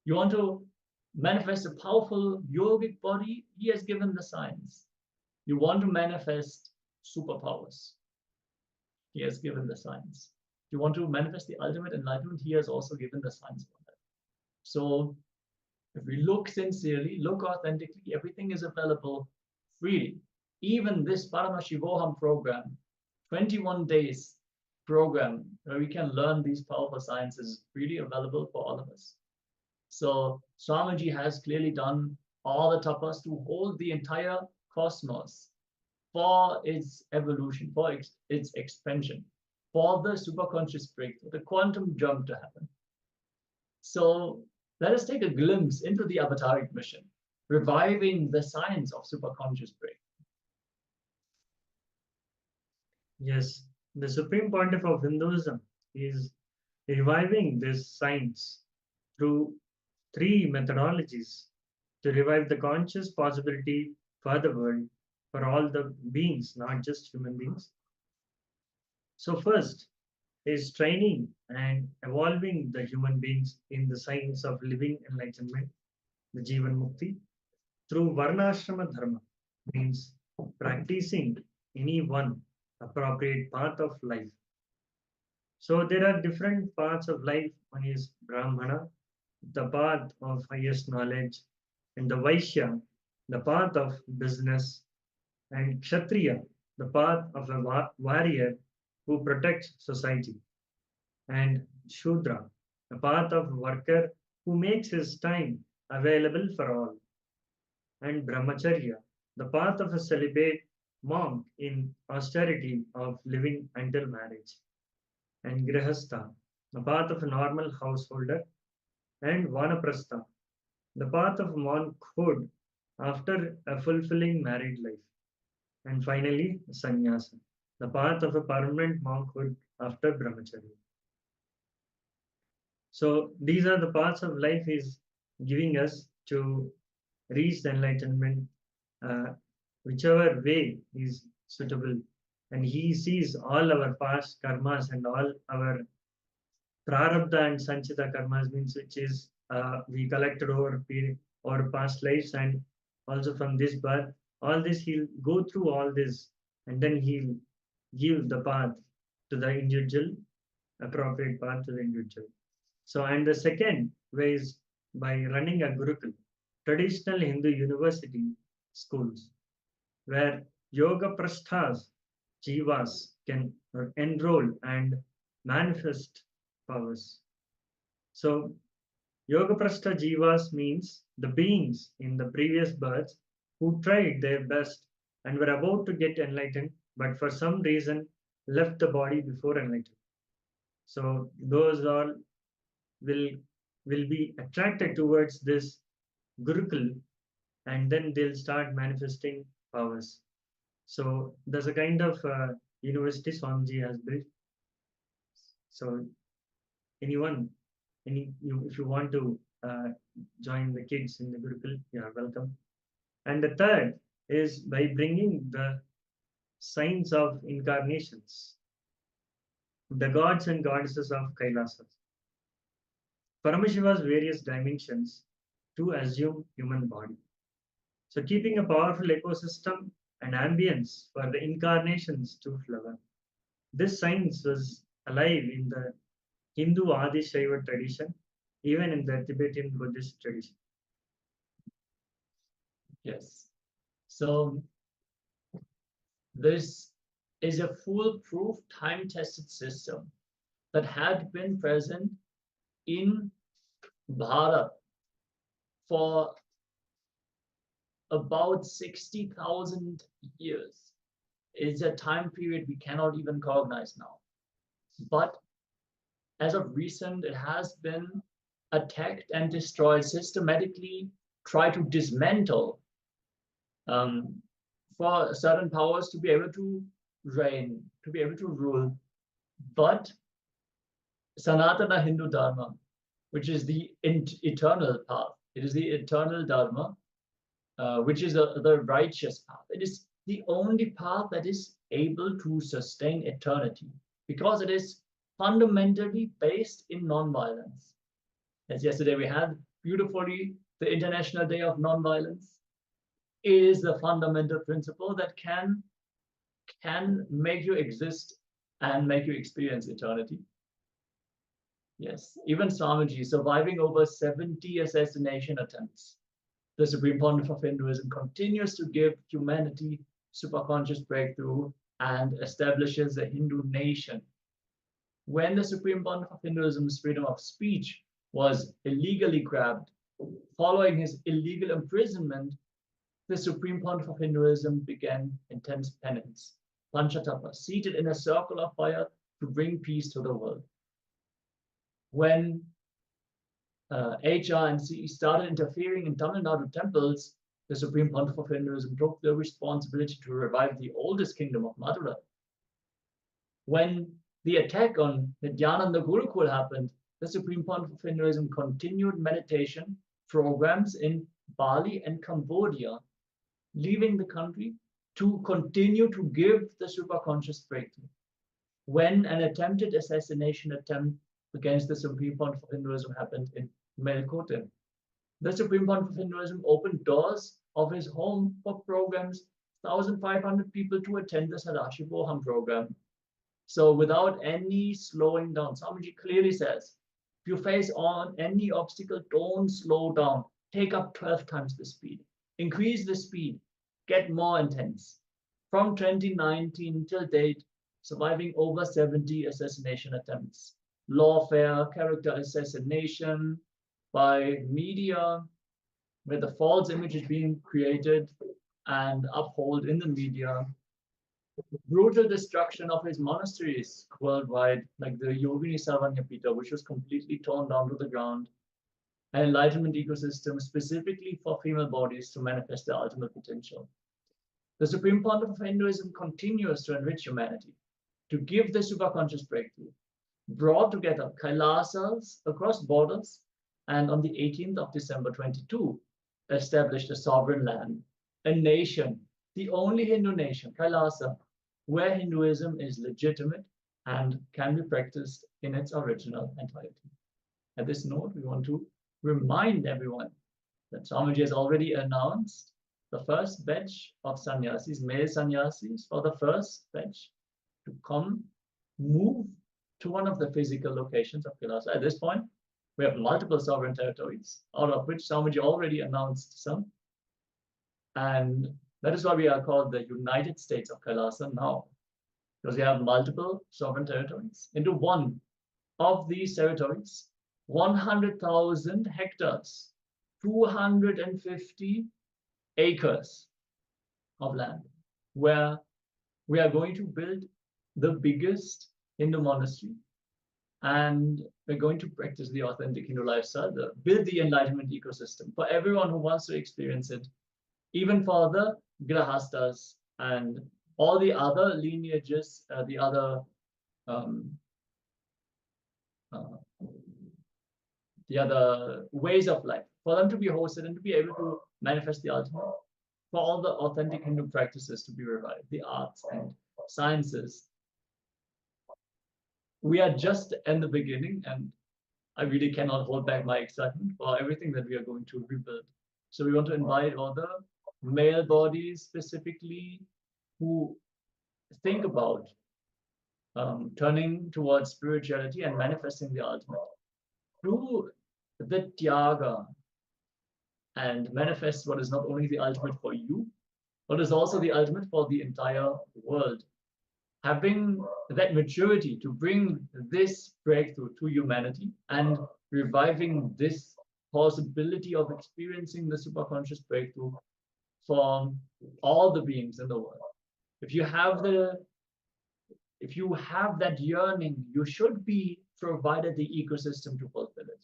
You want to manifest a powerful yogic body? He has given the signs. You want to manifest superpowers? He has given the signs. You want to manifest the ultimate enlightenment? He has also given the signs for that. So if we look sincerely, look authentically, everything is available freely. Even this Paramashivoham program, 21 days program, where we can learn these powerful sciences, is really available for all of us. So Swamiji has clearly done all the tapas to hold the entire cosmos for its evolution, for its expansion, for the superconscious breakthrough, the quantum jump to happen. So let us take a glimpse into the avataric mission, reviving the science of superconscious breakthrough. Yes, the Supreme Pontiff of Hinduism is reviving this science through three methodologies to revive the conscious possibility for the world, for all the beings, not just human beings. So first is training and evolving the human beings in the science of living enlightenment, the Jivan Mukti, through Varnashrama Dharma, means practicing any one appropriate path of life. So there are different paths of life. One is Brahmana, the path of highest knowledge, and the Vaishya, the path of business, and Kshatriya, the path of a warrior who protects society, and Shudra, the path of a worker who makes his time available for all, and Brahmacharya, the path of a celibate monk in austerity of living until marriage, and Grihastha, the path of a normal householder, and Vanaprastha, the path of monkhood after a fulfilling married life, and finally Sannyasa, the path of a permanent monkhood after Brahmacharya. So these are the paths of life is giving us to reach the enlightenment, whichever way is suitable. And he sees all our past karmas and all our prarabdha and sanchita karmas, means which is we collected over period or past lives and also from this birth. All this he'll go through all this, and then he'll give the path to the individual, appropriate path to the individual. So, and the second way is by running a Gurukul, traditional Hindu university schools, where yoga prasthas, jivas can enroll and manifest powers. So, yoga prastha jivas means the beings in the previous births who tried their best and were about to get enlightened, but for some reason left the body before enlightenment. So those all will be attracted towards this Gurukul, and then they'll start manifesting powers. So there's a kind of university Swamiji has built. So anyone, if you want to join the kids in the Gurukul, you are welcome. And the third is by bringing the signs of incarnations, the gods and goddesses of Kailasa, Paramashiva's various dimensions to assume human body. So keeping a powerful ecosystem and ambience for the incarnations to flower. This science was alive in the Hindu Adi Shaiva tradition, even in the Tibetan Buddhist tradition. Yes. So this is a foolproof, time-tested system that had been present in Bharat for about 60,000 years. It's a time period we cannot even cognize now. But as of recent, it has been attacked and destroyed, systematically try to dismantle for certain powers to be able to reign, to be able to rule. But Sanatana Hindu Dharma, which is the eternal path, it is the eternal Dharma, which is the righteous path. It is the only path that is able to sustain eternity, because it is fundamentally based in non-violence. As yesterday we had beautifully the International Day of Non-Violence, is the fundamental principle that can make you exist and make you experience eternity. Yes, even Swamiji, surviving over 70 assassination attempts, the Supreme Pontiff of Hinduism continues to give humanity superconscious breakthrough and establishes a Hindu nation. When the Supreme Pontiff of Hinduism's freedom of speech was illegally grabbed, following his illegal imprisonment, the Supreme Pontiff of Hinduism began intense penance, Panchatapa, seated in a circle of fire to bring peace to the world. When HR and CE started interfering in Tamil Nadu temples, the Supreme Pontiff of Hinduism took the responsibility to revive the oldest kingdom of Mathura. When the attack on Nithyananda Gurukul happened, the Supreme Pontiff of Hinduism continued meditation programs in Bali and Cambodia, leaving the country to continue to give the superconscious breakthrough. When an attempted assassination attempt against the Supreme Pontiff of Hinduism happened in Melkote, the Supreme Pontiff of Hinduism opened doors of his home for programs, 1,500 people to attend the Paramashivoham program. So without any slowing down, Swamiji clearly says, if you face on any obstacle, don't slow down. Take up 12 times the speed. Increase the speed. Get more intense. From 2019 till date, surviving over 70 assassination attempts. Lawfare, character assassination by media, where the false image is being created and upheld in the media. Brutal destruction of his monasteries worldwide, like the Yogini Sarvanyapita, which was completely torn down to the ground. An enlightenment ecosystem specifically for female bodies to manifest their ultimate potential. The Supreme Pontiff of Hinduism continues to enrich humanity, to give the superconscious breakthrough. brought together Kailasas across borders, and on the 18th of December 22, established a sovereign land, a nation, the only Hindu nation, Kailasa, where Hinduism is legitimate and can be practiced in its original entirety. At this note, we want to remind everyone that Swamiji has already announced the first batch of sannyasis, male sannyasis, for the first batch to come, move to one of the physical locations of Kailasa. At this point, we have multiple sovereign territories, out of which Swamiji already announced some. And that is why we are called the United States of Kailasa now, because we have multiple sovereign territories. Into one of these territories, 100,000 hectares, 250 acres of land, where we are going to build the biggest Hindu monastery, and we're going to practice the authentic Hindu lifestyle, build the enlightenment ecosystem for everyone who wants to experience it, even for the grahastas and all the other lineages, the other ways of life, for them to be hosted and to be able to manifest the ultimate, for all the authentic Hindu practices to be revived, the arts and sciences. We are just in the beginning, and I really cannot hold back my excitement for everything that we are going to rebuild. So we want to invite all the male bodies specifically who think about turning towards spirituality and manifesting the ultimate through the Tyaga, and manifest what is not only the ultimate for you, but is also the ultimate for the entire world. Having that maturity to bring this breakthrough to humanity and reviving this possibility of experiencing the superconscious breakthrough for all the beings in the world. If you have that yearning, you should be provided the ecosystem to fulfill it.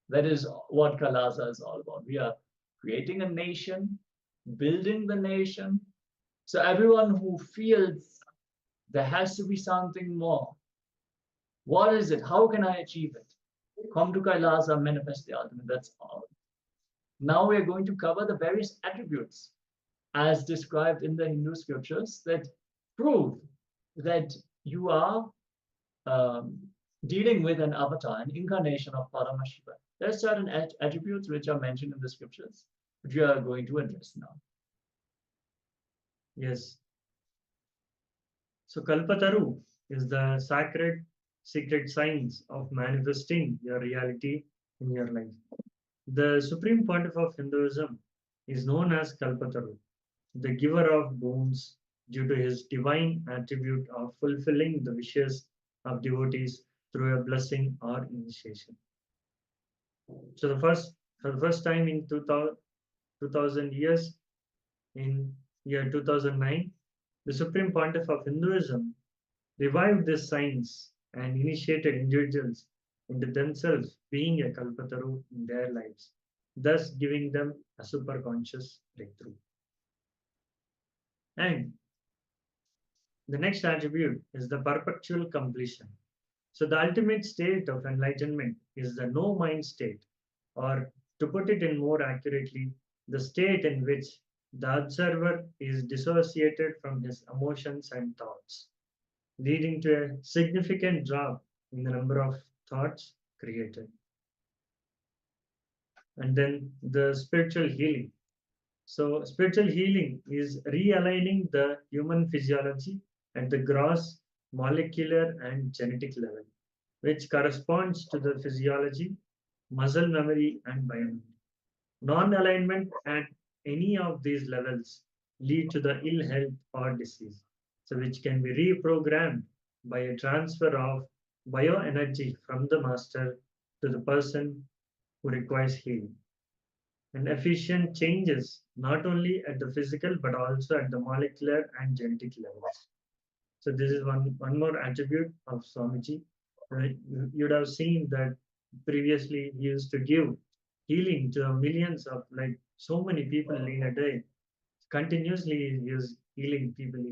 That is what Kailasa is all about. We are creating a nation, building the nation. So everyone who feels there has to be something more, what is it? How can I achieve it? Come to Kailasa, manifest the ultimate. That's all. Now we are going to cover the various attributes as described in the Hindu scriptures that prove that you are dealing with an avatar, an incarnation of Paramashiva. There are certain attributes which are mentioned in the scriptures, which we are going to address now. Yes. So Kalpataru is the sacred secret science of manifesting your reality in your life. The Supreme Pontiff of Hinduism is known as Kalpataru, the giver of boons, due to his divine attribute of fulfilling the wishes of devotees through a blessing or initiation. So for the first time in 2000 years, in year 2009, the Supreme Pontiff of Hinduism revived this science and initiated individuals into themselves being a Kalpataru in their lives, thus giving them a superconscious breakthrough. And the next attribute is the perpetual completion. So the ultimate state of enlightenment is the no mind state, or to put it in more accurately, the state in which the observer is dissociated from his emotions and thoughts, leading to a significant drop in the number of thoughts created. And then the spiritual healing. So spiritual healing is realigning the human physiology at the gross, molecular, and genetic level, which corresponds to the physiology, muscle memory, and biomemory. Non-alignment at any of these levels lead to the ill health or disease, so which can be reprogrammed by a transfer of bioenergy from the master to the person who requires healing. And efficient changes not only at the physical but also at the molecular and genetic levels. So this is one more attribute of Swamiji. You would have seen that previously he used to give healing to millions of, like, so many people in a day. Continuously he is healing people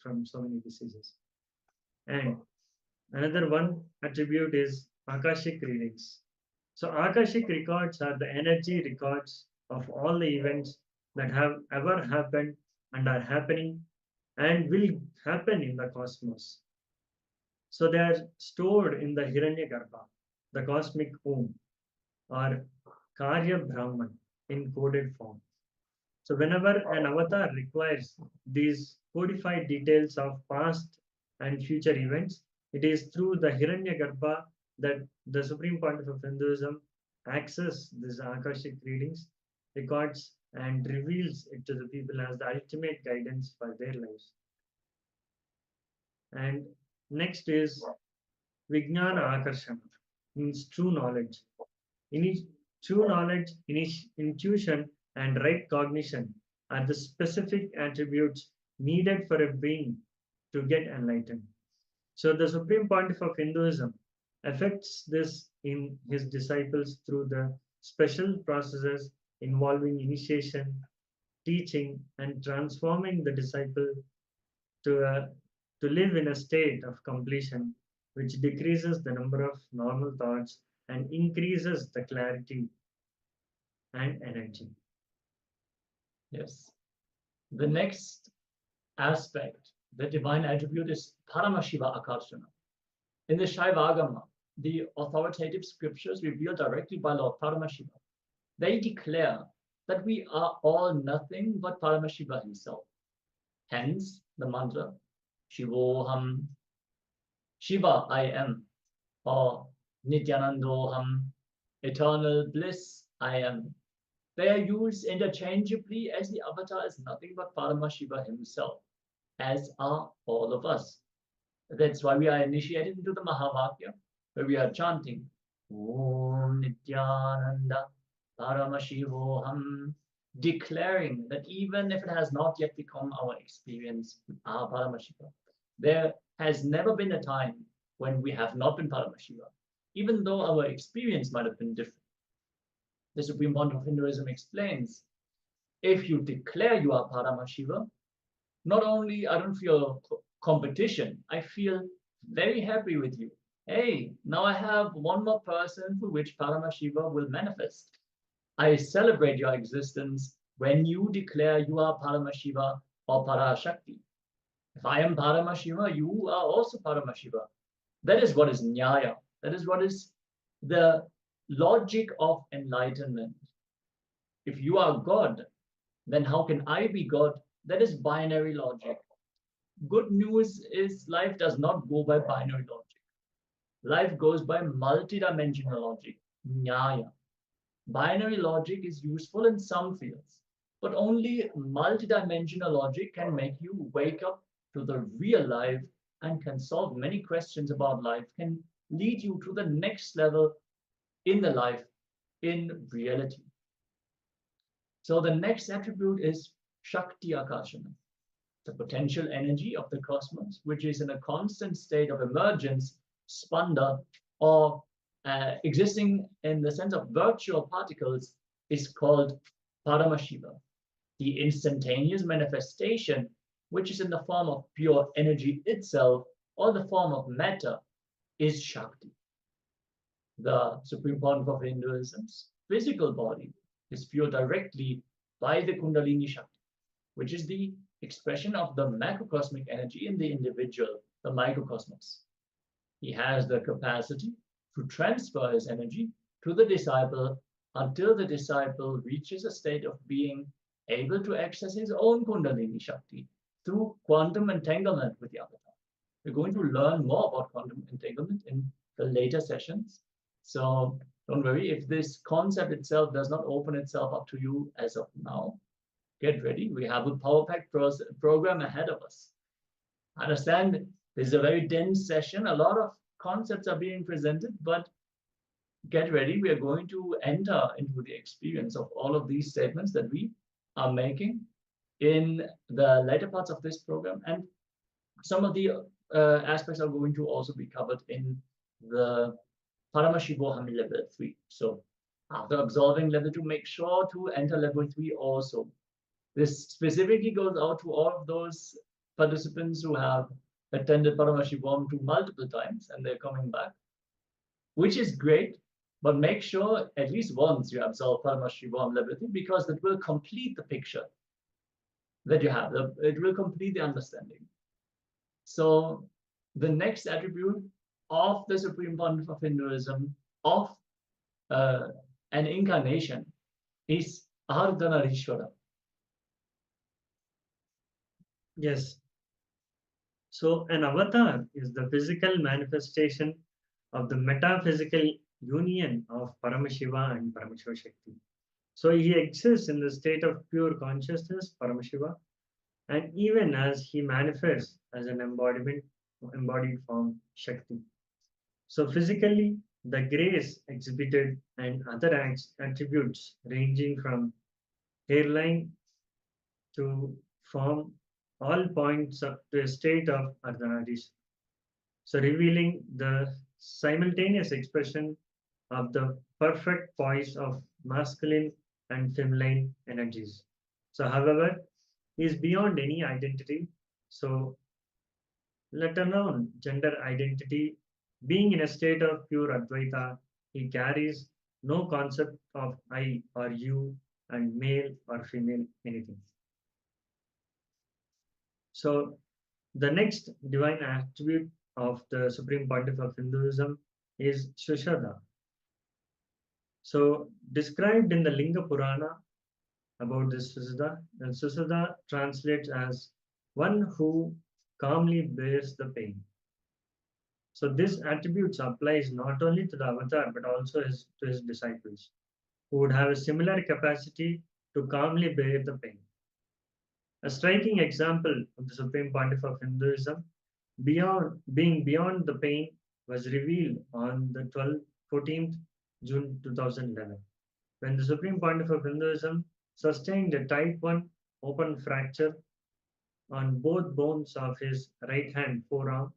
from so many diseases. And Another one attribute is Akashic readings. So Akashic records are the energy records of all the events that have ever happened and are happening and will happen in the cosmos. So they are stored in the Hiranyagarbha, the cosmic womb, or Karya Brahman in coded form. So whenever an avatar requires these codified details of past and future events, it is through the Hiranyagarbha that the Supreme Pontiff of Hinduism access these Akashic readings, records, and reveals it to the people as the ultimate guidance for their lives. And next is Vijnana Akarshana, means true knowledge. True knowledge, intuition, and right cognition are the specific attributes needed for a being to get enlightened. So the Supreme Pontiff of Hinduism affects this in his disciples through the special processes involving initiation, teaching, and transforming the disciple to, to live in a state of completion, which decreases the number of normal thoughts and increases the clarity and energy. Yes. The next aspect, the divine attribute, is Paramashiva Akarshana. In the Shaivagama, the authoritative scriptures revealed directly by Lord Paramashiva, they declare that we are all nothing but Paramashiva himself. Hence the mantra, Shivoham, Shiva I am, or Nithyanandoham, eternal bliss I am. They are used interchangeably as the avatar is nothing but Paramashiva himself, as are all of us. That's why we are initiated into the Mahavakya, where we are chanting Om Nithyananda Paramashivoham, declaring that even if it has not yet become our experience, we are Paramashiva. There has never been a time when we have not been Paramashiva, even though our experience might have been different. The Supreme Pontiff of Hinduism explains, if you declare you are Paramashiva, not only I don't feel competition, I feel very happy with you. Hey, now I have one more person for which Paramashiva will manifest. I celebrate your existence when you declare you are Paramashiva or Parashakti. If I am Paramashiva, you are also Paramashiva. That is what is Nyaya. That is what is the logic of enlightenment. If you are God, then how can I be God? That is binary logic. Good news is life does not go by binary logic. Life goes by multidimensional logic, Nyaya. Binary logic is useful in some fields, but only multidimensional logic can make you wake up to the real life and can solve many questions about life, can lead you to the next level in the life, in reality. So the next attribute is Shakti Akashana, the potential energy of the cosmos, which is in a constant state of emergence, spanda, or existing in the sense of virtual particles, is called Paramashiva. The instantaneous manifestation, which is in the form of pure energy itself, or the form of matter, is Shakti. The Supreme Pontiff of Hinduism's physical body is fueled directly by the Kundalini Shakti, which is the expression of the macrocosmic energy in the individual, the microcosmos. He has the capacity to transfer his energy to the disciple until the disciple reaches a state of being able to access his own Kundalini Shakti through quantum entanglement with the avatar. We're going to learn more about quantum entanglement in the later sessions. So don't worry, if this concept itself does not open itself up to you as of now, get ready. We have a power-packed program ahead of us. Understand, this is a very dense session. A lot of concepts are being presented, but get ready. We are going to enter into the experience of all of these statements that we are making in the later parts of this program. And some of the aspects are going to also be covered in the Paramashivoham Level 3. So after absolving Level 2, make sure to enter Level 3 also. This specifically goes out to all of those participants who have attended Paramashivoham to multiple times and they're coming back, which is great, but make sure at least once you absolve Paramashivoham Level 2 because it will complete the picture that you have. It will complete the understanding. So the next attribute of the Supreme Pontiff of Hinduism, of an incarnation, is Ardhanarishwara. Yes. So an avatar is the physical manifestation of the metaphysical union of Paramashiva and Paramashiva Shakti. So he exists in the state of pure consciousness, Paramashiva, and even as he manifests as an embodied form, Shakti. So physically, the grace exhibited and other attributes ranging from hairline to form all points up to a state of Ardhanarishwara. So revealing the simultaneous expression of the perfect poise of masculine and feminine energies. So however, he is beyond any identity. So let alone gender identity, being in a state of pure Advaita, he carries no concept of I or you and male or female anything. So the next divine attribute of the Supreme Pontiff of Hinduism is Shushada. So described in the Linga Purana about this Susada, and Susada translates as one who calmly bears the pain. So this attribute applies not only to the avatar but also to his disciples, who would have a similar capacity to calmly bear the pain. A striking example of the Supreme Pontiff of Hinduism being beyond the pain was revealed on the 14th June 2011, when the Supreme Pontiff of Hinduism sustained a type 1 open fracture on both bones of his right hand forearm.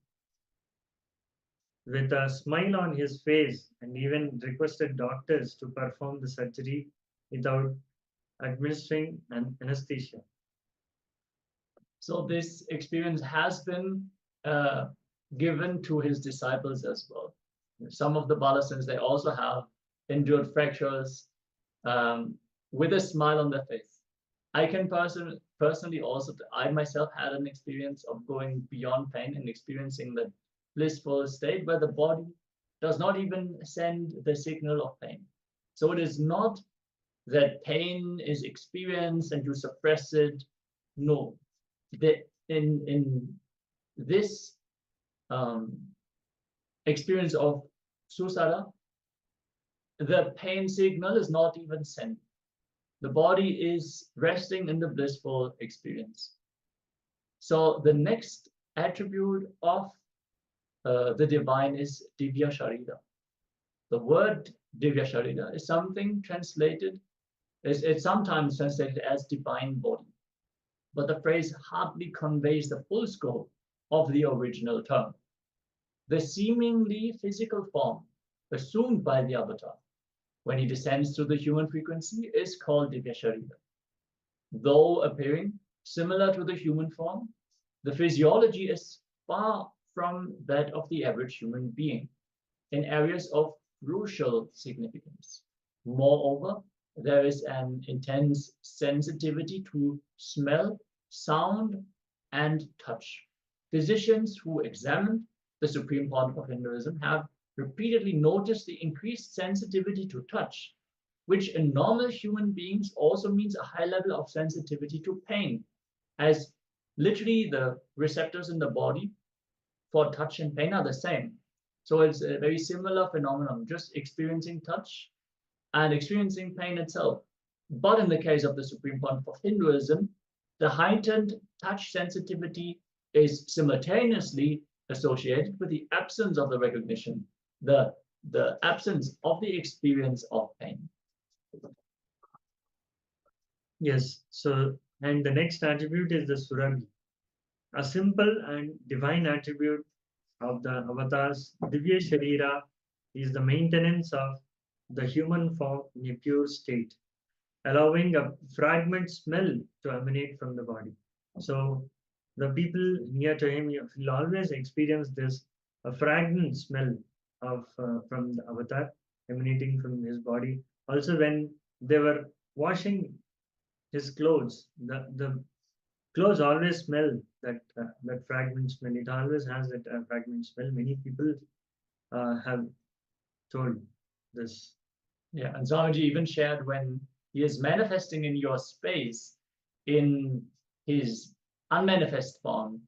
With a smile on his face, and even requested doctors to perform the surgery without administering an anesthesia. So this experience has been given to his disciples as well. Some of the Balasins, they also have endured fractures with a smile on their face. I can personally also, I myself had an experience of going beyond pain and experiencing the blissful state where the body does not even send the signal of pain. So it is not that pain is experienced and you suppress it. No, in this experience of Susada, the pain signal is not even sent. The body is resting in the blissful experience. So the next attribute of the divine is Divya Sharira. The word Divya Sharira is something translated, it's sometimes translated as divine body. But the phrase hardly conveys the full scope of the original term. The seemingly physical form assumed by the avatar when he descends to the human frequency is called Divya Sharira. Though appearing similar to the human form, the physiology is far from that of the average human being in areas of crucial significance. Moreover, there is an intense sensitivity to smell, sound, and touch. Physicians who examined the Supreme Pontiff of Hinduism have repeatedly noticed the increased sensitivity to touch, which in normal human beings also means a high level of sensitivity to pain, as literally the receptors in the body for touch and pain are the same. So it's a very similar phenomenon, just experiencing touch and experiencing pain itself. But in the case of the Supreme Pontiff of Hinduism, the heightened touch sensitivity is simultaneously associated with the absence of the recognition, the absence of the experience of pain. Yes, so, and the next attribute is the Surabhi, a simple and divine attribute of the avatars. Divya Sharira is the maintenance of the human form in a pure state, allowing a fragment smell to emanate from the body. So the people near to him will always experience this fragrant smell of from the avatar emanating from his body. Also, when they were washing his clothes, the clothes always smell that fragrant smell. It always has that fragrant smell. Many people have told this. Yeah, and Swamiji even shared when he is manifesting in your space in his unmanifest form,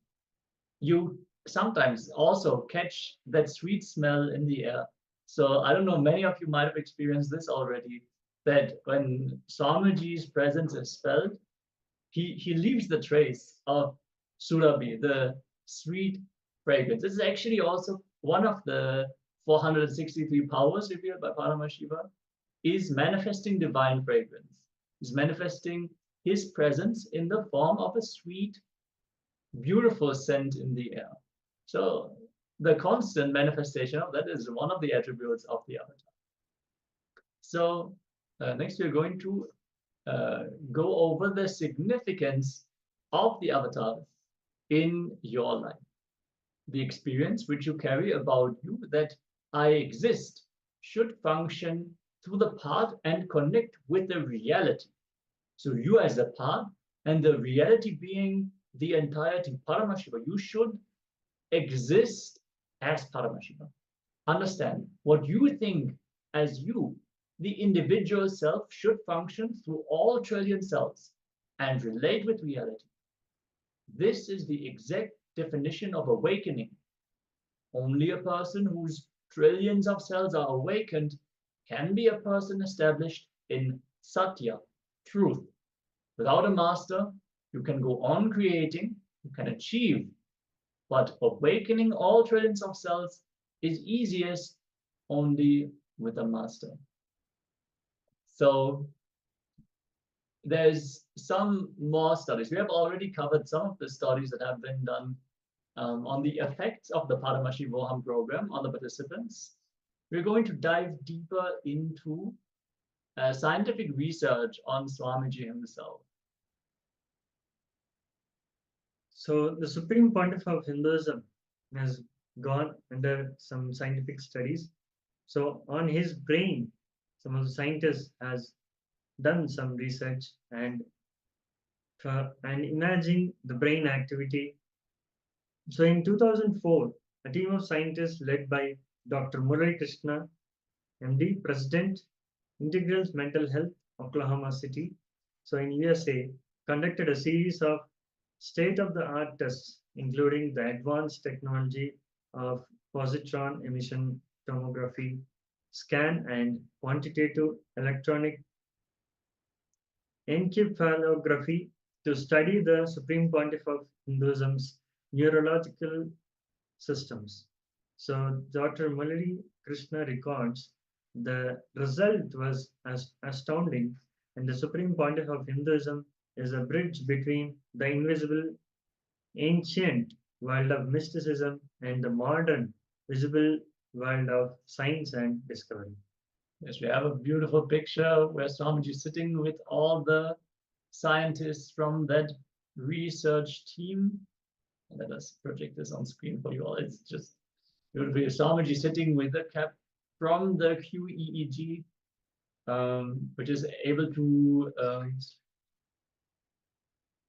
you sometimes also catch that sweet smell in the air. So I don't know, many of you might have experienced this already, that when Swamiji's presence is felt, he leaves the trace of Surabhi, the sweet fragrance. This is actually also one of the 463 powers revealed by Paramashiva, is manifesting divine fragrance, is manifesting his presence in the form of a sweet, beautiful scent in the air. So the constant manifestation of that is one of the attributes of the avatar. So next we're going to go over the significance of the avatar in your life. The experience which you carry about you, that I exist, should function through the part and connect with the reality. So you as a part and the reality being the entirety, Paramashiva, you should exist as Paramashiva. Understand what you think as you, the individual self, should function through all trillion cells and relate with reality. This is the exact definition of awakening. Only a person whose trillions of cells are awakened can be a person established in Satya, truth. Without a master, you can go on creating, you can achieve, but awakening all trillions of cells is easiest only with a master. So there's some more studies. We have already covered some of the studies that have been done on the effects of the Paramashivoham program on the participants. We're going to dive deeper into scientific research on Swamiji himself. So the Supreme Pontiff of Hinduism has gone under some scientific studies. So on his brain, some of the scientists has done some research and imagine the brain activity. So in 2004, a team of scientists led by Dr. Murali Krishna, MD, President, Integrals Mental Health, Oklahoma City, so in USA, conducted a series of state-of-the-art tests, including the advanced technology of positron emission tomography, scan, and quantitative electronic encephalography to study the Supreme Pontiff of Hinduism's neurological systems. So Dr. Murali Krishna records the result was astounding, and the Supreme Pontiff of Hinduism is a bridge between the invisible ancient world of mysticism and the modern visible world of science and discovery. Yes, we have a beautiful picture where Swamiji is sitting with all the scientists from that research team. Let us project this on screen for you all. It's just beautiful. Swamiji sitting with a cap from the QEEG, which is able to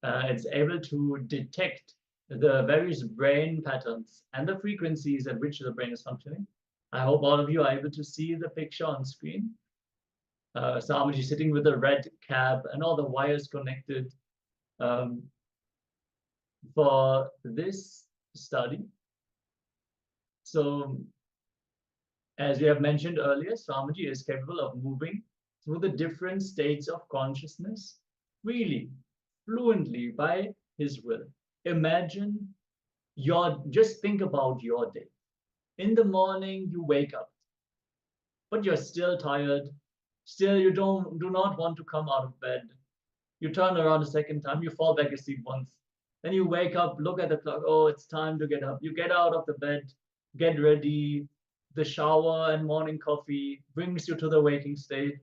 it's able to detect the various brain patterns and the frequencies at which the brain is functioning. I hope all of you are able to see the picture on screen. Swamiji sitting with a red cap and all the wires connected for this study. So, as we have mentioned earlier, Swamiji is capable of moving through the different states of consciousness freely, fluently, by his will. Imagine just think about your day. In the morning, you wake up, but you're still tired. Still, you do not want to come out of bed. You turn around a second time, you fall back asleep once. Then you wake up, look at the clock. Oh, it's time to get up. You get out of the bed, get ready. The shower and morning coffee brings you to the waking state.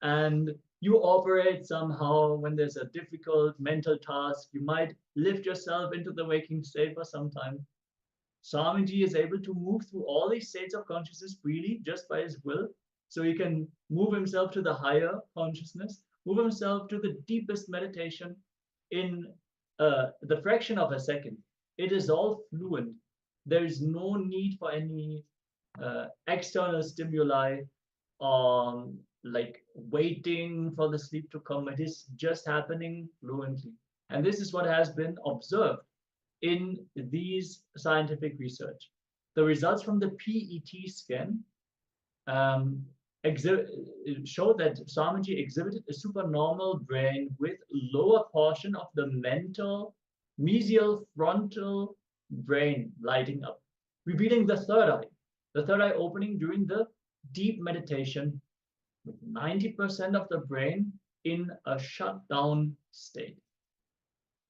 And You operate somehow when there's a difficult mental task. You might lift yourself into the waking state for some time. Swamiji is able to move through all these states of consciousness freely just by his will. So he can move himself to the higher consciousness, move himself to the deepest meditation in the fraction of a second. It is all fluent. There is no need for any external stimuli, like waiting for the sleep to come. It is just happening fluently. And this is what has been observed in these scientific research. The results from the PET scan showed that Swamiji exhibited a supernormal brain with lower portion of the mental mesial frontal brain lighting up, revealing the third eye opening during the deep meditation, with 90% of the brain in a shutdown state.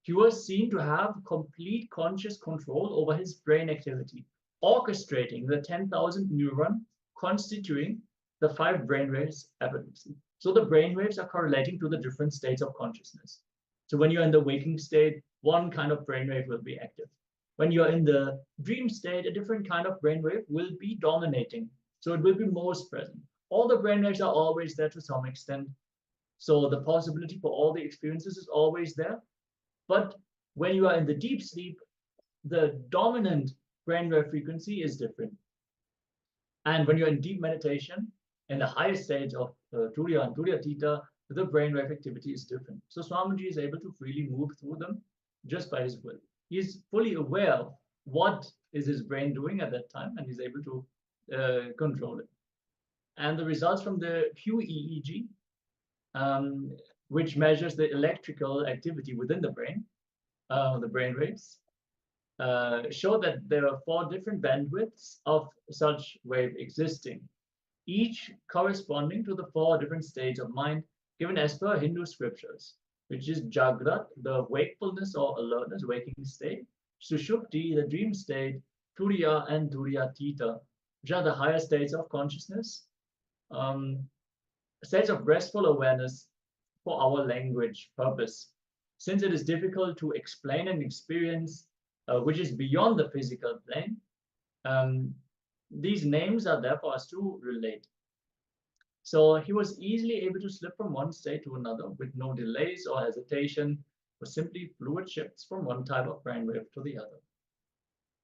He was seen to have complete conscious control over his brain activity, orchestrating the 10,000 neurons constituting the 5 brainwaves effortlessly. So the brainwaves are correlating to the different states of consciousness. So when you're in the waking state, one kind of brainwave will be active. When you're in the dream state, a different kind of brainwave will be dominating. So it will be most present. All the brainwaves are always there to some extent. So the possibility for all the experiences is always there. But when you are in the deep sleep, the dominant brainwave frequency is different. And when you're in deep meditation, in the highest stage of Turiya and Turiya Theta, the brainwave activity is different. So Swamiji is able to freely move through them just by his will. He's fully aware of what is his brain doing at that time, and he's able to control it. And the results from the QEEG, which measures the electrical activity within the brain, the brain waves, show that there are 4 different bandwidths of such wave existing, each corresponding to the 4 different states of mind given as per Hindu scriptures, which is Jagrat, the wakefulness or alertness, waking state, Sushupti, the dream state, Turiya and Turiya Theta, which are the higher states of consciousness, states of restful awareness for our language purpose. Since it is difficult to explain an experience which is beyond the physical plane, these names are there for us to relate. So he was easily able to slip from one state to another with no delays or hesitation, or simply fluid shifts from one type of brainwave to the other.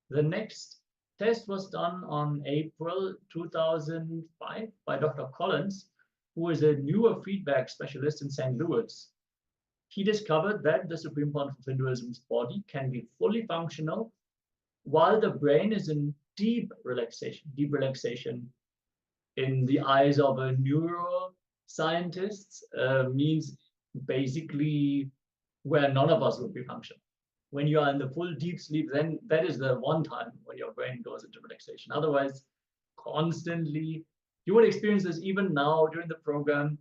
The next test was done on April 2005 by Dr. Collins, who is a neurofeedback specialist in St. Louis. He discovered that the Supreme Pontiff of Hinduism's body can be fully functional while the brain is in deep relaxation. Deep relaxation in the eyes of a neuroscientist means basically where none of us would be functional. When you are in the full deep sleep, then that is the one time when your brain goes into relaxation. Otherwise, constantly, you will experience this even now during the program.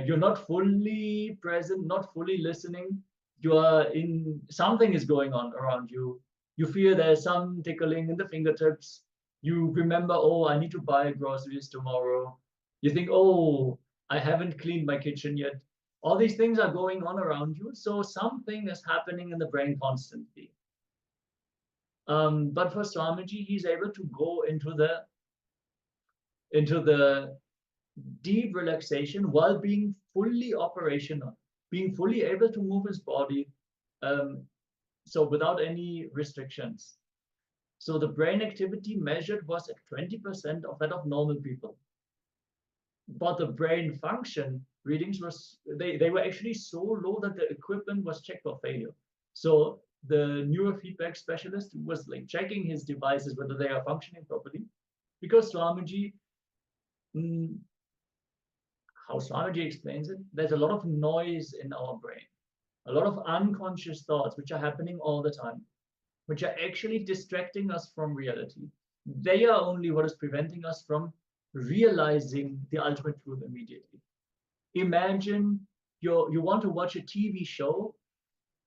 You're not fully present, not fully listening. You are in, something is going on around you. You feel there's some tickling in the fingertips. You remember, oh, I need to buy groceries tomorrow. You think, oh, I haven't cleaned my kitchen yet. All these things are going on around you. So something is happening in the brain constantly. But for Swamiji, he's able to go into the deep relaxation while being fully operational, being fully able to move his body, so without any restrictions. So the brain activity measured was at 20% of that of normal people. But the brain function readings was, they were actually so low that the equipment was checked for failure. So the neurofeedback specialist was like checking his devices whether they are functioning properly, because Swamiji, how Swamiji explains it, there's a lot of noise in our brain, a lot of unconscious thoughts which are happening all the time, which are actually distracting us from reality. They are only what is preventing us from realizing the ultimate truth immediately. Imagine you want to watch a TV show,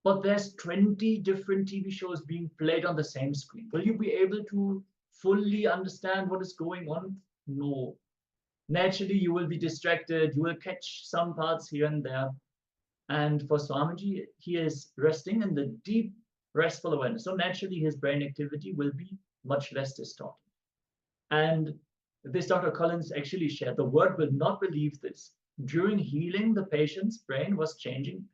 but there's 20 different TV shows being played on the same screen. Will you be able to fully understand what is going on? No. naturally you will be distracted, you will catch some parts here and there. And for Swamiji, he is resting in the deep, restful awareness. So naturally, his brain activity will be much less distorted. And this Dr. Collins actually shared, the world will not believe this. During healing, the patient's brain was changing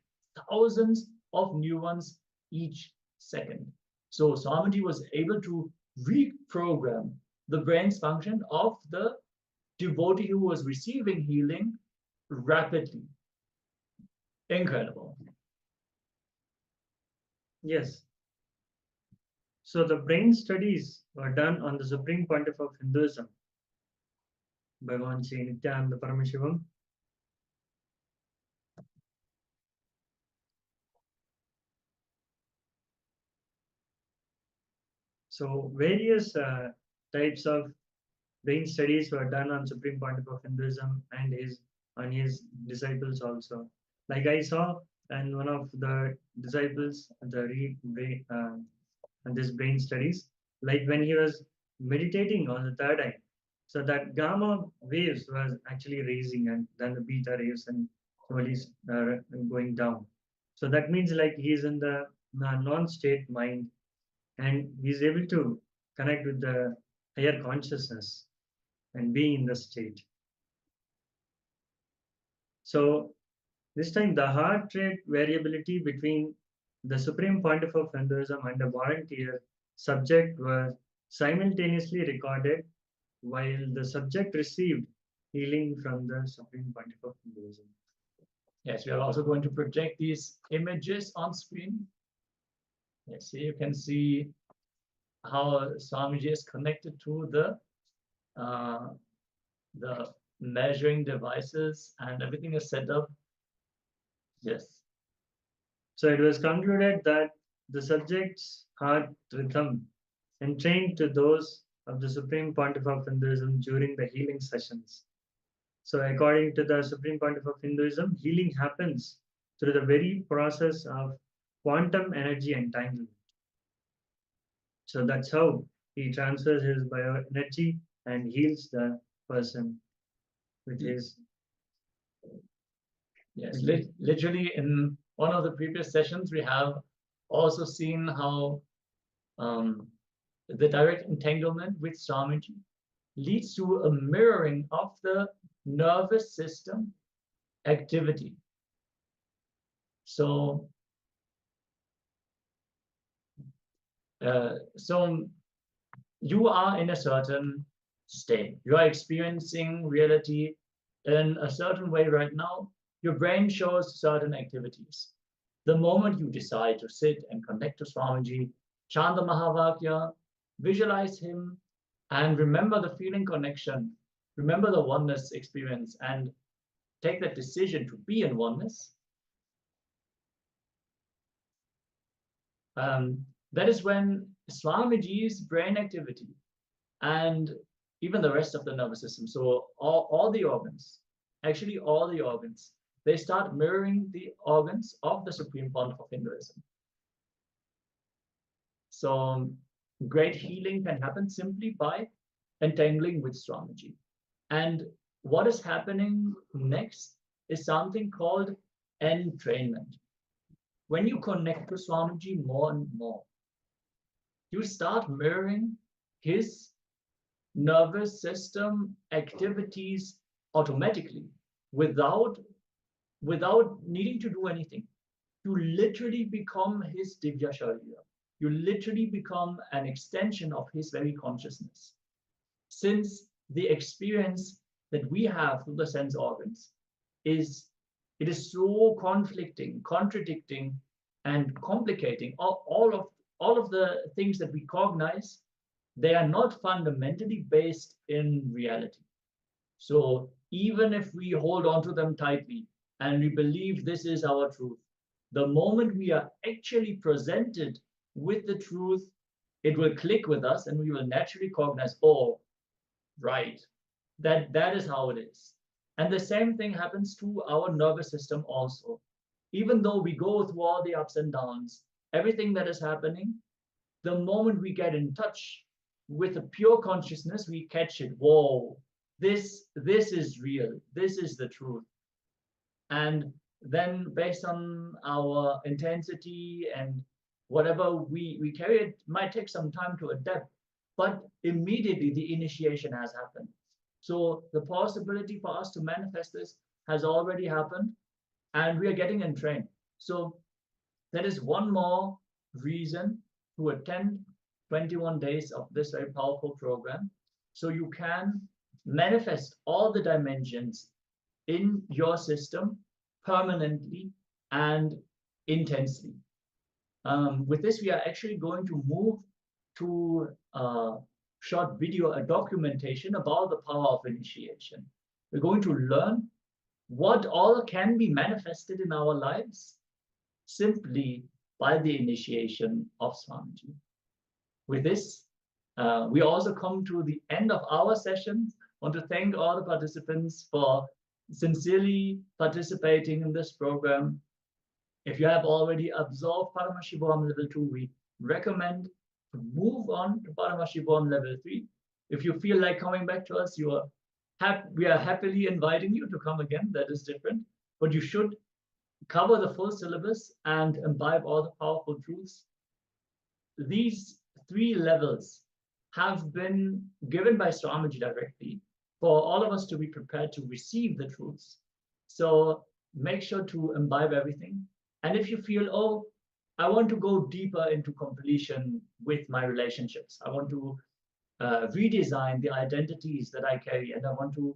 thousands of neurons each second. So Swamiji was able to reprogram the brain's function of the devotee who was receiving healing rapidly. Incredible. Yes. So the brain studies were done on the Supreme Pontiff of Hinduism, Bhagavan Sri Nithyananda Paramashivoham. So various types of brain studies were done on Supreme Pontiff of Hinduism and on his disciples also. Like I saw, and one of the disciples, this brain studies, like when he was meditating on the third eye, so that gamma waves was actually raising, and then the beta waves and slowly going down. So that means like he's in the non-state mind, and he's able to connect with the higher consciousness and being in the state. So this time the heart rate variability between the Supreme Pontiff of Hinduism and a volunteer subject were simultaneously recorded while the subject received healing from the Supreme Pontiff of Hinduism. Yes, we are also going to project these images on screen. Yes, here you can see how Swamiji is connected to the measuring devices, and everything is set up. Yes. So it was concluded that the subject's heart rhythm entrained to those of the Supreme Pontiff of Hinduism during the healing sessions. So according to the Supreme Pontiff of Hinduism, healing happens through the very process of quantum energy entanglement. So that's how he transfers his bioenergy and heals the person with his. Yes, literally in one of the previous sessions, we have also seen how the direct entanglement with Swamiji leads to a mirroring of the nervous system activity. So, you are in a certain state. You are experiencing reality in a certain way right now. Your brain shows certain activities. The moment you decide to sit and connect to Swamiji, chant the Mahavakya, visualize him, and remember the feeling connection, remember the oneness experience, and take that decision to be in oneness, that is when Swamiji's brain activity and even the rest of the nervous system, so all the organs, actually all the organs, they start mirroring the organs of the Supreme Pontiff of Hinduism. So great healing can happen simply by entangling with Swamiji. And what is happening next is something called entrainment. When you connect to Swamiji more and more, you start mirroring his nervous system activities automatically without needing to do anything. You literally become his Divya Sharira. You literally become an extension of his very consciousness. Since the experience that we have through the sense organs is so conflicting, contradicting, and complicating. All of the things that we cognize, they are not fundamentally based in reality. So even if we hold on to them tightly and we believe this is our truth, the moment we are actually presented with the truth, it will click with us and we will naturally cognize, oh, right, that is how it is. And the same thing happens to our nervous system also. Even though we go through all the ups and downs, everything that is happening, the moment we get in touch with a pure consciousness, we catch it. Whoa, this is real, this is the truth. And then based on our intensity and whatever we carry, it might take some time to adapt, but immediately the initiation has happened. So the possibility for us to manifest this has already happened, and we are getting entrained. So that is one more reason to attend 21 days of this very powerful program, so you can manifest all the dimensions in your system permanently and intensely. With this, we are actually going to move to a short video, a documentation about the power of initiation. We're going to learn what all can be manifested in our lives simply by the initiation of Swamiji. With this, we also come to the end of our session. I want to thank all the participants for sincerely participating in this program. If you have already absorbed Paramashivoham Level 2, we recommend to move on to Paramashivoham Level 3. If you feel like coming back to us, we are happily inviting you to come again. That is different. But you should cover the full syllabus and imbibe all the powerful truths. These 3 levels have been given by Swamiji directly for all of us to be prepared to receive the truths. So make sure to imbibe everything. And if you feel, oh, I want to go deeper into completion with my relationships, I want to redesign the identities that I carry, and I want to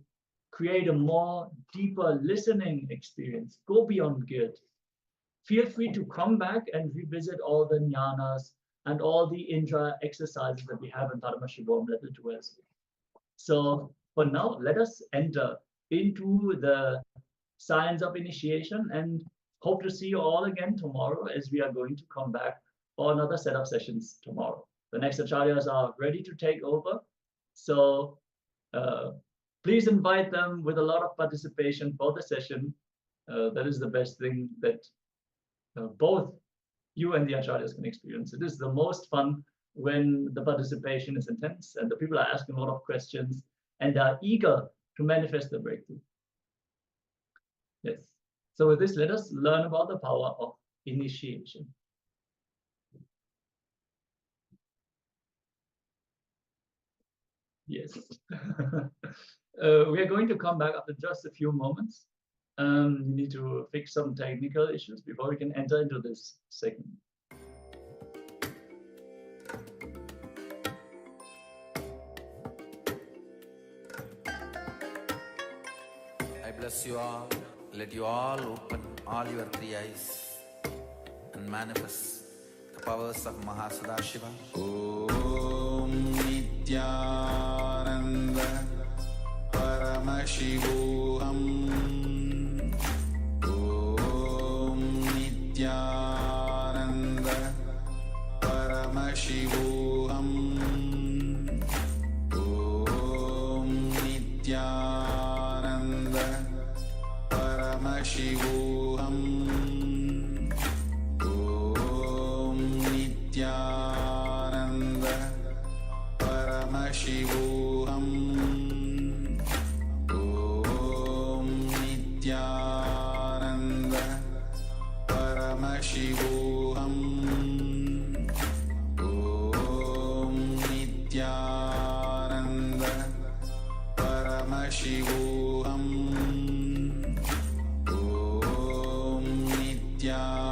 create a more deeper listening experience, go beyond guilt, feel free to come back and revisit all the jnanas and all the intra exercises that we have in Paramashivoham Level 2 as well. So for now, let us enter into the science of initiation, and hope to see you all again tomorrow, as we are going to come back for another set of sessions tomorrow. The next acharyas are ready to take over. So please invite them with a lot of participation for the session. That is the best thing that both you and the acharyas can experience. It is the most fun when the participation is intense and the people are asking a lot of questions and are eager to manifest the breakthrough. Yes. So with this, let us learn about the power of initiation. Yes. We are going to come back after just a few moments. We need to fix some technical issues before we can enter into this segment. I bless you all. Let you all open all your 3 eyes and manifest the powers of Mahasadashiva. Om Nithyananda Paramashivoham. Om Nithyananda Paramashivoham. Om Nithyananda Paramashivoham. Om Nithyananda Paramashivoham. Om Nithyananda Paramashivoham. Om Nithyananda Paramashivoham. Om Nithyananda Paramashivoham. Om Nithyananda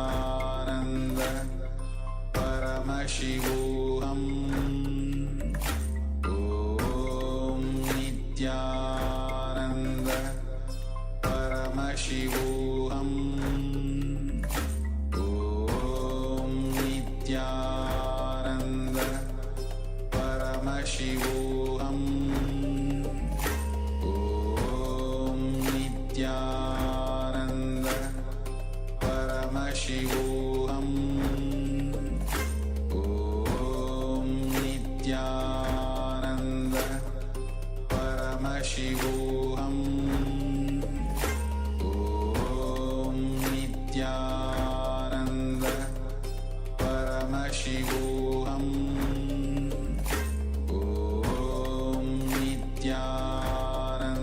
Paramashivoham. Om Nithyananda Paramashivoham. Om Nithyananda Paramashivoham. Om Nithyananda Paramashivoham. Om Nithyananda Paramashivoham. Om Nithyananda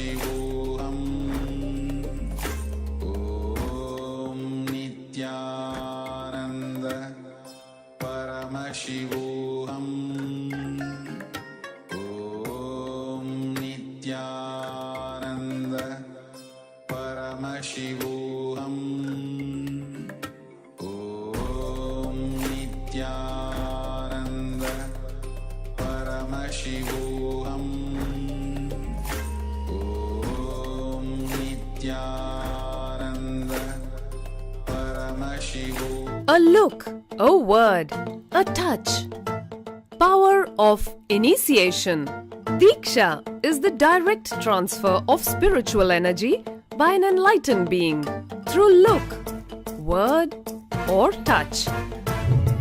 Paramashivoham Om Nithyananda Paramashivoham Om Nithyananda Paramashivoham Om Nithyananda Paramashivoham Om Nithyananda Paramashivoham. A look, a word, a touch. Power of initiation. Diksha is the direct transfer of spiritual energy by an enlightened being through look, word, or touch.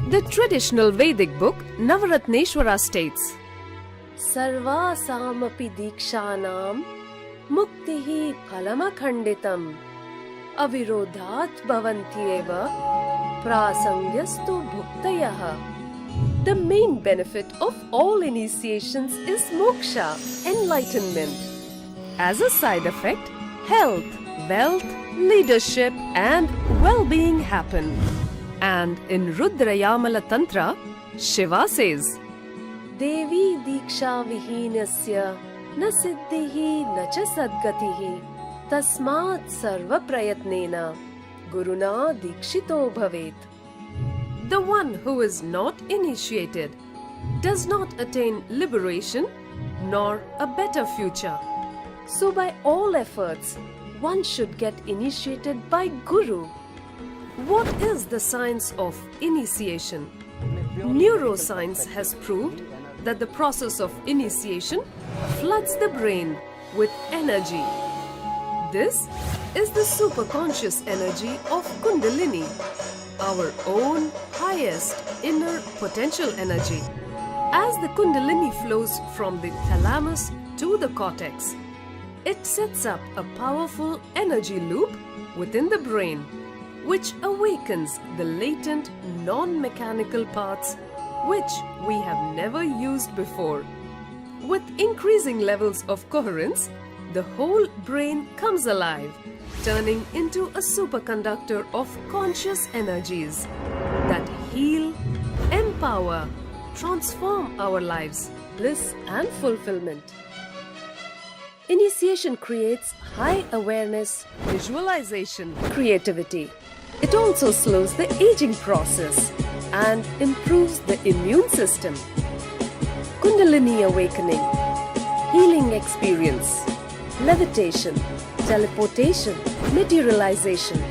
The traditional Vedic book Navaratneshwara states, Sarvasamapi dikshanam muktihi phalamakhanditam avirodhat bhavantyeva prasangyastu bhuktayaha. The main benefit of all initiations is moksha, enlightenment. As a side effect, health, wealth, leadership and well-being happen. And in Rudrayamala Tantra, Shiva says, Devi diksha vihinasya na siddhihi na cha sadgatihi tasmat sarva prayatnena guruna dikshito bhavet. The one who is not initiated does not attain liberation nor a better future. So by all efforts, one should get initiated by Guru. What is the science of initiation? Neuroscience has proved that the process of initiation floods the brain with energy. This is the superconscious energy of Kundalini, our own highest inner potential energy. As the Kundalini flows from the thalamus to the cortex, it sets up a powerful energy loop within the brain, which awakens the latent non-mechanical parts which we have never used before. With increasing levels of coherence, the whole brain comes alive, turning into a superconductor of conscious energies that heal, empower, transform our lives, bliss and fulfillment. Initiation creates high awareness, visualization, creativity. It also slows the aging process and improves the immune system. Kundalini awakening, healing experience, levitation, teleportation, materialization.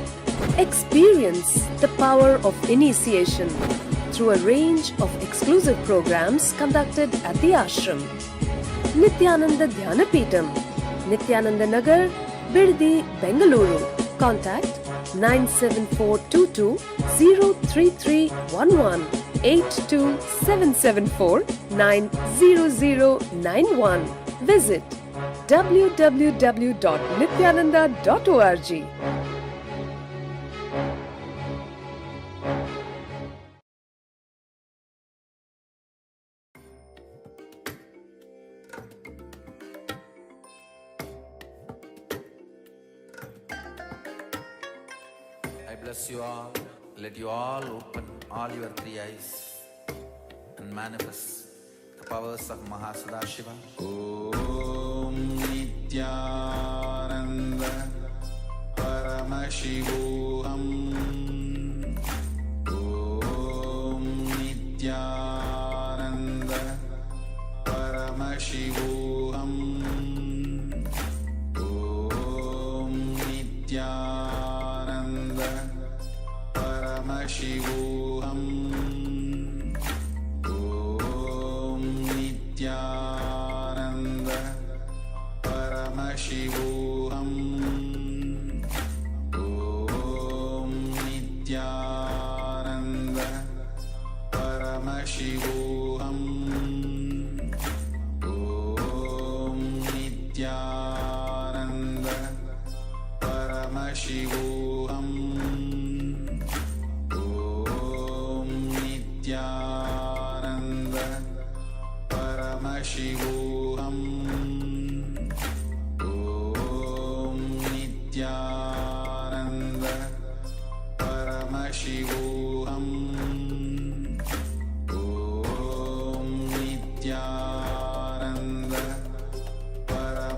Experience the power of initiation through a range of exclusive programs conducted at the ashram. Nithyananda Dhyanapitham, Nithyananda Nagar, Birdi, Bengaluru. Contact 97422 03311 82774 90091. Visit www.nithyananda.org. I bless you all. Let you all open all your three eyes and manifest the powers of Mahasadashiva. Om Nithyananda Paramashivoham Om Nithyananda Paramashivoham Om Nithyananda Paramashivoham Om Nithyananda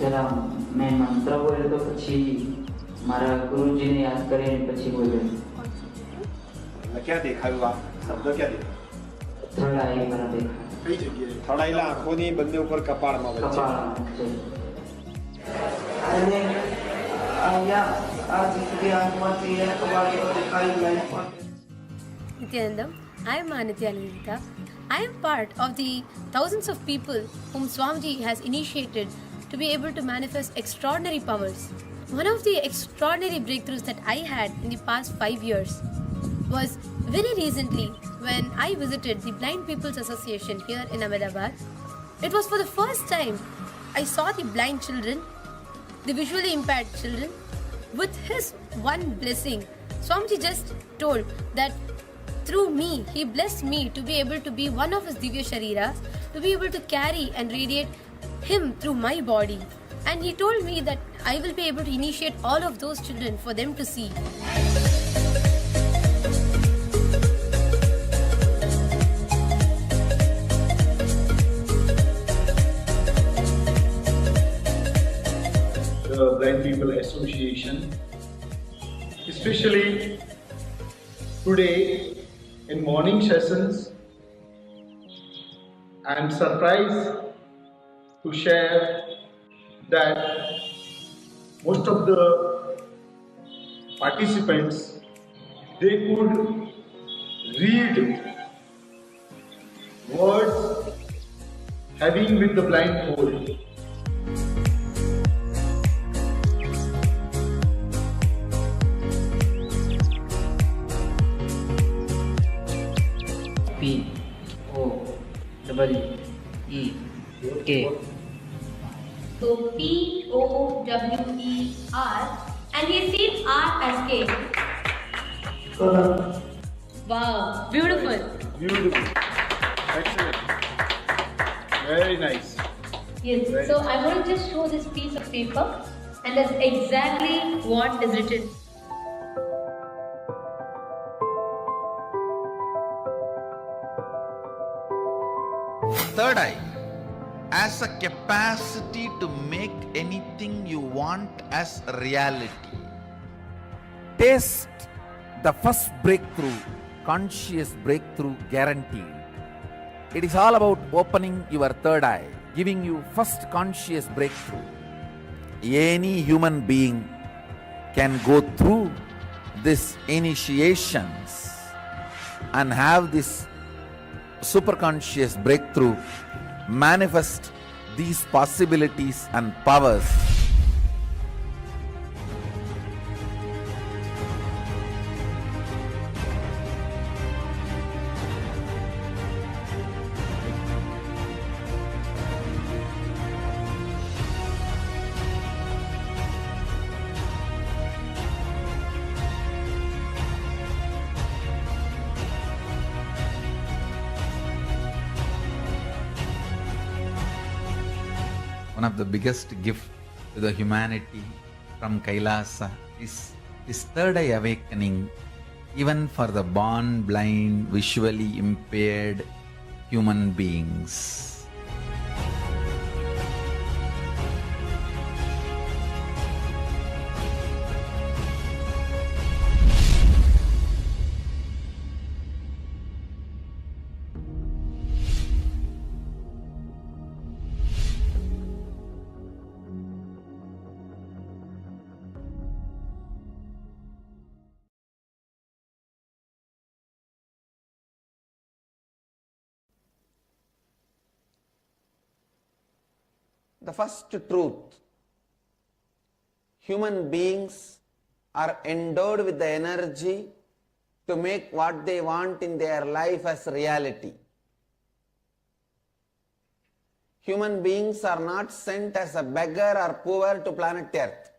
જરા મેં મંત્ર બોલ્યો તો પછી મારા ગુરુજીને યાદ કરીને પછી બોલ્યો. क्या देखाયું આ શબ્દ क्या દેખાયું? થડાઈ મારા દેખા. કઈ જગ્યાએ? થડાયેલા આંખોની બંને ઉપર કપાળમાં વચ્ચે. કપાળ છે. અને અહીંયા આ દીકરી આંખમાંથી એ કપાળ દેખાયું લાઈનમાં. Nithyananda, I am Nithyananda. I am part of the thousands of people whom Swamiji has initiated to be able to manifest extraordinary powers. One of the extraordinary breakthroughs that I had in the past 5 years was very recently when I visited the Blind People's Association here in Ahmedabad. It was for the first time I saw the blind children, the visually impaired children. With his one blessing, Swamiji just told that through me, he blessed me to be able to be one of his Divya Shariras, to be able to carry and radiate him through my body. And he told me that I will be able to initiate all of those children for them to see. The Blind People Association, especially today in morning sessions, I am surprised to share that most of the participants, they could read words having with the blindfold. PONTIFF. So POWER, and he seen R as K. Wow, beautiful. Beautiful. Excellent. Very nice. Yes, so I'm going to just show this piece of paper, and that's exactly what is written. Third eye as a capacity to make anything you want as reality. Taste the first breakthrough, conscious breakthrough guaranteed. It is all about opening your third eye, giving you first conscious breakthrough. Any human being can go through these initiations and have this superconscious breakthrough, manifest these possibilities and powers. One of the biggest gift to the humanity from KAILASA is this third eye awakening, even for the born blind, visually impaired human beings. The first truth: human beings are endowed with the energy to make what they want in their life as reality. Human beings are not sent as a beggar or poor to planet Earth.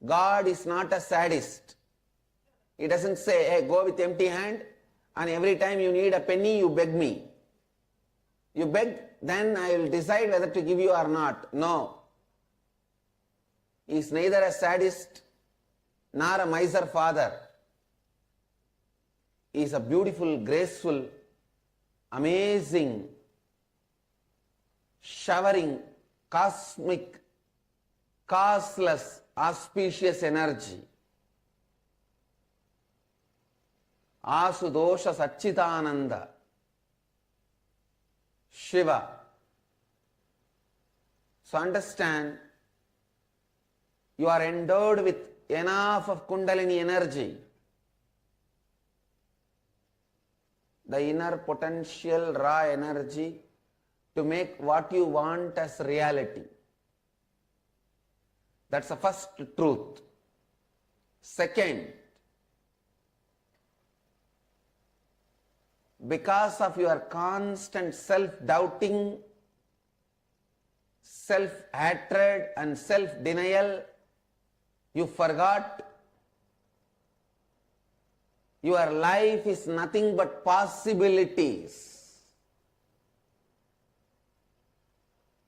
God is not a sadist. He doesn't say, hey, go with empty hand, and every time you need a penny, you beg me. You beg, then I will decide whether to give you or not. No. He is neither a sadist nor a miser father. He is a beautiful, graceful, amazing, showering cosmic, causeless, auspicious energy. Asudosha Satchitananda, Shiva. So understand, you are endowed with enough of Kundalini energy. The inner potential, raw energy to make what you want as reality. That's the first truth. Second, because of your constant self-doubting, self-hatred and self-denial, you forgot your life is nothing but possibilities.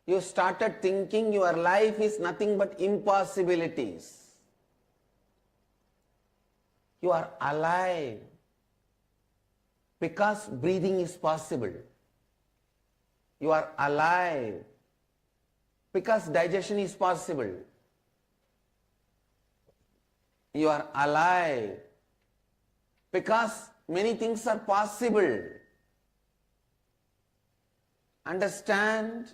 You started thinking your life is nothing but impossibilities. You are alive because breathing is possible. You are alive because digestion is possible. You are alive because many things are possible. Understand?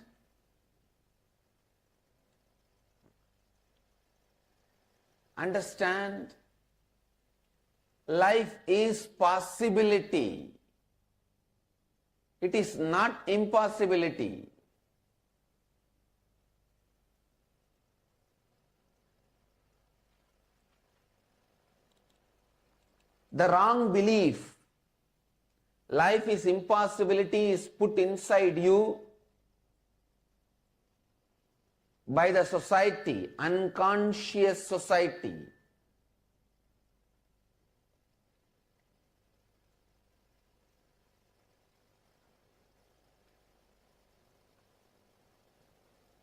Understand? Life is possibility. It is not impossibility. The wrong belief, life is impossibility, is put inside you by the society, unconscious society.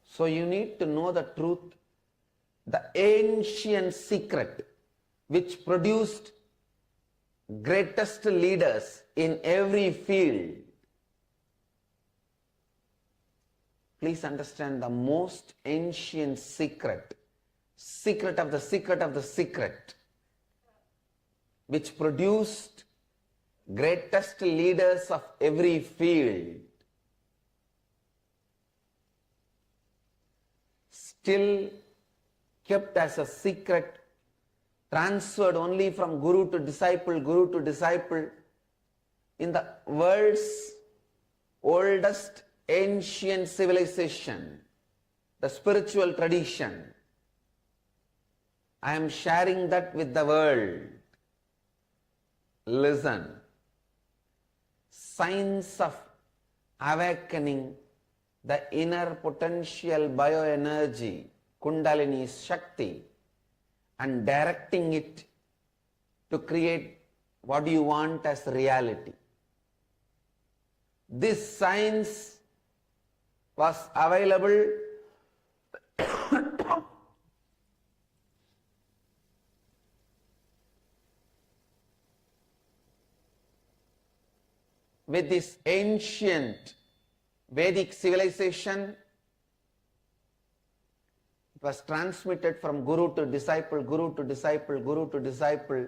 So you need to know the truth, the ancient secret which produced greatest leaders in every field. Please understand the most ancient secret, secret of the secret of the secret, which produced greatest leaders of every field. Still kept as a secret, transferred only from guru to disciple in the world's oldest ancient civilization, the spiritual tradition. I am sharing that with the world. Listen. Science of awakening the inner potential bioenergy, Kundalini Shakti, and directing it to create what you want as reality. This science was available with this ancient Vedic civilization. It was transmitted from guru to disciple, guru to disciple, guru to disciple.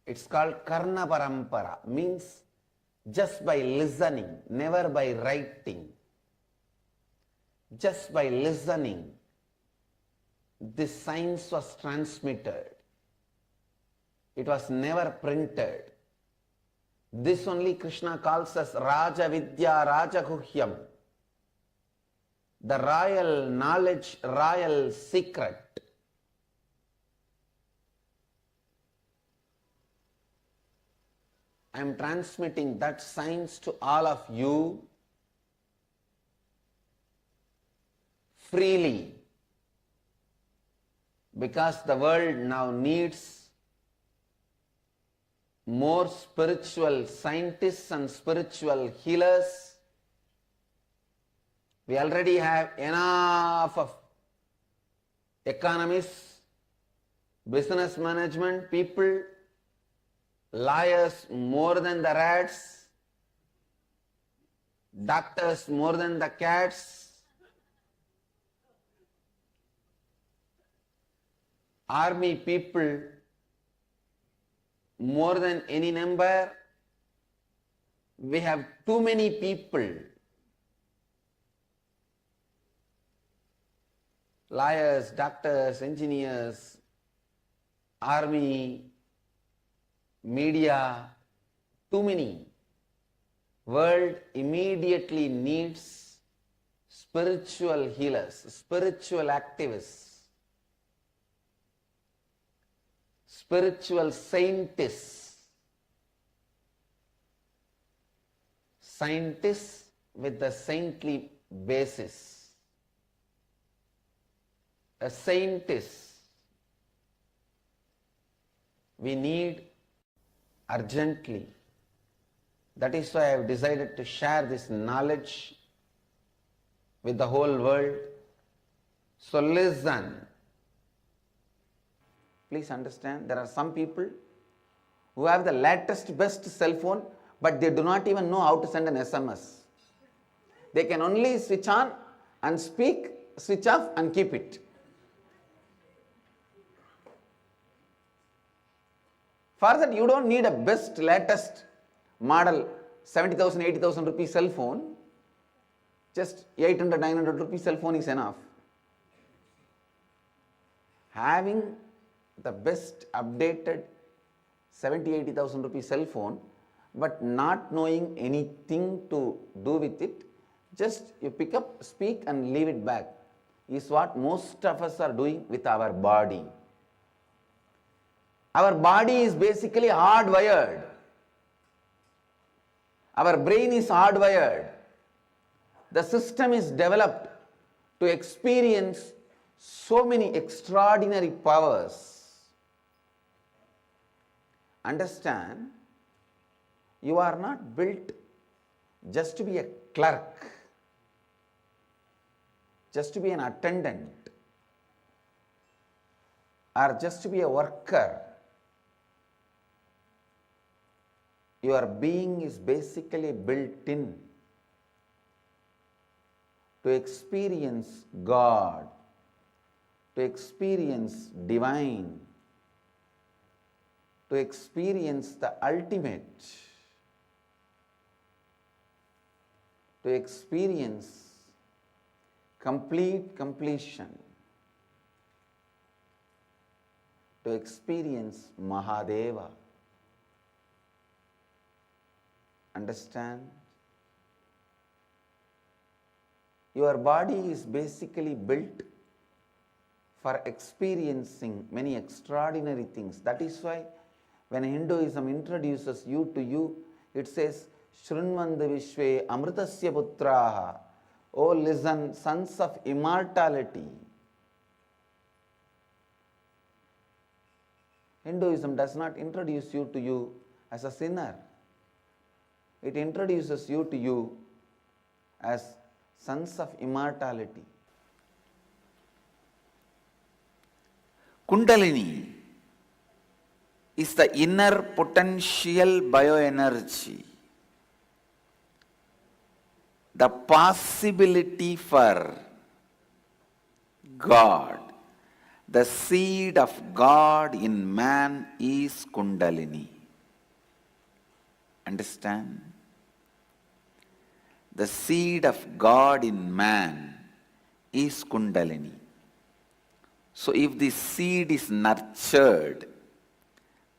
It's called Karna Parampara, means just by listening, never by writing. Just by listening, this science was transmitted. It was never printed. This only Krishna calls as Raja Vidya Rajaguhyam, the royal knowledge, royal secret. I am transmitting that science to all of you freely, because the world now needs more spiritual scientists and spiritual healers. We already have enough of economists, business management people, lawyers more than the rats. doctors more than the cats, army people more than any number. We have too many people. Lawyers, doctors, engineers, army, media, too many. World immediately needs spiritual healers, spiritual activists, spiritual scientists, scientists with the saintly basis. A scientist we need urgently. That is why I have decided to share this knowledge with the whole world. So listen. Please understand, there are some people who have the latest best cell phone, but they do not even know how to send an SMS. They can only switch on and speak, switch off and keep it. For that, you don't need a best, latest model 70,000, 80,000 rupee cell phone. Just 800, 900 rupee cell phone is enough. Having the best updated 70, 80,000 rupee cell phone, but not knowing anything to do with it, just you pick up, speak and leave it back, is what most of us are doing with our body. Our body is basically hardwired. Our brain is hardwired. The system is developed to experience so many extraordinary powers. Understand, you are not built just to be a clerk, just to be an attendant, or just to be a worker. Your being is basically built in to experience God, to experience divine, to experience the ultimate, to experience complete completion, to experience Mahadeva. Understand? Your body is basically built for experiencing many extraordinary things. That is why when Hinduism introduces you, it says, Shrunvandu Vishve Amritasya Putraha. Oh, listen, sons of immortality. Hinduism does not introduce you as a sinner. It introduces you as sons of immortality. Kundalini is the inner potential bioenergy, the possibility for God. The seed of God in man is Kundalini. Understand? The seed of God in man is Kundalini. So if the seed is nurtured,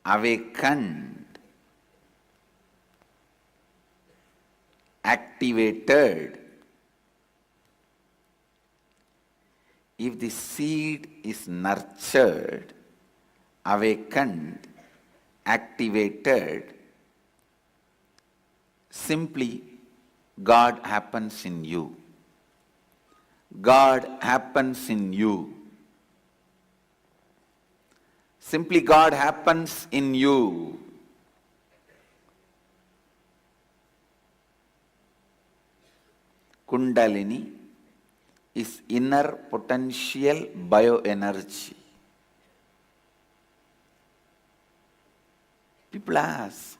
awakened, activated, if the seed is nurtured, awakened, activated, simply God happens in you. God happens in you. Simply God happens in you. Kundalini is inner potential bioenergy. People ask,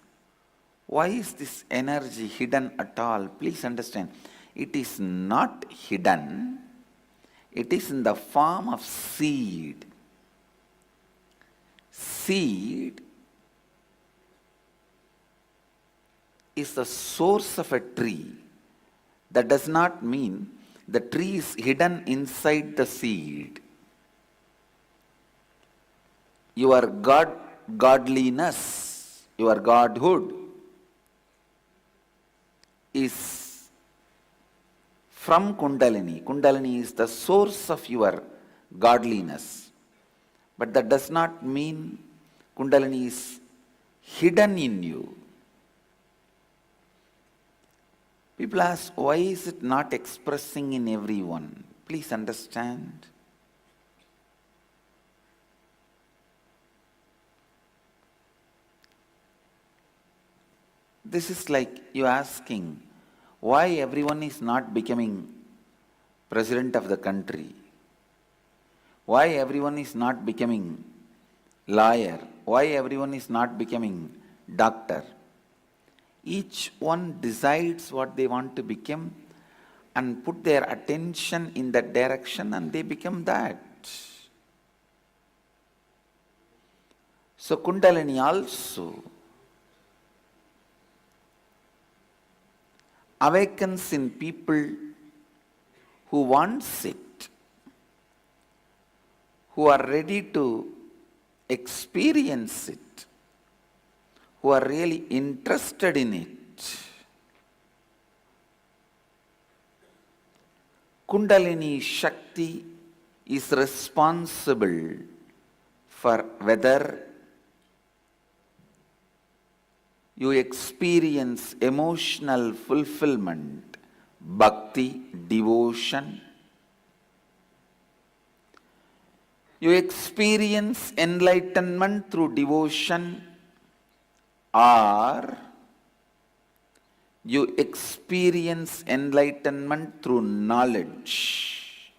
Why is this energy hidden at all? Please understand, it is not hidden. It is in the form of seed. Seed is the source of a tree. That does not mean the tree is hidden inside the seed. Your godliness, your godhood is from Kundalini. Kundalini is the source of your godliness. But that does not mean Kundalini is hidden in you. People ask, why is it not expressing in everyone? Please understand. This is like you asking, why everyone is not becoming president of the country? Why everyone is not becoming lawyer? Why everyone is not becoming doctor? Each one decides what they want to become and put their attention in that direction and they become that. So Kundalini also awakens in people who wants it, who are ready to experience it, who are really interested in it. Kundalini Shakti is responsible for whether you experience emotional fulfillment, bhakti, devotion. You experience enlightenment through devotion, or you experience enlightenment through knowledge.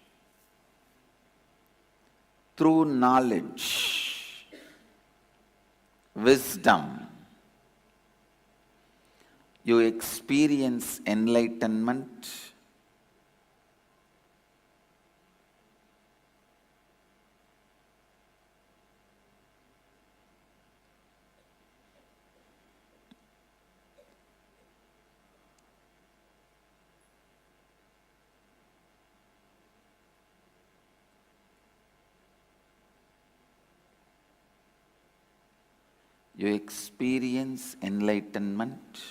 Through knowledge, wisdom, you experience enlightenment. You experience enlightenment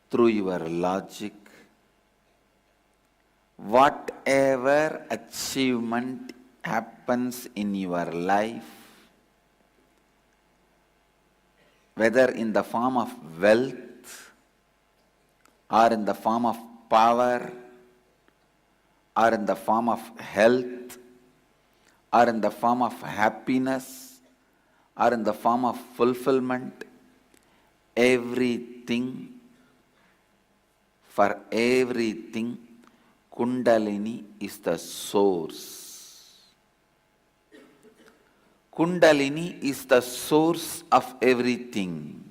through your logic. Whatever achievement happens in your life, whether in the form of wealth or in the form of power or in the form of health or in the form of happiness or in the form of fulfillment, everything, for everything, Kundalini is the source. Kundalini is the source of everything.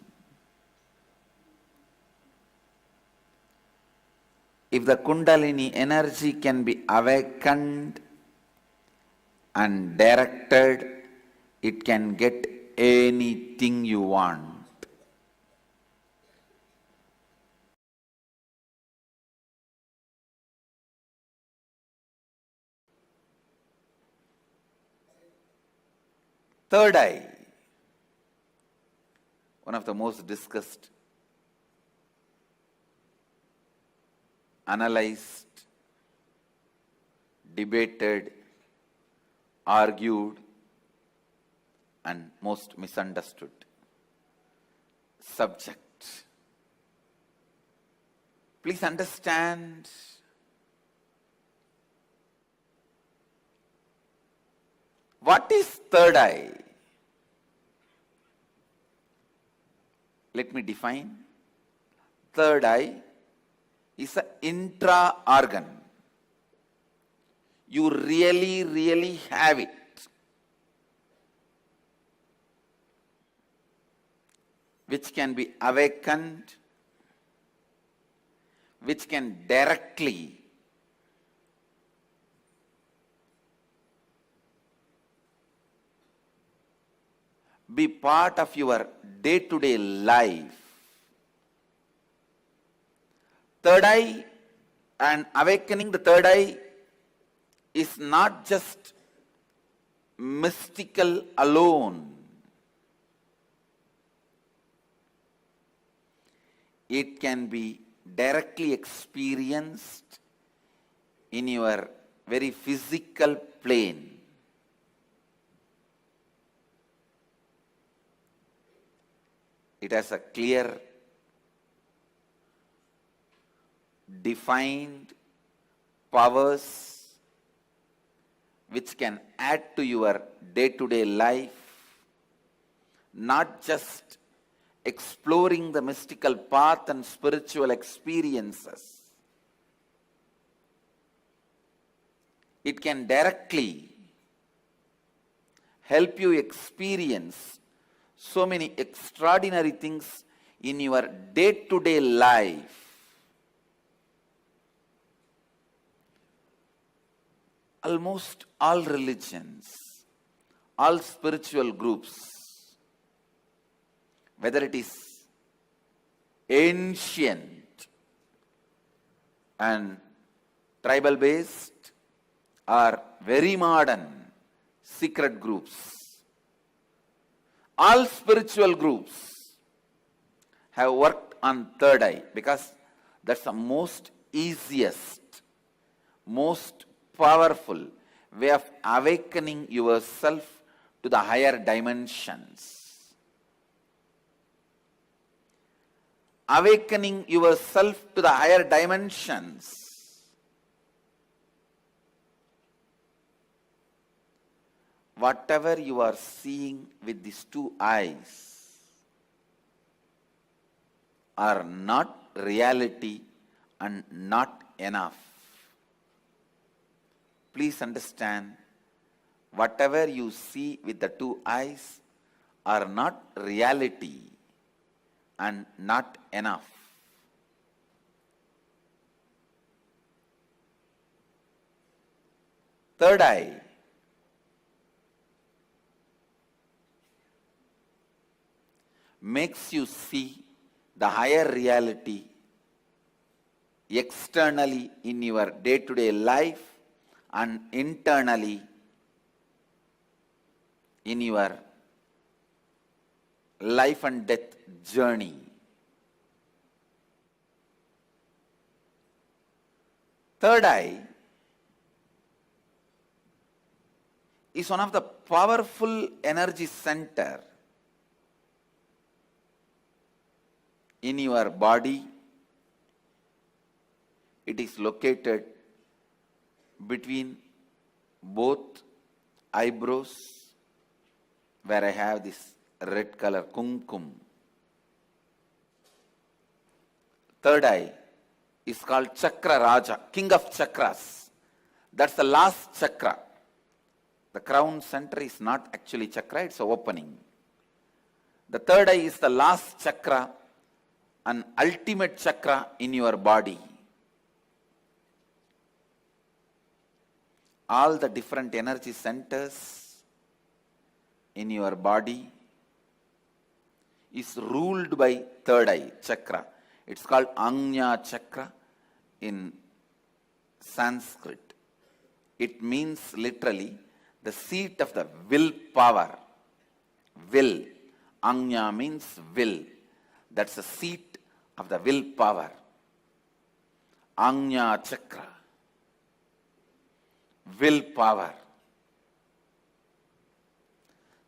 If the Kundalini energy can be awakened and directed, it can get anything you want. Third eye, one of the most discussed, analyzed, debated, argued, and most misunderstood subject. Please understand, what is third eye? Let me define. Third eye is an intra-organ. You really have it. which can be awakened, which can directly be part of your day-to-day life. Third eye and awakening the third eye is not just mystical alone. It can be directly experienced in your very physical plane. It has a clear, defined powers which can add to your day-to-day life, not just exploring the mystical path and spiritual experiences. It can directly help you experience so many extraordinary things in your day-to-day life. Almost all religions, all spiritual groups, whether it is ancient and tribal based or very modern secret groups, all spiritual groups have worked on third eye because that's the most easiest, most powerful way of awakening yourself to the higher dimensions. Awakening yourself to the higher dimensions. Whatever you are seeing with these two eyes are not reality and not enough. Please understand, whatever you see with the two eyes are not reality and not enough. Third eye makes you see the higher reality externally in your day-to-day life and internally in your life and death journey. Third eye is one of the powerful energy center in your body. It is located between both eyebrows, where I have this red color kumkum. Third eye is called Chakra Raja, king of chakras. That's the last chakra. The crown center is not actually chakra, it's an opening. The third eye is the last chakra, an ultimate chakra in your body. All the different energy centers in your body is ruled by third eye chakra. It's called Ajna chakra in Sanskrit. It means literally the seat of the will power. Will. Ajna means will. That's the seat of the will power. Ajna chakra. Will power.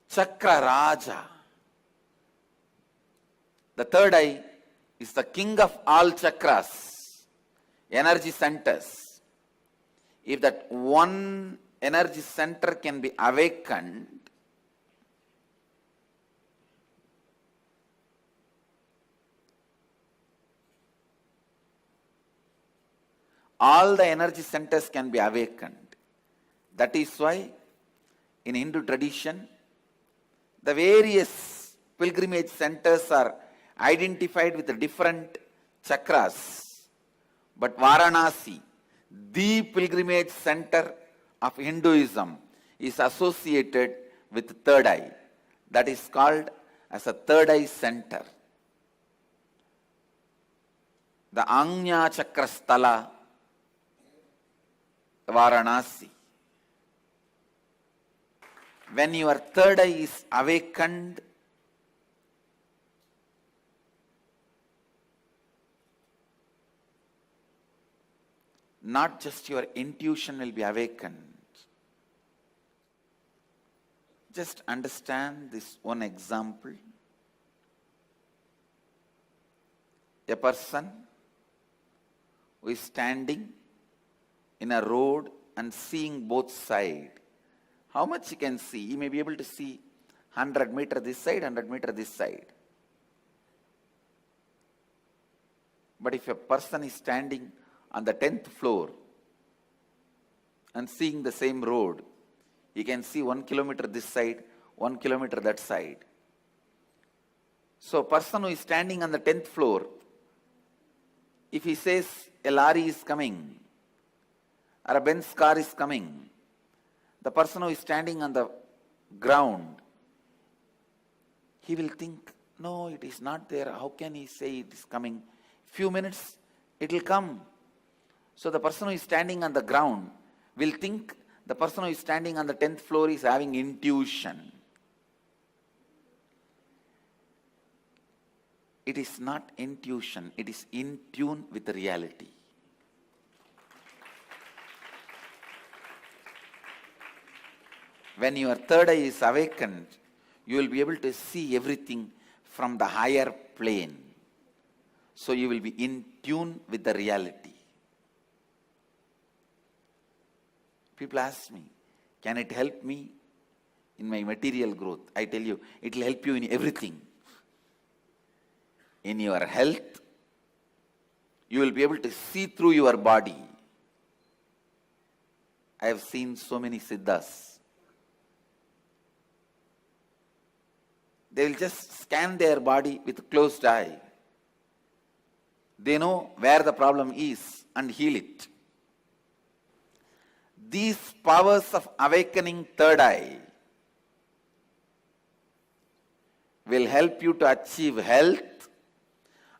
Chakra Raja. The third eye is the king of all chakras, energy centers. If that one energy center can be awakened, all the energy centers can be awakened. That is why in Hindu tradition, the various pilgrimage centers are identified with the different chakras. But Varanasi, the pilgrimage center of Hinduism, is associated with the third eye. That is called as a third eye center. The Anya Chakrasthala, Varanasi. When your third eye is awakened, not just your intuition will be awakened. Just understand this one example. A person who is standing in a road and seeing both sides. How much he can see? He may be able to see 100 meter this side, 100 meter this side. But if a person is standing on the 10th floor and seeing the same road, he can see 1 kilometer this side, 1 kilometer that side. So a person who is standing on the 10th floor, if he says a lorry is coming or a Benz car is coming, the person who is standing on the ground, he will think, no, it is not there. How can he say it is coming? Few minutes, it will come. So the person who is standing on the ground will think the person who is standing on the 10th floor is having intuition. It is not intuition, it is in tune with the reality. When your third eye is awakened, you will be able to see everything from the higher plane. So you will be in tune with the reality. People ask me, can it help me in my material growth? I tell you, it will help you in everything. In your health, you will be able to see through your body. I have seen so many siddhas. They will just scan their body with closed eye. They know where the problem is and heal it. These powers of awakening third eye will help you to achieve health,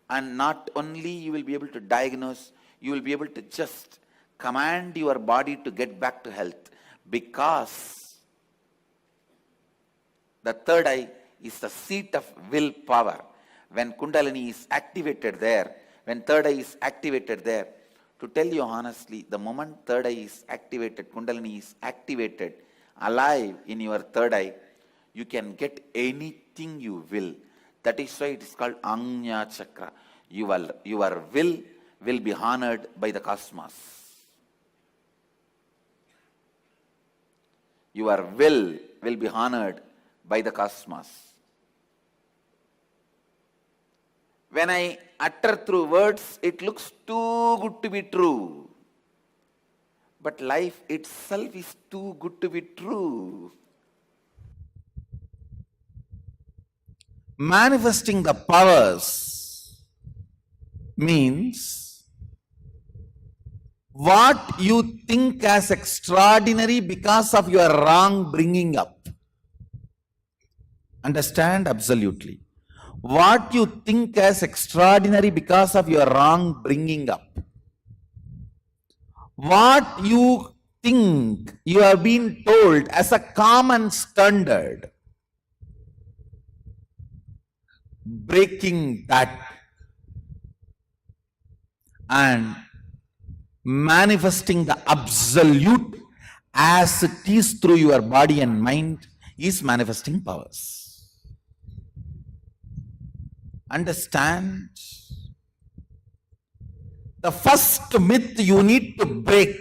and not only you will be able to diagnose, you will be able to just command your body to get back to health, because the third eye is the seat of willpower. When Kundalini is activated there, when third eye is activated there, to tell you honestly, the moment third eye is activated, Kundalini is activated, alive in your third eye, you can get anything you will. That is why it is called Anya Chakra. Your will be honored by the cosmos. Your will be honored by the cosmos. When I utter through words, it looks too good to be true. But life itself is too good to be true. Manifesting the powers means what you think as extraordinary because of your wrong bringing up. Understand? Absolutely. What you think as extraordinary because of your wrong bringing up. What you think you have been told as a common standard. Breaking that and manifesting the absolute as it is through your body and mind is manifesting powers. Understand? The first myth you need to break.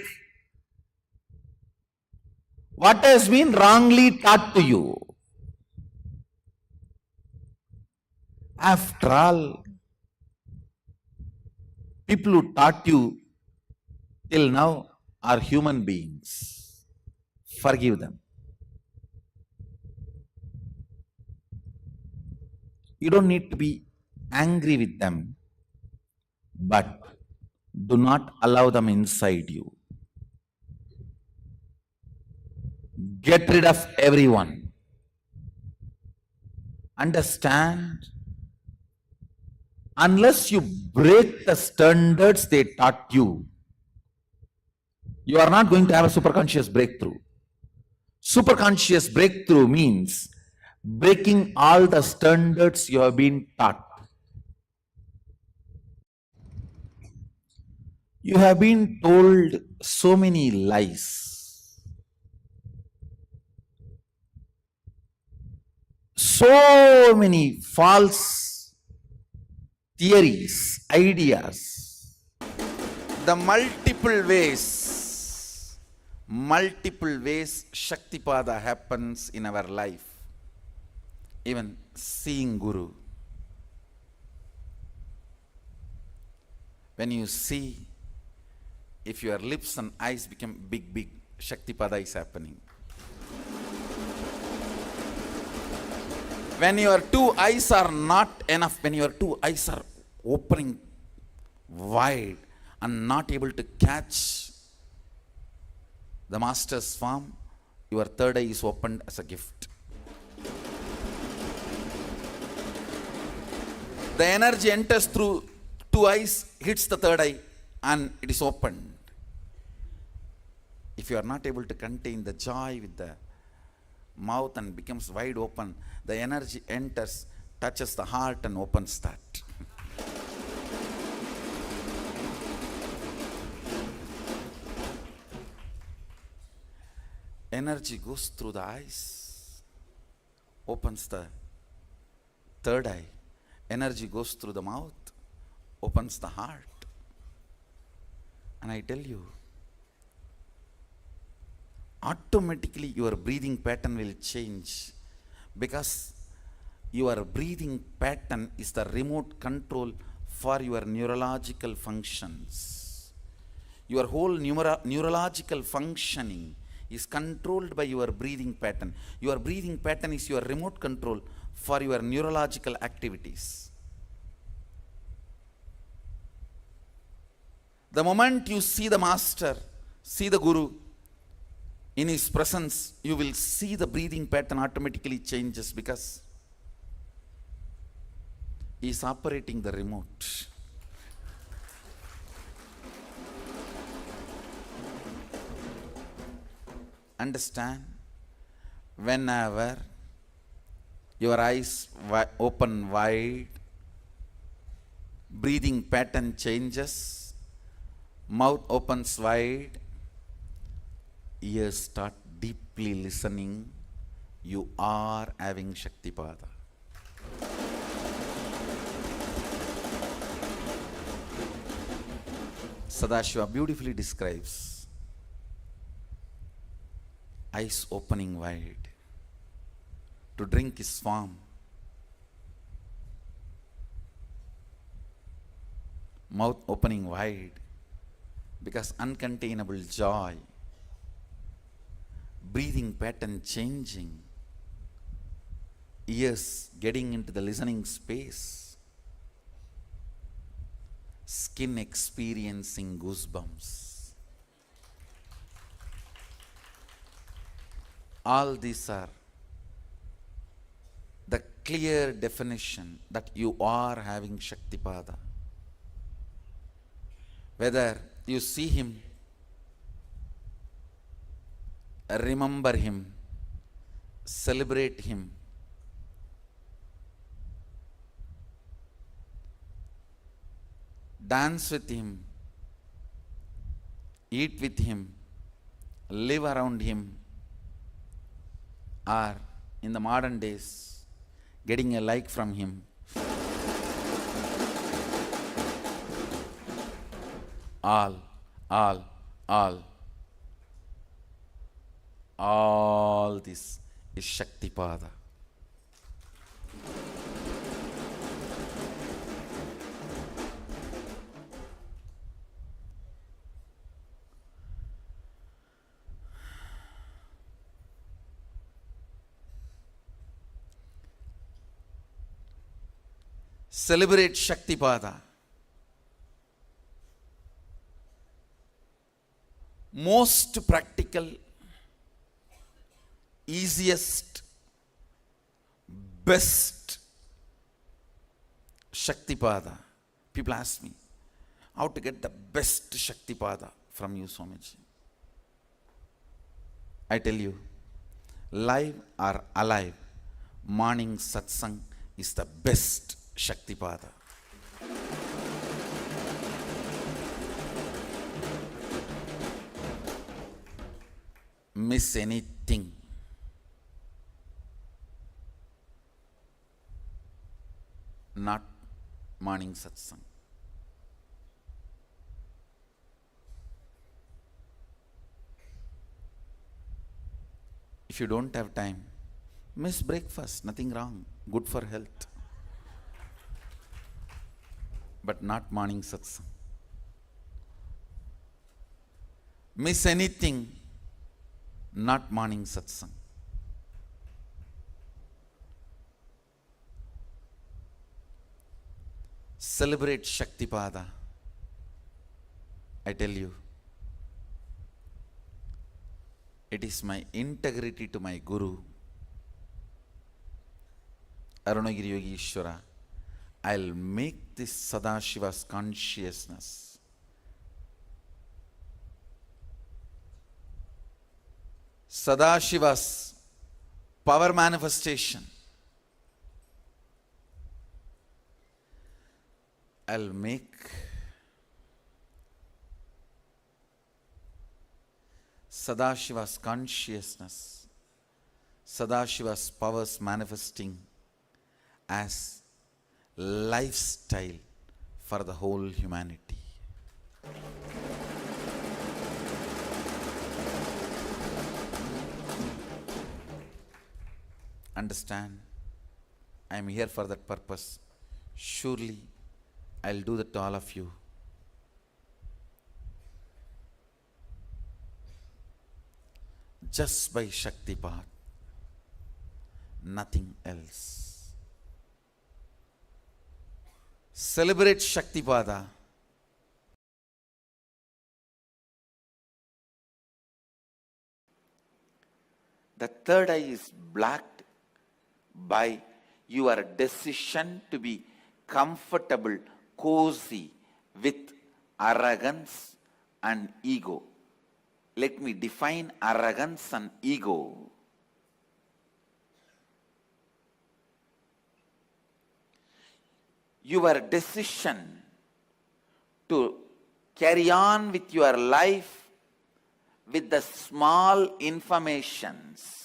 What has been wrongly taught to you? After all, people who taught you till now are human beings. Forgive them. You don't need to be angry with them, but do not allow them inside you. Get rid of everyone. Understand, unless you break the standards they taught you, you are not going to have a superconscious breakthrough. Superconscious breakthrough means breaking all the standards you have been taught. You have been told so many lies, so many false theories, ideas. The multiple ways Shaktipada happens in our life. Even seeing Guru. When you see, if your lips and eyes become big, Shaktipada is happening. When your two eyes are not enough, when your two eyes are opening wide and not able to catch the master's form, your third eye is opened as a gift. The energy enters through two eyes, hits the third eye, and it is opened. If you are not able to contain the joy with the mouth and becomes wide open, the energy enters, touches the heart and opens that. Energy goes through the eyes, opens the third eye. Energy goes through the mouth, opens the heart. And I tell you, automatically your breathing pattern will change, because your breathing pattern is the remote control for your neurological functions. Your whole neurological functioning is controlled by your breathing pattern. Your breathing pattern is your remote control for your neurological activities. The moment you see the master, see the Guru, in his presence, you will see the breathing pattern automatically changes, because he is operating the remote. Understand? Whenever your eyes open wide, breathing pattern changes, mouth opens wide, ears start deeply listening, you are having Shaktipada. Sadashiva beautifully describes eyes opening wide to drink his form, mouth opening wide because uncontainable joy, breathing pattern changing, ears getting into the listening space, skin experiencing goosebumps. All these are the clear definition that you are having Shaktipada. Whether you see him, remember him, celebrate him, dance with him, eat with him, live around him, or in the modern days, getting a like from him, all this is Shaktipada. Celebrate Shaktipada. Most practical, easiest, best Shaktipada. People ask me, how to get the best Shaktipada from you, Swamiji? I tell you, live or alive, morning satsang is the best Shaktipada. Miss anything, not morning satsang. If you don't have time, miss breakfast, nothing wrong, good for health. But not morning satsang. Miss anything, not morning satsang. Celebrate Shaktipada. I tell you, it is my integrity to my Guru, Arunagiri Yogi Ishvara. I'll make this Sadashiva's consciousness Sadashiva's power manifestation. I'll make Sadashiva's consciousness, Sadashiva's powers manifesting as lifestyle for the whole humanity. Understand? I am here for that purpose. Surely I'll do that to all of you. Just by Shaktipat, nothing else. Celebrate Shaktipada. The third eye is blocked by your decision to be comfortable, cozy with arrogance and ego. Let me define arrogance and ego. Your decision to carry on with your life with the small informations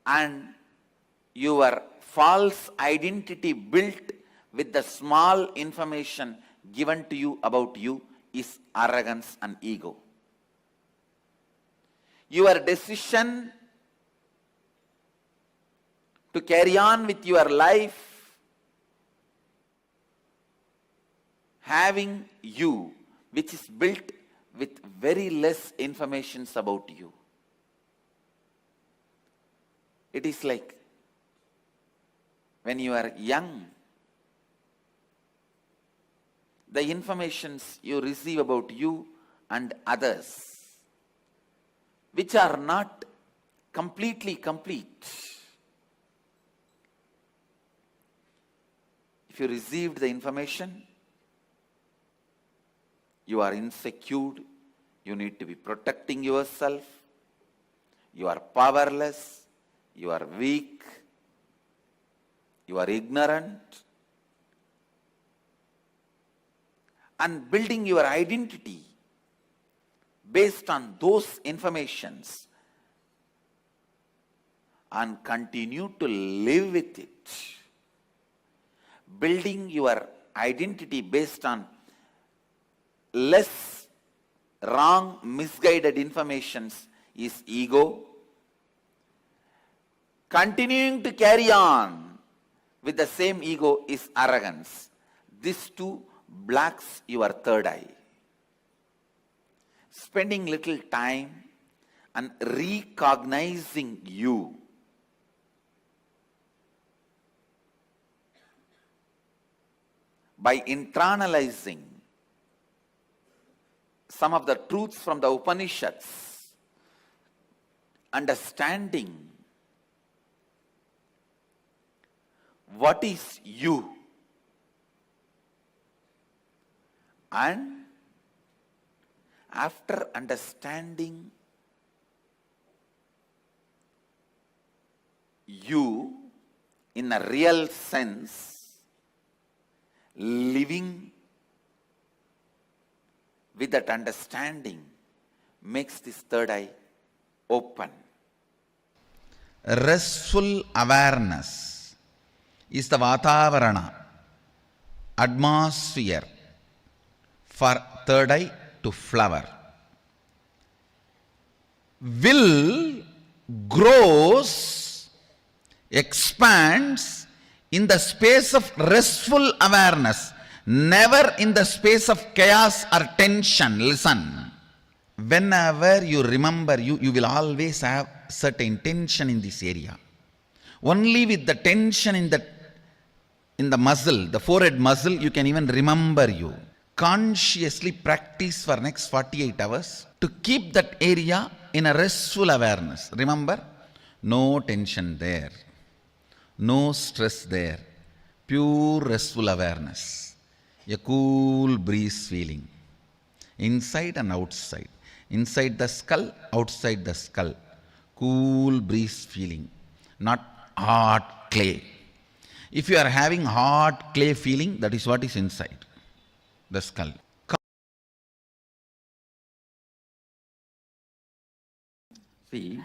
and your false identity built with the small information given to you about you is arrogance and ego. Your decision to carry on with your life having you, which is built with very less informations about you. It is like when you are young, the informations you receive about you and others, which are not completely complete. If you received the information, you are insecure, you need to be protecting yourself, you are powerless, you are weak, you are ignorant, and building your identity based on those informations and continue to live with it. Building your identity based on less wrong, misguided informations is ego. Continuing to carry on with the same ego is arrogance. These two blocks your third eye. Spending little time and recognizing you by internalizing some of the truths from the Upanishads, understanding what is you, and after understanding you in a real sense, living with that understanding makes this third eye open. Restful awareness is the Vatavarana, atmosphere for third eye to flower. Will grows, expands in the space of restful awareness, never in the space of chaos or tension. Listen, whenever you remember, you will always have certain tension in this area. Only with the tension in the muscle, the forehead muscle, you can even remember you. Consciously practice for next 48 hours to keep that area in a restful awareness. Remember, no tension there, no stress there, pure restful awareness, a cool breeze feeling, inside and outside, inside the skull, outside the skull, cool breeze feeling, not hot clay. If you are having hot clay feeling, that is what is inside the skull. See,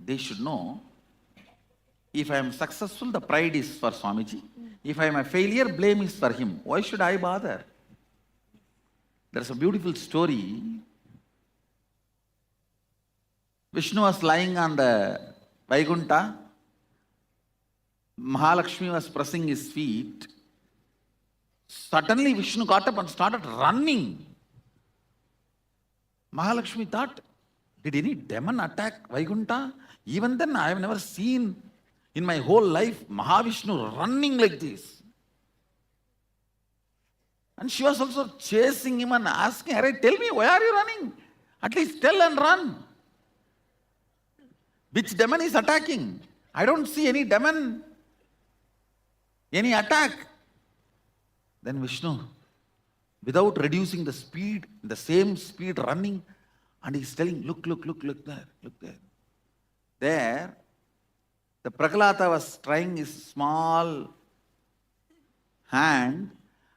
they should know, if I am successful, the pride is for Swamiji. If I am a failure, blame is for him. Why should I bother? There's a beautiful story. Vishnu was lying on the Vaikuntha. Mahalakshmi was pressing his feet. Suddenly Vishnu got up and started running. Mahalakshmi thought, did any demon attack Vaikuntha? Even then I have never seen in my whole life Mahavishnu running like this. And she was also chasing him and asking, "Arey, tell me, why are you running? At least tell and run. Which demon is attacking? I don't see any demon, any attack." Then Vishnu, without reducing the speed, the same speed running, and he's telling, look there, look there. There, the Prahlada was trying his small hand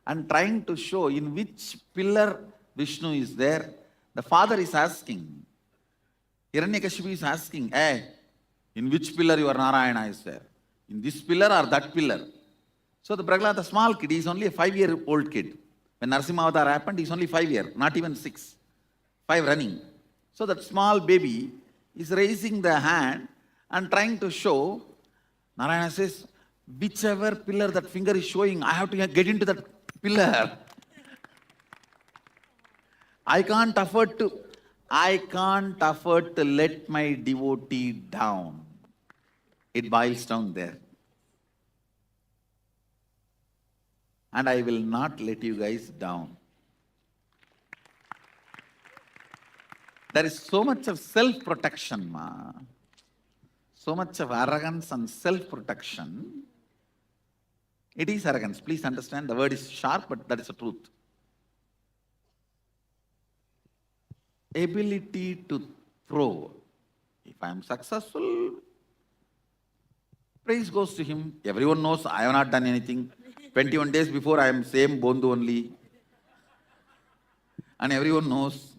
and trying to show in which pillar Vishnu is there. The father is asking, Hiranyakashipu is asking, hey, in which pillar your Narayana is there? In this pillar or that pillar? So the Prahlada, small kid, he's only a 5-year-old kid. When Narasimha Avatar happened, he's only 5 years, not even 6. 5 running. So that small baby is raising the hand and trying to show. Narayana says, whichever pillar that finger is showing, I have to get into that pillar. I can't afford to let my devotee down. It boils down there. And I will not let you guys down. There is so much of self-protection, ma. So much of arrogance and self-protection. It is arrogance. Please understand, the word is sharp, but that is the truth. Ability to throw. If I am successful, praise goes to him. Everyone knows I have not done anything. 21 days before I am same Bondu only. And everyone knows.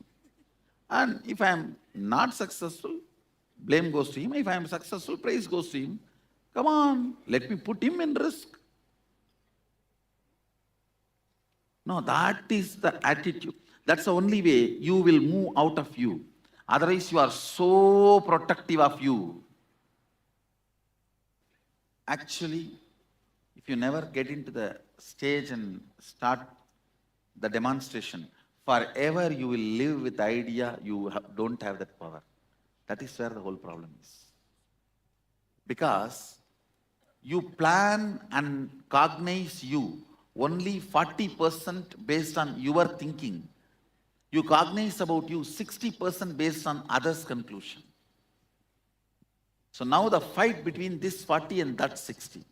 And if I am not successful, blame goes to him. If I am successful, praise goes to him. Come on, let me put him in risk. No, that is the attitude. That's the only way you will move out of you. Otherwise, you are so protective of you. Actually, if you never get into the stage and start the demonstration, forever you will live with the idea you don't have that power. That is where the whole problem is. Because you plan and cognize you only 40% based on your thinking. You cognize about you 60% based on others' conclusion. So now the fight between this 40 and that 60.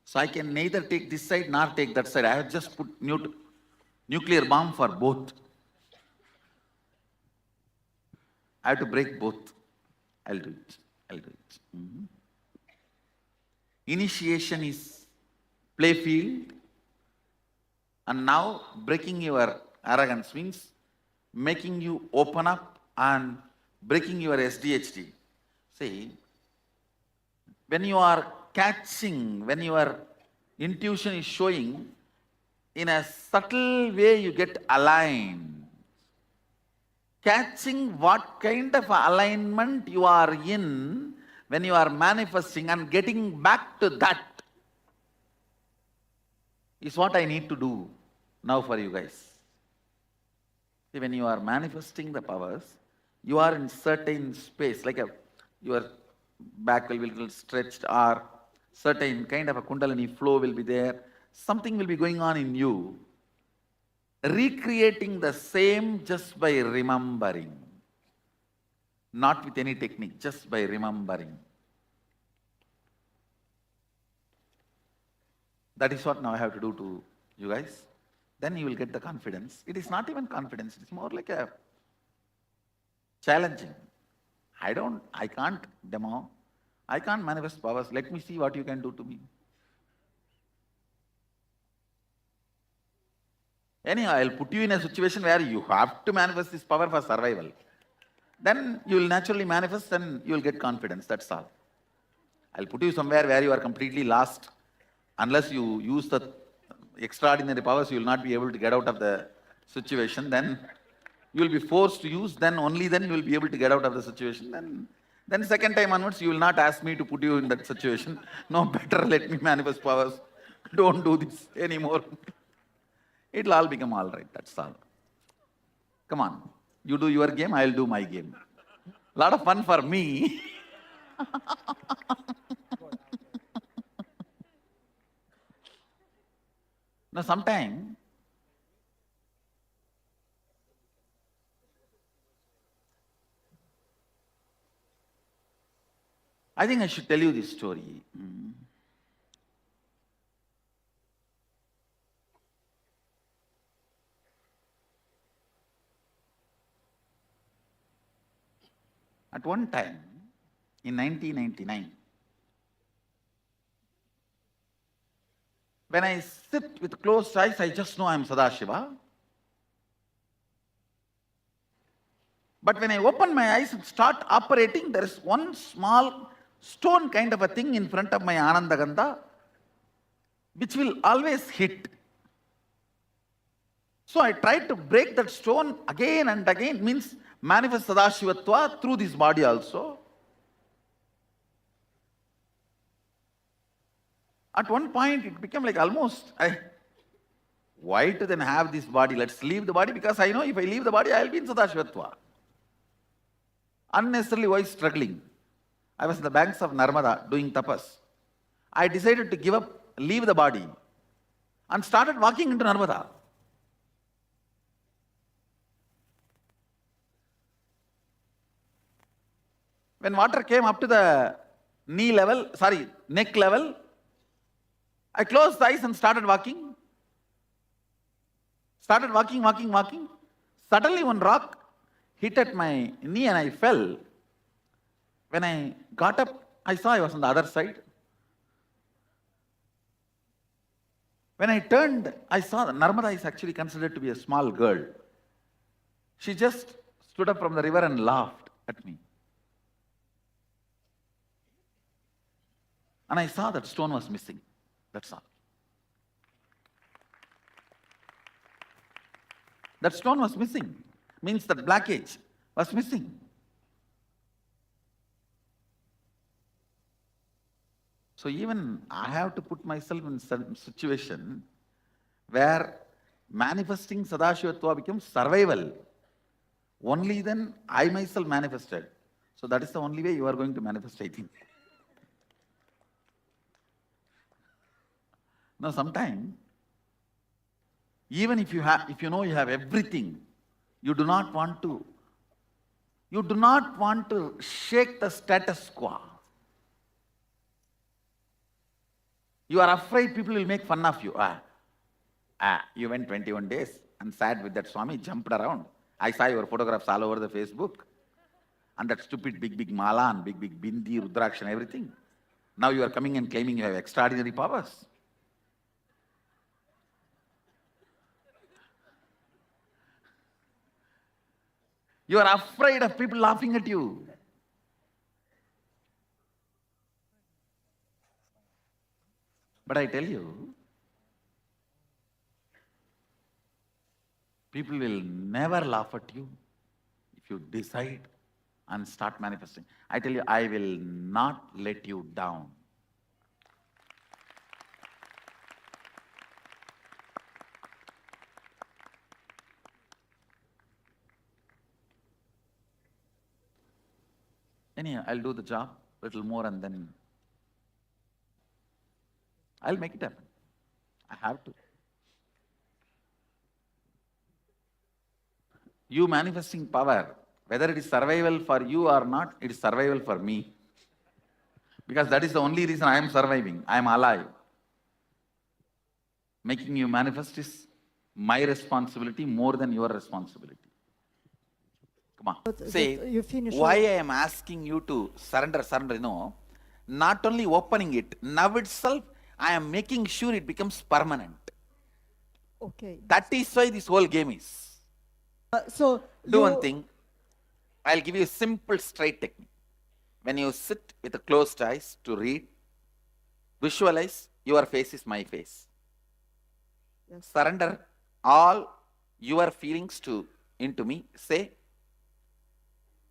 So I can neither take this side nor take that side. I have just put nuclear bomb for both. I have to break both. I'll do it. I'll do it. Initiation is play field. And now breaking your arrogance means making you open up and breaking your SDHD. See, when you are catching, when your intuition is showing, in a subtle way you get aligned. Catching what kind of alignment you are in when you are manifesting and getting back to that is what I need to do now for you guys. See, when you are manifesting the powers, you are in certain space, like your back will be a little stretched, or certain kind of a kundalini flow will be there. Something will be going on in you. Recreating the same just by remembering. Not with any technique, just by remembering. That is what now I have to do to you guys. Then you will get the confidence. It is not even confidence, it's more like a challenging. I can't demo, I can't manifest powers. Let me see what you can do to me. Anyhow, I'll put you in a situation where you have to manifest this power for survival. Then you will naturally manifest and you will get confidence, that's all. I'll put you somewhere where you are completely lost. Unless you use the extraordinary powers, you will not be able to get out of the situation. Then you will be forced to use, then only then you will be able to get out of the situation. Then second time onwards, you will not ask me to put you in that situation. No, better let me manifest powers. Don't do this anymore. It'll all become all right, that's all. Come on, you do your game, I'll do my game. Lot of fun for me. Now sometime, I think I should tell you this story. At one time, in 1999, when I sit with closed eyes, I just know I am Sadashiva. But when I open my eyes and start operating, there is one small stone kind of a thing in front of my Anandagandha, which will always hit. So I tried to break that stone again and again, means manifest Sadashivatva through this body also. At one point, it became like almost, why to then have this body? Let's leave the body, because I know if I leave the body, I will be in Sadashivatva. Unnecessarily, why struggling? I was in the banks of Narmada doing tapas. I decided to leave the body, and started walking into Narmada. When water came up to the neck level, I closed the eyes and started walking. Walking. Suddenly one rock hit at my knee and I fell. When I got up, I saw I was on the other side. When I turned, I saw that Narmada is actually considered to be a small girl. She just stood up from the river and laughed at me. And I saw that stone was missing. That's all. That stone was missing. Means that black age was missing. So even I have to put myself in some situation where manifesting Sadashivatva becomes survival. Only then I myself manifested. So that is the only way you are going to manifest, I think. Now, sometimes, even if you have, if you know you have everything, you do not want to shake the status quo. You are afraid people will make fun of you. You went 21 days and sat with that Swami, jumped around. I saw your photographs all over the Facebook. And that stupid big mala and big bindi, rudraksh and everything. Now you are coming and claiming you have extraordinary powers. You are afraid of people laughing at you. But I tell you, people will never laugh at you if you decide and start manifesting. I tell you, I will not let you down. Anyhow, I'll do the job a little more and then I'll make it happen. I have to. You manifesting power, whether it is survival for you or not, it is survival for me. Because that is the only reason I am surviving. I am alive. Making you manifest is my responsibility more than your responsibility. Come on. Say, why I am asking you to surrender, not only opening it, now itself I am making sure it becomes permanent. Okay. That is why this whole game is. Do one thing. I'll give you a simple, straight technique. When you sit with the closed eyes to read, visualize your face is my face. Yes. Surrender all your feelings into me. Say,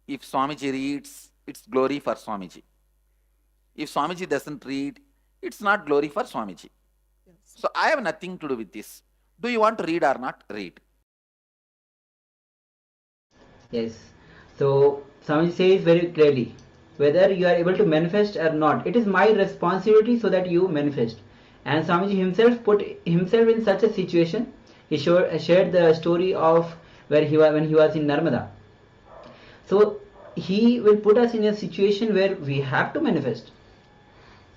if Swamiji reads, it's glory for Swamiji. If Swamiji doesn't read, it's not glory for Swamiji. Yes. So I have nothing to do with this. Do you want to read or not? Read. Yes. So Swamiji says very clearly, whether you are able to manifest or not, it is my responsibility so that you manifest. And Swamiji himself put himself in such a situation. He shared the story of when he was in Narmada. So he will put us in a situation where we have to manifest.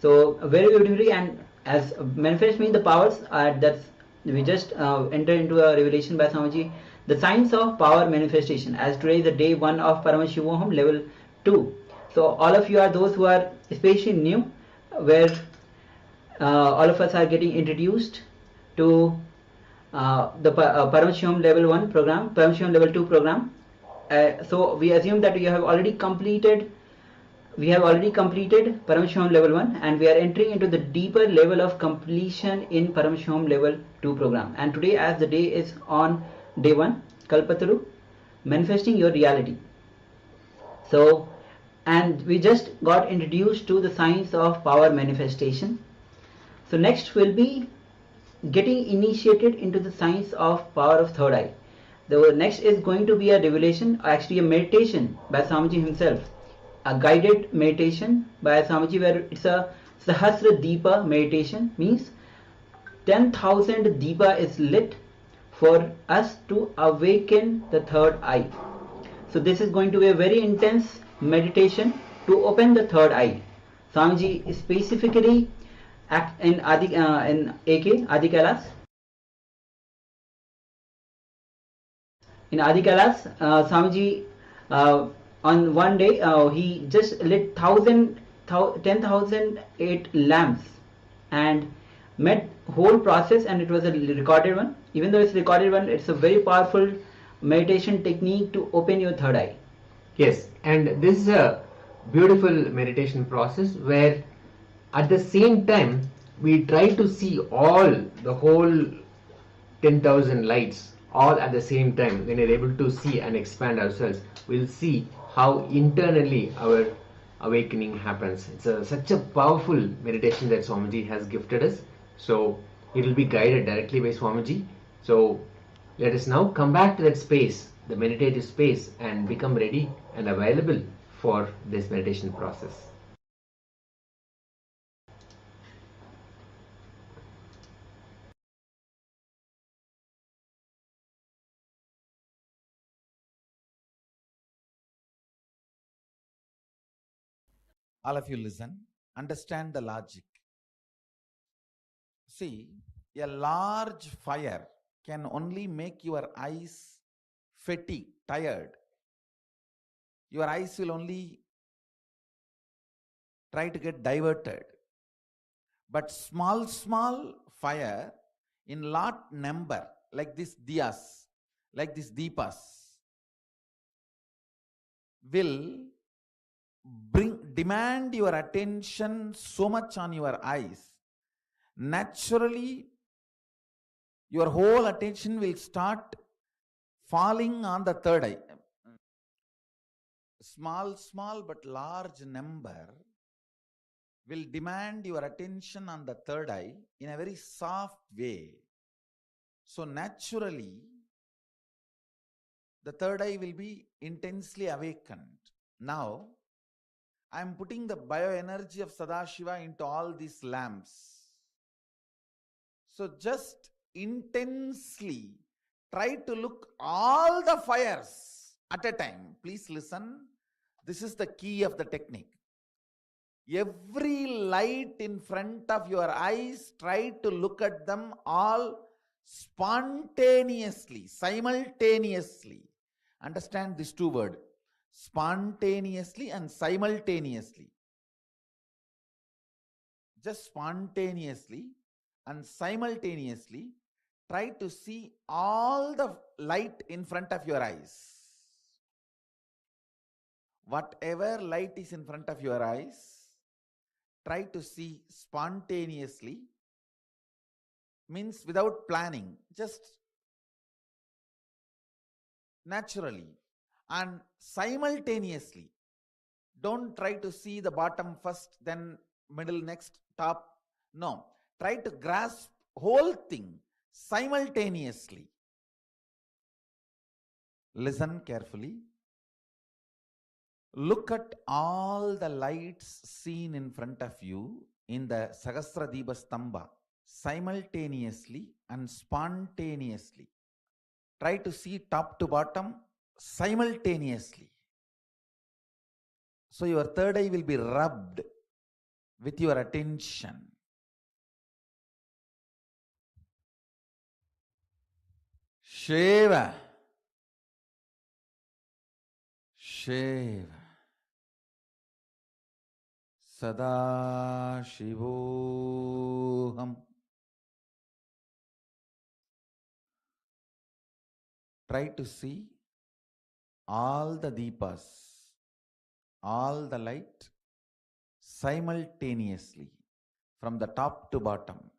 So very beautifully, and as manifest means the powers that we just enter into a revelation by Swamiji, the science of power manifestation. As today is the day 1 of Paramashivoham Level 2. So all of you are those who are especially new, where all of us are getting introduced to the Paramashivoham Level 1 program, Paramashivoham Level 2 program. So we assume that we have already completed Paramashivoham Level 1, and we are entering into the deeper level of completion in Paramashivoham Level 2 program. And today, as the day is on day 1, Kalpataru, manifesting your reality. So, and we just got introduced to the science of power manifestation. So next will be getting initiated into the science of power of third eye. The next is going to be a revelation, actually a meditation by Swamiji himself, a guided meditation by Swamiji, where it's a Sahasra Deepa meditation, means 10,000 Deepa is lit for us to awaken the third eye. So this is going to be a very intense meditation to open the third eye. Swamiji specifically in AK Adi Kailas. In Adi Kailas, Swamiji on one day he just lit 10,008 lamps and met whole process, and it was a recorded one. Even though it's recorded one, it's a very powerful meditation technique to open your third eye. Yes, and this is a beautiful meditation process where at the same time we try to see the whole 10,000 lights all at the same time. When we're able to see and expand ourselves, we'll see how internally our awakening happens. It's such a powerful meditation that Swamiji has gifted us. So it will be guided directly by Swamiji. So let us now come back to that space, the meditative space, and become ready and available for this meditation process. All of you listen, understand the logic. See, a large fire can only make your eyes fatigued, tired. Your eyes will only try to get diverted. But small fire in lot number, like this diyas, like this deepas, will demand your attention so much on your eyes. Naturally, your whole attention will start falling on the third eye. Small but large number will demand your attention on the third eye in a very soft way. So naturally, the third eye will be intensely awakened. Now, I am putting the bioenergy of Sadashiva into all these lamps. So just intensely try to look all the fires at a time. Please listen. This is the key of the technique. Every light in front of your eyes, try to look at them all spontaneously, simultaneously. Understand these two words, spontaneously and simultaneously. Just spontaneously and simultaneously try to see all the light in front of your eyes. Whatever light is in front of your eyes, try to see spontaneously, means without planning, just naturally and simultaneously. Don't try to see the bottom first, then middle, next, top. No, try to grasp whole thing simultaneously. Listen carefully. Look at all the lights seen in front of you in the Sahasradipa Stamba simultaneously and spontaneously. Try to see top to bottom simultaneously. So your third eye will be rubbed with your attention. Shiva. Shiva. Sadashivoham. Try to see all the deepas, all the light simultaneously from the top to bottom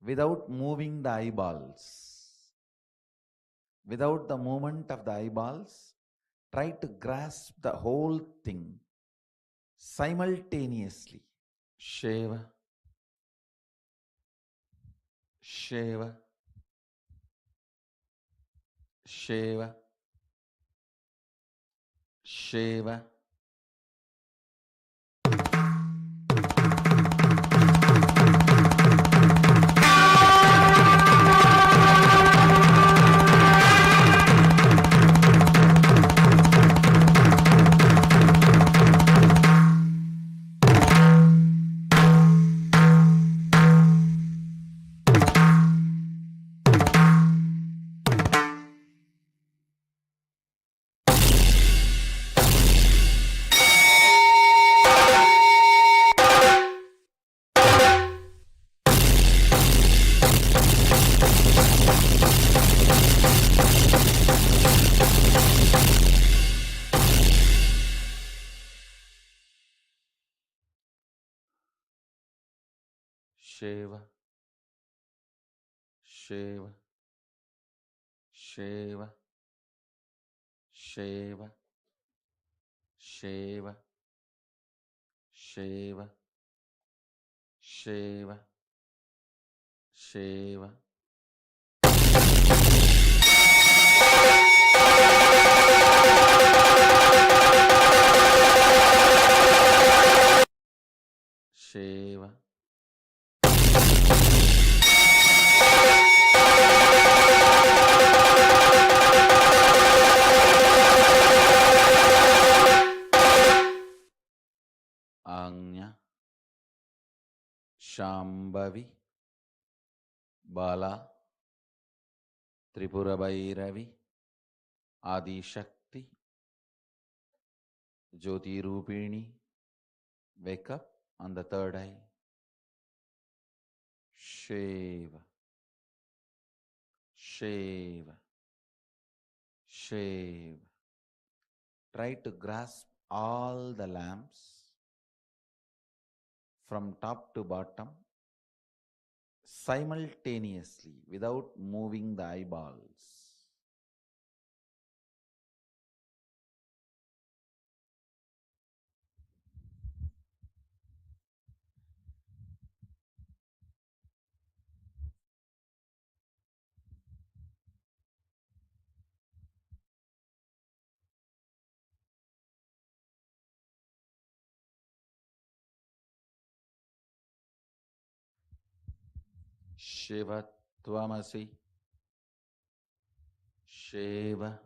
without moving the eyeballs. Without the movement of the eyeballs, try to grasp the whole thing simultaneously. Shiva, Shiva, Shiva, Shiva. Shiva, Shiva, Shiva, Shiva, Shiva, Shiva, Shiva, Shiva. Shiva. Anya, Shambhavi, Bala, Tripura Bhairavi, Adi Shakti, Jyoti Rupini, wake up on the third eye. Shiva, Shiva, Shiva. Try to grasp all the lamps from top to bottom simultaneously without moving the eyeballs. Shiva Tvamasi, Shiva.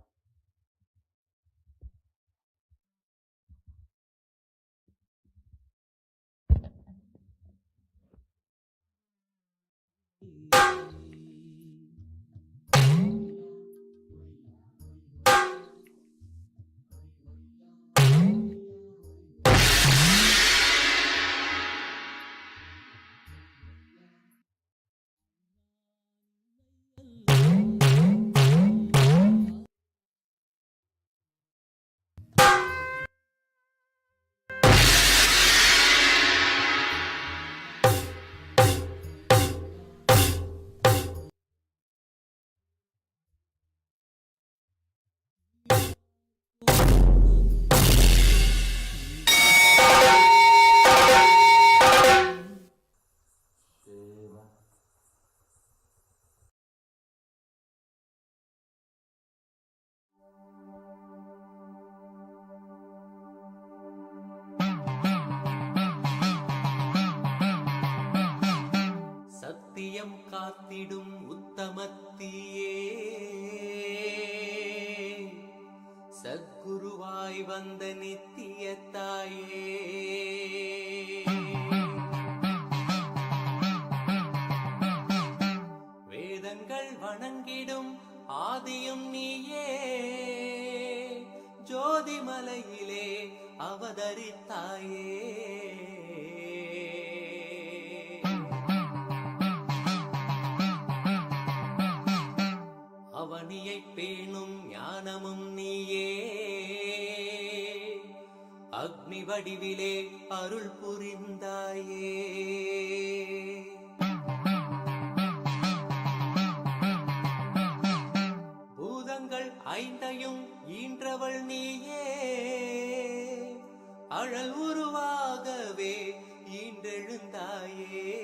சத்தியம் காத்திடும் உத்தமத்தியே சத்குருவாய் வந்த நித்திய தாயே வேதங்கள் வணங்கிடும் ஆதியும் நீயே ஜோதிமலையிலே அவதரித்தாயே அவனியை பேணும் ஞானமும் நீயே அக்னி வடிவிலே அருள் புரிந்தாயே பூதங்கள் ஐந்தையும் ஈன்றவள் நீயே அழல் உருவாகவே ஈன்றெழுந்தாயே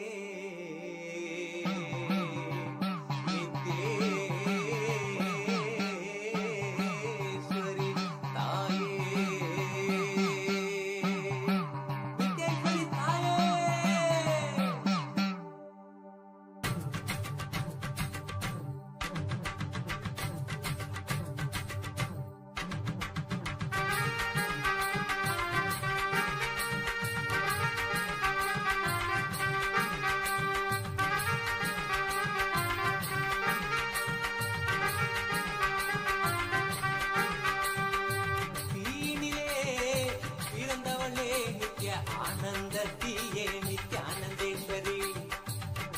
ஆனந்தத்தியே நித்யானந்தேஸ்வரி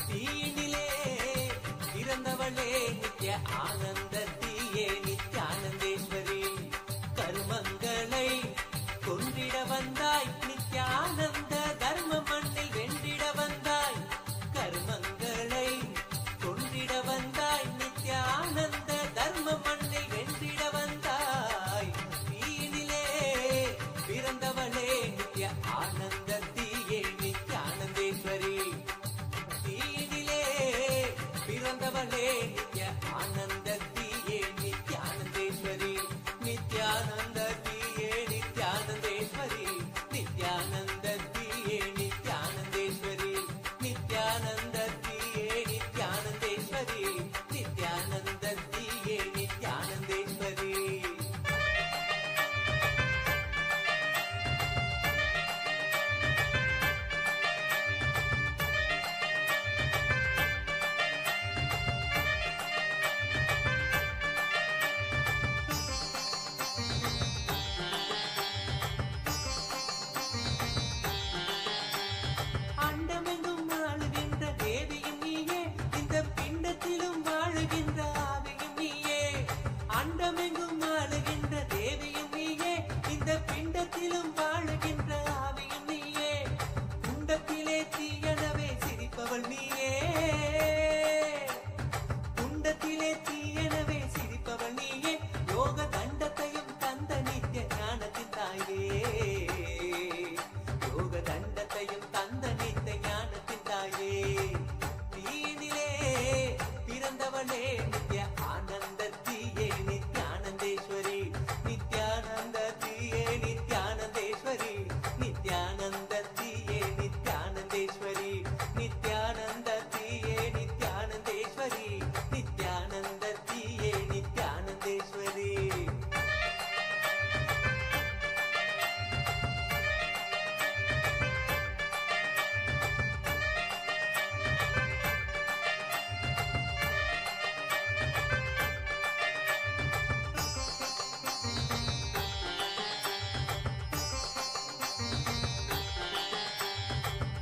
தீனிலே பிறந்தவளே நித்ய ஆனந்தத்தியே நித்யானந்தேஸ்வரி கர்மங்களை கொன்றிட வந்தாய் நித்யானந்த தர்ம மண்ணில் வென்றிட வந்தாய் கர்மங்களை கொன்றிட வந்தாய் நித்யானந்த தர்ம மண்ணில் வென்றிட வந்தாய் தீனிலே பிறந்தவளே நித்ய ஆனந்தத்தியே நித்யானந்தேஸ்வரி தீனிலே பிறந்தவளே நித்ய ஆனந்தத்தியே நித்யானந்தேஸ்வரி நித்யானந்தத்தியே நித்யானந்தேஸ்வரி நித்யானந்தத்தியே நித்யானந்தேஸ்வரி நித்யானந்தத்தியே நித்யானந்தேஸ்வரி நித்யானந்தத்தியே நித்யானந்தேஸ்வரி தாயே யோக தண்டத்தையும் தந்த நித்த ஞானத்தின் தாயே தீயினிலே பிறந்தவளே நித்ய ஆனந்தத்தியே நித்யானந்தேஸ்வரி நித்யானந்தத்தியே நித்யானந்தேஸ்வரி நித்யானந்தத்தியே நித்யானந்தேஸ்வரி நித்யானந்தத்தியே நித்யானந்தேஸ்வரி நித்யானந்தத்தியே நித்யானந்தேஸ்வரி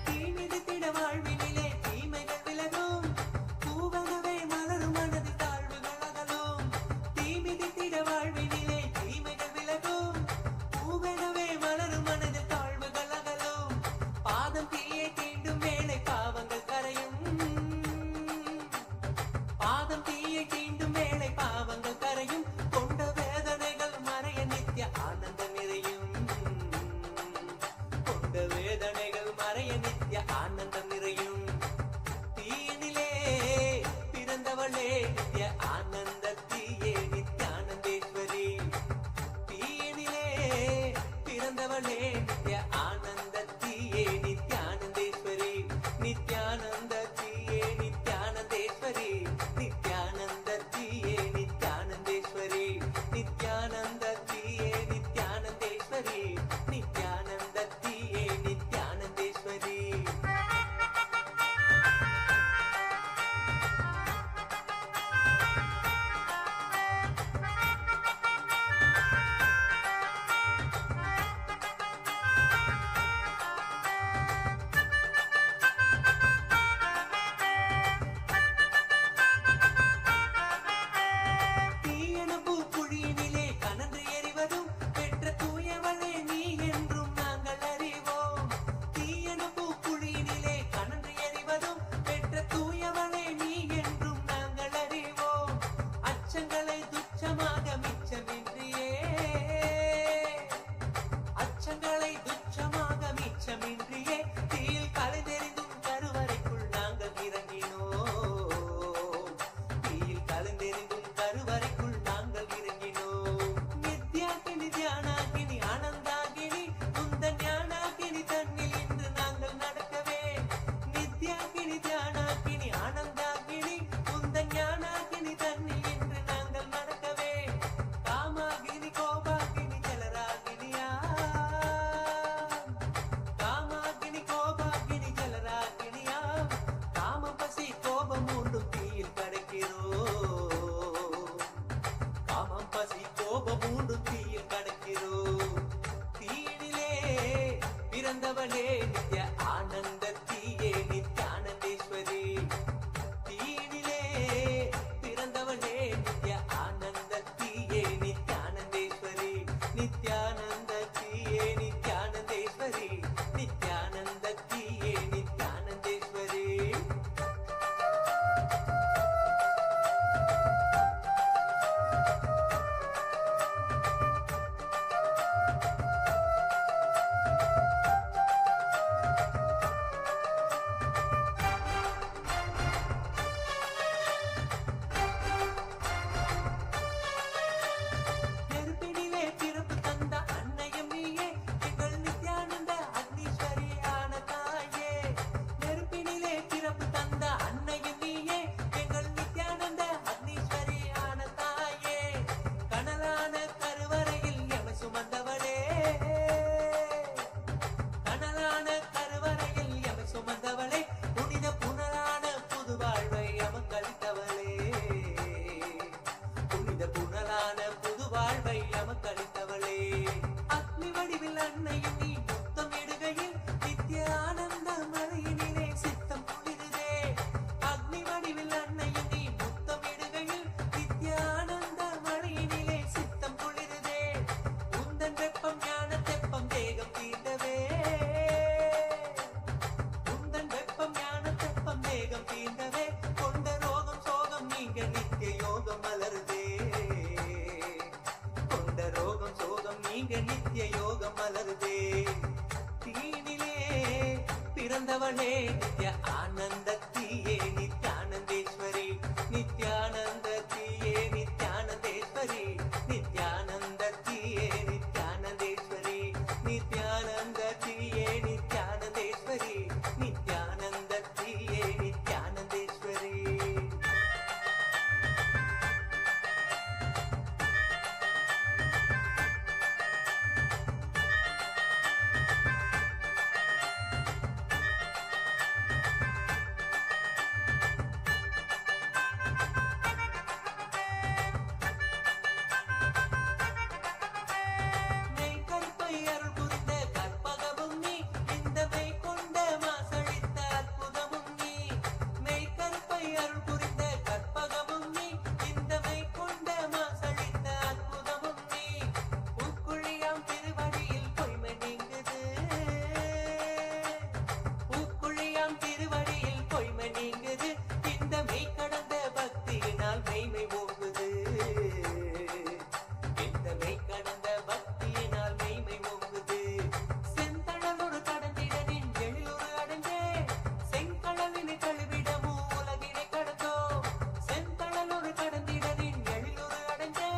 தீமிதித்திட வாழ்வினிலே தீமைகள் விலகும் பூவனவே மலரும் மனதில் தாழ்வுகள் அகலும் தீமிதித்திட வாழ்வினிலே தீமைகள் விலகும் பூவனவே மலரும் மனதில் தாழ்வுகள் அகலும் பாதம் தீயை தீண்டும் வேளை பாவங்கள் கரையும் பாதம் தீயை தீண்டும் வேளை பாவங்கள் கரையும் கொண்ட வேதனைகள் மறைய நித்ய ஆனந்தம் நிறையும் கொண்ட வேதனைகள் மறைய நித்ய ஆனந்தம் நிறையும் தீயினிலே பிறந்தவளே நித்ய ஆனந்தத்தியே நித்யானந்தேஸ்வரி தீயினிலே பிறந்தவளே நித்ய ஆனந்தத்தியே நித்யானந்தேஸ்வரி நித்யானந்தத்தியே நித்யானந்தேஸ்வரி நித்யானந்தத்தியே நித்யானந்தேஸ்வரி நித்யானந்தத்தியே நித்யானந்தேஸ்வரி நித்யானந்தத்தியே நித்யானந்தேஸ்வரி தீயன பூக்குழியினிலே கனன்று எறிவதும் பெற்ற தூயவளே நீ என்றும் நாங்கள் அறிவோம் தீயன பூக்குழியினிலே கனன்று எறிவதும் பெற்ற தூயவளே நீ என்றும் நாங்கள் அறிவோம் அச்சங்களை துச்சமாக மிச்சமின்றியே அச்சங்களை துச்சமாக மிச்சமின்றியே தீயில் கலைந்தெறிந்தும் கருவறைக்குள் நாங்கள் இறங்கினோம் தீயில் கலைந்தெறிந்தும் கருவறைக்குள் நாங்கள் இறங்கினோம் நித்யாகினி தியானாகினி ஆனந்தாகினி உந்த ஞானாகினி தன்னில் இன்று நாங்கள் நடக்கவே நித்யாகினி தியானாகினி ஆனந்தாகினி உந்த ஞானாகினி தன்னில் இன்று நாங்கள் நடக்கவே காமாகினி கோபாகினி ஜலராகினியா காமாகினி கோபாகினி ஜலராகினியா காமம் பசி கோபம் மூன்றும் தீயில் கடக்கிறோம் காமம் பசி கோபம் மூன்றும் தீயில் கடக்கிறோம் தீயினிலே பிறந்தவளே நித்ய ஆனந்தத்தியே நித்யானந்தேஸ்வரி தீயினிலே பிறந்தவளே நித்ய ஆனந்தத்தியே நித்யானந்தேஸ்வரி நித்யானந்தத்தியே நித்யானந்தேஸ்வரி நித்யானந்தத்தியே நித்யானந்தேஸ்வரி நெருப்பினிலே பிறப்பு தந்த அன்னையும் நீயே எங்கள் நித்யானந்த அக்னீஸ்வரியான தாயே நெருப்பினிலே பிறப்பு தந்த அன்னையும் நீயே எங்கள் நித்யானந்த அக்னீஸ்வரியான தாயே கனலான கருவறையில் எமை சுமந்தவளே கனலான கருவறையில் எமை சுமந்தவளே புனித புனலான புது வாழ்வை அமக்களித்தவளே புனித புனலான புது வாழ்வை அமக்களித்தவளே அக்னி வடிவில் அன்னையும் நீ முத்தமிடுகையில் நித்ய ஆனந்த மழையினிலே சித்தம் குளிருதே அக்னி வடிவில் அன்னையும் நீ முத்தமிடுகையில் நித்ய ஆனந்த மழையினிலே சித்தம் குளிருதே உந்தன் வெப்பம் ஞான தெப்பம் தேகம் தீண்டவே உந்தன் வெப்பம் ஞான தெப்பம் தேகம் தீண்டவே கொண்ட ரோகம் சோகம் நீங்க நித்ய யோகம் மலருதே கொண்ட ரோகம் சோகம் நீங்க நித்ய யோகம் பிறந்தவளே நித்ய ஆனந்தத்தியே நித்யானந்தேஸ்வரி நித்யானந்தத்தியே நித்யானந்தேஸ்வரி நித்யானந்தத்தியே நித்யானந்தேஸ்வரி நித்யானந்தத்தியே நித்யானந்தேஸ்வரி நித்யானந்தத்தியே நித்யானந்தேஸ்வரி. மெய்கருப்பை அருள் புரிந்த கற்பகமும் நீ இந்த மெய் கொண்ட மாசழித்த அற்புதமும் நீ மெய்கருப்பை அருள் புரிந்த கற்பகமும் நீ இந்த மெய் கொண்ட மாசழித்த அற்புதமும் நீ உக்குழியாம் திருவடியில் பொய்மை நீங்குது உக்குழியாம் திருவடியில் பொய்மை நீங்குது இந்த மெய் கடந்த பக்தியினால் மெய்மை ஓங்குது இந்த மெய் கடந்த பக்தியினால் மெய்மை ஓங்குது செந்தழலோடு கடந்திடனின் எழிலொரு அடைந்தே செங்கடலினை கழுவிடமும் உலகினை கடந்தோ செந்தழலோடு கடந்திடனின் எழிலொரு அடைந்தே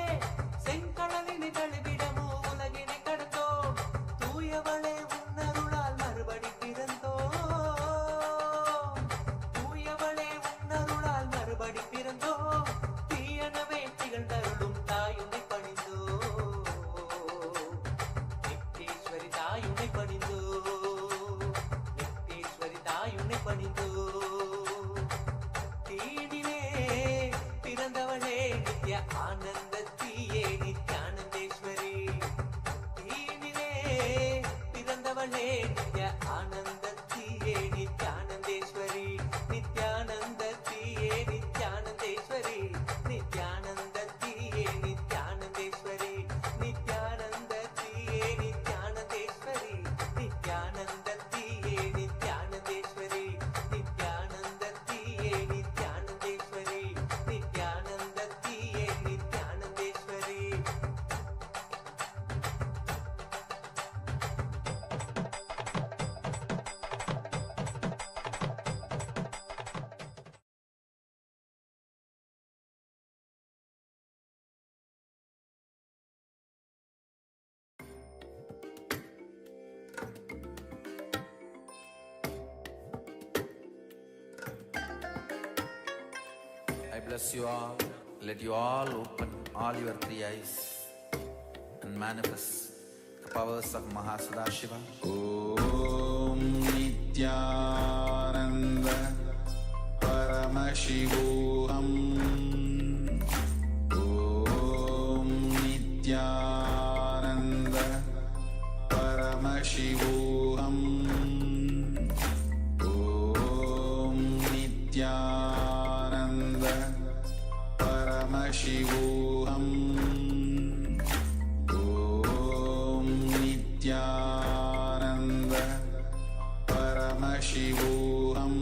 செங்கடலினை கழுவிடமும் உலகினை கடந்தோ தூயவளே உன்னருளால் மறுபடி பிறந்தோ தூயவளே உன்னருளால் மறுபடி பிறந்தோ தீயனவே திகழ்ந்தருளும் தாயுனை பணிந்தோ நித்தேஸ்வரி தாயுனை பணிந்தோ நித்தேஸ்வரி தாயுனை பணிந்தோ தீனிலே பிறந்தவளே நித்ய ஆனந்தத்தியே நித்யானந்தேஸ்வரி தீனிலே பிறந்தவளே நித்ய ஆனந்தத்தியே நித்யானந்தேஸ்வரி நித்யானந்தத்தியே நித்யானந்தேஸ்வரி நித்யானந்தத்தியே நித்யானந்தேஸ்வரி நித்யானந்தத்தியே நித்யானந்தேஸ்வரி நித்யானந்தத்தியே நித்யானந்தேஸ்வரி நித்யானந்தத்தியே நித்யானந்தேஸ்வரி நித்யானந்தத்தியே நித்யானந்தேஸ்வரி. I bless you all. Let you all open all your three eyes and manifest the powers of Mahasadashiva. Om Nithyananda Paramashivoham. Om Nithyananda Paramashivoham. Om Nithyananda Paramashivoham. Om Nithyananda Paramashivoham.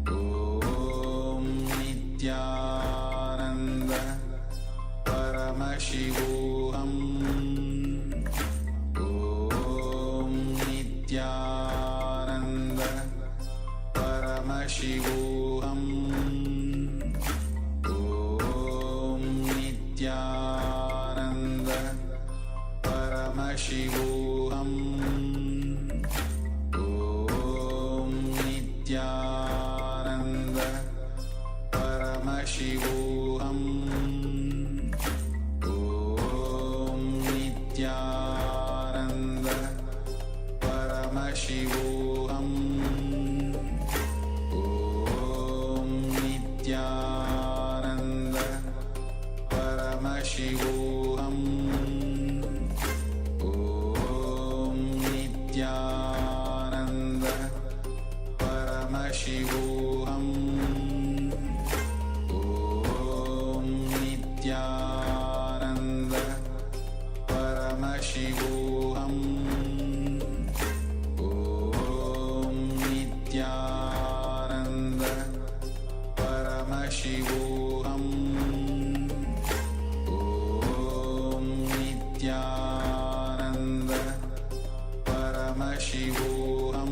Om Nithyananda Paramashivoham. Om Nithyananda Paramashivoham. Om Nithyananda Paramashivoham. Om Nithyananda Paramashivoham. Om Nithyananda Paramashivoham. Om Nithyananda Paramashivoham. Om Nithyananda Paramashivoham. Om Nithyananda Paramashivoham. Om Nithyananda Paramashivoham. Om Nithyananda Paramashivoham.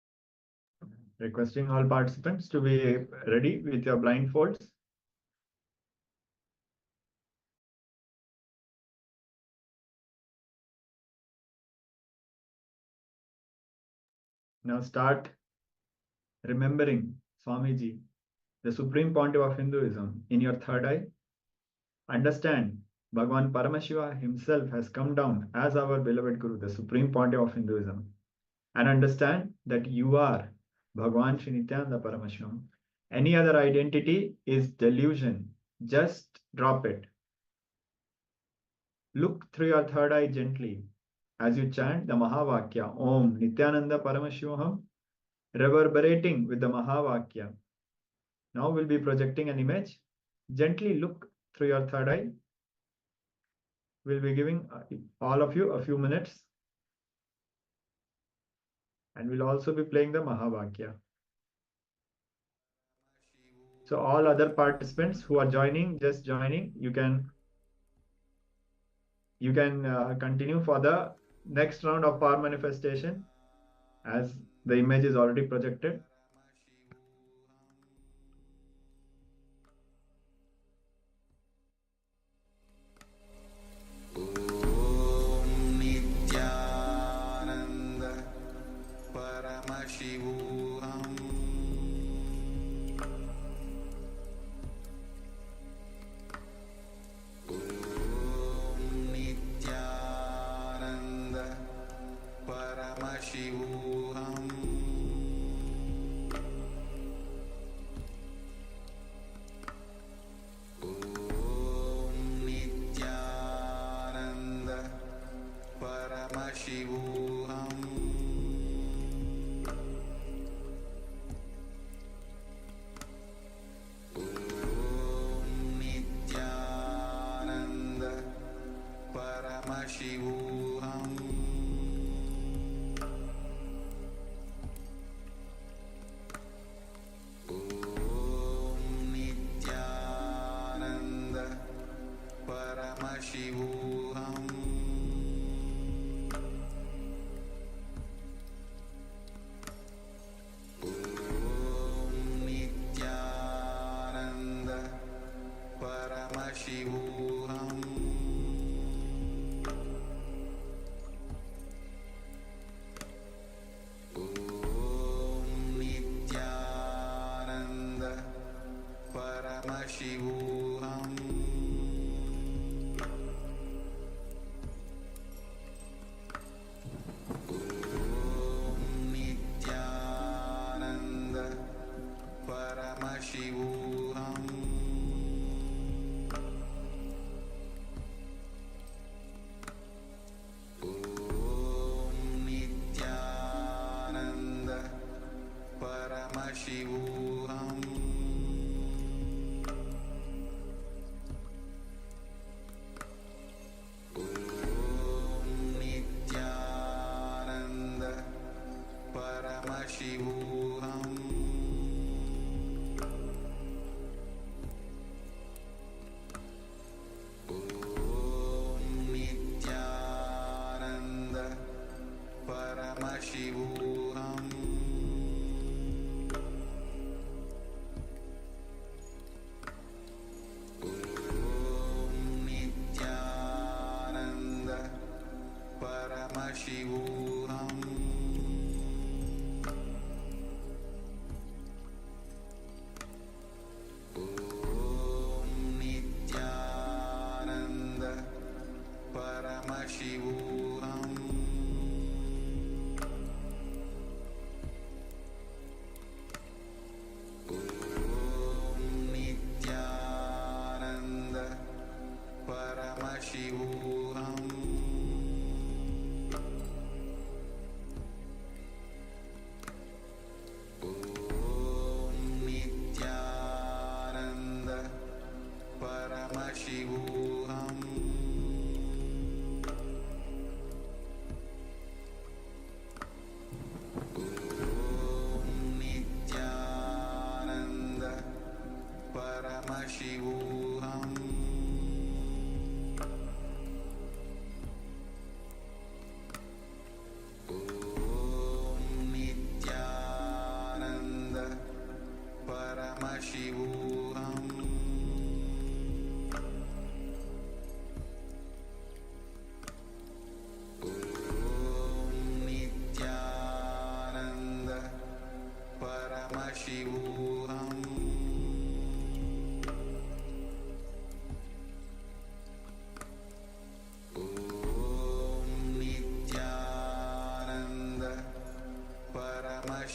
Requesting all participants to be ready with your blindfolds. Now start remembering Swamiji, the Supreme Pontiff of Hinduism, in your third eye. Understand Bhagavan Paramashiva himself has come down as our beloved Guru, the Supreme Pontiff of Hinduism. And understand that you are Bhagavan Sri Nithyananda Paramashivam. Any other identity is delusion. Just drop it. Look through your third eye gently as you chant the Mahavakya, Om Nithyananda Paramashivoham, reverberating with the Mahavakya. Now we'll be projecting an image. Gently look through your third eye. We'll be giving all of you a few minutes. And we'll also be playing the Mahavakya. So all other participants who are joining, just joining, you can continue for the next round of power manifestation as the image is already projected. Om Nithyananda Paramashivoham Om Nithyananda Paramashivoham Om Nithyananda Paramashivoham Om Nithyananda Paramashivoham Om Nithyananda Paramashivoham Om Nithyananda Paramashivoham Om Nithyananda Paramashivoham Om Nithyananda Paramashivoham Om Nithyananda Paramashivoham Om Nithyananda Paramashivoham Om Nithyananda Paramashivoham Om Nithyananda Paramashivoham Om Nithyananda Paramashivoham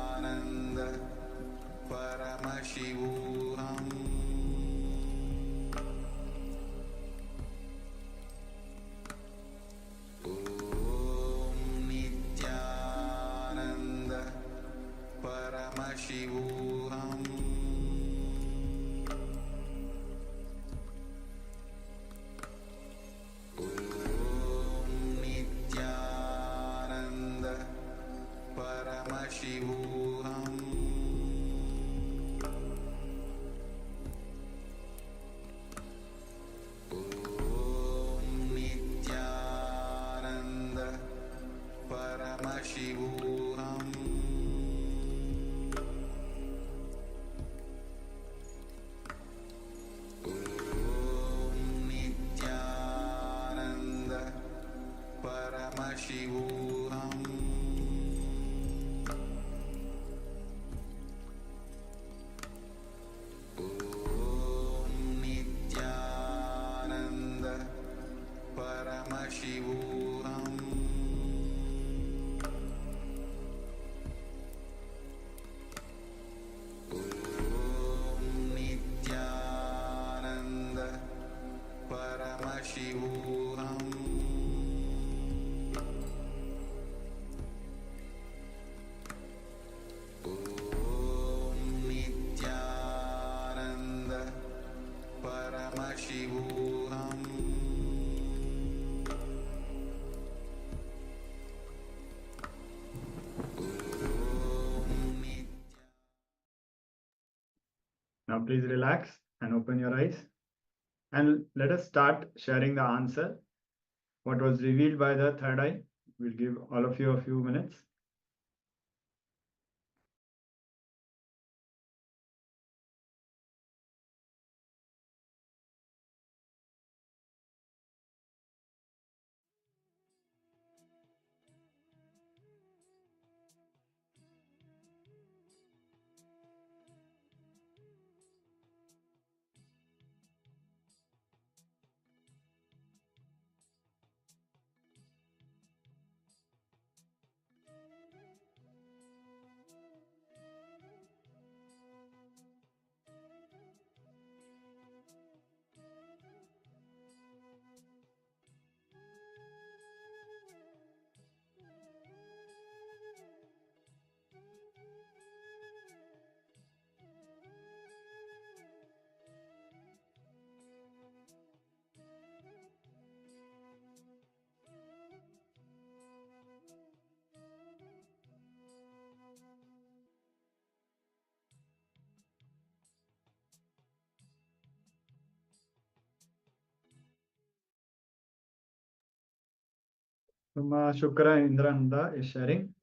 Nithyananda Paramashivoham Nithyananda Paramashivoham Nithyananda Paramashivoham Nithyananda Paramashivoham Nithyananda Paramashivoham Nithyananda Paramashivoham Nithyananda Paramashivoham Nithyananda Paramashivoham Now please relax and open your eyes. And let us start sharing the answer. What was revealed by the third eye. We'll give all of you a few minutes. Shukra Indrananda is sharing.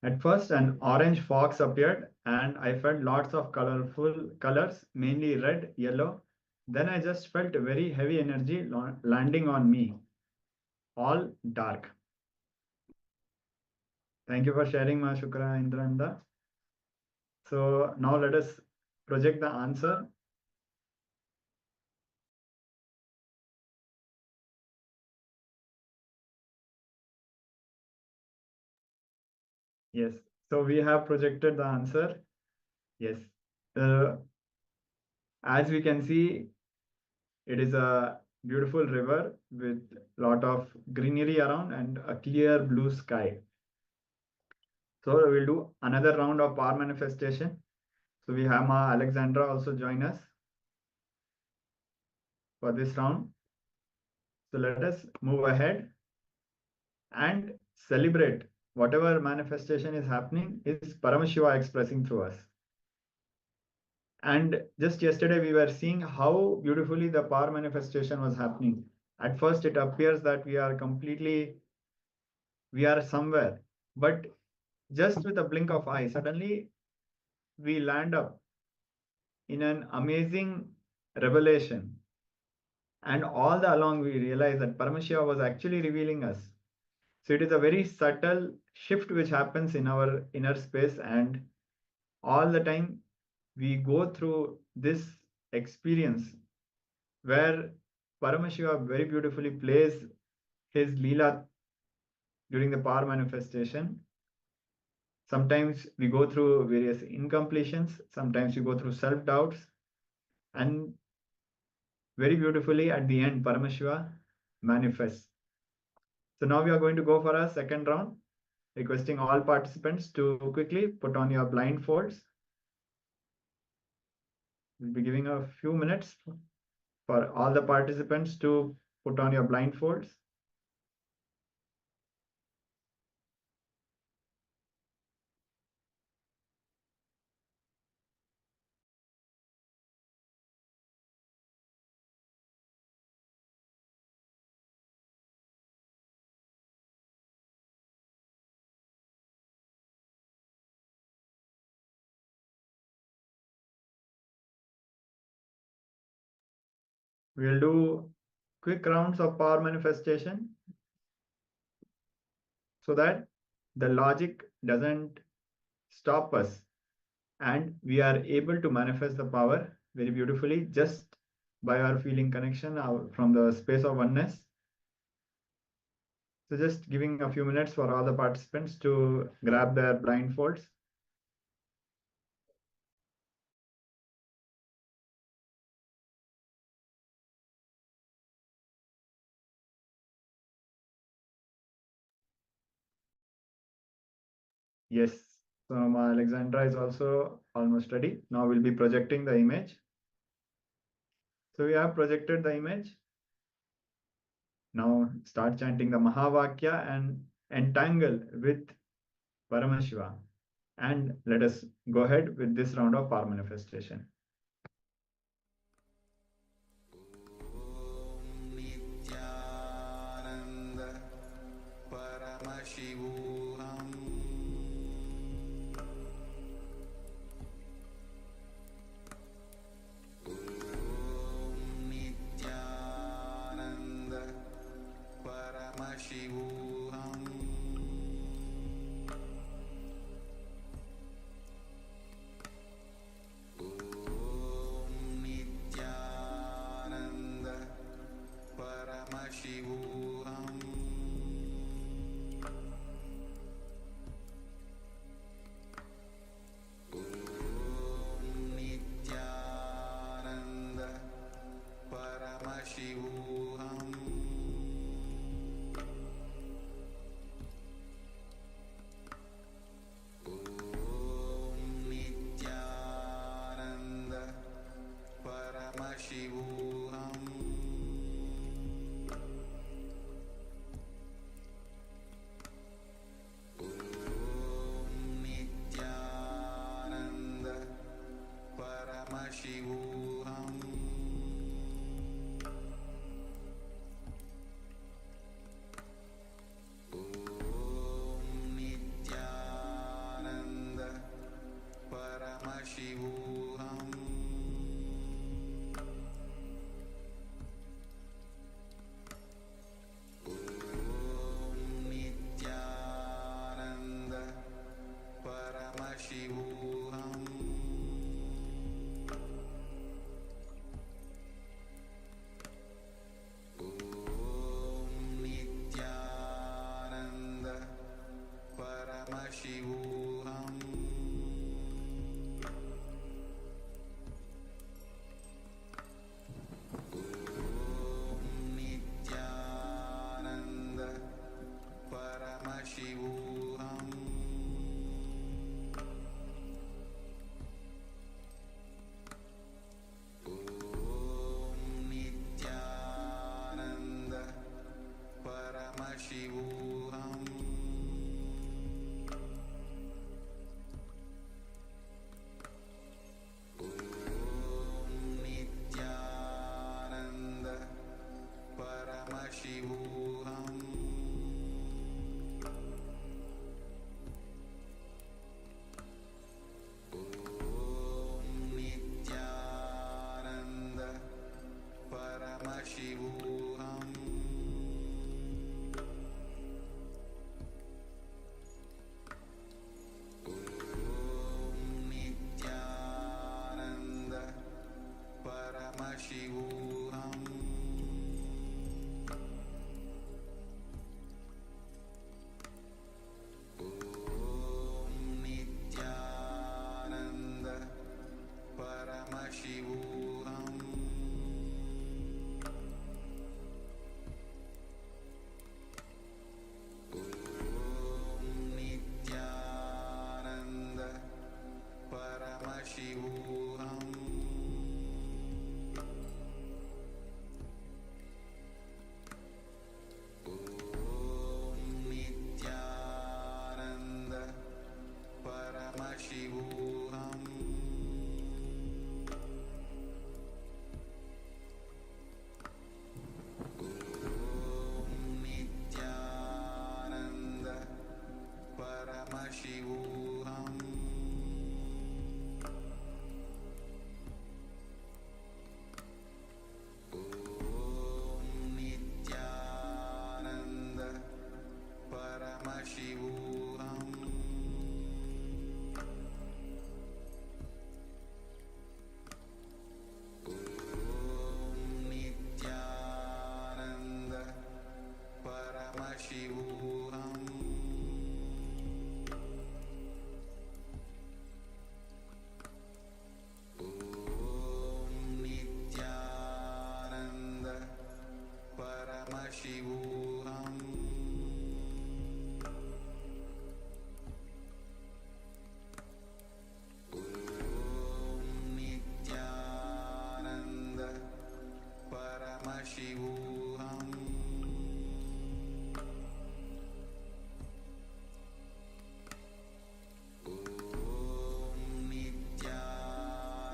At first, an orange fox appeared and I felt lots of colorful colors, mainly red, yellow. Then I just felt very heavy energy landing on me, all dark. Thank you for sharing, Ma Shukra Indrananda. So now let us project the answer. Yes, so we have projected the answer. Yes, as we can see, it is a beautiful river with lot of greenery around and a clear blue sky. So we'll do another round of power manifestation. So we have Ma Alexandra also join us for this round. So let us move ahead and celebrate whatever manifestation is happening is Paramashiva expressing through us. And just yesterday we were seeing how beautifully the power manifestation was happening. At first it appears that we are somewhere, but just with a blink of eye, suddenly we land up in an amazing revelation. And all the along we realize that Paramashiva was actually revealing us. So it is a very subtle shift which happens in our inner space, and all the time we go through this experience where Paramashiva very beautifully plays his Leela during the power manifestation. Sometimes we go through various incompletions, sometimes we go through self-doubts, and very beautifully at the end, Paramashiva manifests. So now we are going to go for our second round, requesting all participants to quickly put on your blindfolds. We'll be giving a few minutes for all the participants to put on your blindfolds. We'll do quick rounds of power manifestation so that the logic doesn't stop us and we are able to manifest the power very beautifully just by our feeling connection from the space of oneness. So just giving a few minutes for all the participants to grab their blindfolds. Yes, so my Alexandra is also almost ready. Now we'll be projecting the image. So we have projected the image. Now start chanting the Mahavakya and entangle with Paramashiva. And let us go ahead with this round of power manifestation. Nithyananda Paramashivoham Nithyananda Paramashivoham Om Paramashivoham Nithyananda Paramashivoham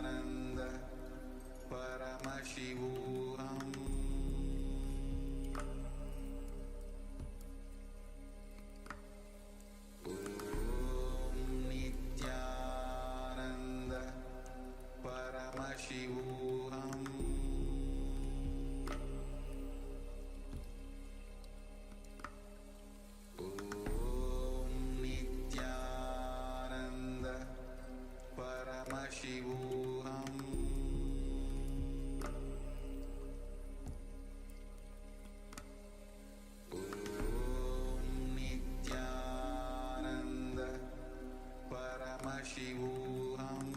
Nithyananda Paramashivoham Nithyananda Paramashivoham Nithyananda Paramashivoham Nithyananda Paramashivoham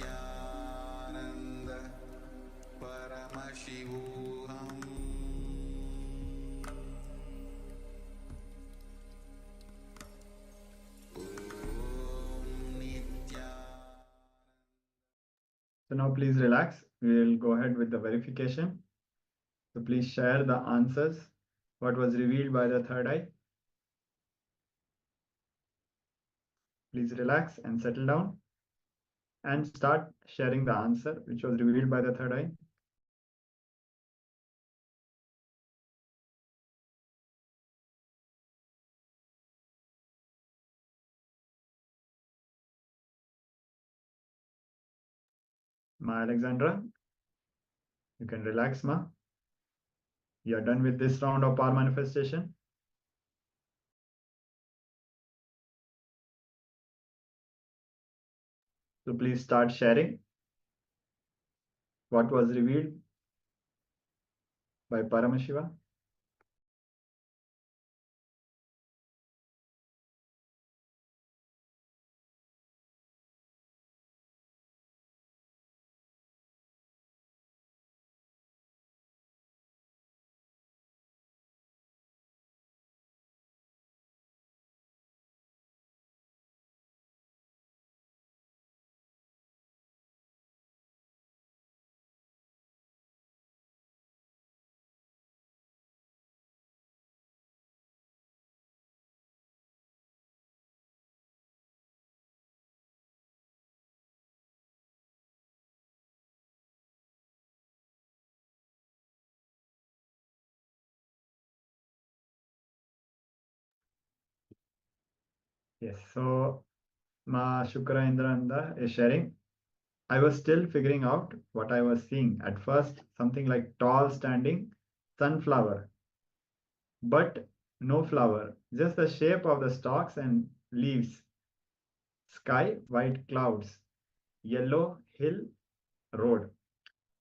Nithyananda Paramashivoham So now please relax. We'll go ahead with the verification. So please share the answers. What was revealed by the third eye? Please relax and settle down and start sharing the answer which was revealed by the third eye. Ma Alexandra, you can relax, ma. You are done with this round of power manifestation. So please start sharing what was revealed by Paramashiva. Yes, so Ma Shukra Indrananda is sharing. I was still figuring out what I was seeing. At first, something like tall standing sunflower, but no flower, just the shape of the stalks and leaves. Sky, white clouds, yellow hill, road.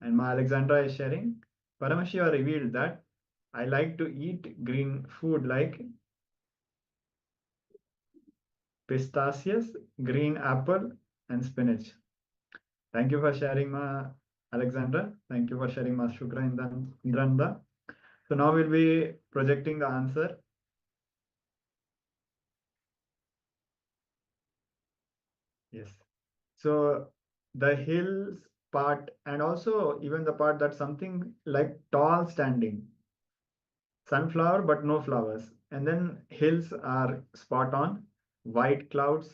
And Ma Alexandra is sharing. Paramashiva revealed that I like to eat green food like pistachios, green apple, and spinach. Thank you for sharing, Ma Alexandra. Thank you for sharing, Ma Shukra Indranda. So now we'll be projecting the answer. Yes. So the hills part and also even the part that's something like tall standing. Sunflower, but no flowers. And then hills are spot on. White clouds.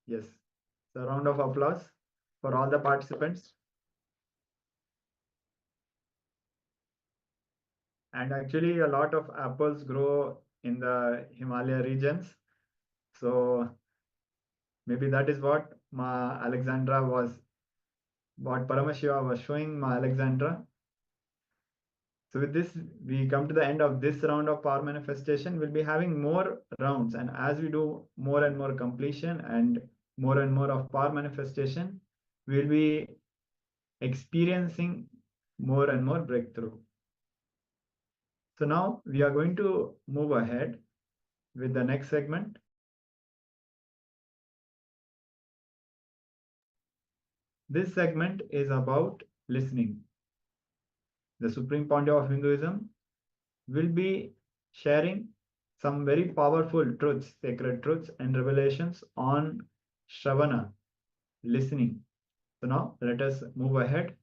Yes. So a round of applause for all the participants. And actually a lot of apples grow in the Himalaya regions. So maybe that is what Ma Alexandra was, what Paramashiva was showing Ma Alexandra. So with this, we come to the end of this round of power manifestation. We'll be having more rounds. And as we do more and more completion and more of power manifestation, we'll be experiencing more and more breakthrough. So now we are going to move ahead with the next segment. This segment is about listening. The Supreme Pontiff of Hinduism will be sharing some very powerful truths, sacred truths, and revelations on Shravana, listening. So now let us move ahead.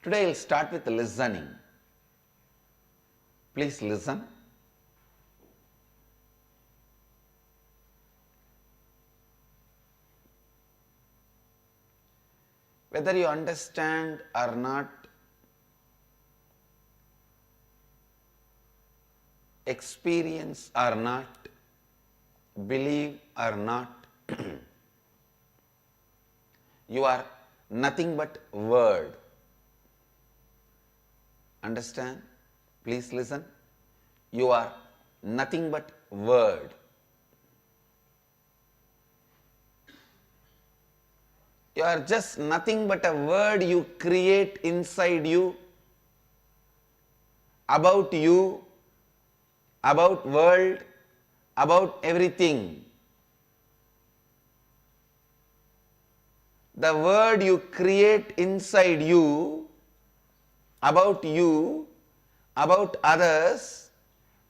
Today I'll start with listening. Please listen. Whether you understand or not, experience or not, believe or not, you are nothing but word. Understand? Please listen. You are nothing but word. You are just nothing but a word you create inside you, about world, about everything. The word you create inside you, about others,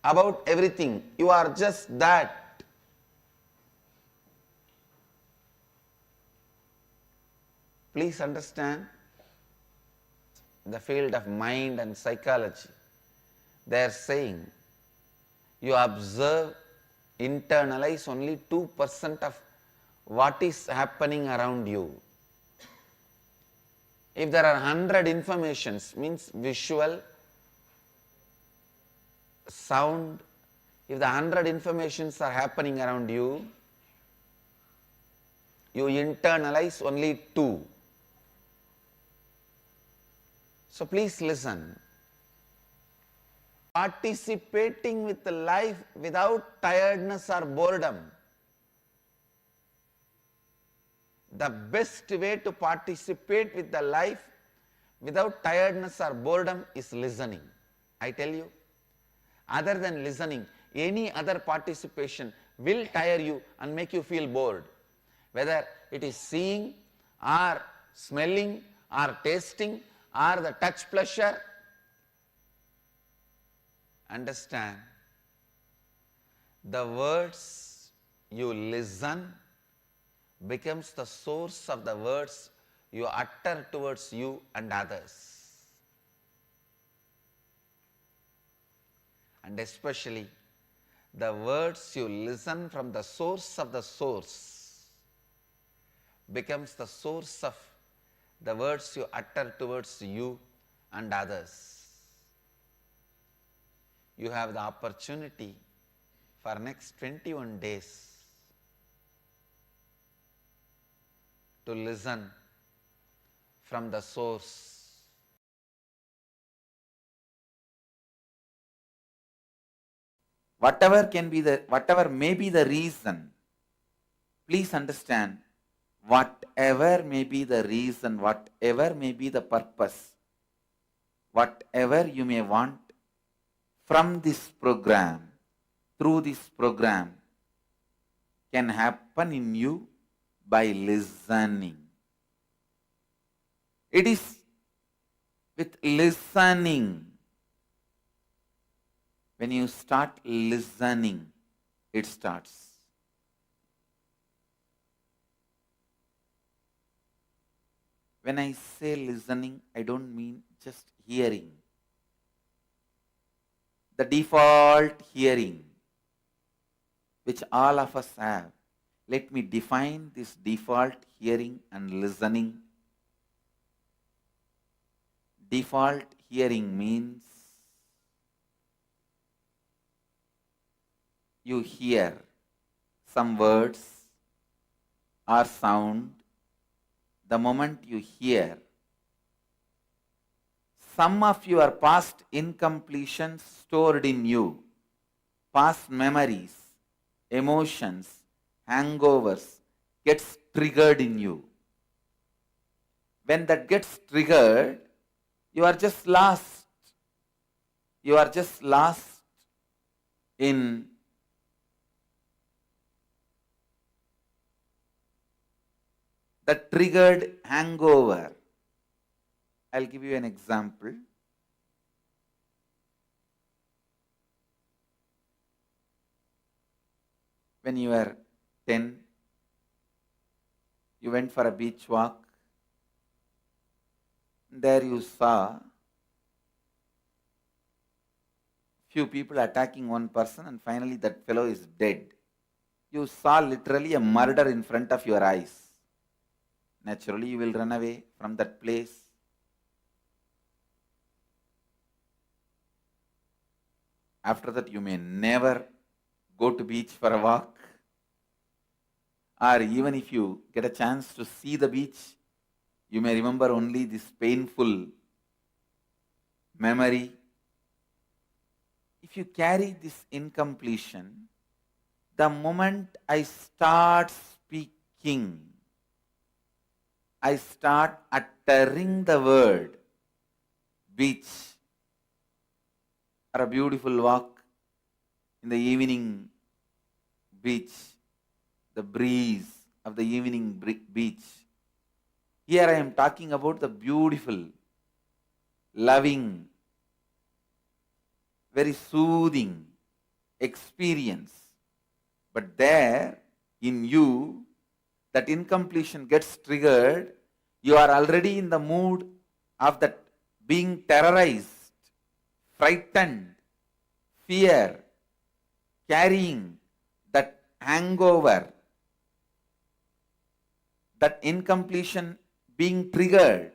about everything. You are just that. Please understand, the field of mind and psychology, they are saying you observe, internalize only 2% of what is happening around you. If there are 100 informations, means visual, sound, if the 100 informations are happening around you, you internalize only 2. So please listen. Participating with life without tiredness or boredom. The best way to participate with the life without tiredness or boredom is listening. I tell you, other than listening, any other participation will tire you and make you feel bored. Whether it is seeing or smelling or tasting or the touch pleasure. Understand, the words you listen becomes the source of the words you utter towards you and others. And especially the words you listen from the source of the source becomes the source of the words you utter towards you and others. You have the opportunity for next 21 days to listen from the source. Whatever may be the reason, please understand, whatever may be the reason, whatever may be the purpose, whatever you may want from this program, through this program, can happen in you by listening. It is with listening. When you start listening, it starts. When I say listening, I don't mean just hearing. The default hearing, which all of us have. Let me define this default hearing and listening. Default hearing means you hear some words or sound. The moment you hear, some of your past incompletions stored in you, past memories, emotions, hangovers gets triggered in you. When that gets triggered, you are just lost. You are just lost in the triggered hangover. I'll give you an example. When you were 10, you went for a beach walk. There you saw few people attacking one person, and finally that fellow is dead. You saw literally a murder in front of your eyes. Naturally, you will run away from that place. After that, you may never go to beach for a walk. Or even if you get a chance to see the beach, you may remember only this painful memory. If you carry this incompletion, the moment I start speaking, I start uttering the word beach or a beautiful walk in the evening beach, the breeze of the evening beach. Here I am talking about the beautiful, loving, very soothing experience. But there in you, that incompletion gets triggered, you are already in the mood of that being terrorized, frightened, fear, carrying that hangover, that incompletion being triggered.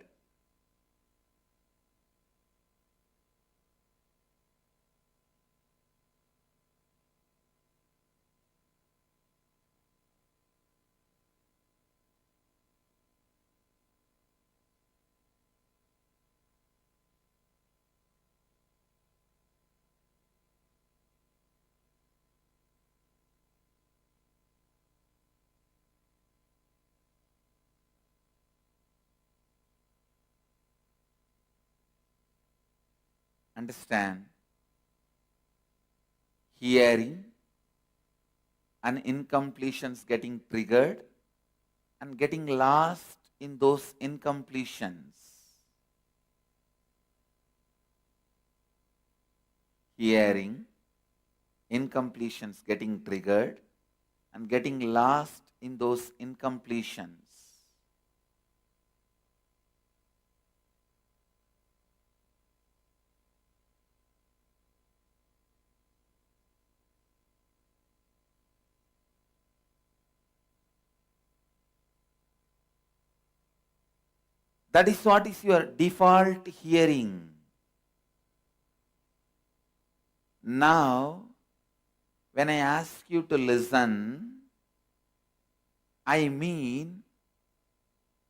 Understand, hearing and incompletions getting triggered and getting lost in those incompletions. Hearing, incompletions getting triggered and getting lost in those incompletions. That is what is your default hearing. Now, when I ask you to listen, I mean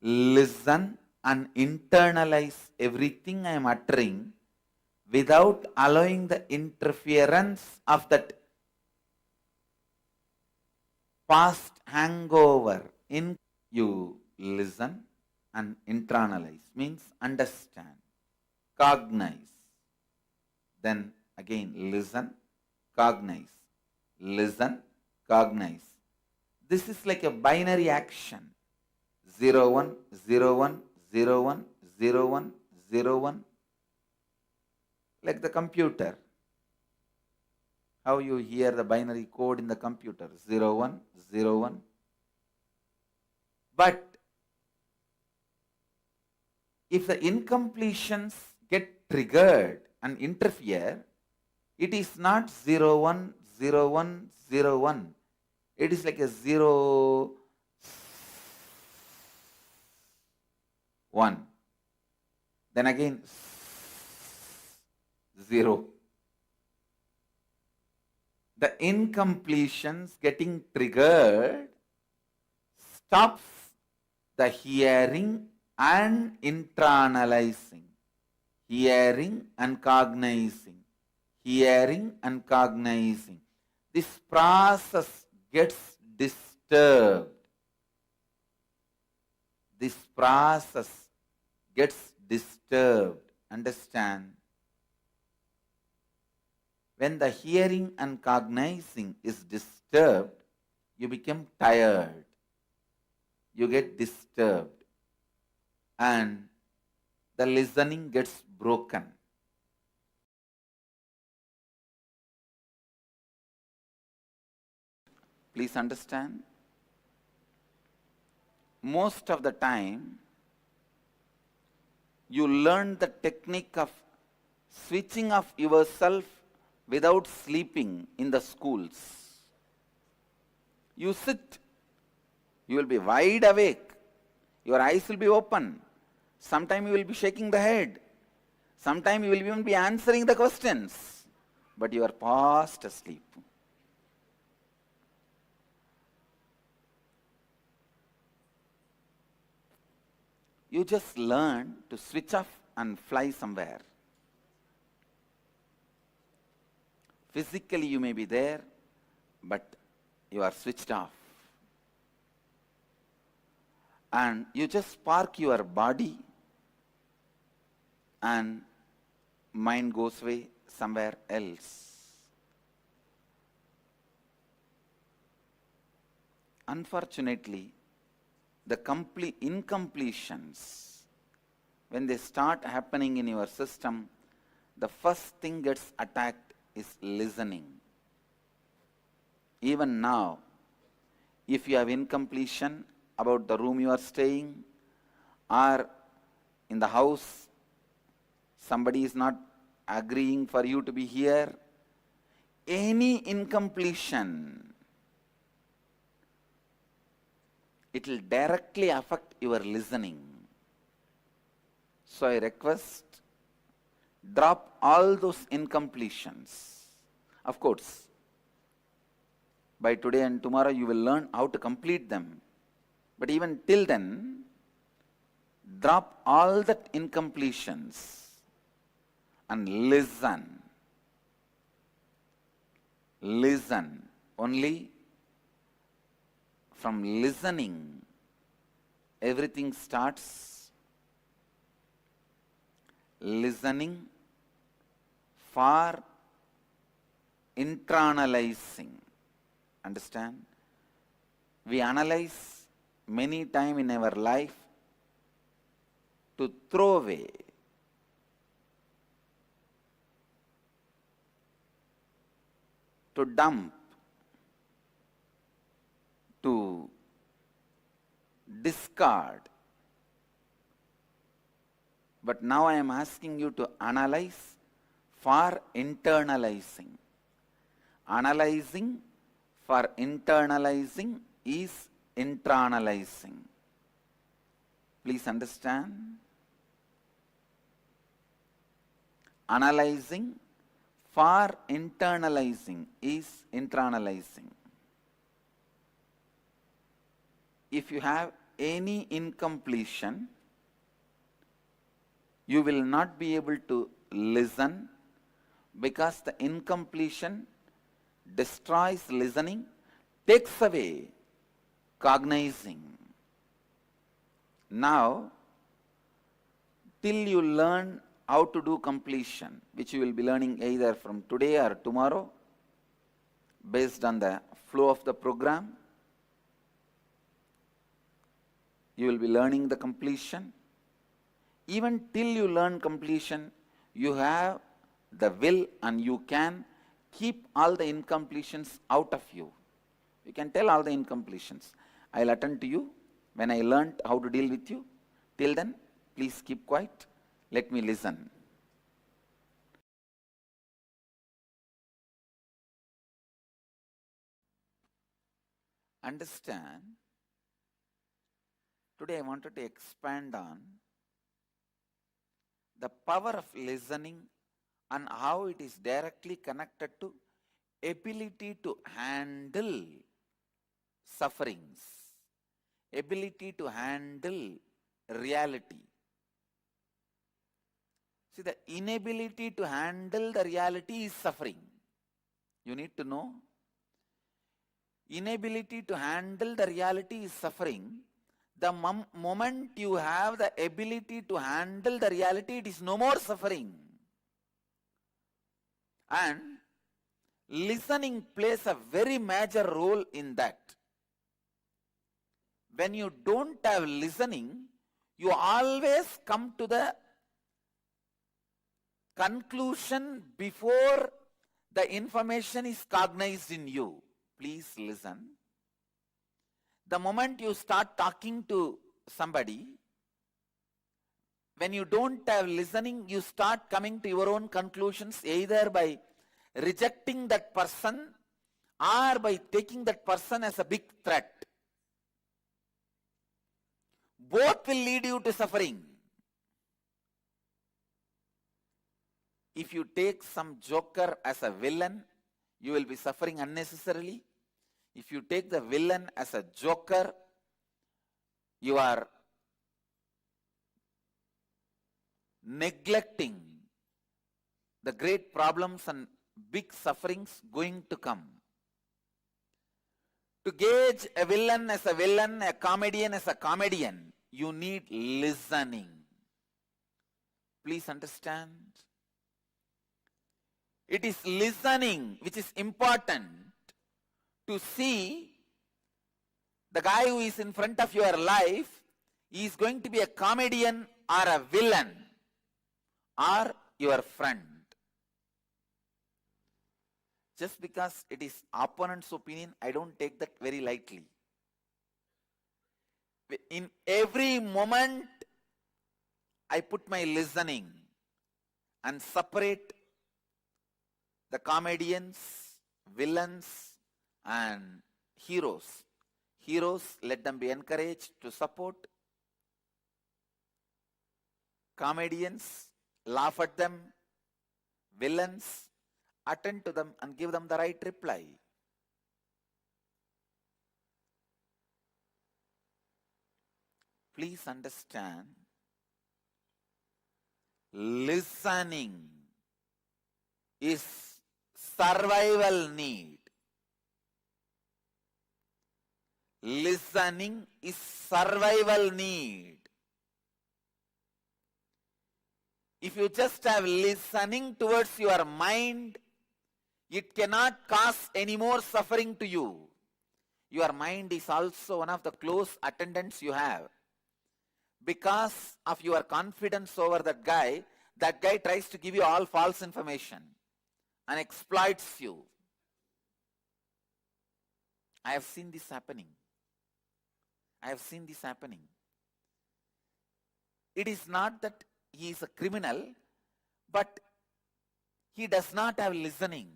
listen and internalize everything I am uttering without allowing the interference of that past hangover. In you listen and internalize means understand, cognize. Then again listen, cognize, listen, cognize. This is like a binary action. 0, 1, 0, 1, 0, 1, 0, 1, 0, 1. Like the computer. How you hear the binary code in the computer. 0, 1, 0, 1. But if the incompletions get triggered and interfere, it is not 0, 1, 0, 1, 0, 1. It is like a 0, 1. Then again 0. The incompletions getting triggered stops the hearing and internalizing, hearing and cognizing, hearing and cognizing. This process gets disturbed. this process gets disturbed. Understand? When the hearing and cognizing is disturbed, you become tired. You get disturbed. And the listening gets broken. Please understand? Most of the time, you learn the technique of switching off yourself without sleeping in the schools. You sit, you will be wide awake, your eyes will be open. Sometime you will be shaking the head. Sometime you will even be answering the questions, but you are fast asleep. You just learn to switch off and fly somewhere. Physically you may be there, but you are switched off. And you just park your body and mind goes away somewhere else. Unfortunately, the incompletions, when they start happening in your system, the first thing gets attacked is listening. Even now, if you have incompletion about the room you are staying, or in the house, somebody is not agreeing for you to be here, any incompletion, it will directly affect your listening. So I request, drop all those incompletions. Of course, by today and tomorrow you will learn how to complete them. But even till then, drop all that incompletions and listen. Listen. Only from listening, everything starts. Listening for internalizing. Understand? We analyze many times in our life to throw away. To dump. To discard. But now I am asking you to analyze for internalizing. Analyzing for internalizing is internalizing. Please understand? Analyzing for internalizing is internalizing. If you have any incompletion, you will not be able to listen because the incompletion destroys listening, takes away cognizing. Now, till you learn how to do completion, which you will be learning either from today or tomorrow, based on the flow of the program, you will be learning the completion. Even till you learn completion, you have the will and you can keep all the incompletions out of you. You can tell all the incompletions. I'll attend to you when I learned how to deal with you. Till then, please keep quiet. Let me listen. Understand? Today I wanted to expand on the power of listening and how it is directly connected to ability to handle sufferings, ability to handle reality. See, the inability to handle the reality is suffering. You need to know. Inability to handle the reality is suffering. The moment you have the ability to handle the reality, it is no more suffering. And listening plays a very major role in that. When you don't have listening, you always come to the conclusion before the information is cognized in you. Please listen. The moment you start talking to somebody, when you don't have listening, you start coming to your own conclusions either by rejecting that person or by taking that person as a big threat. Both will lead you to suffering. If you take some joker as a villain, you will be suffering unnecessarily. If you take the villain as a joker, you are neglecting the great problems and big sufferings going to come. To gauge a villain as a villain, a comedian as a comedian, you need listening. Please understand. It is listening which is important to see the guy who is in front of your life is going to be a comedian or a villain or your friend. Just because it is opponent's opinion, I don't take that very lightly. In every moment, I put my listening and separate the comedians, villains, and heroes. Heroes, let them be encouraged to support. Comedians, laugh at them. Villains, attend to them and give them the right reply. Please understand, listening is survival need. Listening is survival need. If you just have listening towards your mind, it cannot cause any more suffering to you. Your mind is also one of the close attendants you have. Because of your confidence over that guy tries to give you all false information and exploits you. I have seen this happening. It is not that he is a criminal, but he does not have listening.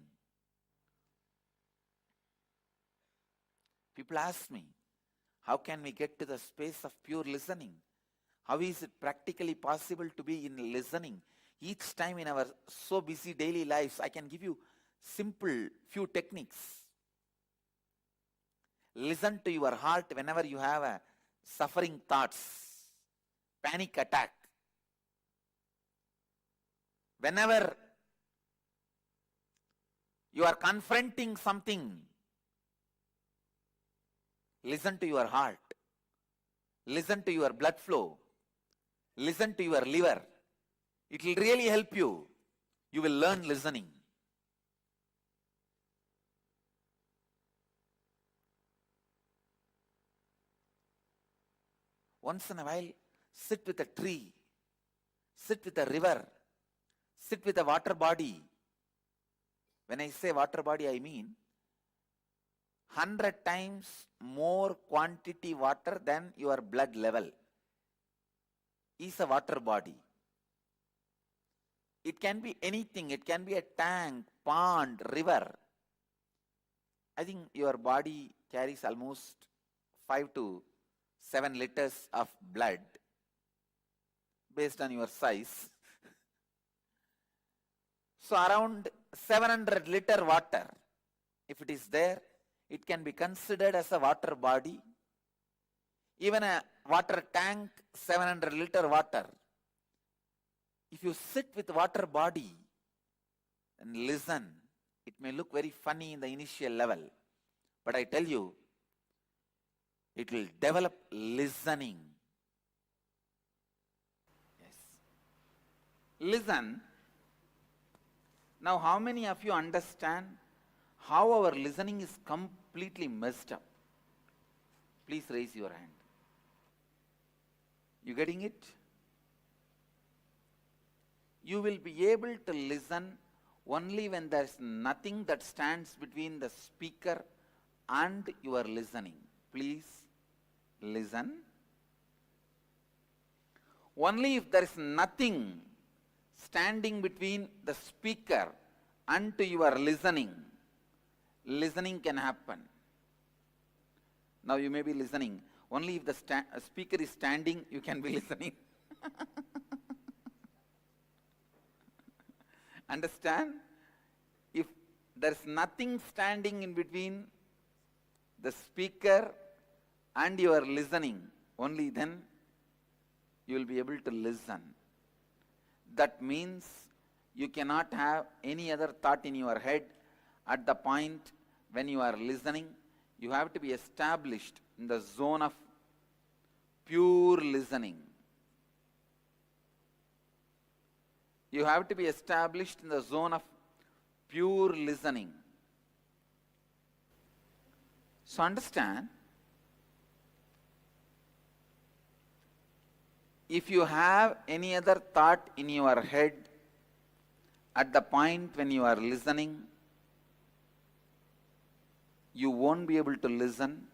People ask me, how can we get to the space of pure listening? How is it practically possible to be in listening? Each time in our so busy daily lives, I can give you simple few techniques. Listen to your heart whenever you have a suffering thoughts, panic attack. Whenever you are confronting something, listen to your heart. Listen to your blood flow. Listen to your liver. It will really help you. You will learn listening. Once in a while, sit with a tree, sit with a river, sit with a water body. When I say water body, I mean 100 times more quantity water than your blood level is a water body. It can be anything. It can be a tank, pond, river. I think your body carries almost 5 to 7 liters of blood based on your size. So around 700 liter water, if it is there, it can be considered as a water body. Even a water tank, 700 liter water. If you sit with water body and listen, it may look very funny in the initial level. But I tell you, It will develop listening. Yes. Listen. Now, how many of you understand how our listening is completely messed up? Please raise your hand. You getting it? You will be able to listen only when there is nothing that stands between the speaker and your listening. Please listen. Only if there is nothing standing between the speaker and your listening, listening can happen. Now you may be listening. Only if the speaker is standing, you can be listening. Understand? If there is nothing standing in between the speaker and your listening, only then you will be able to listen. That means you cannot have any other thought in your head at the point when you are listening. You have to be established in the zone of pure listening. You have to be established in the zone of pure listening. So understand, if you have any other thought in your head at the point when you are listening, you won't be able to listen.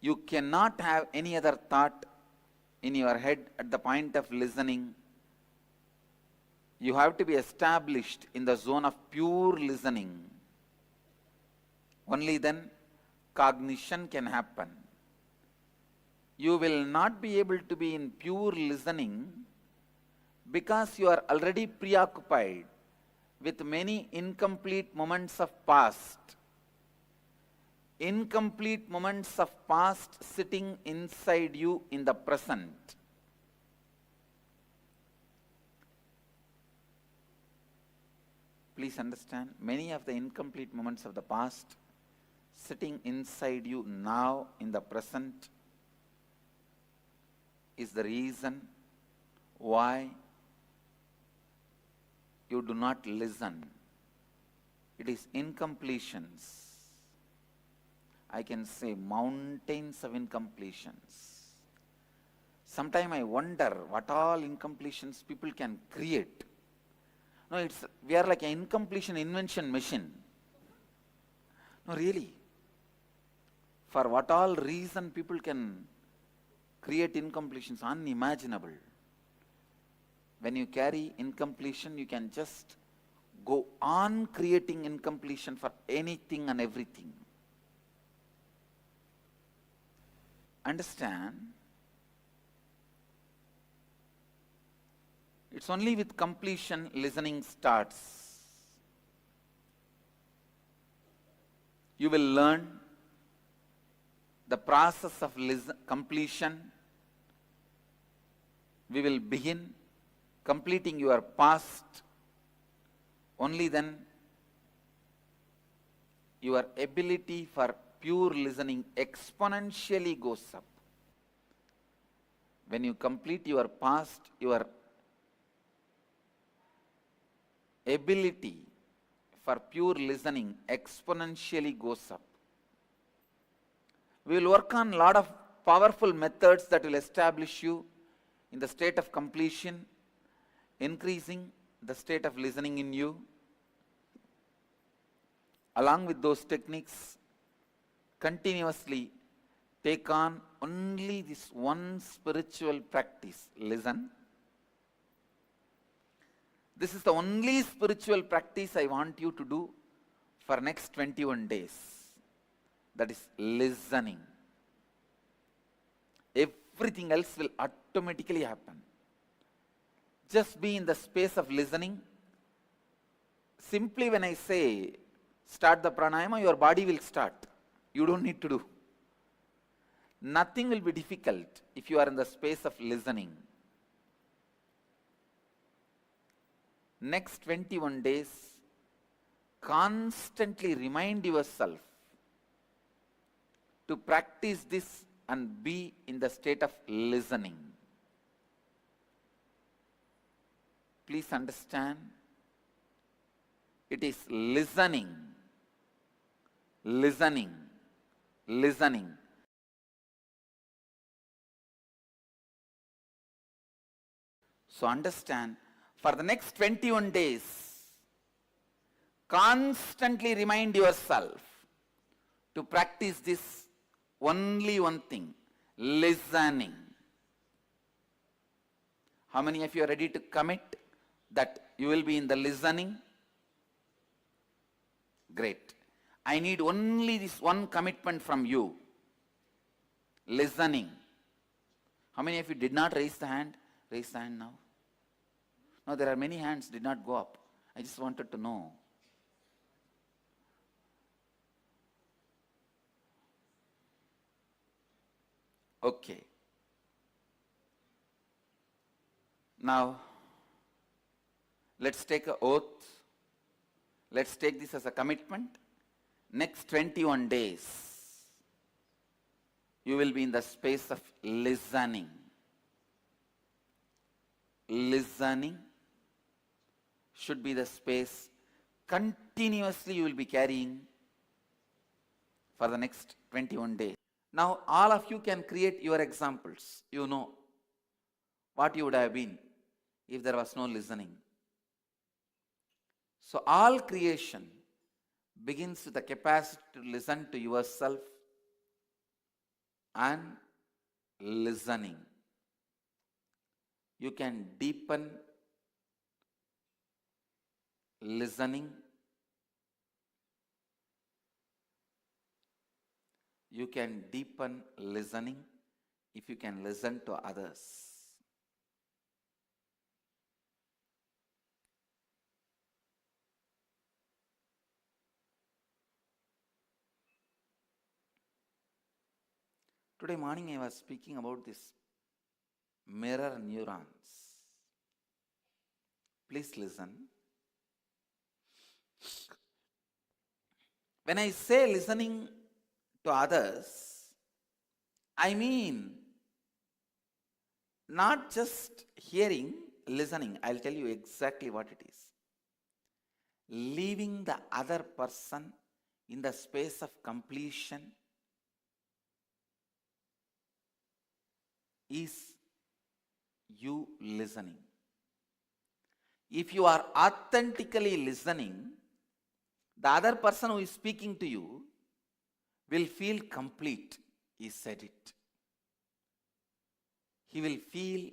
You cannot have any other thought in your head at the point of listening. You have to be established in the zone of pure listening. Only then cognition can happen. You will not be able to be in pure listening because you are already preoccupied with many incomplete moments of past. Incomplete moments of past sitting inside you in the present. Please understand, many of the incomplete moments of the past sitting inside you now in the present is the reason why you do not listen. It is incompletions. I can say mountains of incompletions. Sometimes I wonder what all incompletions people can create. No, we are like an incompletion invention machine. No, really. For what all reason people can create incompletions, unimaginable. When you carry incompletion, you can just go on creating incompletion for anything and everything. Understand? It's only with completion listening starts. You will learn the process of completion. We will begin completing your past. Only then your ability for pure listening exponentially goes up. When you complete your past, your ability for pure listening exponentially goes up. We will work on a lot of powerful methods that will establish you in the state of completion, increasing the state of listening in you. Along with those techniques, continuously take on only this one spiritual practice, listen. This is the only spiritual practice I want you to do for next 21 days. That is listening. Everything else will automatically happen. Just be in the space of listening. Simply when I say start the pranayama, your body will start. You don't need to do. Nothing will be difficult if you are in the space of listening. Next 21 days, constantly remind yourself to practice this and be in the state of listening. Please understand, it is listening, listening, listening. So understand, for the next 21 days, constantly remind yourself to practice this only one thing, listening. How many of you are ready to commit that you will be in the listening? Great. I need only this one commitment from you. Listening. How many of you did not raise the hand? Raise the hand now. No, there are many hands did not go up. I just wanted to know. Okay. Now, let's take an oath. Let's take this as a commitment. Next 21 days, you will be in the space of listening. Listening should be the space continuously you will be carrying for the next 21 days. Now, all of you can create your examples. You know what you would have been if there was no listening. So, all creation begins with the capacity to listen to yourself and listening. You can deepen listening. You can deepen listening if you can listen to others. Today morning I was speaking about this mirror neurons. Please listen. When I say listening to others, I mean not just hearing, listening. I'll tell you exactly what it is. Leaving the other person in the space of completion is you listening. If you are authentically listening, the other person who is speaking to you will feel complete. He said it. He will feel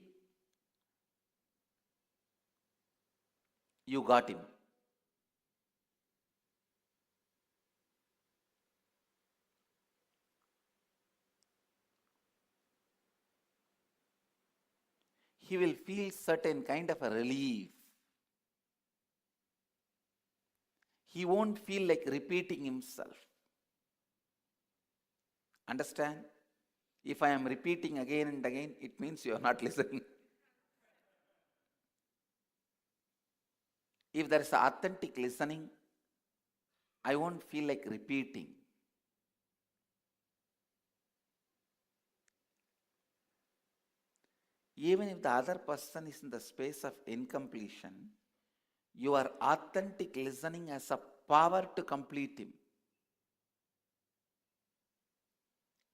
you got him. He will feel certain kind of a relief. He won't feel like repeating himself. Understand? If I am repeating again and again, it means you are not listening. If there is authentic listening, I won't feel like repeating. Even if the other person is in the space of incompletion, your authentic listening has a power to complete him.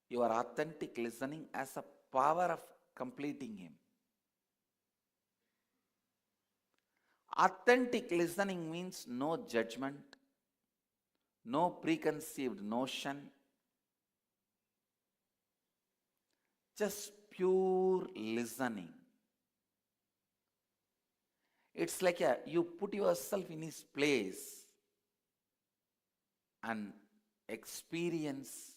Your authentic listening has a power of completing him. Authentic listening means no judgment, no preconceived notion, just pure listening. It's like you put yourself in his place and experience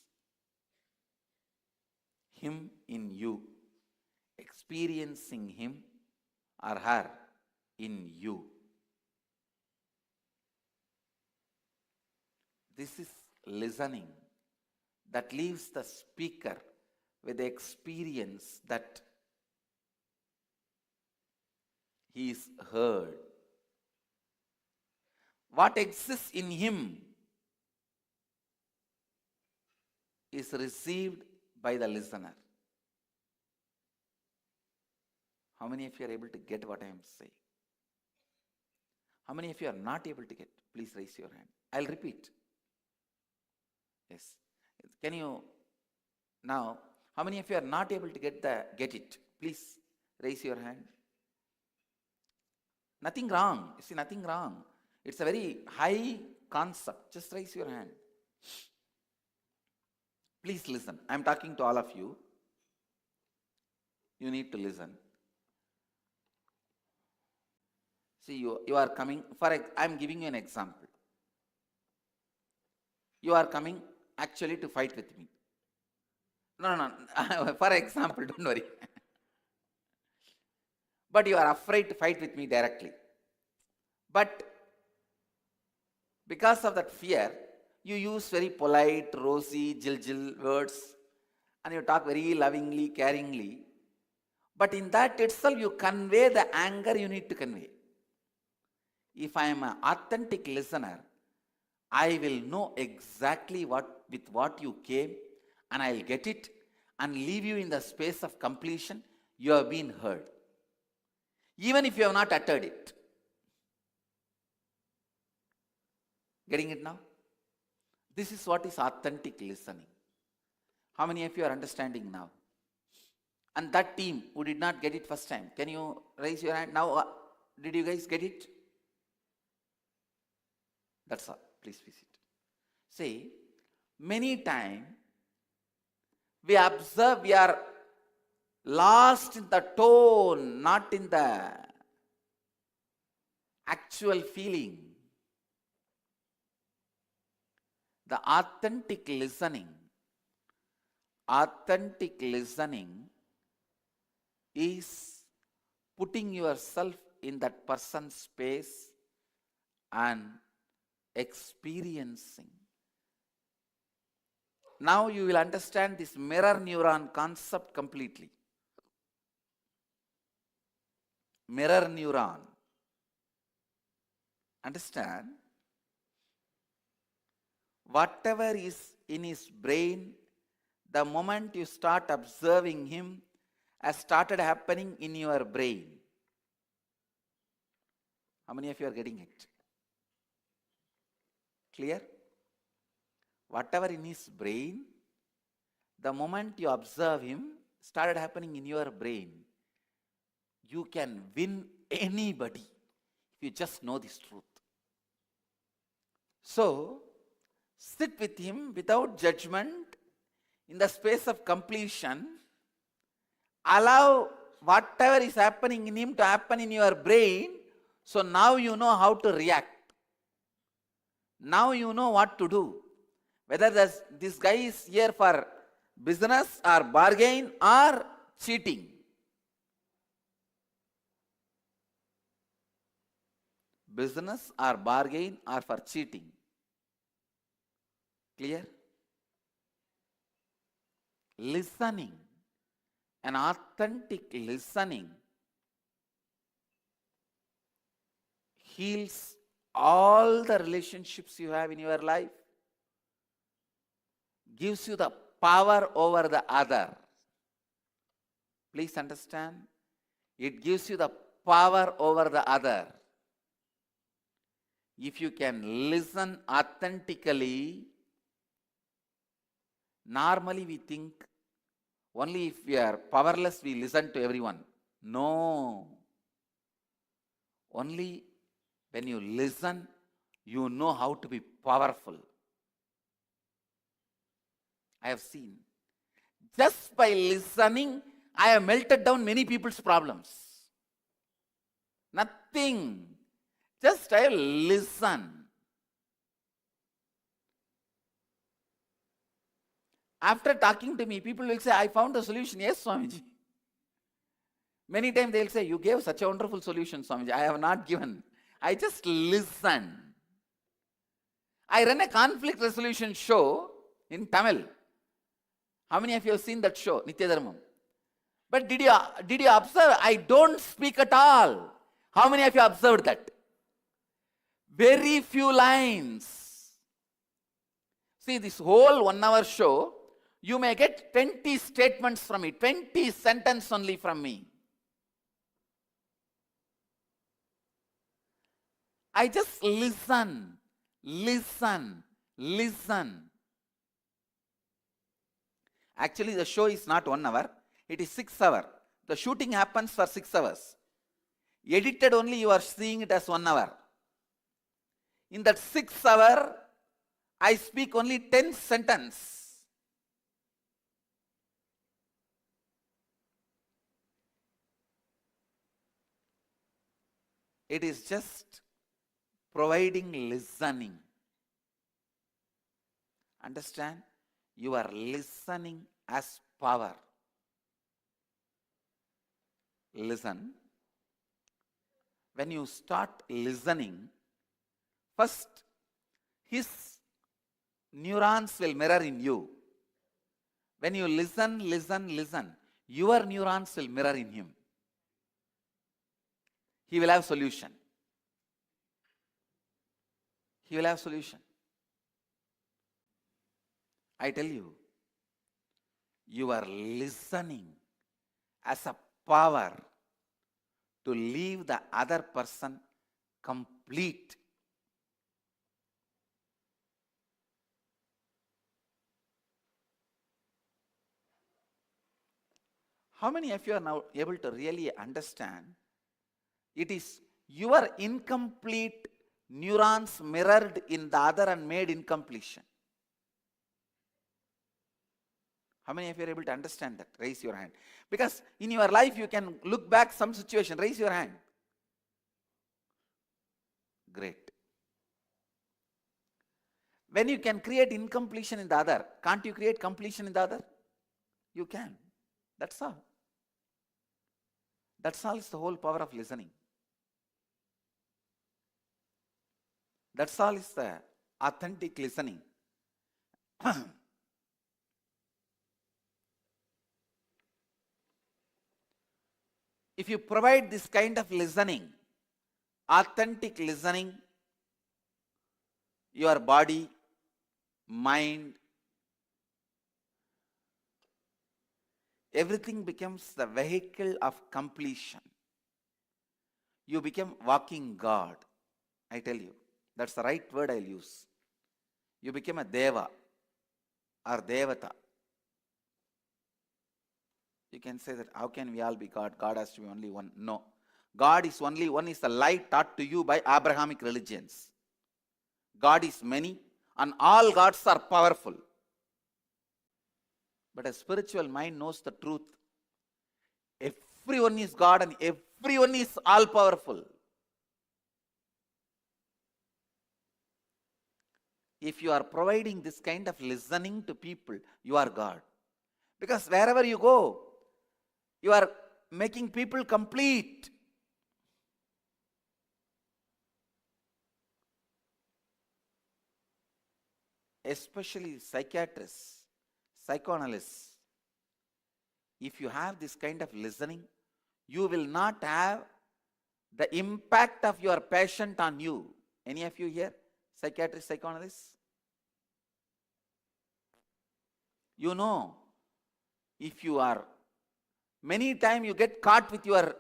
him in you, experiencing him or her in you. This is listening that leaves the speaker with the experience that he is heard. What exists in him is received by the listener. How many of you are able to get what I am saying? How many of you are not able to get? Please raise your hand. I'll repeat. Yes. Can you now? How many of you are not able to get it? Please raise your hand. Nothing wrong. You see, nothing wrong. It's a very high concept. Just raise your hand. Please listen. I'm talking to all of you. You need to listen. See, you are coming, I'm giving you an example. You are coming actually to fight with me. No. For example, don't worry. But you are afraid to fight with me directly. But because of that fear, you use very polite, rosy, jil words, and you talk very lovingly, caringly. But in that itself, you convey the anger you need to convey. If I am an authentic listener, I will know exactly with what you came, and I'll get it and leave you in the space of completion. You have been heard, even if you have not uttered it. Getting it now? This is what is authentic listening. How many of you are understanding now? And that team who did not get it first time, can you raise your hand now? Did you guys get it? That's all. Please visit. See, many times we observe we are lost in the tone, not in the actual feeling. The authentic listening is putting yourself in that person's space and experiencing. Now you will understand this mirror neuron concept completely. Mirror neuron. Understand? Whatever is in his brain, the moment you start observing him, has started happening in your brain. How many of you are getting it? Clear? Whatever in his brain, the moment you observe him, started happening in your brain. You can win anybody if you just know this truth. So, sit with him without judgment in the space of completion. Allow whatever is happening in him to happen in your brain. So now you know how to react. Now you know what to do. Whether this guy is here for business or bargain or cheating. Business or bargain or for cheating. Clear? Listening, an authentic listening, heals all the relationships you have in your life, gives you the power over the other. Please understand, it gives you the power over the other. If you can listen authentically, normally we think only if we are powerless we listen to everyone. No. Only when you listen, you know how to be powerful. I have seen. Just by listening, I have melted down many people's problems. Nothing. Just I listen. After talking to me, people will say, I found the solution. Yes, Swamiji. Many times they will say, you gave such a wonderful solution, Swamiji. I have not given. I just listen. I run a conflict resolution show in Tamil. How many of you have seen that show, Nithyananda? But did you observe? I don't speak at all. How many of you observed that? Very few lines. See, this whole 1 hour show, You may get 20 statements from me, 20 sentences only from me. I just listen, listen, listen. Actually, the show is not 1 hour, it is 6 hours. The shooting happens for 6 hours. Edited only you are seeing it as 1 hour. In that 6 hours, I speak only 10 sentences. It is just providing listening. Understand? You are listening as power. Listen. When you start listening, first his neurons will mirror in you. When you listen, your neurons will mirror in him. He will have solution. He will have solution. I tell you, you are listening as a power to leave the other person complete. How many of you are now able to really understand? It is your incomplete neurons mirrored in the other and made incompletion. How many of you are able to understand that? Raise your hand. Because in your life you can look back some situation. Raise your hand. Great. When you can create incompletion in the other, can't you create completion in the other? You can. That's all. That's all is the whole power of listening. That's all is the authentic listening. If you provide this kind of listening, authentic listening, your body, mind, everything becomes the vehicle of completion. You become walking God. I tell you, that's the right word I'll use. You become a Deva or Devata. You can say that, how can we all be God? God has to be only one. No. God is only one is the lie taught to you by Abrahamic religions. God is many and all gods are powerful. But a spiritual mind knows the truth. Everyone is God and everyone is all powerful. If you are providing this kind of listening to people, you are God. Because wherever you go, you are making people complete. Especially psychiatrists, psychoanalysts. If you have this kind of listening, you will not have the impact of your patient on you. Any of you here, psychiatrists, psychoanalysts? You know, if you are, many times you get caught with your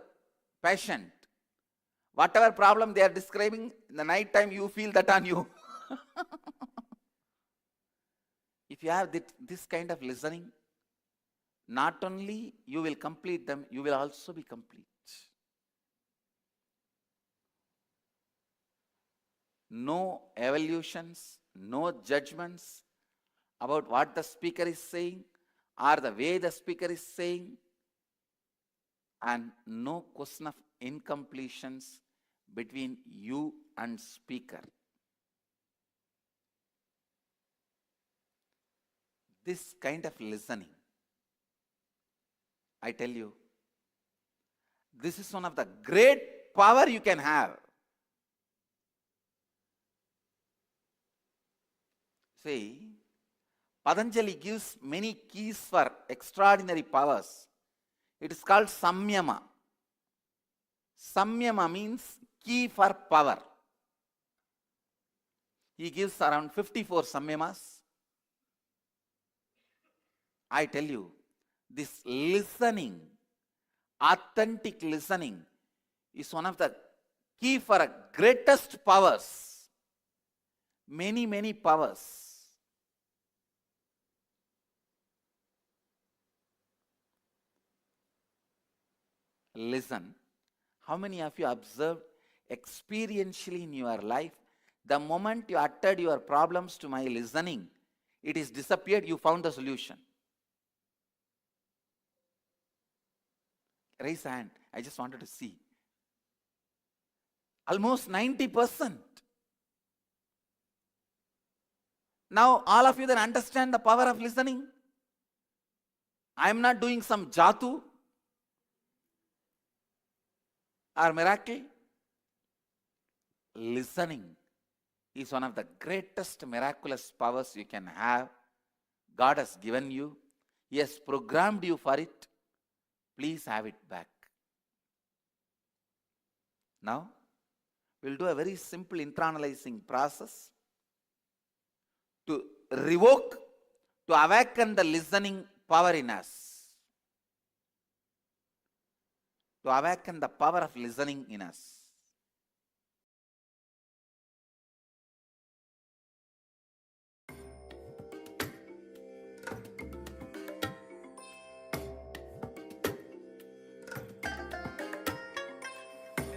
patient. Whatever problem they are describing, in the night time you feel that on you. If you have this kind of listening, not only you will complete them, you will also be complete. No evaluations, no judgments about what the speaker is saying or the way the speaker is saying, and no question of incompletions between you and speaker. This kind of listening, I tell you, this is one of the great power you can have. See, Patanjali gives many keys for extraordinary powers. It is called samyama. Samyama means key for power. He gives around 54 samyamas. I tell you, this listening, authentic listening, is one of the key for a greatest powers. Many, many powers. Listen. How many of you observed experientially in your life, the moment you uttered your problems to my listening, it is disappeared, you found the solution? Raise a hand. I just wanted to see. Almost 90%. Now, all of you then understand the power of listening. I am not doing some jatu or miracle. Listening is one of the greatest miraculous powers you can have. God has given you. He has programmed you for it. Please have it back. Now, we'll do a very simple internalizing process to revoke, to awaken the listening power in us. To awaken the power of listening in us.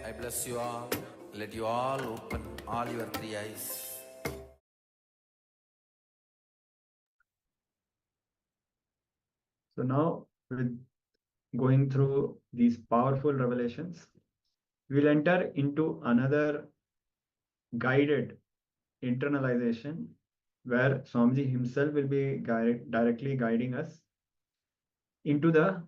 I bless you all. Let you all open all your three eyes. So now, with going through these powerful revelations, we'll enter into another guided internalization where Swamiji himself will be directly guiding us into the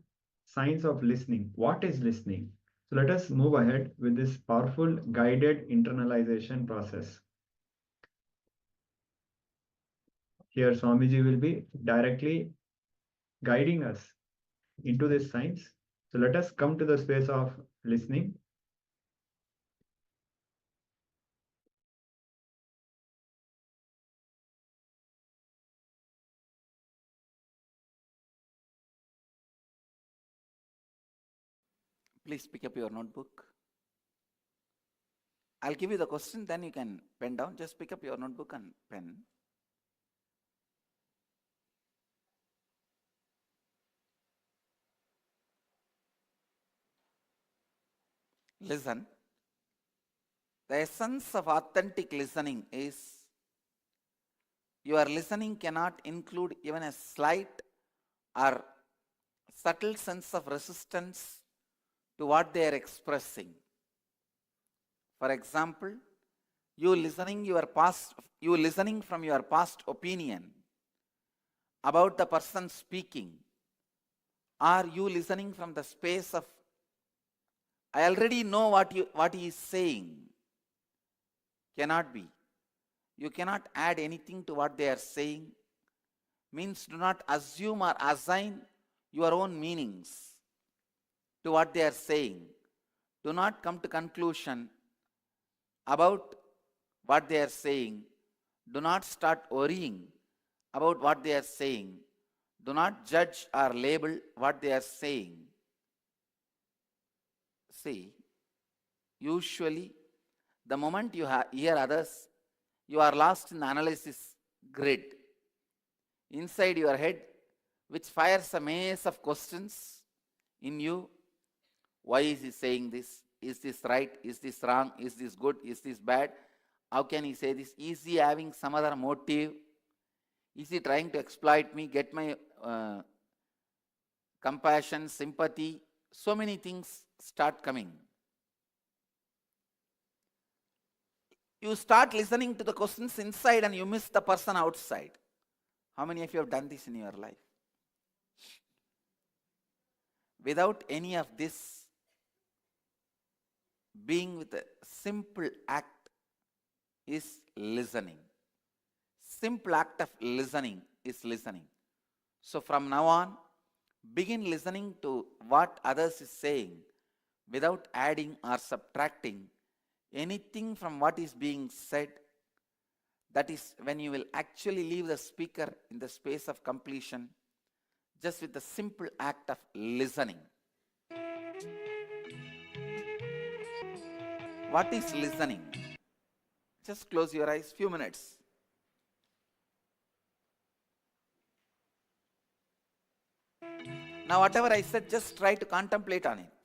science of listening. What is listening? So let us move ahead with this powerful guided internalization process. Here Swamiji will be directly guiding us into this science. So let us come to the space of listening. Please pick up your notebook. I'll give you the question, then you can pen down. Just pick up your notebook and pen. Listen. The essence of authentic listening is your listening cannot include even a slight or subtle sense of resistance to what they are expressing. For example, you listening from your past opinion about the person speaking, or you listening from the space of I already know what he is saying, cannot be. You cannot add anything to what they are saying. Means do not assume or assign your own meanings to what they are saying. Do not come to conclusion about what they are saying. Do not start worrying about what they are saying. Do not judge or label what they are saying. See, usually the moment you hear others, you are lost in the analysis grid inside your head, which fires a maze of questions in you. Why is he saying this? Is this right? Is this wrong? Is this good? Is this bad? How can he say this? Is he having some other motive? Is he trying to exploit me, get my compassion, sympathy? So many things start coming. You start listening to the questions inside and you miss the person outside. How many of you have done this in your life? Without any of this, being with a simple act is listening. Simple act of listening is listening. So from now on, begin listening to what others is saying without adding or subtracting anything from what is being said. That is when you will actually leave the speaker in the space of completion. just with the simple act of listening. What is listening? Just close your eyes, few minutes. Now, whatever I said, just try to contemplate on it.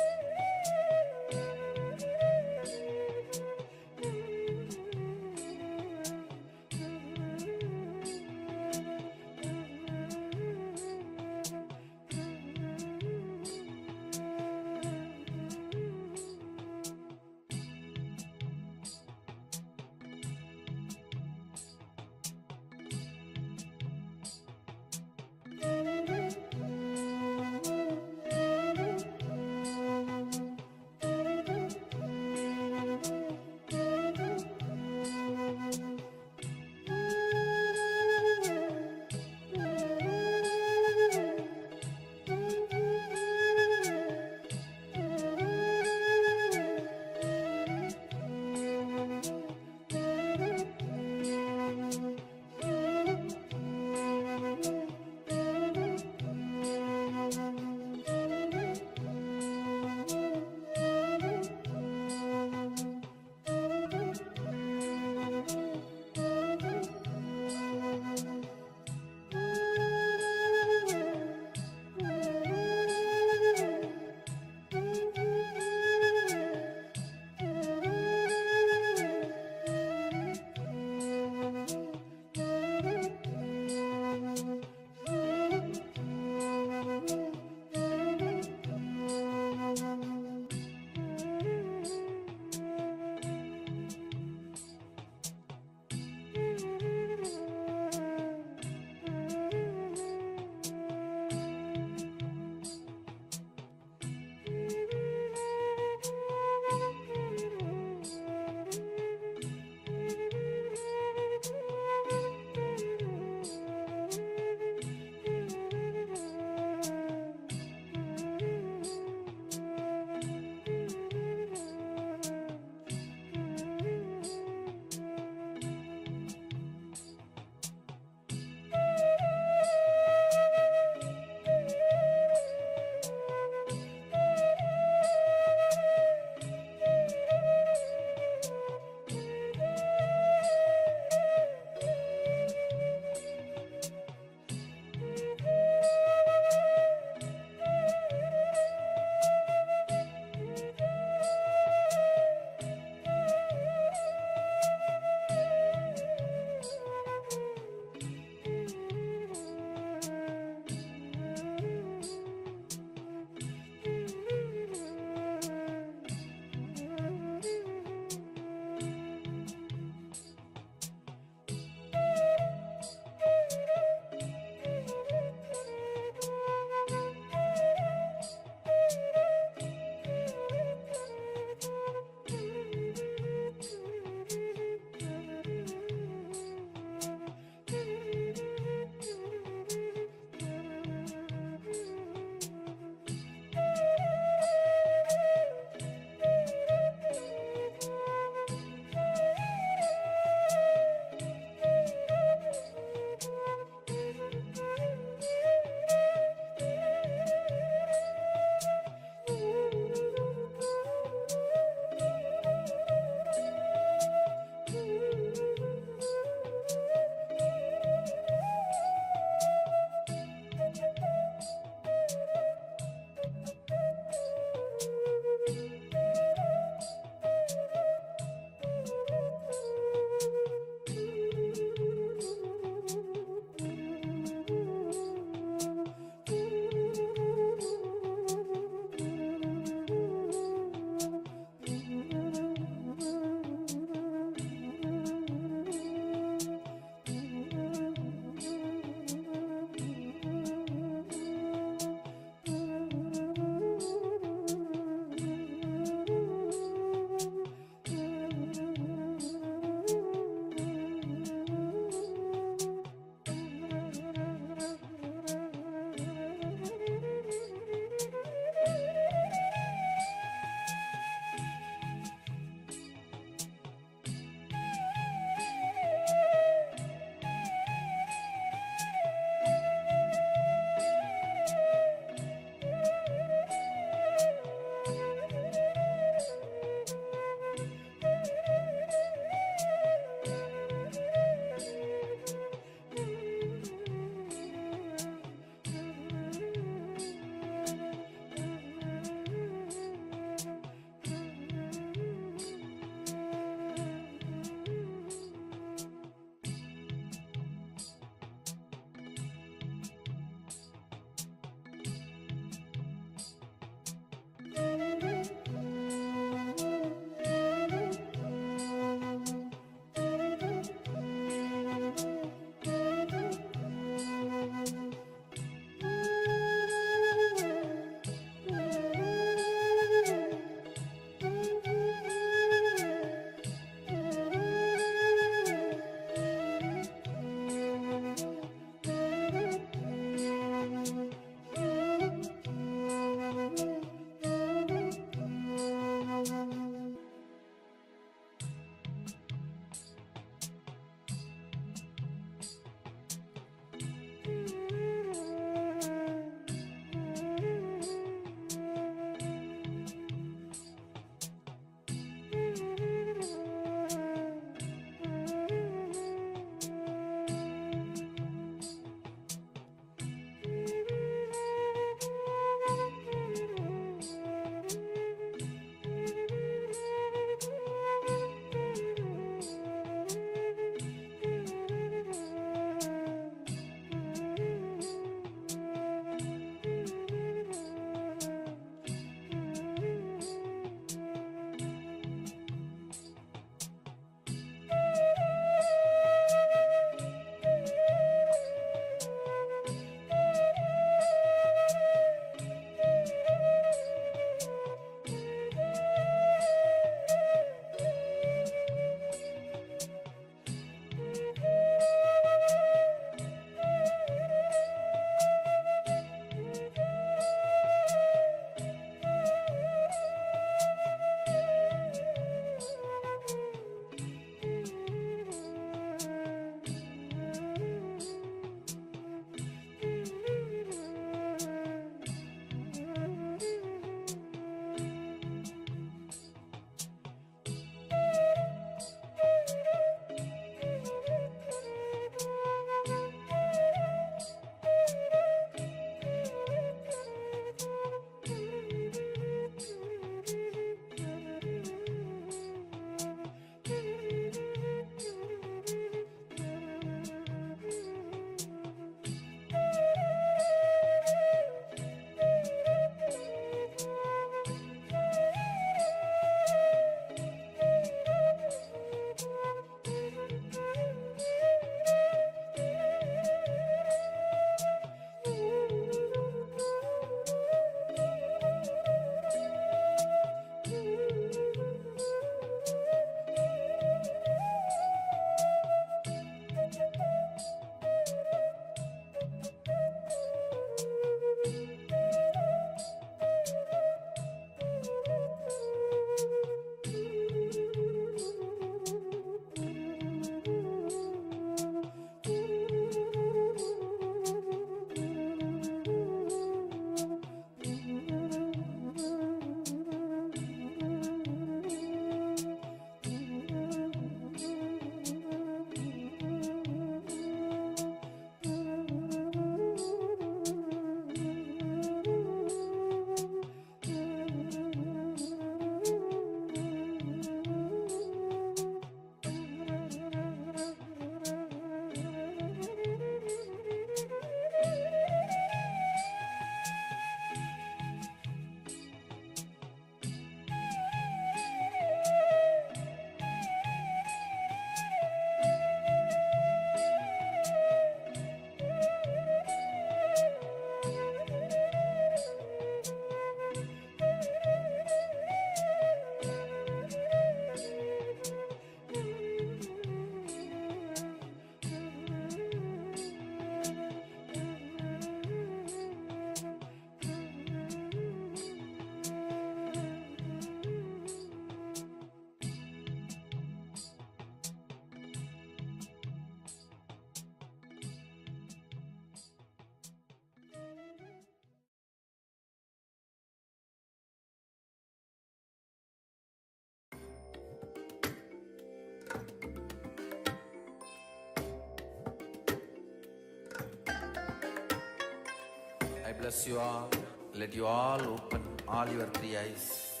bless you all. Let you all open all your three eyes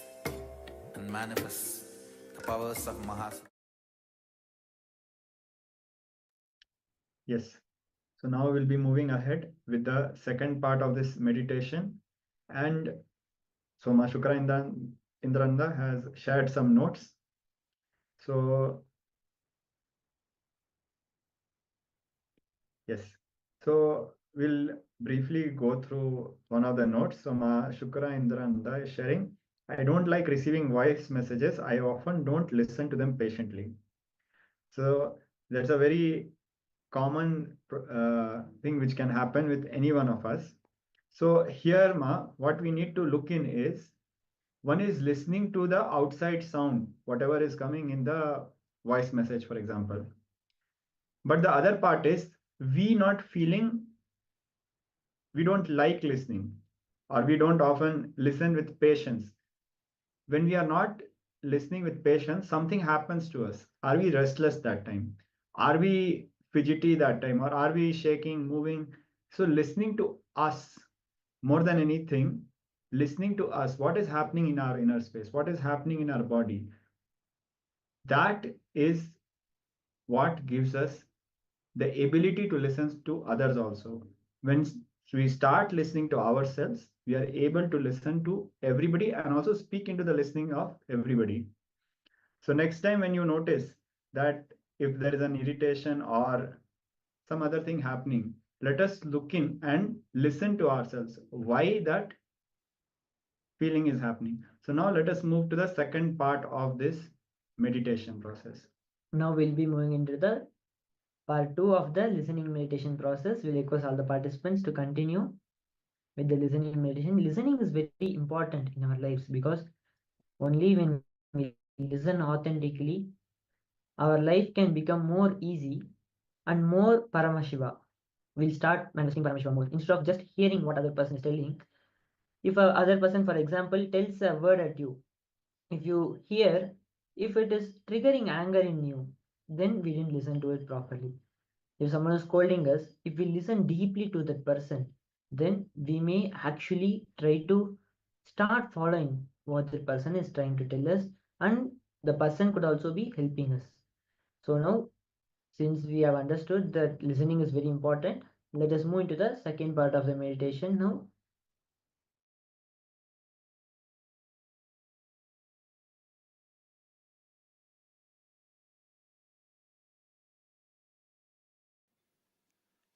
and manifest the powers of Mahasada. Yes. So now we'll be moving ahead with the second part of this meditation. And so Ma Shukra Indranda has shared some notes. So yes. So we'll briefly go through one of the notes. So Ma Shukra Indranda is sharing, I don't like receiving voice messages. I often don't listen to them patiently. So that's a very common thing which can happen with any one of us. So here, Ma, what we need to look in is, one is listening to the outside sound, whatever is coming in the voice message, for example. But the other part is we not feeling, we don't like listening, or we don't often listen with patience. When we are not listening with patience, something happens to us. Are we restless that time? Are we fidgety that time? Or are we shaking, moving? So listening to us more than anything, listening to us, what is happening in our inner space, what is happening in our body, that is what gives us the ability to listen to others also. When we start listening to ourselves, we are able to listen to everybody and also speak into the listening of everybody. So next time when you notice that if there is an irritation or some other thing happening, let us look in and listen to ourselves. Why that feeling is happening. So now let us move to the second part of this meditation process. Now we'll be moving into the part 2 of the listening meditation process. We'll request all the participants to continue with the listening meditation. Listening is very important in our lives because only when we listen authentically, our life can become more easy and more Paramashiva. We'll start manifesting Paramashiva more. Instead of just hearing what other person is telling, if a other person, for example, tells a word at you, if you hear, if it is triggering anger in you, then we didn't listen to it properly. If someone is scolding us, if we listen deeply to that person, then we may actually try to start following what the person is trying to tell us, and the person could also be helping us. So now, since we have understood that listening is very important, let us move into the second part of the meditation now.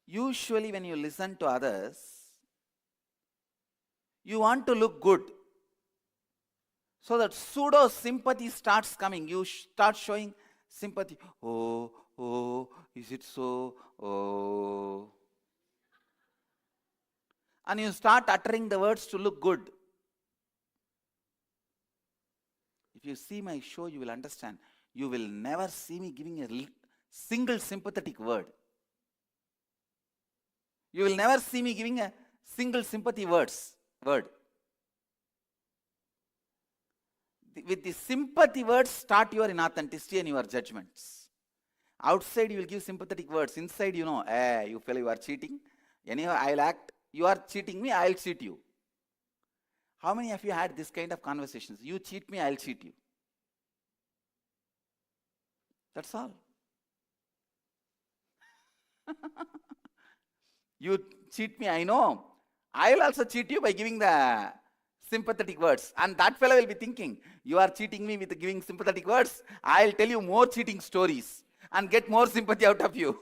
Usually when you listen to others, you want to look good. So that pseudo sympathy starts coming. You start showing sympathy. Oh, is it so? Oh. And you start uttering the words to look good. If you see my show, you will understand. You will never see me giving a single sympathetic word. You will never see me giving a single sympathy word. With the sympathy words, start your inauthenticity and your judgments. Outside, you will give sympathetic words. Inside, you know, you feel you are cheating. Anyhow, I'll act. You are cheating me, I'll cheat you. How many of you had this kind of conversations? You cheat me, I'll cheat you. That's all. You cheat me, I know. I will also cheat you by giving the sympathetic words. And that fellow will be thinking, you are cheating me with giving sympathetic words. I'll tell you more cheating stories and get more sympathy out of you.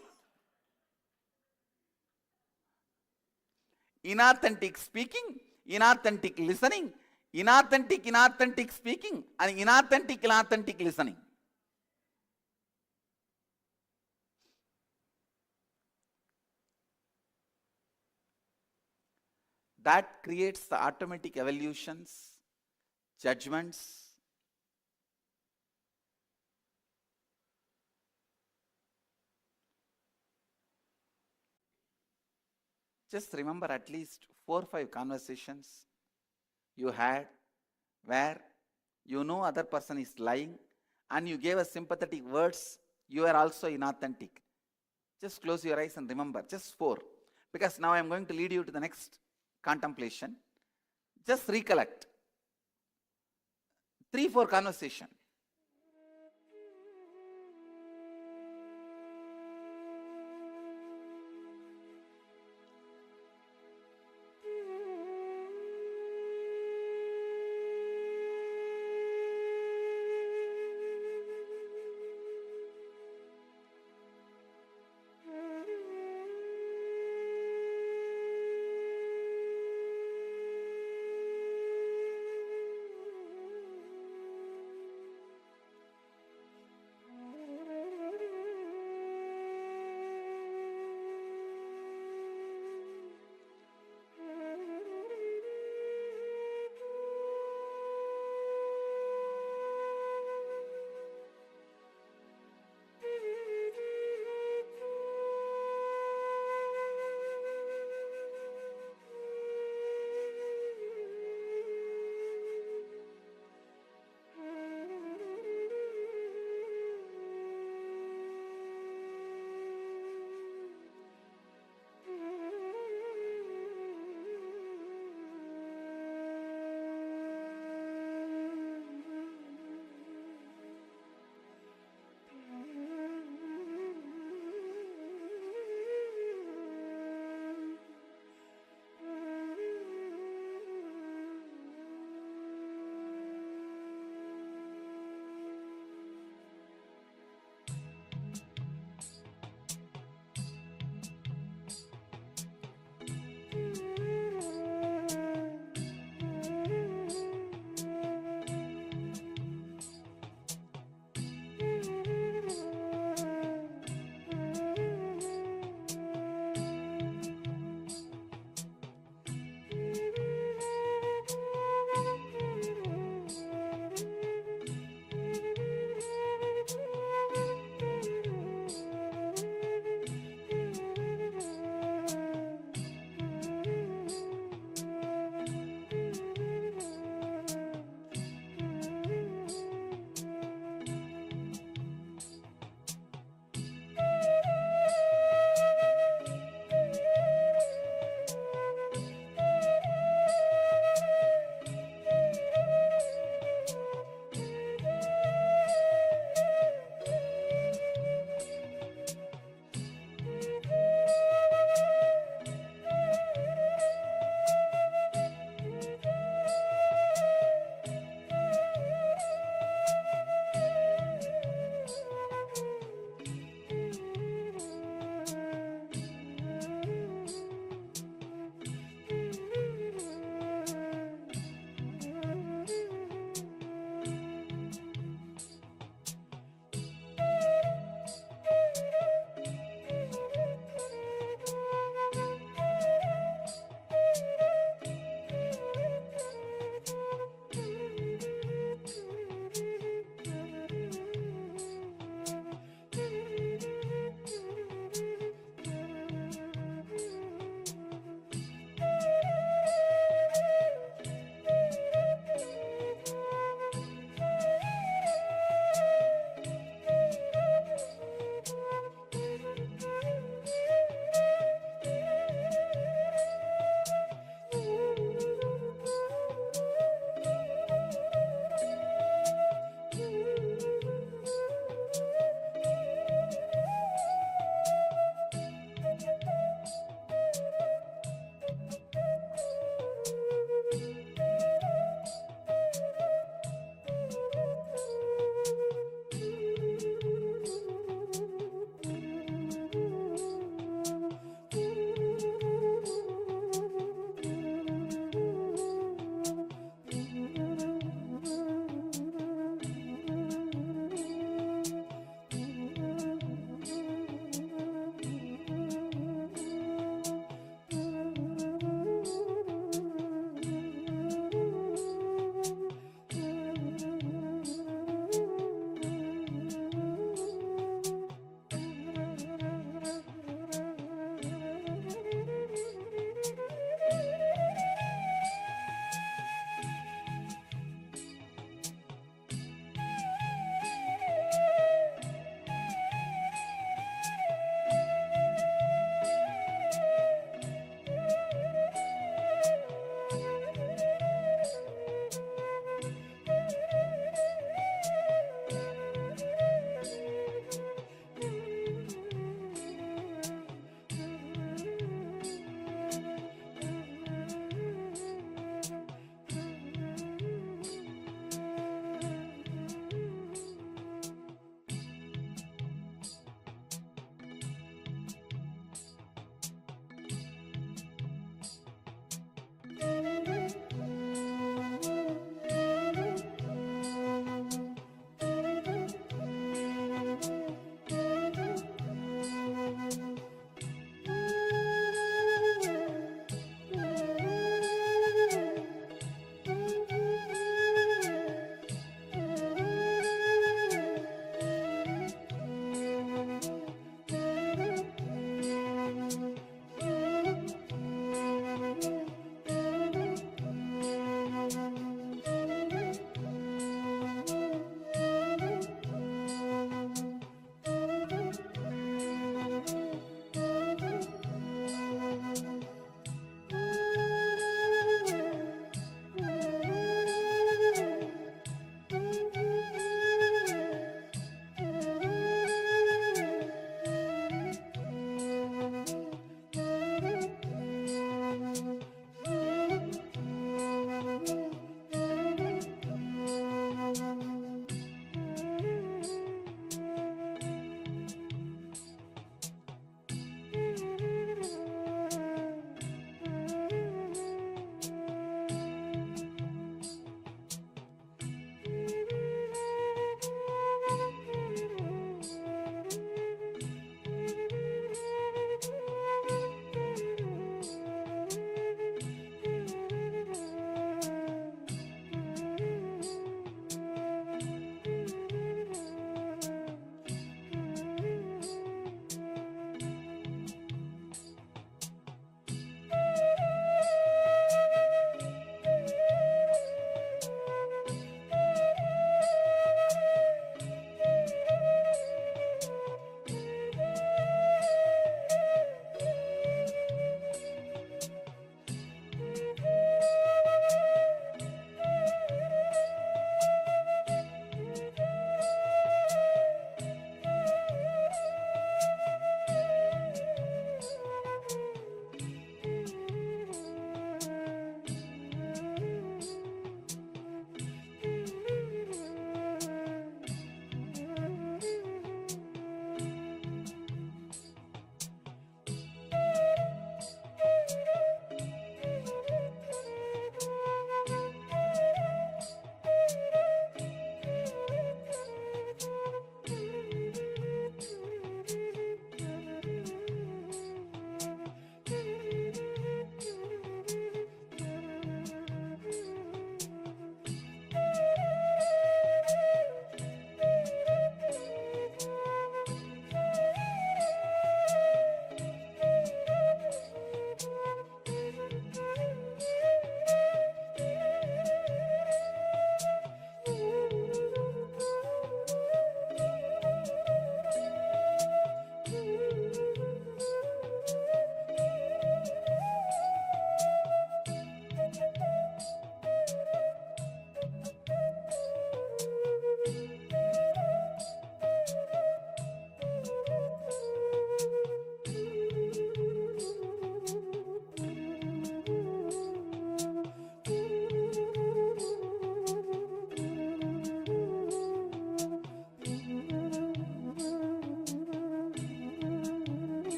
Inauthentic speaking, inauthentic listening, inauthentic speaking, and inauthentic listening. That creates the automatic evolutions, judgments. Just remember at least 4 or 5 conversations you had where you know other person is lying and you gave us sympathetic words, you are also inauthentic. Just close your eyes and remember, just 4. Because now I am going to lead you to the next contemplation, just recollect 3-4 conversation.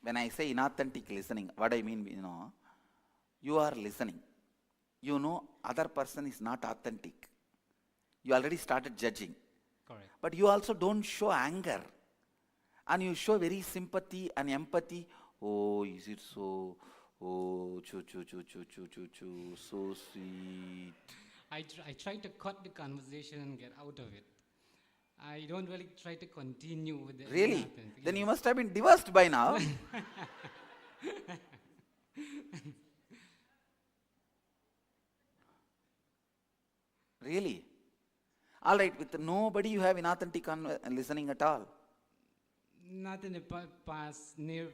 when I say inauthentic listening, what I mean, you are listening. You know other person is not authentic. You already started judging. Correct. But you also don't show anger. And you show very sympathy and empathy. Oh, is it so? Oh, so sweet. I try to cut the conversation and get out of it. I don't really try to continue with it. Really? Then you must have been divorced by now. Really? All right, with nobody you have inauthentic listening at all. Not in the past, near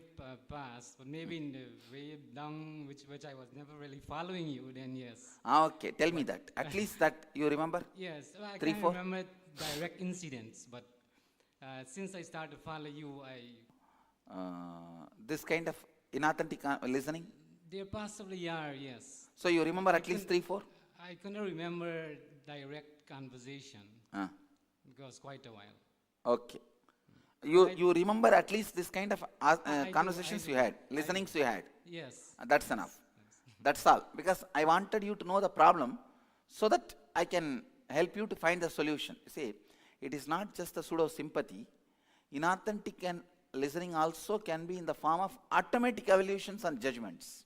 past, but maybe in the way down which I was never really following you, then yes. Okay, tell me that. At least that you remember? Yes, well, I 3, can't 4? remember direct incidents, but since I started to follow you, This kind of inauthentic listening? there possibly are, yes. So you remember at least 3, 4? I couldn't remember direct conversation. Ah. It was quite a while. Okay. You remember at least this kind of conversations you had, listenings you had? Yes. That's enough. That's all. Because I wanted you to know the problem so that I can help you to find the solution. See, it is not just the pseudo sympathy. Inauthentic and listening also can be in the form of automatic evaluations and judgments.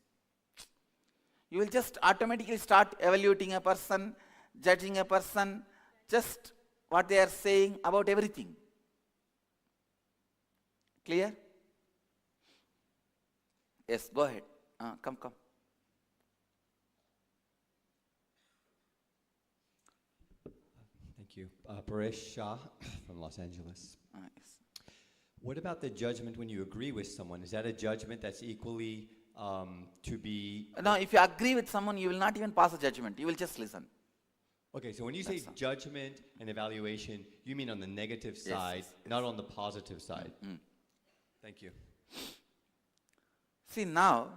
You will just automatically start evaluating a person, judging a person, just what they are saying about everything. Clear? Yes, go ahead. Come. Thank you. Paresh Shah from Los Angeles. Yes. What about the judgment when you agree with someone? Is that a judgment that's equally to be... No, if you agree with someone, you will not even pass a judgment. You will just listen. Okay, so when you say judgment and evaluation, you mean on the negative side, not on the positive side. Thank you. See, now,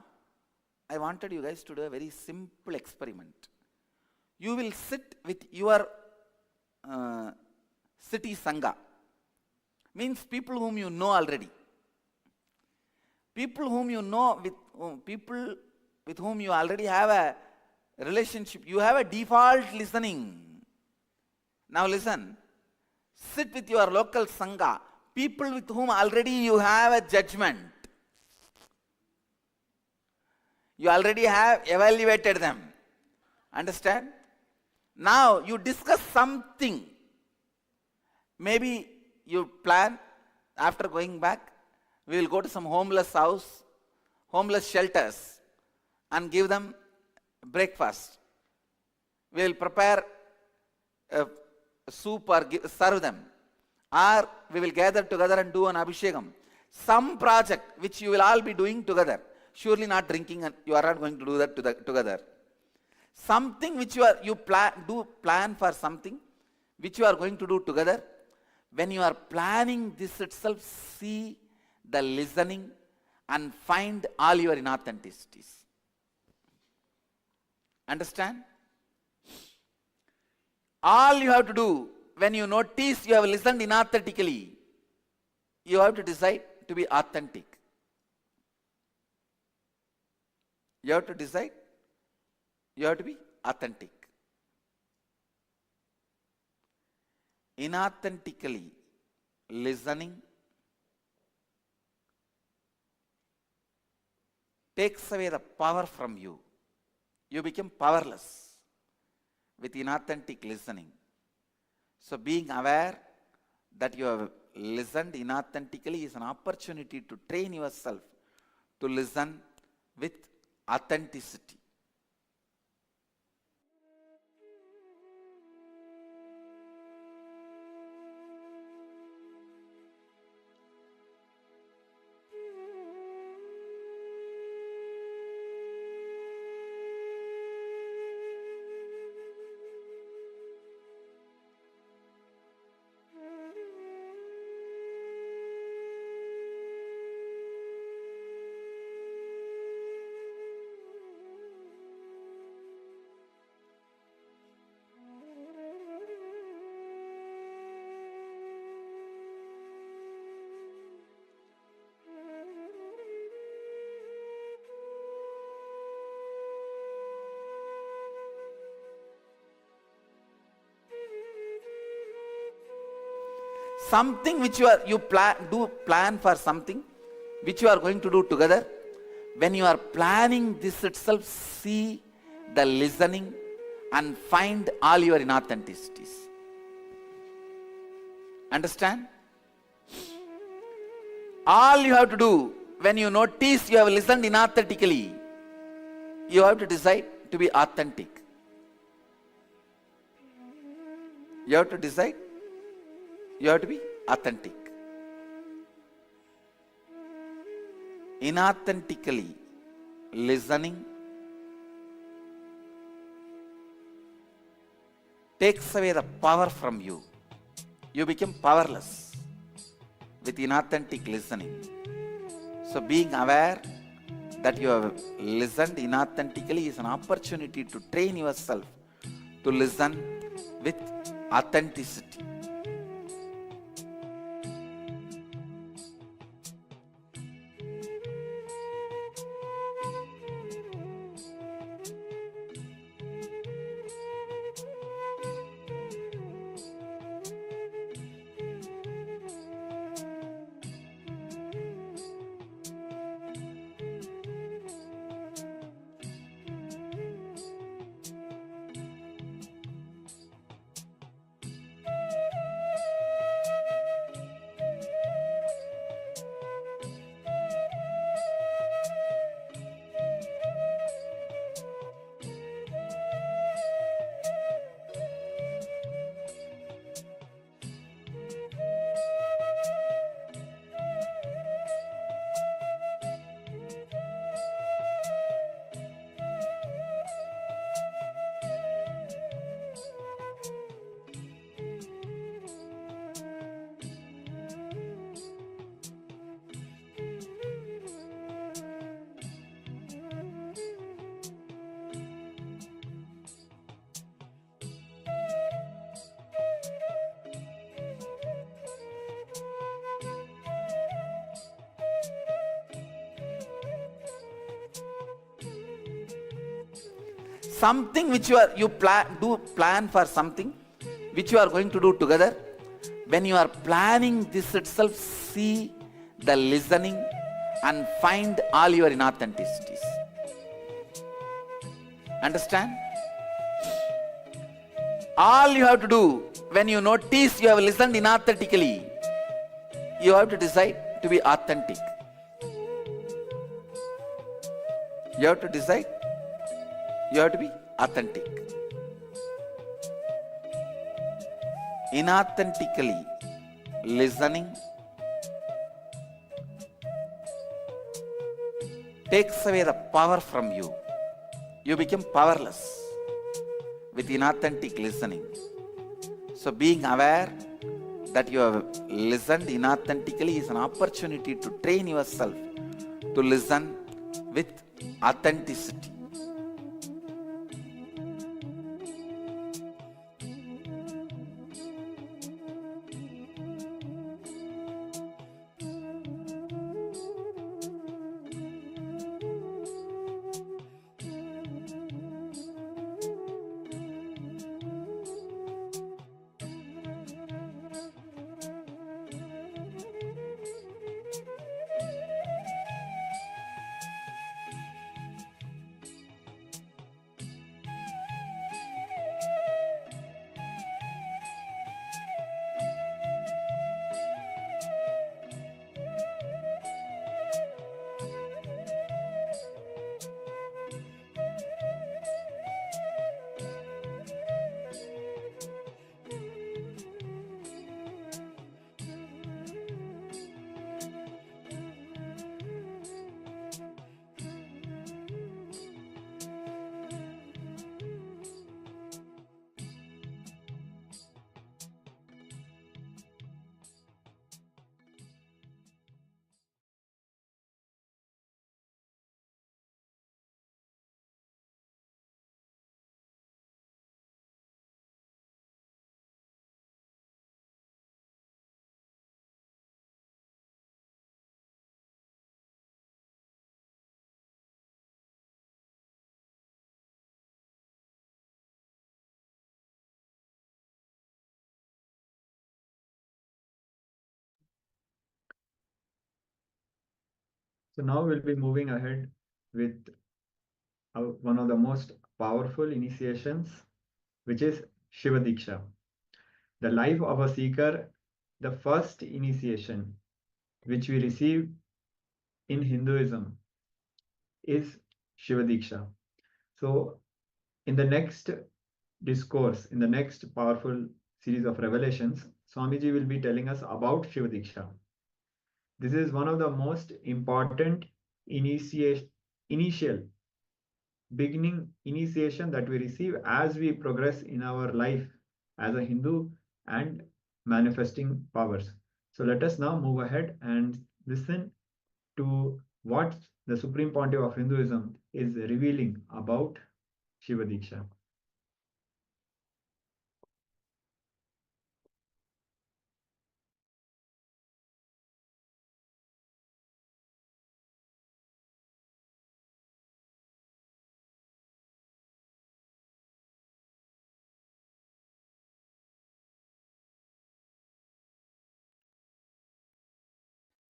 I wanted you guys to do a very simple experiment. You will sit with your city Sangha. Means people whom you know already. People whom you know, people with whom you already have a relationship. You have a default listening. Now listen. Sit with your local Sangha. People with whom already you have a judgment. You already have evaluated them. Understand? Now you discuss something. Maybe you plan, after going back, we will go to some homeless house, homeless shelters, and give them breakfast. We will prepare a soup or serve them. Or we will gather together and do an abhishekam. Some project which you will all be doing together. Surely not drinking, and you are not going to do that together. Something which you plan for something which you are going to do together. When you are planning this itself, see the listening and find all your inauthenticities. Understand? All you have to do, when you notice you have listened inauthentically, you have to decide to be authentic. You have to decide, you have to be authentic. Inauthentically listening takes away the power from you. You become powerless with inauthentic listening. So being aware that you have listened inauthentically is an opportunity to train yourself to listen with authenticity. Something which you plan for something which you are going to do together. When you are planning this itself, see the listening and find all your inauthenticities. Understand? All you have to do, when you notice you have listened inauthentically, you have to decide to be authentic. You have to decide, you have to be authentic. Inauthentically listening takes away the power from you. You become powerless with inauthentic listening. So being aware that you have listened inauthentically is an opportunity to train yourself to listen with authenticity. Something which you plan for something which you are going to do together. When you are planning this itself, see the listening and find all your inauthenticities. Understand? All you have to do, when you notice you have listened inauthentically, you have to decide to be authentic. You have to decide, you have to be authentic. Inauthentically listening takes away the power from you. You become powerless with inauthentic listening. So being aware that you have listened inauthentically is an opportunity to train yourself to listen with authenticity. So now we'll be moving ahead with one of the most powerful initiations, which is Shiva Diksha. The life of a seeker, the first initiation which we receive in Hinduism is Shiva Diksha. So in the next discourse, in the next powerful series of revelations, Swamiji will be telling us about Shiva Diksha. This is one of the most important initial beginning initiation that we receive as we progress in our life as a Hindu and manifesting powers. So let us now move ahead and listen to what the Supreme Pontiff of Hinduism is revealing about Shiva Diksha.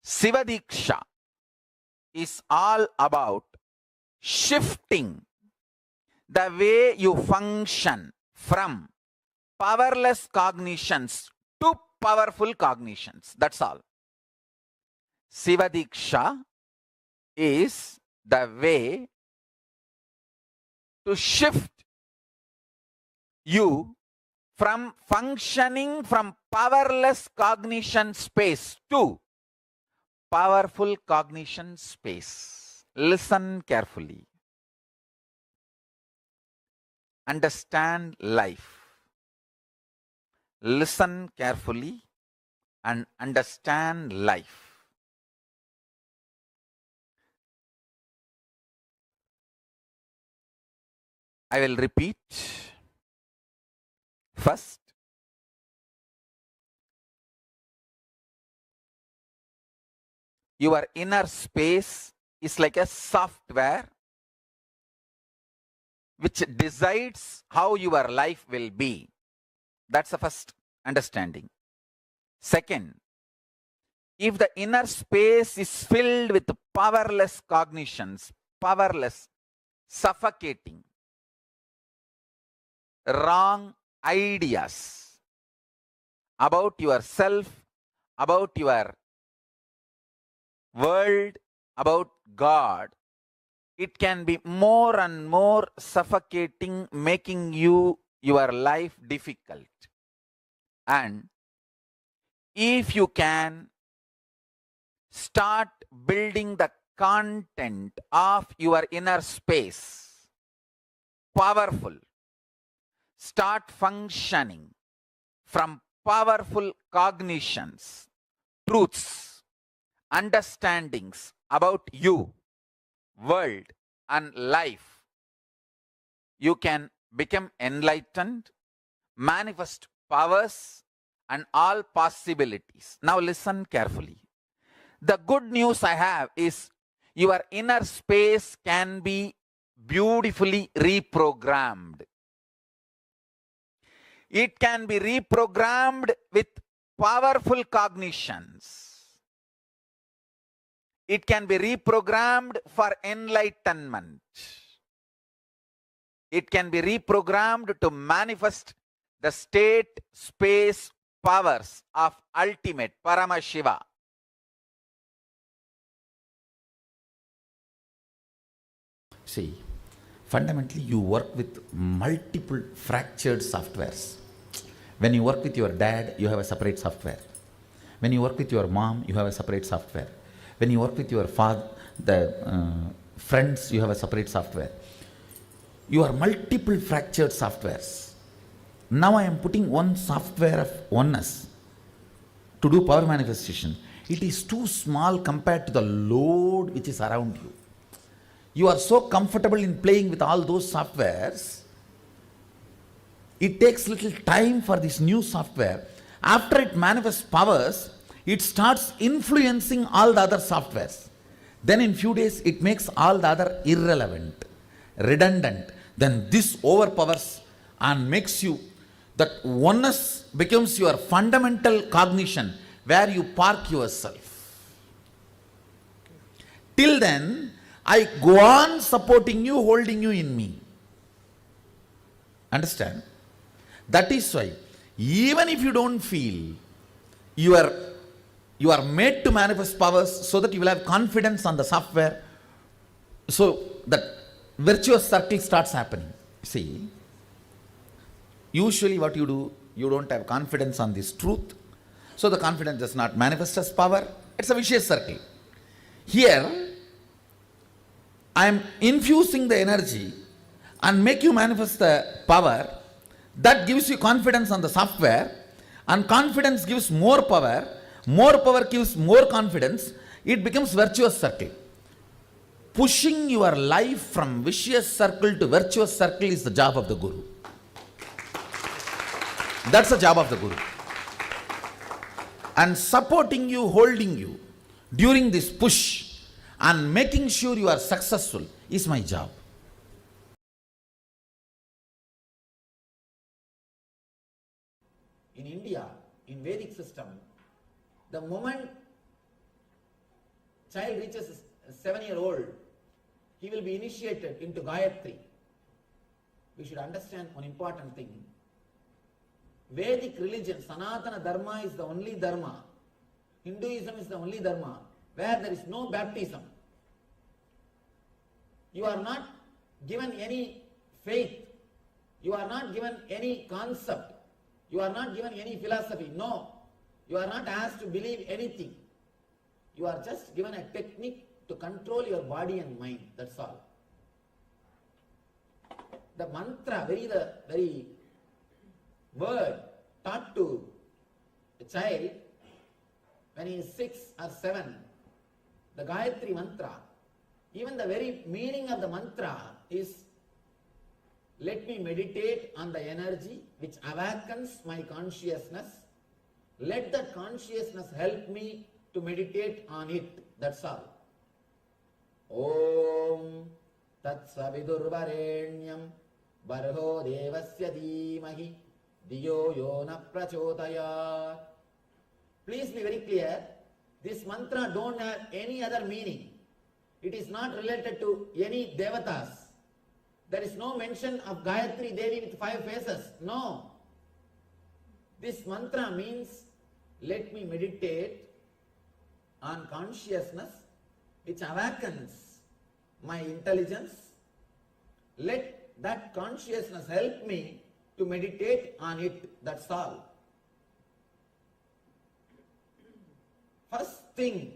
Shiva Diksha is all about shifting the way you function from powerless cognitions to powerful cognitions. That's all. Shiva Diksha is the way to shift you from functioning from powerless cognition space to powerful cognition space. Listen carefully. Understand life. Listen carefully and understand life. I will repeat. First, your inner space is like a software which decides how your life will be. That's the first understanding. Second, if the inner space is filled with powerless cognitions, powerless, suffocating, wrong ideas about yourself, about your world, about God, it can be more and more suffocating, making your life difficult. And if you can start building the content of your inner space, powerful, start functioning from powerful cognitions, truths, understandings about you, world and life, you can become enlightened, manifest powers and all possibilities. Now listen carefully. The good news I have is your inner space can be beautifully reprogrammed. It can be reprogrammed with powerful cognitions. It can be reprogrammed for enlightenment. It can be reprogrammed to manifest the state, space, powers of ultimate Paramashiva. See, fundamentally you work with multiple fractured softwares. When you work with your dad, you have a separate software. When you work with your mom, you have a separate software. When you work with your father, friends, you have a separate software. You are multiple fractured softwares. Now I am putting one software of oneness to do power manifestation. It is too small compared to the load which is around you. You are so comfortable in playing with all those softwares. It takes little time for this new software. After it manifests powers, it starts influencing all the other softwares. Then in few days, it makes all the other irrelevant, redundant. Then this overpowers and makes you, that oneness becomes your fundamental cognition where you park yourself. Till then, I go on supporting you, holding you in me. Understand? That is why, even if you don't feel, you are made to manifest powers so that you will have confidence on the software, so that virtuous circle starts happening. See, usually what you do, you don't have confidence on this truth, so the confidence does not manifest as power. It's a vicious circle. Here, I am infusing the energy and make you manifest the power. That gives you confidence on the software, and confidence gives more power gives more confidence. It becomes virtuous circle. Pushing your life from vicious circle to virtuous circle is the job of the Guru. That's the job of the Guru. And supporting you, holding you during this push and making sure you are successful is my job. In India, in Vedic system, the moment child reaches 7-year-old, he will be initiated into Gayatri. We should understand one important thing. Vedic religion, Sanatana Dharma is the only Dharma. Hinduism is the only Dharma where there is no baptism. You are not given any faith. You are not given any concept. You are not given any philosophy. No. You are not asked to believe anything. You are just given a technique to control your body and mind. That's all. The mantra, very word taught to a child when he is 6 or 7, the Gayatri mantra, even the very meaning of the mantra is, let me meditate on the energy which awakens my consciousness. Let that consciousness help me to meditate on it. That's all. Om Tat Savidurvarenyam Barho Devasya Dhimahi Diyo Yona Prachodayat. Please be very clear. This mantra don't have any other meaning. It is not related to any devatas. There is no mention of Gayatri Devi with 5 faces. No. This mantra means, let me meditate on consciousness which awakens my intelligence. Let that consciousness help me to meditate on it. That's all. First thing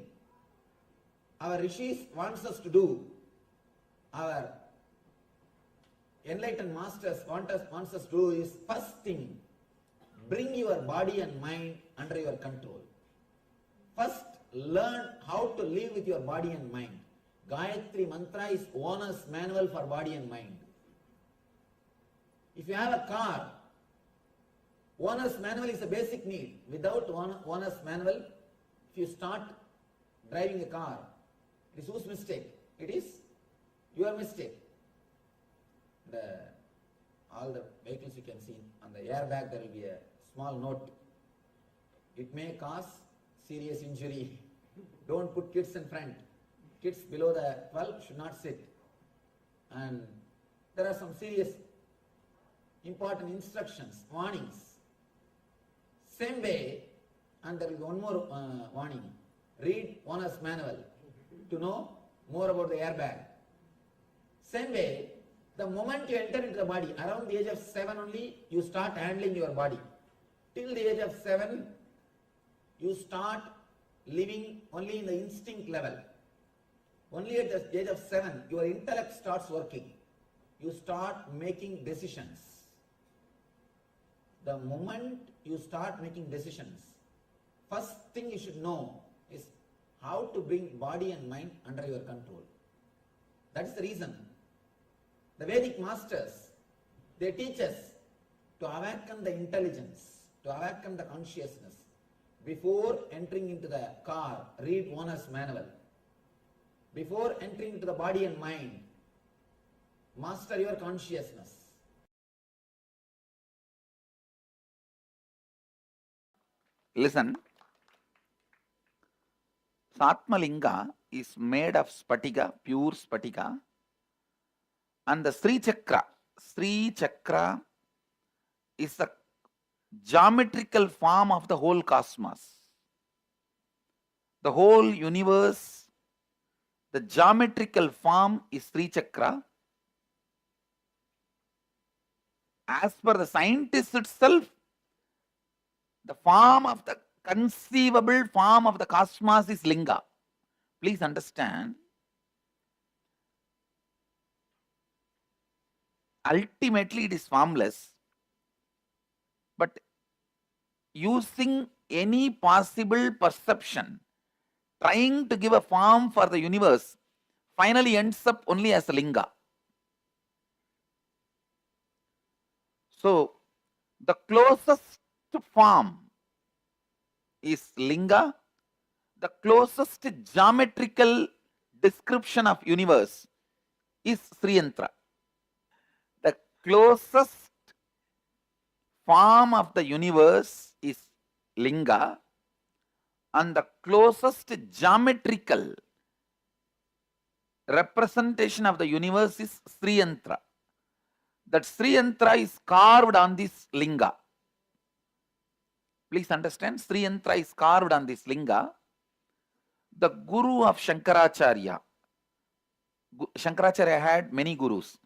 our rishis wants us to do, our enlightened masters wants us to do is, first thing, bring your body and mind under your control. First, learn how to live with your body and mind. Gayatri mantra is owner's manual for body and mind. If you have a car, owner's manual is a basic need. Without owner's manual, if you start driving a car, it is whose mistake? It is your mistake. All the vehicles you can see, on the airbag there will be a small note. It may cause serious injury. Don't put kids in front. Kids below the 12 should not sit. And there are some serious important instructions, warnings. Same way, and there will be one more warning. Read owner's manual to know more about the airbag. Same way, the moment you enter into the body, around the age of 7 only, you start handling your body. Till the age of 7, you start living only in the instinct level. Only at the age of 7, your intellect starts working. You start making decisions. The moment you start making decisions, first thing you should know is how to bring body and mind under your control. That is the reason the Vedic masters, they teach us to awaken the intelligence, to awaken the consciousness. Before entering into the car, read owner's manual. Before entering into the body and mind, master your consciousness. Listen. Satmalinga is made of spatika, pure spatika, and the Sri Chakra is the geometrical form of the whole cosmos. The whole universe, the geometrical form is Sri Chakra. As per the scientist itself, the form of the conceivable form of the cosmos is Linga. Please understand. Ultimately, it is formless, but using any possible perception, trying to give a form for the universe, finally ends up only as a Linga. So, the closest form is Linga. The closest geometrical description of universe is Sri Yantra. The closest form of the universe is Linga, and the closest geometrical representation of the universe is Sri Yantra. That Sri Yantra is carved on this Linga. Please understand, Sri Yantra is carved on this Linga. The Guru of Shankaracharya. Shankaracharya had many gurus.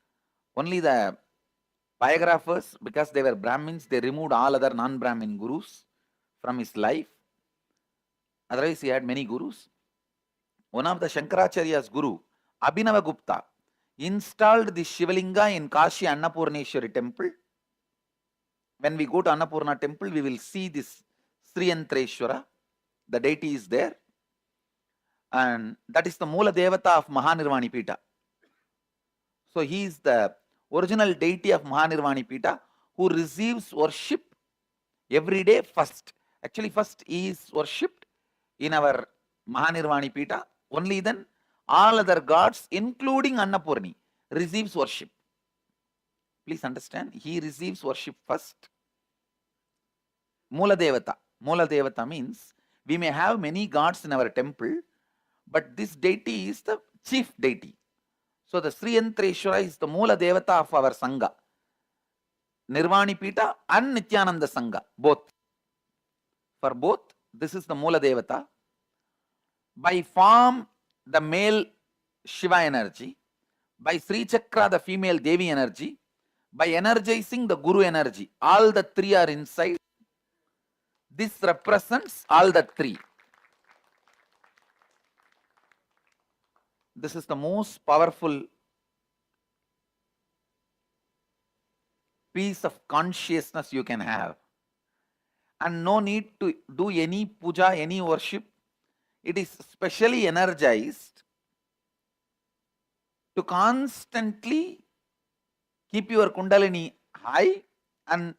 Only the biographers, because they were Brahmins, they removed all other non-Brahmin gurus from his life. Otherwise, he had many gurus. One of the Shankaracharya's guru, Abhinavagupta, installed the Shivalinga in Kashi Annapurneshwari temple. When we go to Annapurna temple, we will see this Sri Yantreshwara. The deity is there. And that is the Mula Devata of Mahanirvani Pita. So he is the original deity of Mahanirvani Pita who receives worship every day first. Actually, first he is worshipped in our Mahanirvani Pita. Only then all other gods, including Annapurni, receives worship. Please understand, he receives worship first. Mula Devata. Mula Devata means we may have many gods in our temple, but this deity is the chief deity. So the Sri Yantreshwara is the Mula Devata of our Sangha. Nirvani Pita and Nithyananda Sangha, both. For both, this is the Mula Devata. By form, the male Shiva energy. By Sri Chakra, the female Devi energy. By energizing the Guru energy. All the three are inside. This represents all the three. This is the most powerful piece of consciousness you can have. And no need to do any puja, any worship. It is specially energized to constantly keep your Kundalini high and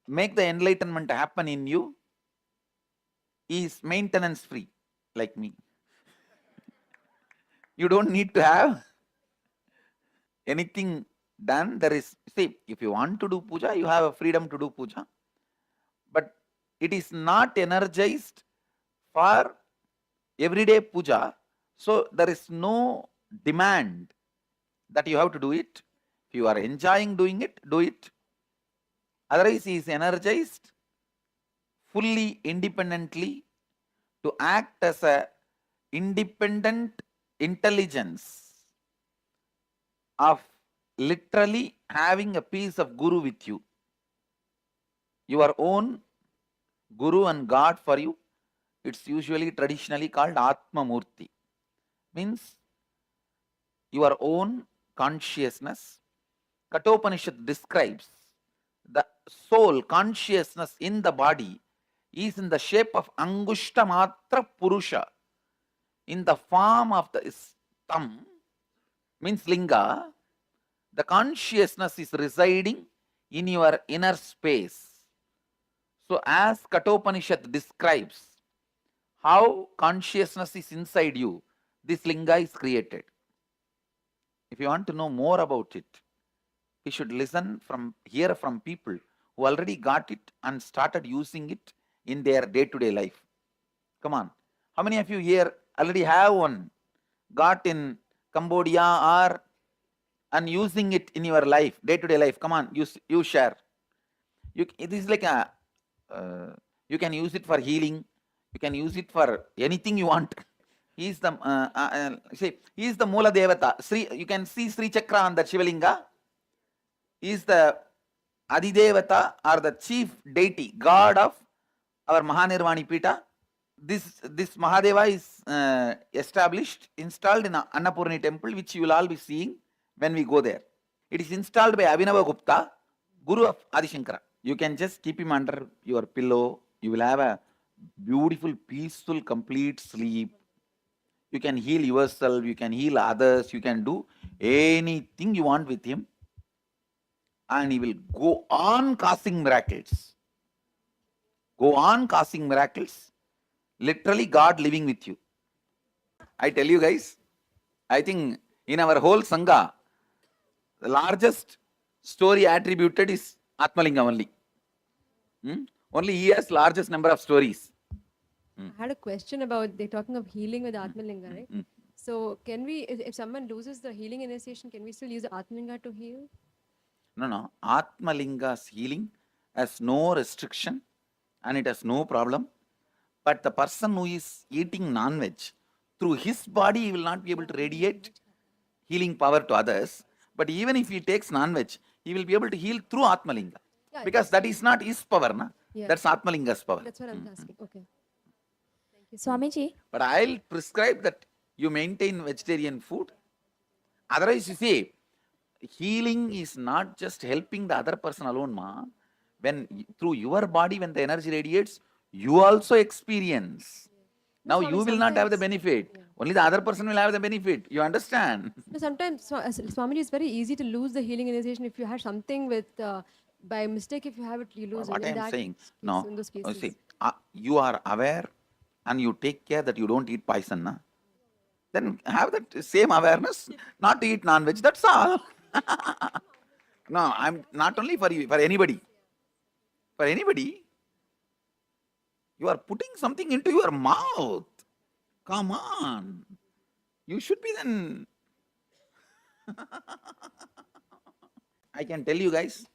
make the enlightenment happen in you. Is maintenance free, like me. You don't need to have anything done. There is, see, if you want to do puja, you have a freedom to do puja. But it is not energized for everyday puja. So there is no demand that you have to do it. If you are enjoying doing it, do it. Otherwise, he is energized fully independently to act as a independent intelligence of literally having a piece of Guru with you. Your own Guru and God for you. It's usually traditionally called Atma Murti. Means your own consciousness. Kathopanishad describes the soul consciousness in the body is in the shape of Angushta Matra Purusha, in the form of the thumb, means Linga. The consciousness is residing in your inner space. So as Kathopanishad describes how consciousness is inside you, this Linga is created. If you want to know more about it, you should hear from people who already got it and started using it in their day-to-day life. Come on. How many of you here already have one got in Cambodia or and using it in your life, day-to-day life. Come on, you share. It is like a, you can use it for healing. You can use it for anything you want. He is the he is the Moola Devata. You can see Sri Chakra on the Shivalinga. He is the Adidevata or the chief deity, god of our Mahanirvani Pita. This Mahadeva is installed in Annapurni temple, which you will all be seeing when we go there. It is installed by Abhinava Gupta, Guru of Adi Shankara. You can just keep him under your pillow. You will have a beautiful, peaceful, complete sleep. You can heal yourself, you can heal others, you can do anything you want with him. And he will go on causing miracles. Go on causing miracles. Literally God living with you. I tell you guys, I think in our whole Sangha, the largest story attributed is Atmalinga only. Only he has largest number of stories. I had a question about, they're talking of healing with Atmalinga, right? So can we, if someone loses the healing initiation, can we still use Atmalinga to heal? No. Atmalinga's healing has no restriction and it has no problem. But the person who is eating non-veg, through his body he will not be able to radiate healing power to others. But even if he takes non-veg, he will be able to heal through Atmalinga. Yeah, because that is not his power, na? Yeah. That's Atmalinga's power. That's what I'm asking. Okay. Swamiji. But I'll prescribe that you maintain vegetarian food. Otherwise, you see, healing is not just helping the other person alone, ma. When through your body, when the energy radiates, you also experience. Now you will not have the benefit. Only the other person will have the benefit. You understand? No, sometimes, Swamiji, it's very easy to lose the healing initiation if you have something with, by mistake, if you have it, you lose What it. I am saying, no. In those cases. See, you are aware and you take care that you don't eat poison, na? Then have that same awareness, not to eat non-veg, that's all. No, I'm not only for you, for anybody. For anybody, you are putting something into your mouth. Come on. You should be then. I can tell you guys,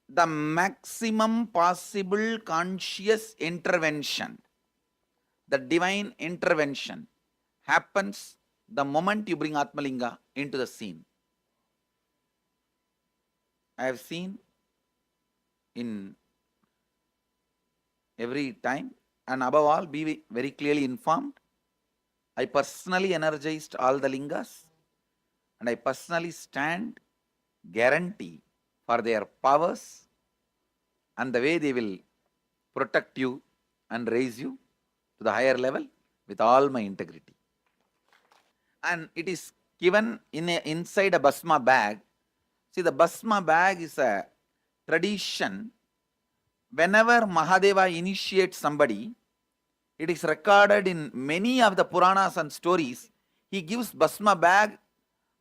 the maximum possible conscious intervention, the divine intervention, happens the moment you bring Atmalinga into the scene. I have seen in every time, and above all, be very clearly informed. I personally energized all the lingas, and I personally stand guarantee for their powers and the way they will protect you and raise you to the higher level with all my integrity. And it is given inside a Bhasma bag. See, the Bhasma bag is a tradition. Whenever Mahadeva initiates somebody, it is recorded in many of the Puranas and stories, he gives Bhasma bag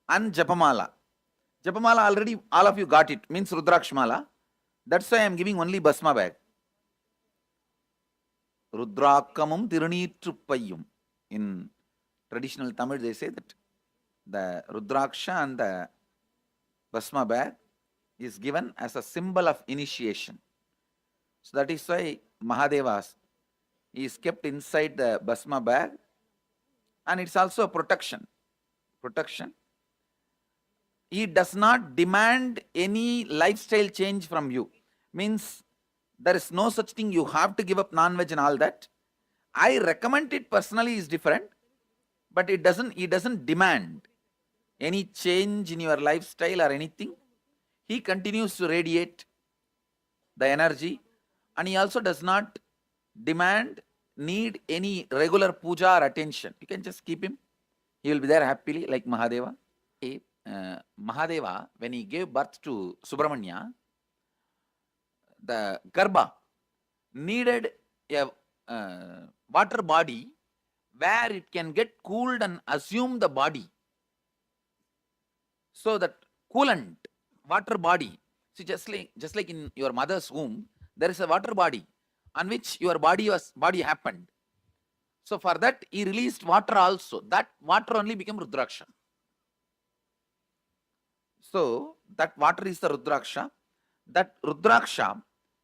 and Japamala. Japamala already, all of you got it, means Rudrakshmala. That's why I am giving only Bhasma bag. Rudrakamum Tirunitruppayum. In traditional Tamil, they say that the Rudraksha and the Bhasma bag is given as a symbol of initiation. So that is why Mahadevas is kept inside the Bhasma bag, and it's also a protection. He does not demand any lifestyle change from you. Means there is no such thing, you have to give up non-veg and all that. I recommend it personally is different, but he doesn't demand any change in your lifestyle or anything. He continues to radiate the energy, and he also does not need any regular puja or attention. You can just keep him. He will be there happily like Mahadeva. Mahadeva, when he gave birth to Subramanya, the Garbha needed a water body where it can get cooled and assume the body. So that coolant, water body, see, just like in your mother's womb, there is a water body on which your body happened. So for that, he released water also. That water only became Rudraksha. So that water is the Rudraksha. That Rudraksha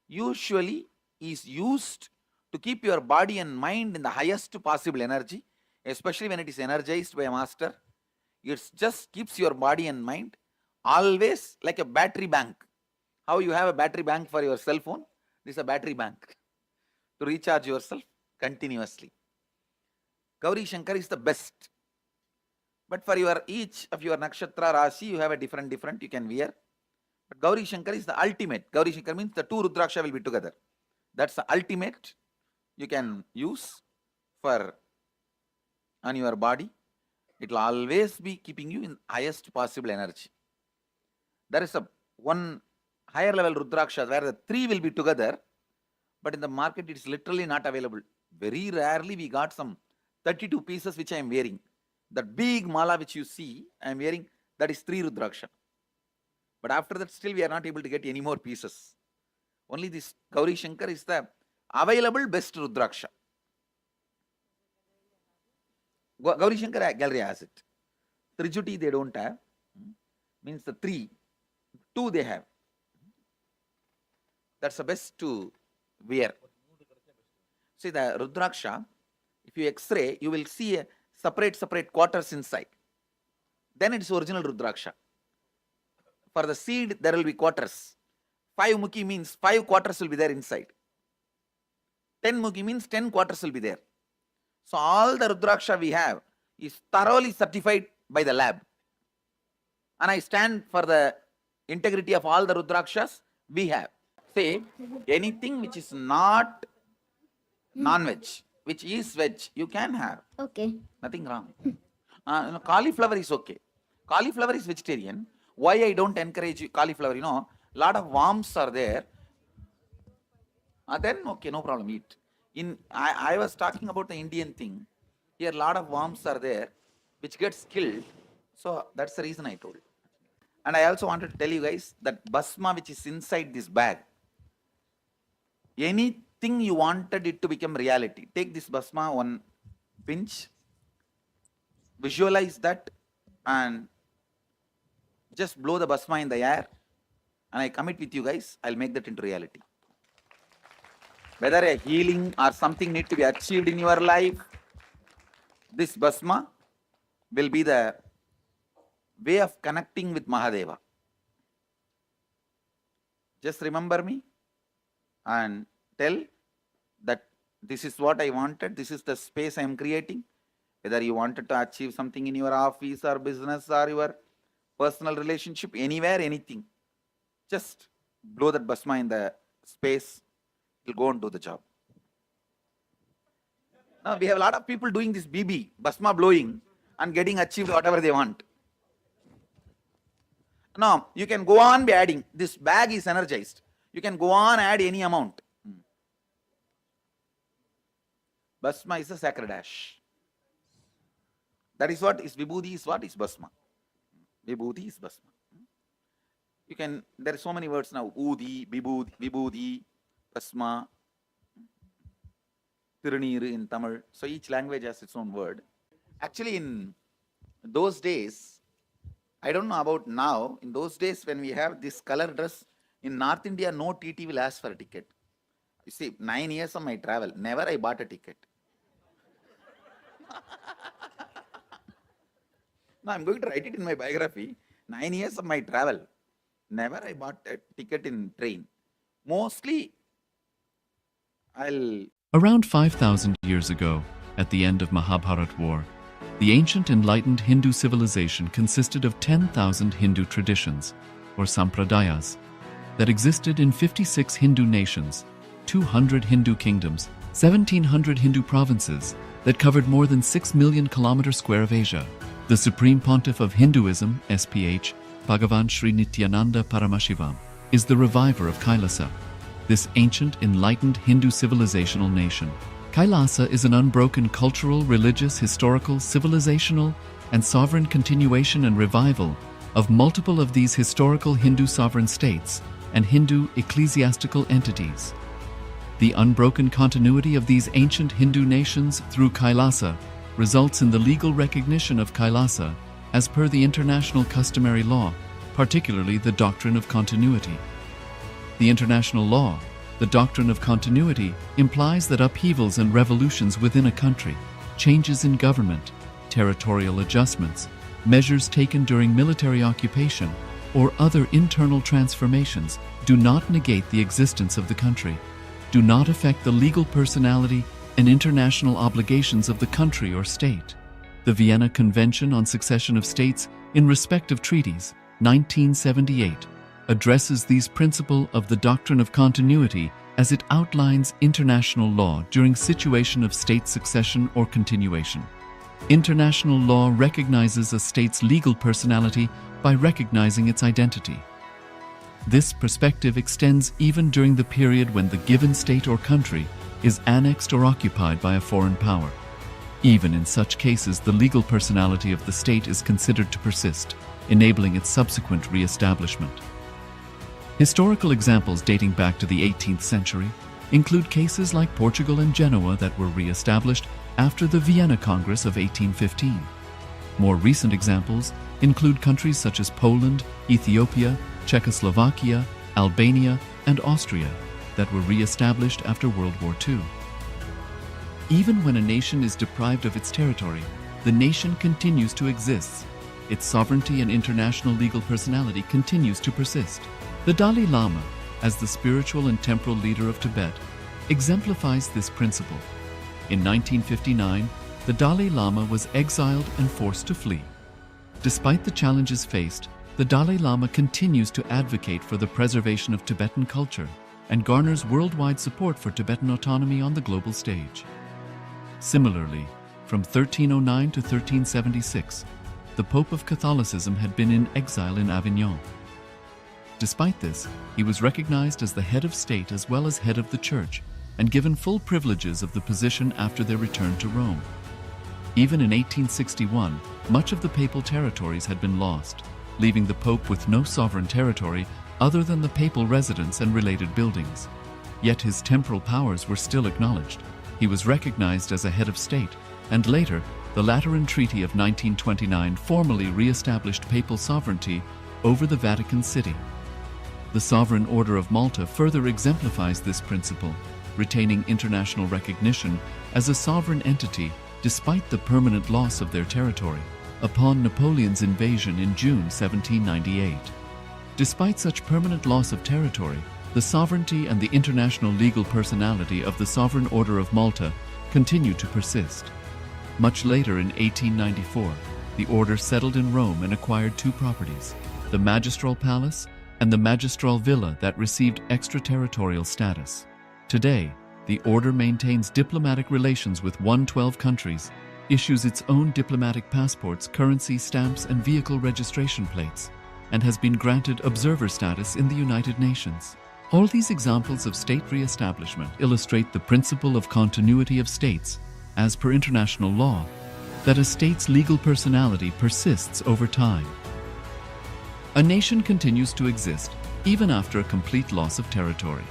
usually is used to keep your body and mind in the highest possible energy, especially when it is energized by a master. It just keeps your body and mind always like a battery bank. How you have a battery bank for your cell phone? This is a battery bank to recharge yourself continuously. Gauri Shankar is the best. But for each of your nakshatra rasi, you have a different you can wear. But Gauri Shankar is the ultimate. Gauri Shankar means the two Rudraksha will be together. That's the ultimate you can use for on your body. It will always be keeping you in highest possible energy. There is one higher level Rudraksha where the three will be together, but in the market it is literally not available. Very rarely we got some 32 pieces which I am wearing. That big mala which you see I am wearing, that is 3 Rudraksha. But after that still we are not able to get any more pieces. Only this Gauri Shankar is the available best Rudraksha. Gauri Shankar gallery has it. Trijuti they don't have. Means the 2 they have. That's the best to wear. See the Rudraksha, if you X-ray, you will see a separate quarters inside. Then it is original Rudraksha. For the seed, there will be quarters. 5 mukhi means 5 quarters will be there inside. 10 mukhi means 10 quarters will be there. So all the Rudraksha we have is thoroughly certified by the lab. And I stand for the integrity of all the Rudrakshas we have. Say, anything which is not non-veg, which is veg, you can have. Okay. Nothing wrong. Cauliflower is okay. Cauliflower is vegetarian. Why I don't encourage cauliflower? Lot of worms are there. Then okay, no problem, eat. I was talking about the Indian thing. Here lot of worms are there, which gets killed. So that's the reason I told. And I also wanted to tell you guys that bhasma which is inside this bag, anything you wanted it to become reality. Take this bhasma, one pinch, visualize that and just blow the bhasma in the air, and I commit with you guys, I'll make that into reality. Whether a healing or something need to be achieved in your life, this bhasma will be the way of connecting with Mahadeva. Just remember me and tell that this is what I wanted, this is the space I am creating. Whether you wanted to achieve something in your office or business or your personal relationship, anywhere, anything, just blow that bhasma in the space, it will go and do the job. Now we have a lot of people doing this BB, bhasma blowing, and getting achieved whatever they want. Now you can go on by adding. This bag is energized. You can go on add any amount. Bhasma is a sacred ash. That is what is Vibhuti, is what is Bhasma. Vibhuti is Bhasma. You can, there are so many words now. Udi, Vibhuti, Bhasma, Tirunir in Tamil. So each language has its own word. Actually in those days, I don't know about now, in those days when we have this color dress, in North India, no TT will ask for a ticket. You see, 9 years of my travel, never I bought a ticket. Now I'm going to write it in my biography. 9 years of my travel, never I bought a ticket in train. Mostly, Around 5,000 years ago, at the end of Mahabharat War, the ancient enlightened Hindu civilization consisted of 10,000 Hindu traditions, or sampradayas, that existed in 56 Hindu nations, 200 Hindu kingdoms, 1,700 Hindu provinces that covered more than 6 million kilometers square of Asia. The Supreme Pontiff of Hinduism, SPH, Bhagavan Sri Nithyananda Paramashivoham, is the reviver of KAILASA, this ancient enlightened Hindu civilizational nation. KAILASA is an unbroken cultural, religious, historical, civilizational, and sovereign continuation and revival of multiple of these historical Hindu sovereign states and Hindu ecclesiastical entities. The unbroken continuity of these ancient Hindu nations through KAILASA results in the legal recognition of KAILASA as per the international customary law, particularly the doctrine of continuity. The international law, the doctrine of continuity, implies that upheavals and revolutions within a country, changes in government, territorial adjustments, measures taken during military occupation, or other internal transformations do not negate the existence of the country, do not affect the legal personality and international obligations of the country or state. The Vienna Convention on Succession of States in respect of treaties, 1978, addresses these principles of the doctrine of continuity as it outlines international law during situation of state succession or continuation. International law recognizes a state's legal personality by recognizing its identity. This perspective extends even during the period when the given state or country is annexed or occupied by a foreign power. Even in such cases, the legal personality of the state is considered to persist, enabling its subsequent re-establishment. Historical examples dating back to the 18th century include cases like Portugal and Genoa that were re-established after the Vienna Congress of 1815. More recent examples include countries such as Poland, Ethiopia, Czechoslovakia, Albania, and Austria that were re-established after World War II. Even when a nation is deprived of its territory, the nation continues to exist. Its sovereignty and international legal personality continues to persist. The Dalai Lama, as the spiritual and temporal leader of Tibet, exemplifies this principle. In 1959, the Dalai Lama was exiled and forced to flee. Despite the challenges faced, the Dalai Lama continues to advocate for the preservation of Tibetan culture and garners worldwide support for Tibetan autonomy on the global stage. Similarly, from 1309 to 1376, the Pope of Catholicism had been in exile in Avignon. Despite this, he was recognized as the head of state as well as head of the church and given full privileges of the position after their return to Rome. Even in 1861, much of the papal territories had been lost, leaving the Pope with no sovereign territory other than the papal residence and related buildings. Yet his temporal powers were still acknowledged. He was recognized as a head of state, and later, the Lateran Treaty of 1929 formally re-established papal sovereignty over the Vatican City. The Sovereign Order of Malta further exemplifies this principle, retaining international recognition as a sovereign entity despite the permanent loss of their territory upon Napoleon's invasion in June 1798. Despite such permanent loss of territory, the sovereignty and the international legal personality of the Sovereign Order of Malta continue to persist. Much later in 1894, the order settled in Rome and acquired two properties, the Magistral Palace and the Magistral Villa that received extraterritorial status. Today, the order maintains diplomatic relations with 112 countries, issues its own diplomatic passports, currency stamps, and vehicle registration plates, and has been granted observer status in the United Nations. All these examples of state re-establishment illustrate the principle of continuity of states, as per international law, that a state's legal personality persists over time. A nation continues to exist even after a complete loss of territory.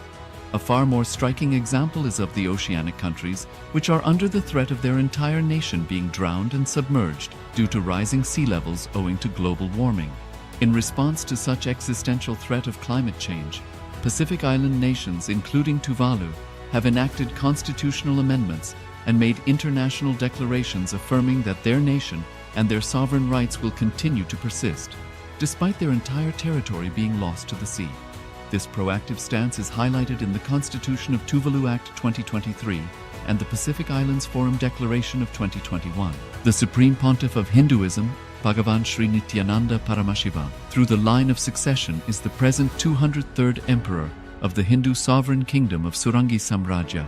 A far more striking example is of the oceanic countries, which are under the threat of their entire nation being drowned and submerged due to rising sea levels owing to global warming. In response to such existential threat of climate change, Pacific Island nations, including Tuvalu, have enacted constitutional amendments and made international declarations affirming that their nation and their sovereign rights will continue to persist, despite their entire territory being lost to the sea. This proactive stance is highlighted in the Constitution of Tuvalu Act 2023 and the Pacific Islands Forum Declaration of 2021. The Supreme Pontiff of Hinduism, Bhagavan Sri Nithyananda Paramashivoham, through the line of succession is the present 203rd Emperor of the Hindu Sovereign Kingdom of Surangi Samrajya.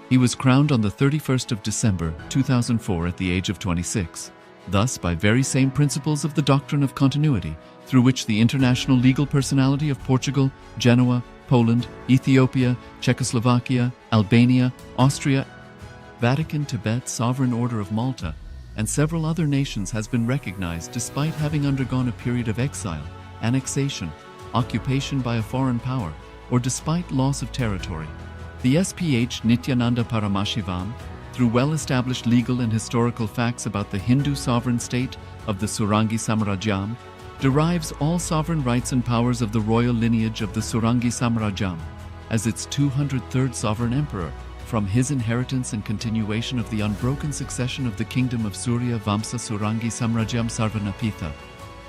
He was crowned on the 31st of December 2004 at the age of 26. Thus, by very same principles of the doctrine of continuity, through which the international legal personality of Portugal, Genoa, Poland, Ethiopia, Czechoslovakia, Albania, Austria, Vatican, Tibet, Sovereign Order of Malta, and several other nations has been recognized despite having undergone a period of exile, annexation, occupation by a foreign power, or despite loss of territory. The SPH Nithyananda Paramashivoham, through well-established legal and historical facts about the Hindu sovereign state of the Surangi Samrajyam, derives all sovereign rights and powers of the royal lineage of the Surangi Samrajyam as its 203rd sovereign emperor, from his inheritance and continuation of the unbroken succession of the kingdom of Surya Vamsa Surangi Samrajyam Sarvanapitha.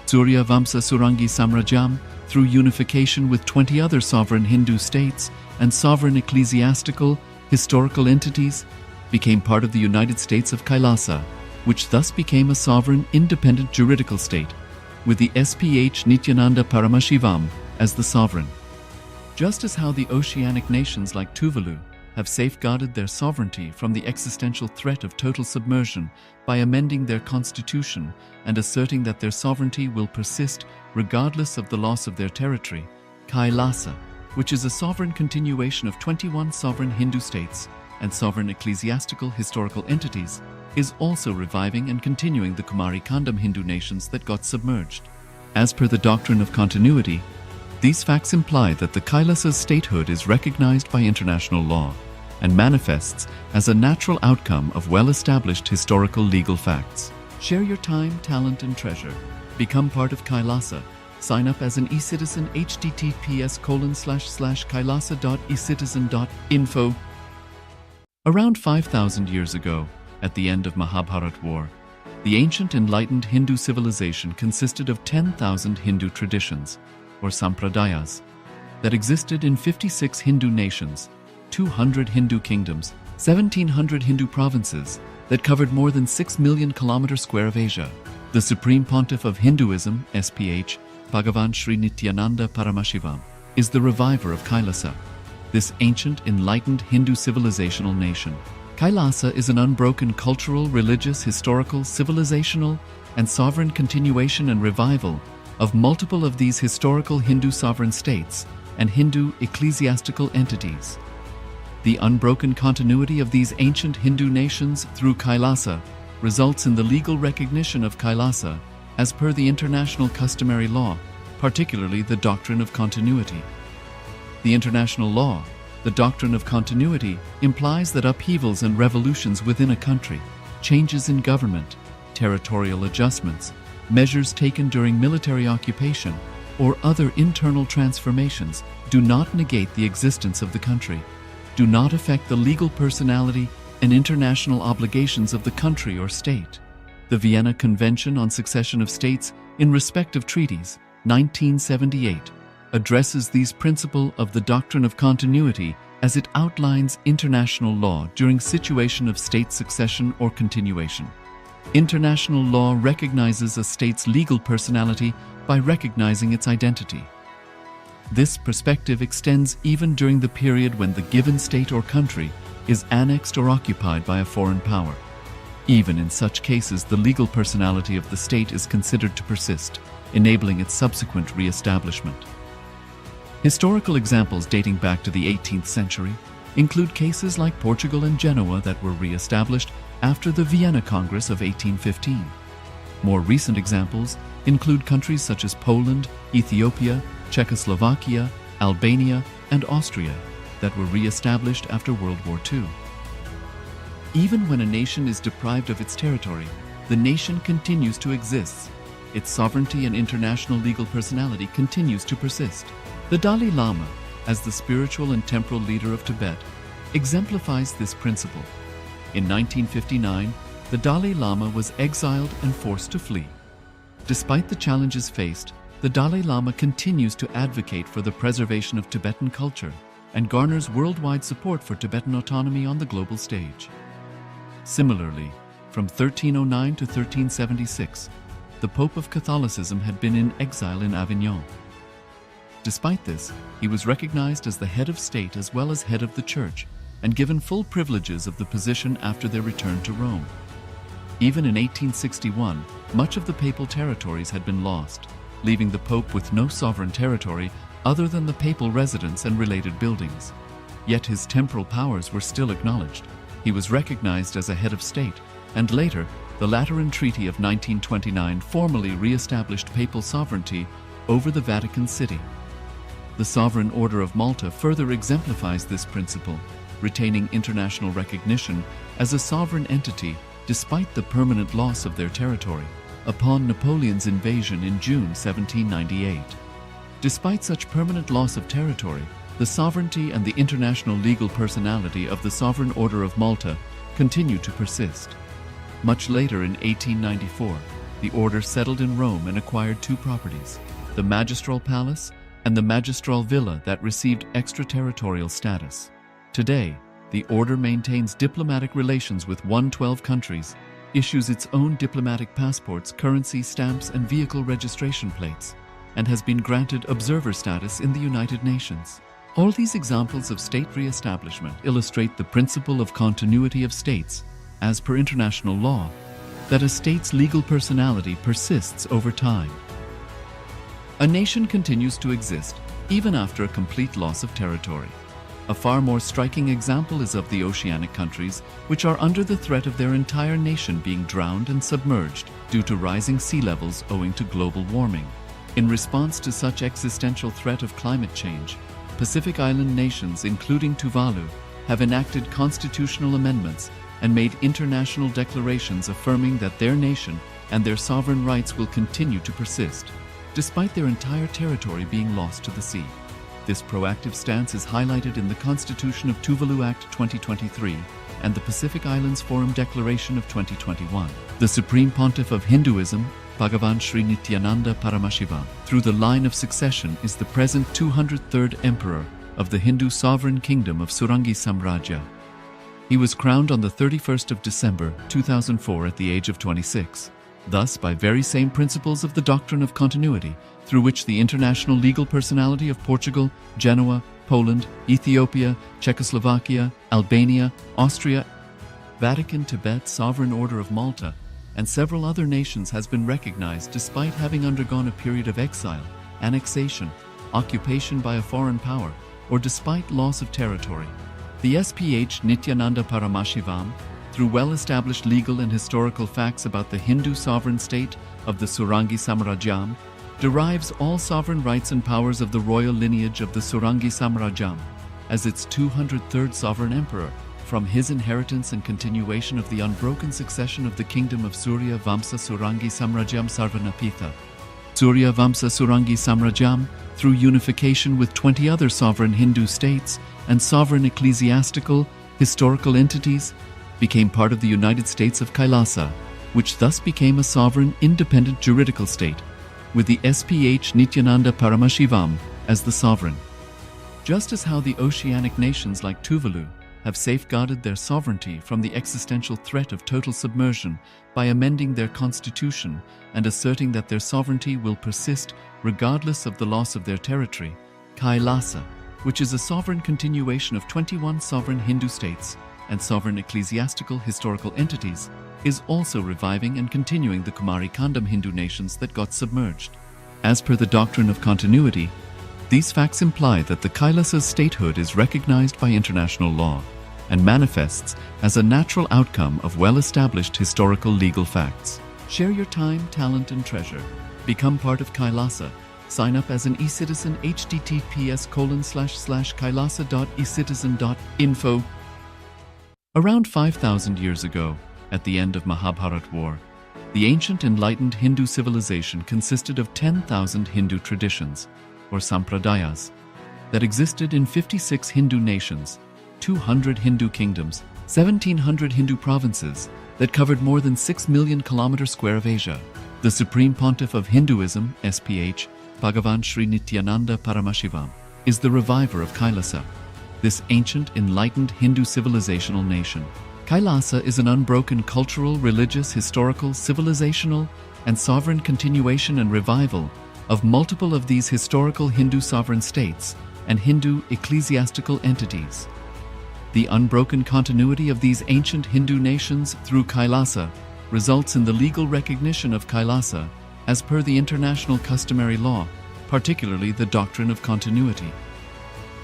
Surya Vamsa Surangi Samrajyam, through unification with 20 other sovereign Hindu states and sovereign ecclesiastical, historical entities, became part of the United States of KAILASA, which thus became a sovereign, independent juridical state, with the SPH Nithyananda Paramashivoham as the sovereign. Just as how the oceanic nations like Tuvalu have safeguarded their sovereignty from the existential threat of total submersion by amending their constitution and asserting that their sovereignty will persist regardless of the loss of their territory, KAILASA, which is a sovereign continuation of 21 sovereign Hindu states and sovereign ecclesiastical historical entities, is also reviving and continuing the Kumari Kandam Hindu nations that got submerged. As per the doctrine of continuity, these facts imply that the Kailasa's statehood is recognized by international law and manifests as a natural outcome of well-established historical legal facts. Share your time, talent, and treasure. Become part of KAILASA. Sign up as an eCitizen https://kailasa.ecitizen.info. Around 5,000 years ago, at the end of Mahabharat War, the ancient enlightened Hindu civilization consisted of 10,000 Hindu traditions, or sampradayas, that existed in 56 Hindu nations, 200 Hindu kingdoms, 1,700 Hindu provinces that covered more than 6 million kilometers square of Asia. The Supreme Pontiff of Hinduism, SPH, Bhagavan Sri Nithyananda Paramashivoham, is the reviver of KAILASA, this ancient, enlightened Hindu civilizational nation. KAILASA is an unbroken cultural, religious, historical, civilizational, and sovereign continuation and revival of multiple of these historical Hindu sovereign states and Hindu ecclesiastical entities. The unbroken continuity of these ancient Hindu nations through KAILASA results in the legal recognition of KAILASA as per the international customary law, particularly the doctrine of continuity. The international law, the doctrine of continuity, implies that upheavals and revolutions within a country, changes in government, territorial adjustments, measures taken during military occupation, or other internal transformations do not negate the existence of the country, do not affect the legal personality and international obligations of the country or state. The Vienna Convention on Succession of States in respect of treaties, 1978, addresses these principles of the doctrine of continuity as it outlines international law during situation of state succession or continuation. International law recognizes a state's legal personality by recognizing its identity. This perspective extends even during the period when the given state or country is annexed or occupied by a foreign power. Even in such cases, the legal personality of the state is considered to persist, enabling its subsequent re-establishment. Historical examples dating back to the 18th century include cases like Portugal and Genoa that were re-established after the Vienna Congress of 1815. More recent examples include countries such as Poland, Ethiopia, Czechoslovakia, Albania, and Austria that were re-established after World War II. Even when a nation is deprived of its territory, the nation continues to exist. Its sovereignty and international legal personality continues to persist. The Dalai Lama, as the spiritual and temporal leader of Tibet, exemplifies this principle. In 1959, the Dalai Lama was exiled and forced to flee. Despite the challenges faced, the Dalai Lama continues to advocate for the preservation of Tibetan culture and garners worldwide support for Tibetan autonomy on the global stage. Similarly, from 1309 to 1376, the Pope of Catholicism had been in exile in Avignon. Despite this, he was recognized as the head of state as well as head of the church and given full privileges of the position after their return to Rome. Even in 1861, much of the papal territories had been lost, leaving the Pope with no sovereign territory other than the papal residence and related buildings. Yet his temporal powers were still acknowledged. He was recognized as a head of state, and later, the Lateran Treaty of 1929 formally re-established papal sovereignty over the Vatican City. The Sovereign Order of Malta further exemplifies this principle, retaining international recognition as a sovereign entity despite the permanent loss of their territory upon Napoleon's invasion in June 1798. Despite such permanent loss of territory, the sovereignty and the international legal personality of the Sovereign Order of Malta continue to persist. Much later in 1894, the order settled in Rome and acquired two properties, the Magistral Palace and the Magistral Villa that received extraterritorial status. Today, the order maintains diplomatic relations with 112 countries, issues its own diplomatic passports, currency, stamps, and vehicle registration plates, and has been granted observer status in the United Nations. All these examples of state re-establishment illustrate the principle of continuity of states, as per international law, that a state's legal personality persists over time. A nation continues to exist even after a complete loss of territory. A far more striking example is of the oceanic countries, which are under the threat of their entire nation being drowned and submerged due to rising sea levels owing to global warming. In response to such existential threat of climate change, Pacific Island nations, including Tuvalu, have enacted constitutional amendments and made international declarations affirming that their nation and their sovereign rights will continue to persist, despite their entire territory being lost to the sea. This proactive stance is highlighted in the Constitution of Tuvalu Act 2023 and the Pacific Islands Forum Declaration of 2021. The Supreme Pontiff of Hinduism, Bhagavan Sri Nithyananda Paramashivoham, through the line of succession is the present 203rd Emperor of the Hindu Sovereign Kingdom of Surangi Samrajya. He was crowned on the 31st of December 2004 at the age of 26. Thus, by very same principles of the doctrine of continuity, through which the international legal personality of Portugal, Genoa, Poland, Ethiopia, Czechoslovakia, Albania, Austria, Vatican, Tibet, Sovereign Order of Malta, and several other nations has been recognized despite having undergone a period of exile, annexation, occupation by a foreign power, or despite loss of territory. The SPH Nithyananda Paramashivoham, through well-established legal and historical facts about the Hindu sovereign state of the Surangi Samrajyam, derives all sovereign rights and powers of the royal lineage of the Surangi Samrajyam as its 203rd sovereign emperor, from his inheritance and continuation of the unbroken succession of the kingdom of Surya Vamsa Surangi Samrajyam Sarvanapitha. Surya Vamsa Surangi Samrajyam, through unification with 20 other sovereign Hindu states and sovereign ecclesiastical, historical entities, became part of the United States of KAILASA, which thus became a sovereign, independent juridical state, with the SPH Nithyananda Paramashivoham as the sovereign. Just as how the oceanic nations like Tuvalu have safeguarded their sovereignty from the existential threat of total submersion by amending their constitution and asserting that their sovereignty will persist regardless of the loss of their territory, KAILASA, which is a sovereign continuation of 21 sovereign Hindu states and sovereign ecclesiastical historical entities, is also reviving and continuing the Kumari Kandam Hindu nations that got submerged. As per the doctrine of continuity, these facts imply that the KAILASA's statehood is recognized by international law and manifests as a natural outcome of well-established historical legal facts. Share your time, talent, and treasure. Become part of KAILASA. Sign up as an eCitizen https://kailasa.ecitizen.info. Around 5,000 years ago, at the end of Mahabharat War, the ancient enlightened Hindu civilization consisted of 10,000 Hindu traditions, or sampradayas, that existed in 56 Hindu nations, 200 Hindu kingdoms, 1,700 Hindu provinces that covered more than 6 million kilometers square of Asia. The Supreme Pontiff of Hinduism, SPH, Bhagavan Sri Nithyananda Paramashivoham, is the reviver of KAILASA, this ancient enlightened Hindu civilizational nation. KAILASA is an unbroken cultural, religious, historical, civilizational, and sovereign continuation and revival of multiple of these historical Hindu sovereign states and Hindu ecclesiastical entities. The unbroken continuity of these ancient Hindu nations through KAILASA results in the legal recognition of KAILASA as per the international customary law, particularly the doctrine of continuity.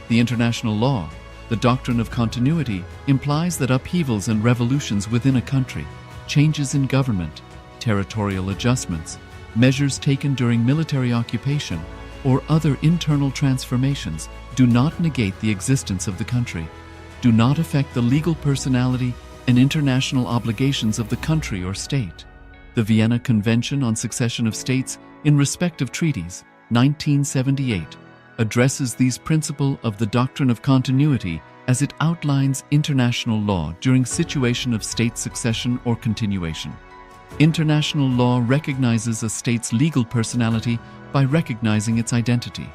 The international law, the doctrine of continuity, implies that upheavals and revolutions within a country, changes in government, territorial adjustments, measures taken during military occupation, or other internal transformations do not negate the existence of the country. do not affect the legal personality and international obligations of the country or state. The Vienna Convention on Succession of States in Respect of Treaties, 1978, addresses these principles of the doctrine of continuity as it outlines international law during situation of state succession or continuation. International law recognizes a state's legal personality by recognizing its identity.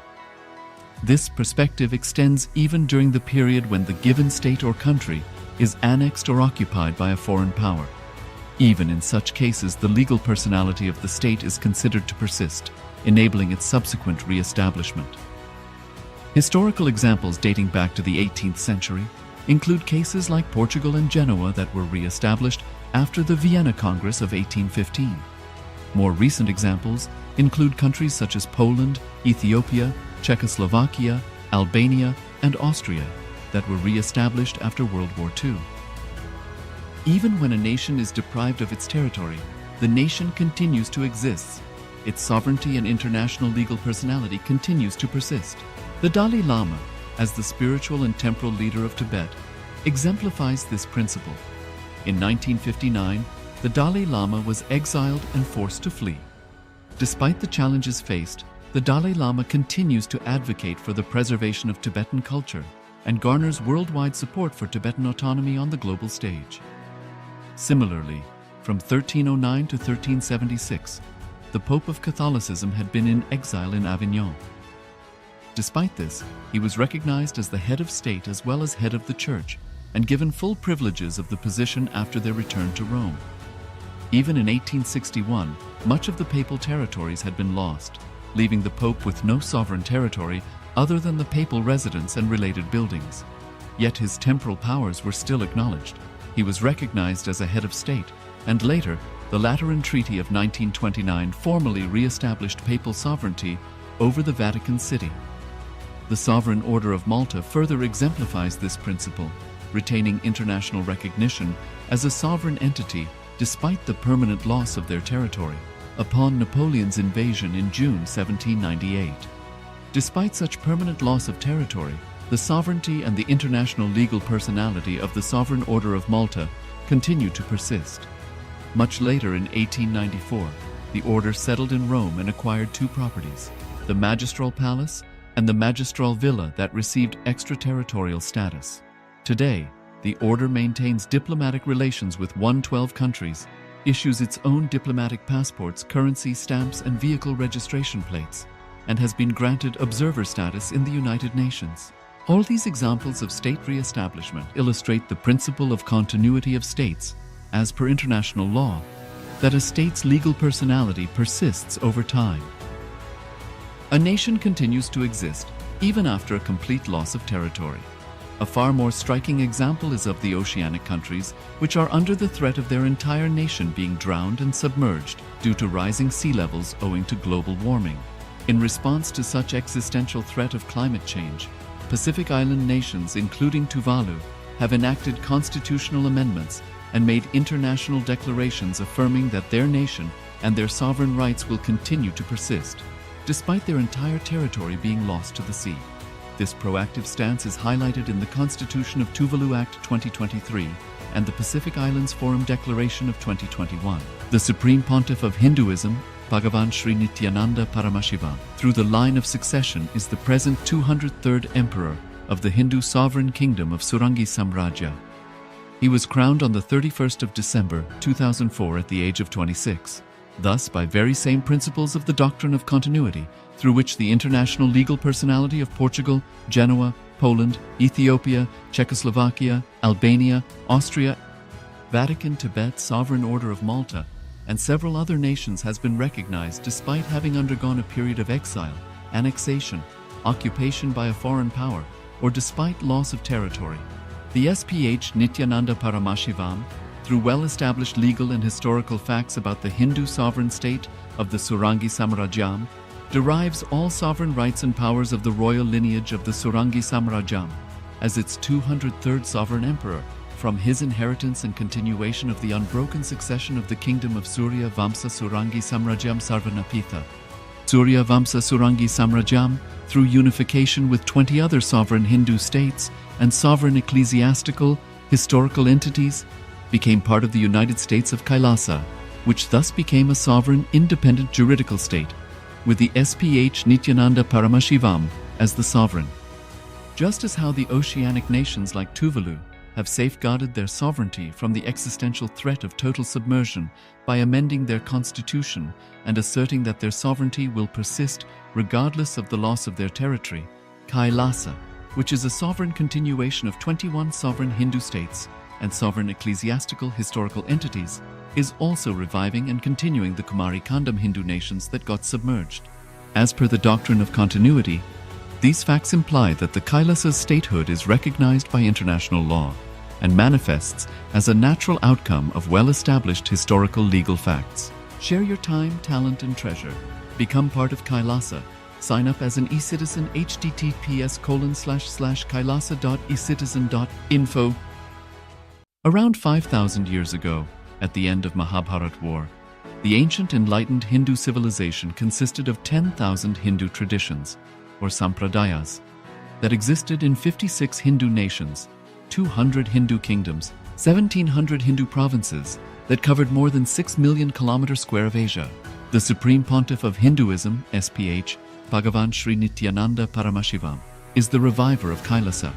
This perspective extends even during the period when the given state or country is annexed or occupied by a foreign power. Even in such cases, the legal personality of the state is considered to persist, enabling its subsequent re-establishment. Historical examples dating back to the 18th century include cases like Portugal and Genoa that were re-established after the Vienna Congress of 1815. More recent examples include countries such as Poland, Ethiopia, Czechoslovakia, Albania, and Austria that were re-established after World War II. Even when a nation is deprived of its territory, the nation continues to exist. Its sovereignty and international legal personality continues to persist. The Dalai Lama, as the spiritual and temporal leader of Tibet, exemplifies this principle. In 1959, the Dalai Lama was exiled and forced to flee. Despite the challenges faced, the Dalai Lama continues to advocate for the preservation of Tibetan culture and garners worldwide support for Tibetan autonomy on the global stage. Similarly, from 1309 to 1376, the Pope of Catholicism had been in exile in Avignon. Despite this, he was recognized as the head of state as well as head of the church and given full privileges of the position after their return to Rome. Even in 1861, much of the papal territories had been lost, leaving the Pope with no sovereign territory other than the papal residence and related buildings. Yet his temporal powers were still acknowledged. He was recognized as a head of state, and later, the Lateran Treaty of 1929 formally re-established papal sovereignty over the Vatican City. The Sovereign Order of Malta further exemplifies this principle, retaining international recognition as a sovereign entity despite the permanent loss of their territory upon Napoleon's invasion in June 1798. Despite such permanent loss of territory, the sovereignty and the international legal personality of the Sovereign Order of Malta continue to persist. Much later in 1894, the order settled in Rome and acquired two properties, the Magistral Palace and the Magistral Villa that received extraterritorial status. Today, the order maintains diplomatic relations with 112 countries, issues its own diplomatic passports, currency, stamps, and vehicle registration plates, and has been granted observer status in the United Nations. All these examples of state re-establishment illustrate the principle of continuity of states, as per international law, that a state's legal personality persists over time. A nation continues to exist even after a complete loss of territory. A far more striking example is of the oceanic countries, which are under the threat of their entire nation being drowned and submerged due to rising sea levels owing to global warming. In response to such existential threat of climate change, Pacific Island nations, including Tuvalu, have enacted constitutional amendments and made international declarations affirming that their nation and their sovereign rights will continue to persist, despite their entire territory being lost to the sea. This proactive stance is highlighted in the Constitution of Tuvalu Act 2023 and the Pacific Islands Forum Declaration of 2021. The Supreme Pontiff of Hinduism, Bhagavan Sri Nithyananda Paramashivoham, through the line of succession is the present 203rd Emperor of the Hindu Sovereign Kingdom of Surangi Samrajya. He was crowned on the 31st of December 2004 at the age of 26. Thus, by very same principles of the doctrine of continuity, through which the international legal personality of Portugal, Genoa, Poland, Ethiopia, Czechoslovakia, Albania, Austria, Vatican, Tibet, Sovereign Order of Malta, and several other nations has been recognized despite having undergone a period of exile, annexation, occupation by a foreign power, or despite loss of territory. The SPH Nithyananda Paramashivoham, through well-established legal and historical facts about the Hindu sovereign state of the Surangi Samrajyam, derives all sovereign rights and powers of the royal lineage of the Surangi Samrajyam as its 203rd sovereign emperor from his inheritance and continuation of the unbroken succession of the kingdom of Surya Vamsa Surangi Samrajyam Sarvanapitha. Surya Vamsa Surangi Samrajyam, through unification with 20 other sovereign Hindu states and sovereign ecclesiastical, historical entities, became part of the United States of KAILASA, which thus became a sovereign independent juridical state, with the SPH Nithyananda Paramashivoham as the sovereign. Just as how the oceanic nations like Tuvalu have safeguarded their sovereignty from the existential threat of total submersion by amending their constitution and asserting that their sovereignty will persist regardless of the loss of their territory, KAILASA, which is a sovereign continuation of 21 sovereign Hindu states and sovereign ecclesiastical historical entities, is also reviving and continuing the Kumari Kandam Hindu nations that got submerged. As per the doctrine of continuity, these facts imply that the KAILASA's statehood is recognized by international law and manifests as a natural outcome of well-established historical legal facts. Share your time, talent, and treasure. Become part of KAILASA. Sign up as an eCitizen https://kailasa.ecitizen.info. Around 5,000 years ago, at the end of Mahabharat War, the ancient enlightened Hindu civilization consisted of 10,000 Hindu traditions, or sampradayas, that existed in 56 Hindu nations, 200 Hindu kingdoms, 1,700 Hindu provinces that covered more than 6 million kilometers square of Asia. The Supreme Pontiff of Hinduism, SPH, Bhagavan Sri Nithyananda Paramashivoham, is the reviver of KAILASA,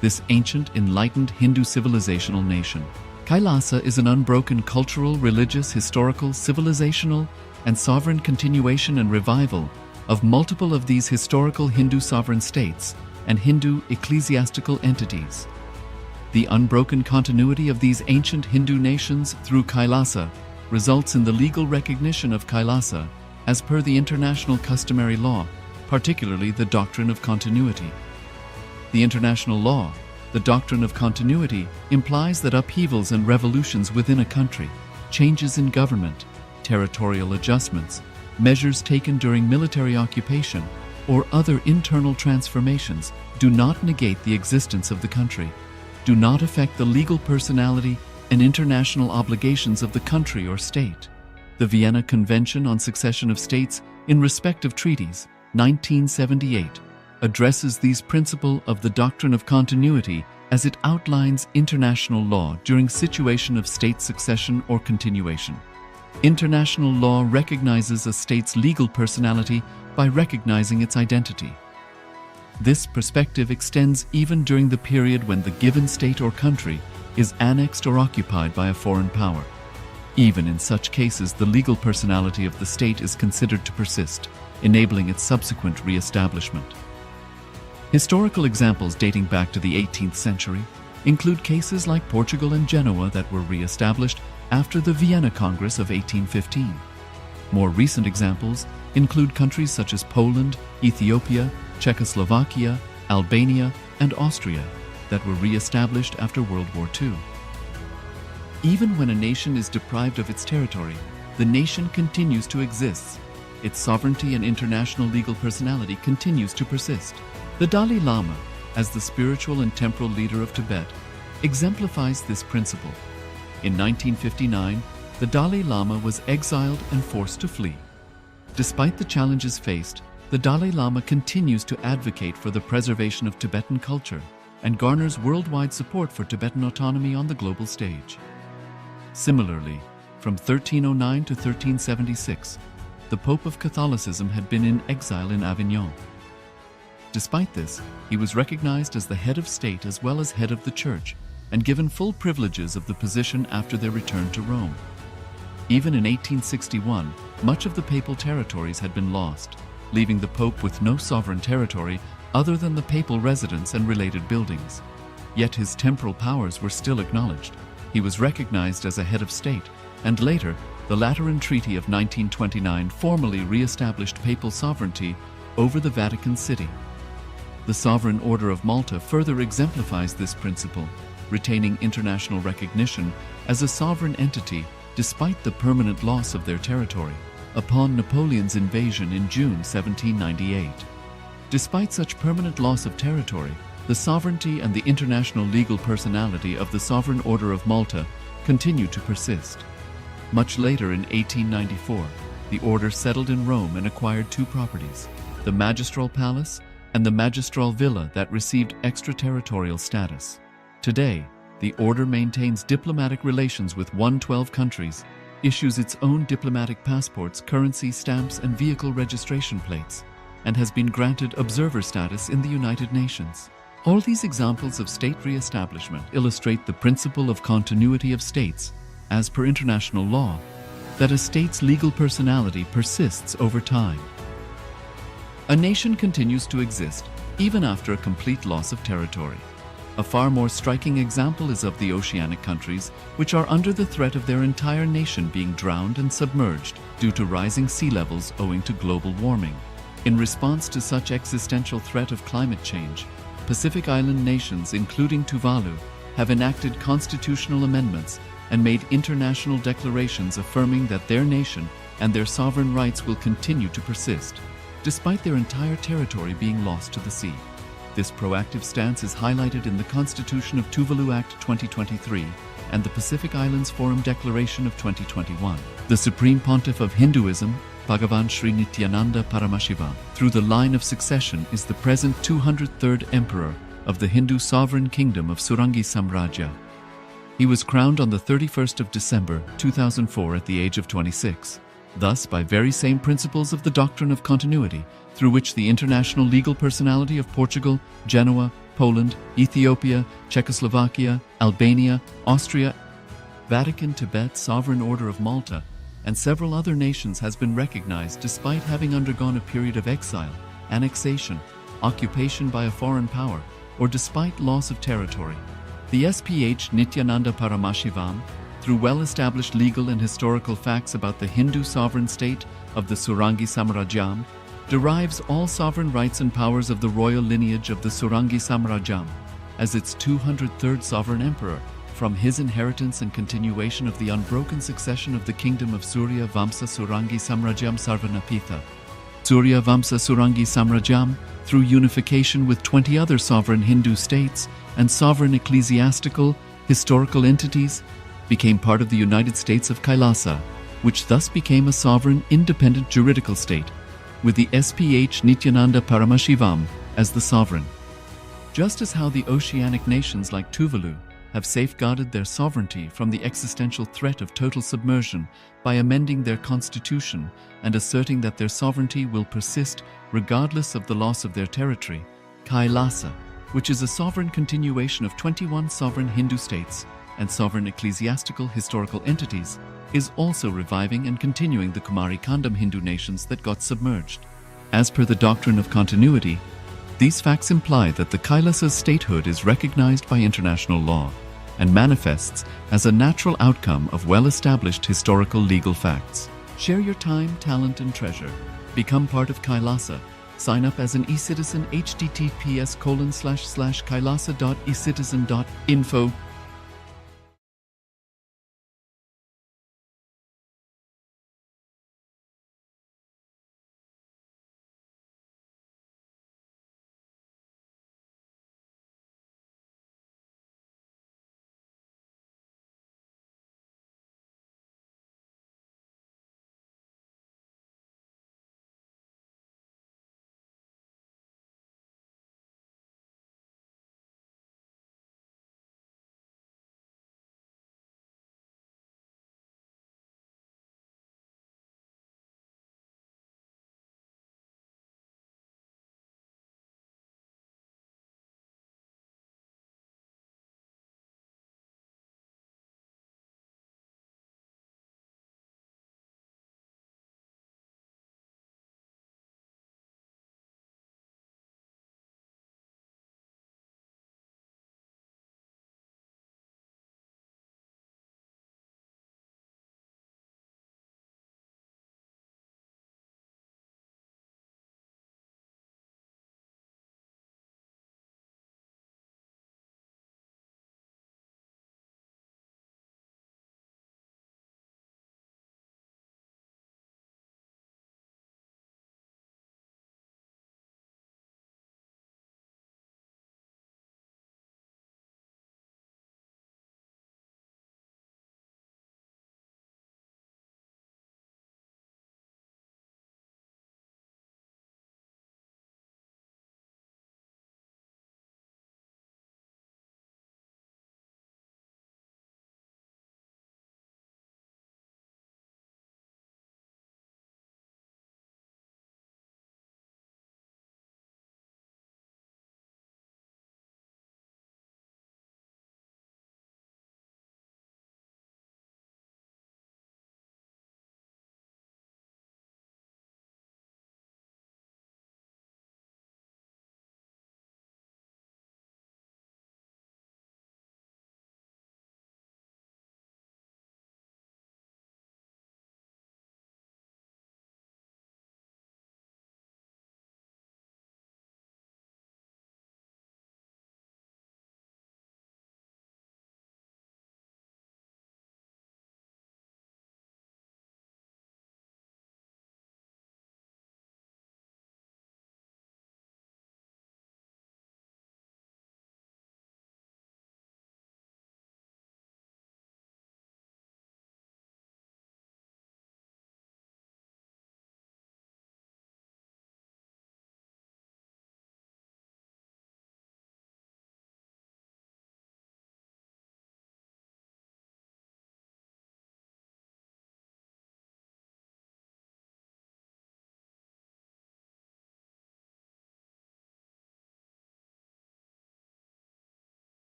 this ancient enlightened Hindu civilizational nation. KAILASA is an unbroken cultural, religious, historical, civilizational, and sovereign continuation and revival of multiple of these historical Hindu sovereign states and Hindu ecclesiastical entities. The unbroken continuity of these ancient Hindu nations through KAILASA results in the legal recognition of KAILASA as per the international customary law, particularly the doctrine of continuity. The international law, the doctrine of continuity, implies that upheavals and revolutions within a country, changes in government, territorial adjustments, measures taken during military occupation, or other internal transformations do not negate the existence of the country, do not affect the legal personality and international obligations of the country or state. The Vienna Convention on Succession of States in Respect of Treaties, 1978, addresses these principles of the doctrine of continuity as it outlines international law during situation of state succession or continuation. International law recognizes a state's legal personality by recognizing its identity. This perspective extends even during the period when the given state or country is annexed or occupied by a foreign power. Even in such cases, the legal personality of the state is considered to persist, enabling its subsequent re-establishment. Historical examples dating back to the 18th century include cases like Portugal and Genoa that were re-established after the Vienna Congress of 1815. More recent examples include countries such as Poland, Ethiopia, Czechoslovakia, Albania, and Austria that were re-established after World War II. Even when a nation is deprived of its territory, the nation continues to exist. Its sovereignty and international legal personality continues to persist. The Dalai Lama, as the spiritual and temporal leader of Tibet, exemplifies this principle. In 1959, the Dalai Lama was exiled and forced to flee. Despite the challenges faced, the Dalai Lama continues to advocate for the preservation of Tibetan culture and garners worldwide support for Tibetan autonomy on the global stage. Similarly, from 1309 to 1376, the Pope of Catholicism had been in exile in Avignon. Despite this, he was recognized as the head of state as well as head of the church and given full privileges of the position after their return to Rome. Even in 1861, much of the papal territories had been lost, leaving the Pope with no sovereign territory other than the papal residence and related buildings. Yet his temporal powers were still acknowledged. He was recognized as a head of state, and later, the Lateran Treaty of 1929 formally re-established papal sovereignty over the Vatican City. The Sovereign Order of Malta further exemplifies this principle, retaining international recognition as a sovereign entity despite the permanent loss of their territory upon Napoleon's invasion in June 1798. Despite such permanent loss of territory, the sovereignty and the international legal personality of the Sovereign Order of Malta continue to persist. Much later in 1894, the order settled in Rome and acquired two properties, the Magistral Palace and the Magistral Villa that received extraterritorial status. Today, the order maintains diplomatic relations with 112 countries, issues its own diplomatic passports, currency, stamps, and vehicle registration plates, and has been granted observer status in the United Nations. All these examples of state re-establishment illustrate the principle of continuity of states, as per international law, that a state's legal personality persists over time. A nation continues to exist even after a complete loss of territory. A far more striking example is of the oceanic countries, which are under the threat of their entire nation being drowned and submerged due to rising sea levels owing to global warming. In response to such existential threat of climate change, Pacific Island nations, including Tuvalu, have enacted constitutional amendments and made international declarations affirming that their nation and their sovereign rights will continue to persist, despite their entire territory being lost to the sea. This proactive stance is highlighted in the Constitution of Tuvalu Act 2023 and the Pacific Islands Forum Declaration of 2021. The Supreme Pontiff of Hinduism, Bhagavan Sri Nithyananda Paramashivoham, through the line of succession is the present 203rd Emperor of the Hindu sovereign kingdom of Surangi Samrajya. He was crowned on the 31st of December 2004 at the age of 26. Thus, by very same principles of the doctrine of continuity, through which the international legal personality of Portugal, Genoa, Poland, Ethiopia, Czechoslovakia, Albania, Austria, Vatican, Tibet, Sovereign Order of Malta, and several other nations has been recognized despite having undergone a period of exile, annexation, occupation by a foreign power, or despite loss of territory. The SPH Nithyananda Paramashivoham, through well-established legal and historical facts about the Hindu sovereign state of the Surangi Samrajyam, derives all sovereign rights and powers of the royal lineage of the Surangi Samrajyam as its 203rd sovereign emperor from his inheritance and continuation of the unbroken succession of the kingdom of Surya Vamsa Surangi Samrajyam Sarvanapitha. Surya Vamsa Surangi Samrajyam, through unification with 20 other sovereign Hindu states and sovereign ecclesiastical, historical entities, became part of the United States of KAILASA, which thus became a sovereign independent juridical state, with the SPH Nithyananda Paramashivoham as the sovereign. Just as how the oceanic nations like Tuvalu have safeguarded their sovereignty from the existential threat of total submersion by amending their constitution and asserting that their sovereignty will persist regardless of the loss of their territory, KAILASA, which is a sovereign continuation of 21 sovereign Hindu states and sovereign ecclesiastical historical entities, is also reviving and continuing the Kumari Kandam Hindu nations that got submerged. As per the doctrine of continuity, these facts imply that the Kailasa's statehood is recognized by international law and manifests as a natural outcome of well-established historical legal facts. Share your time, talent, and treasure. Become part of KAILASA. Sign up as an eCitizen https://kailasa.ecitizen.info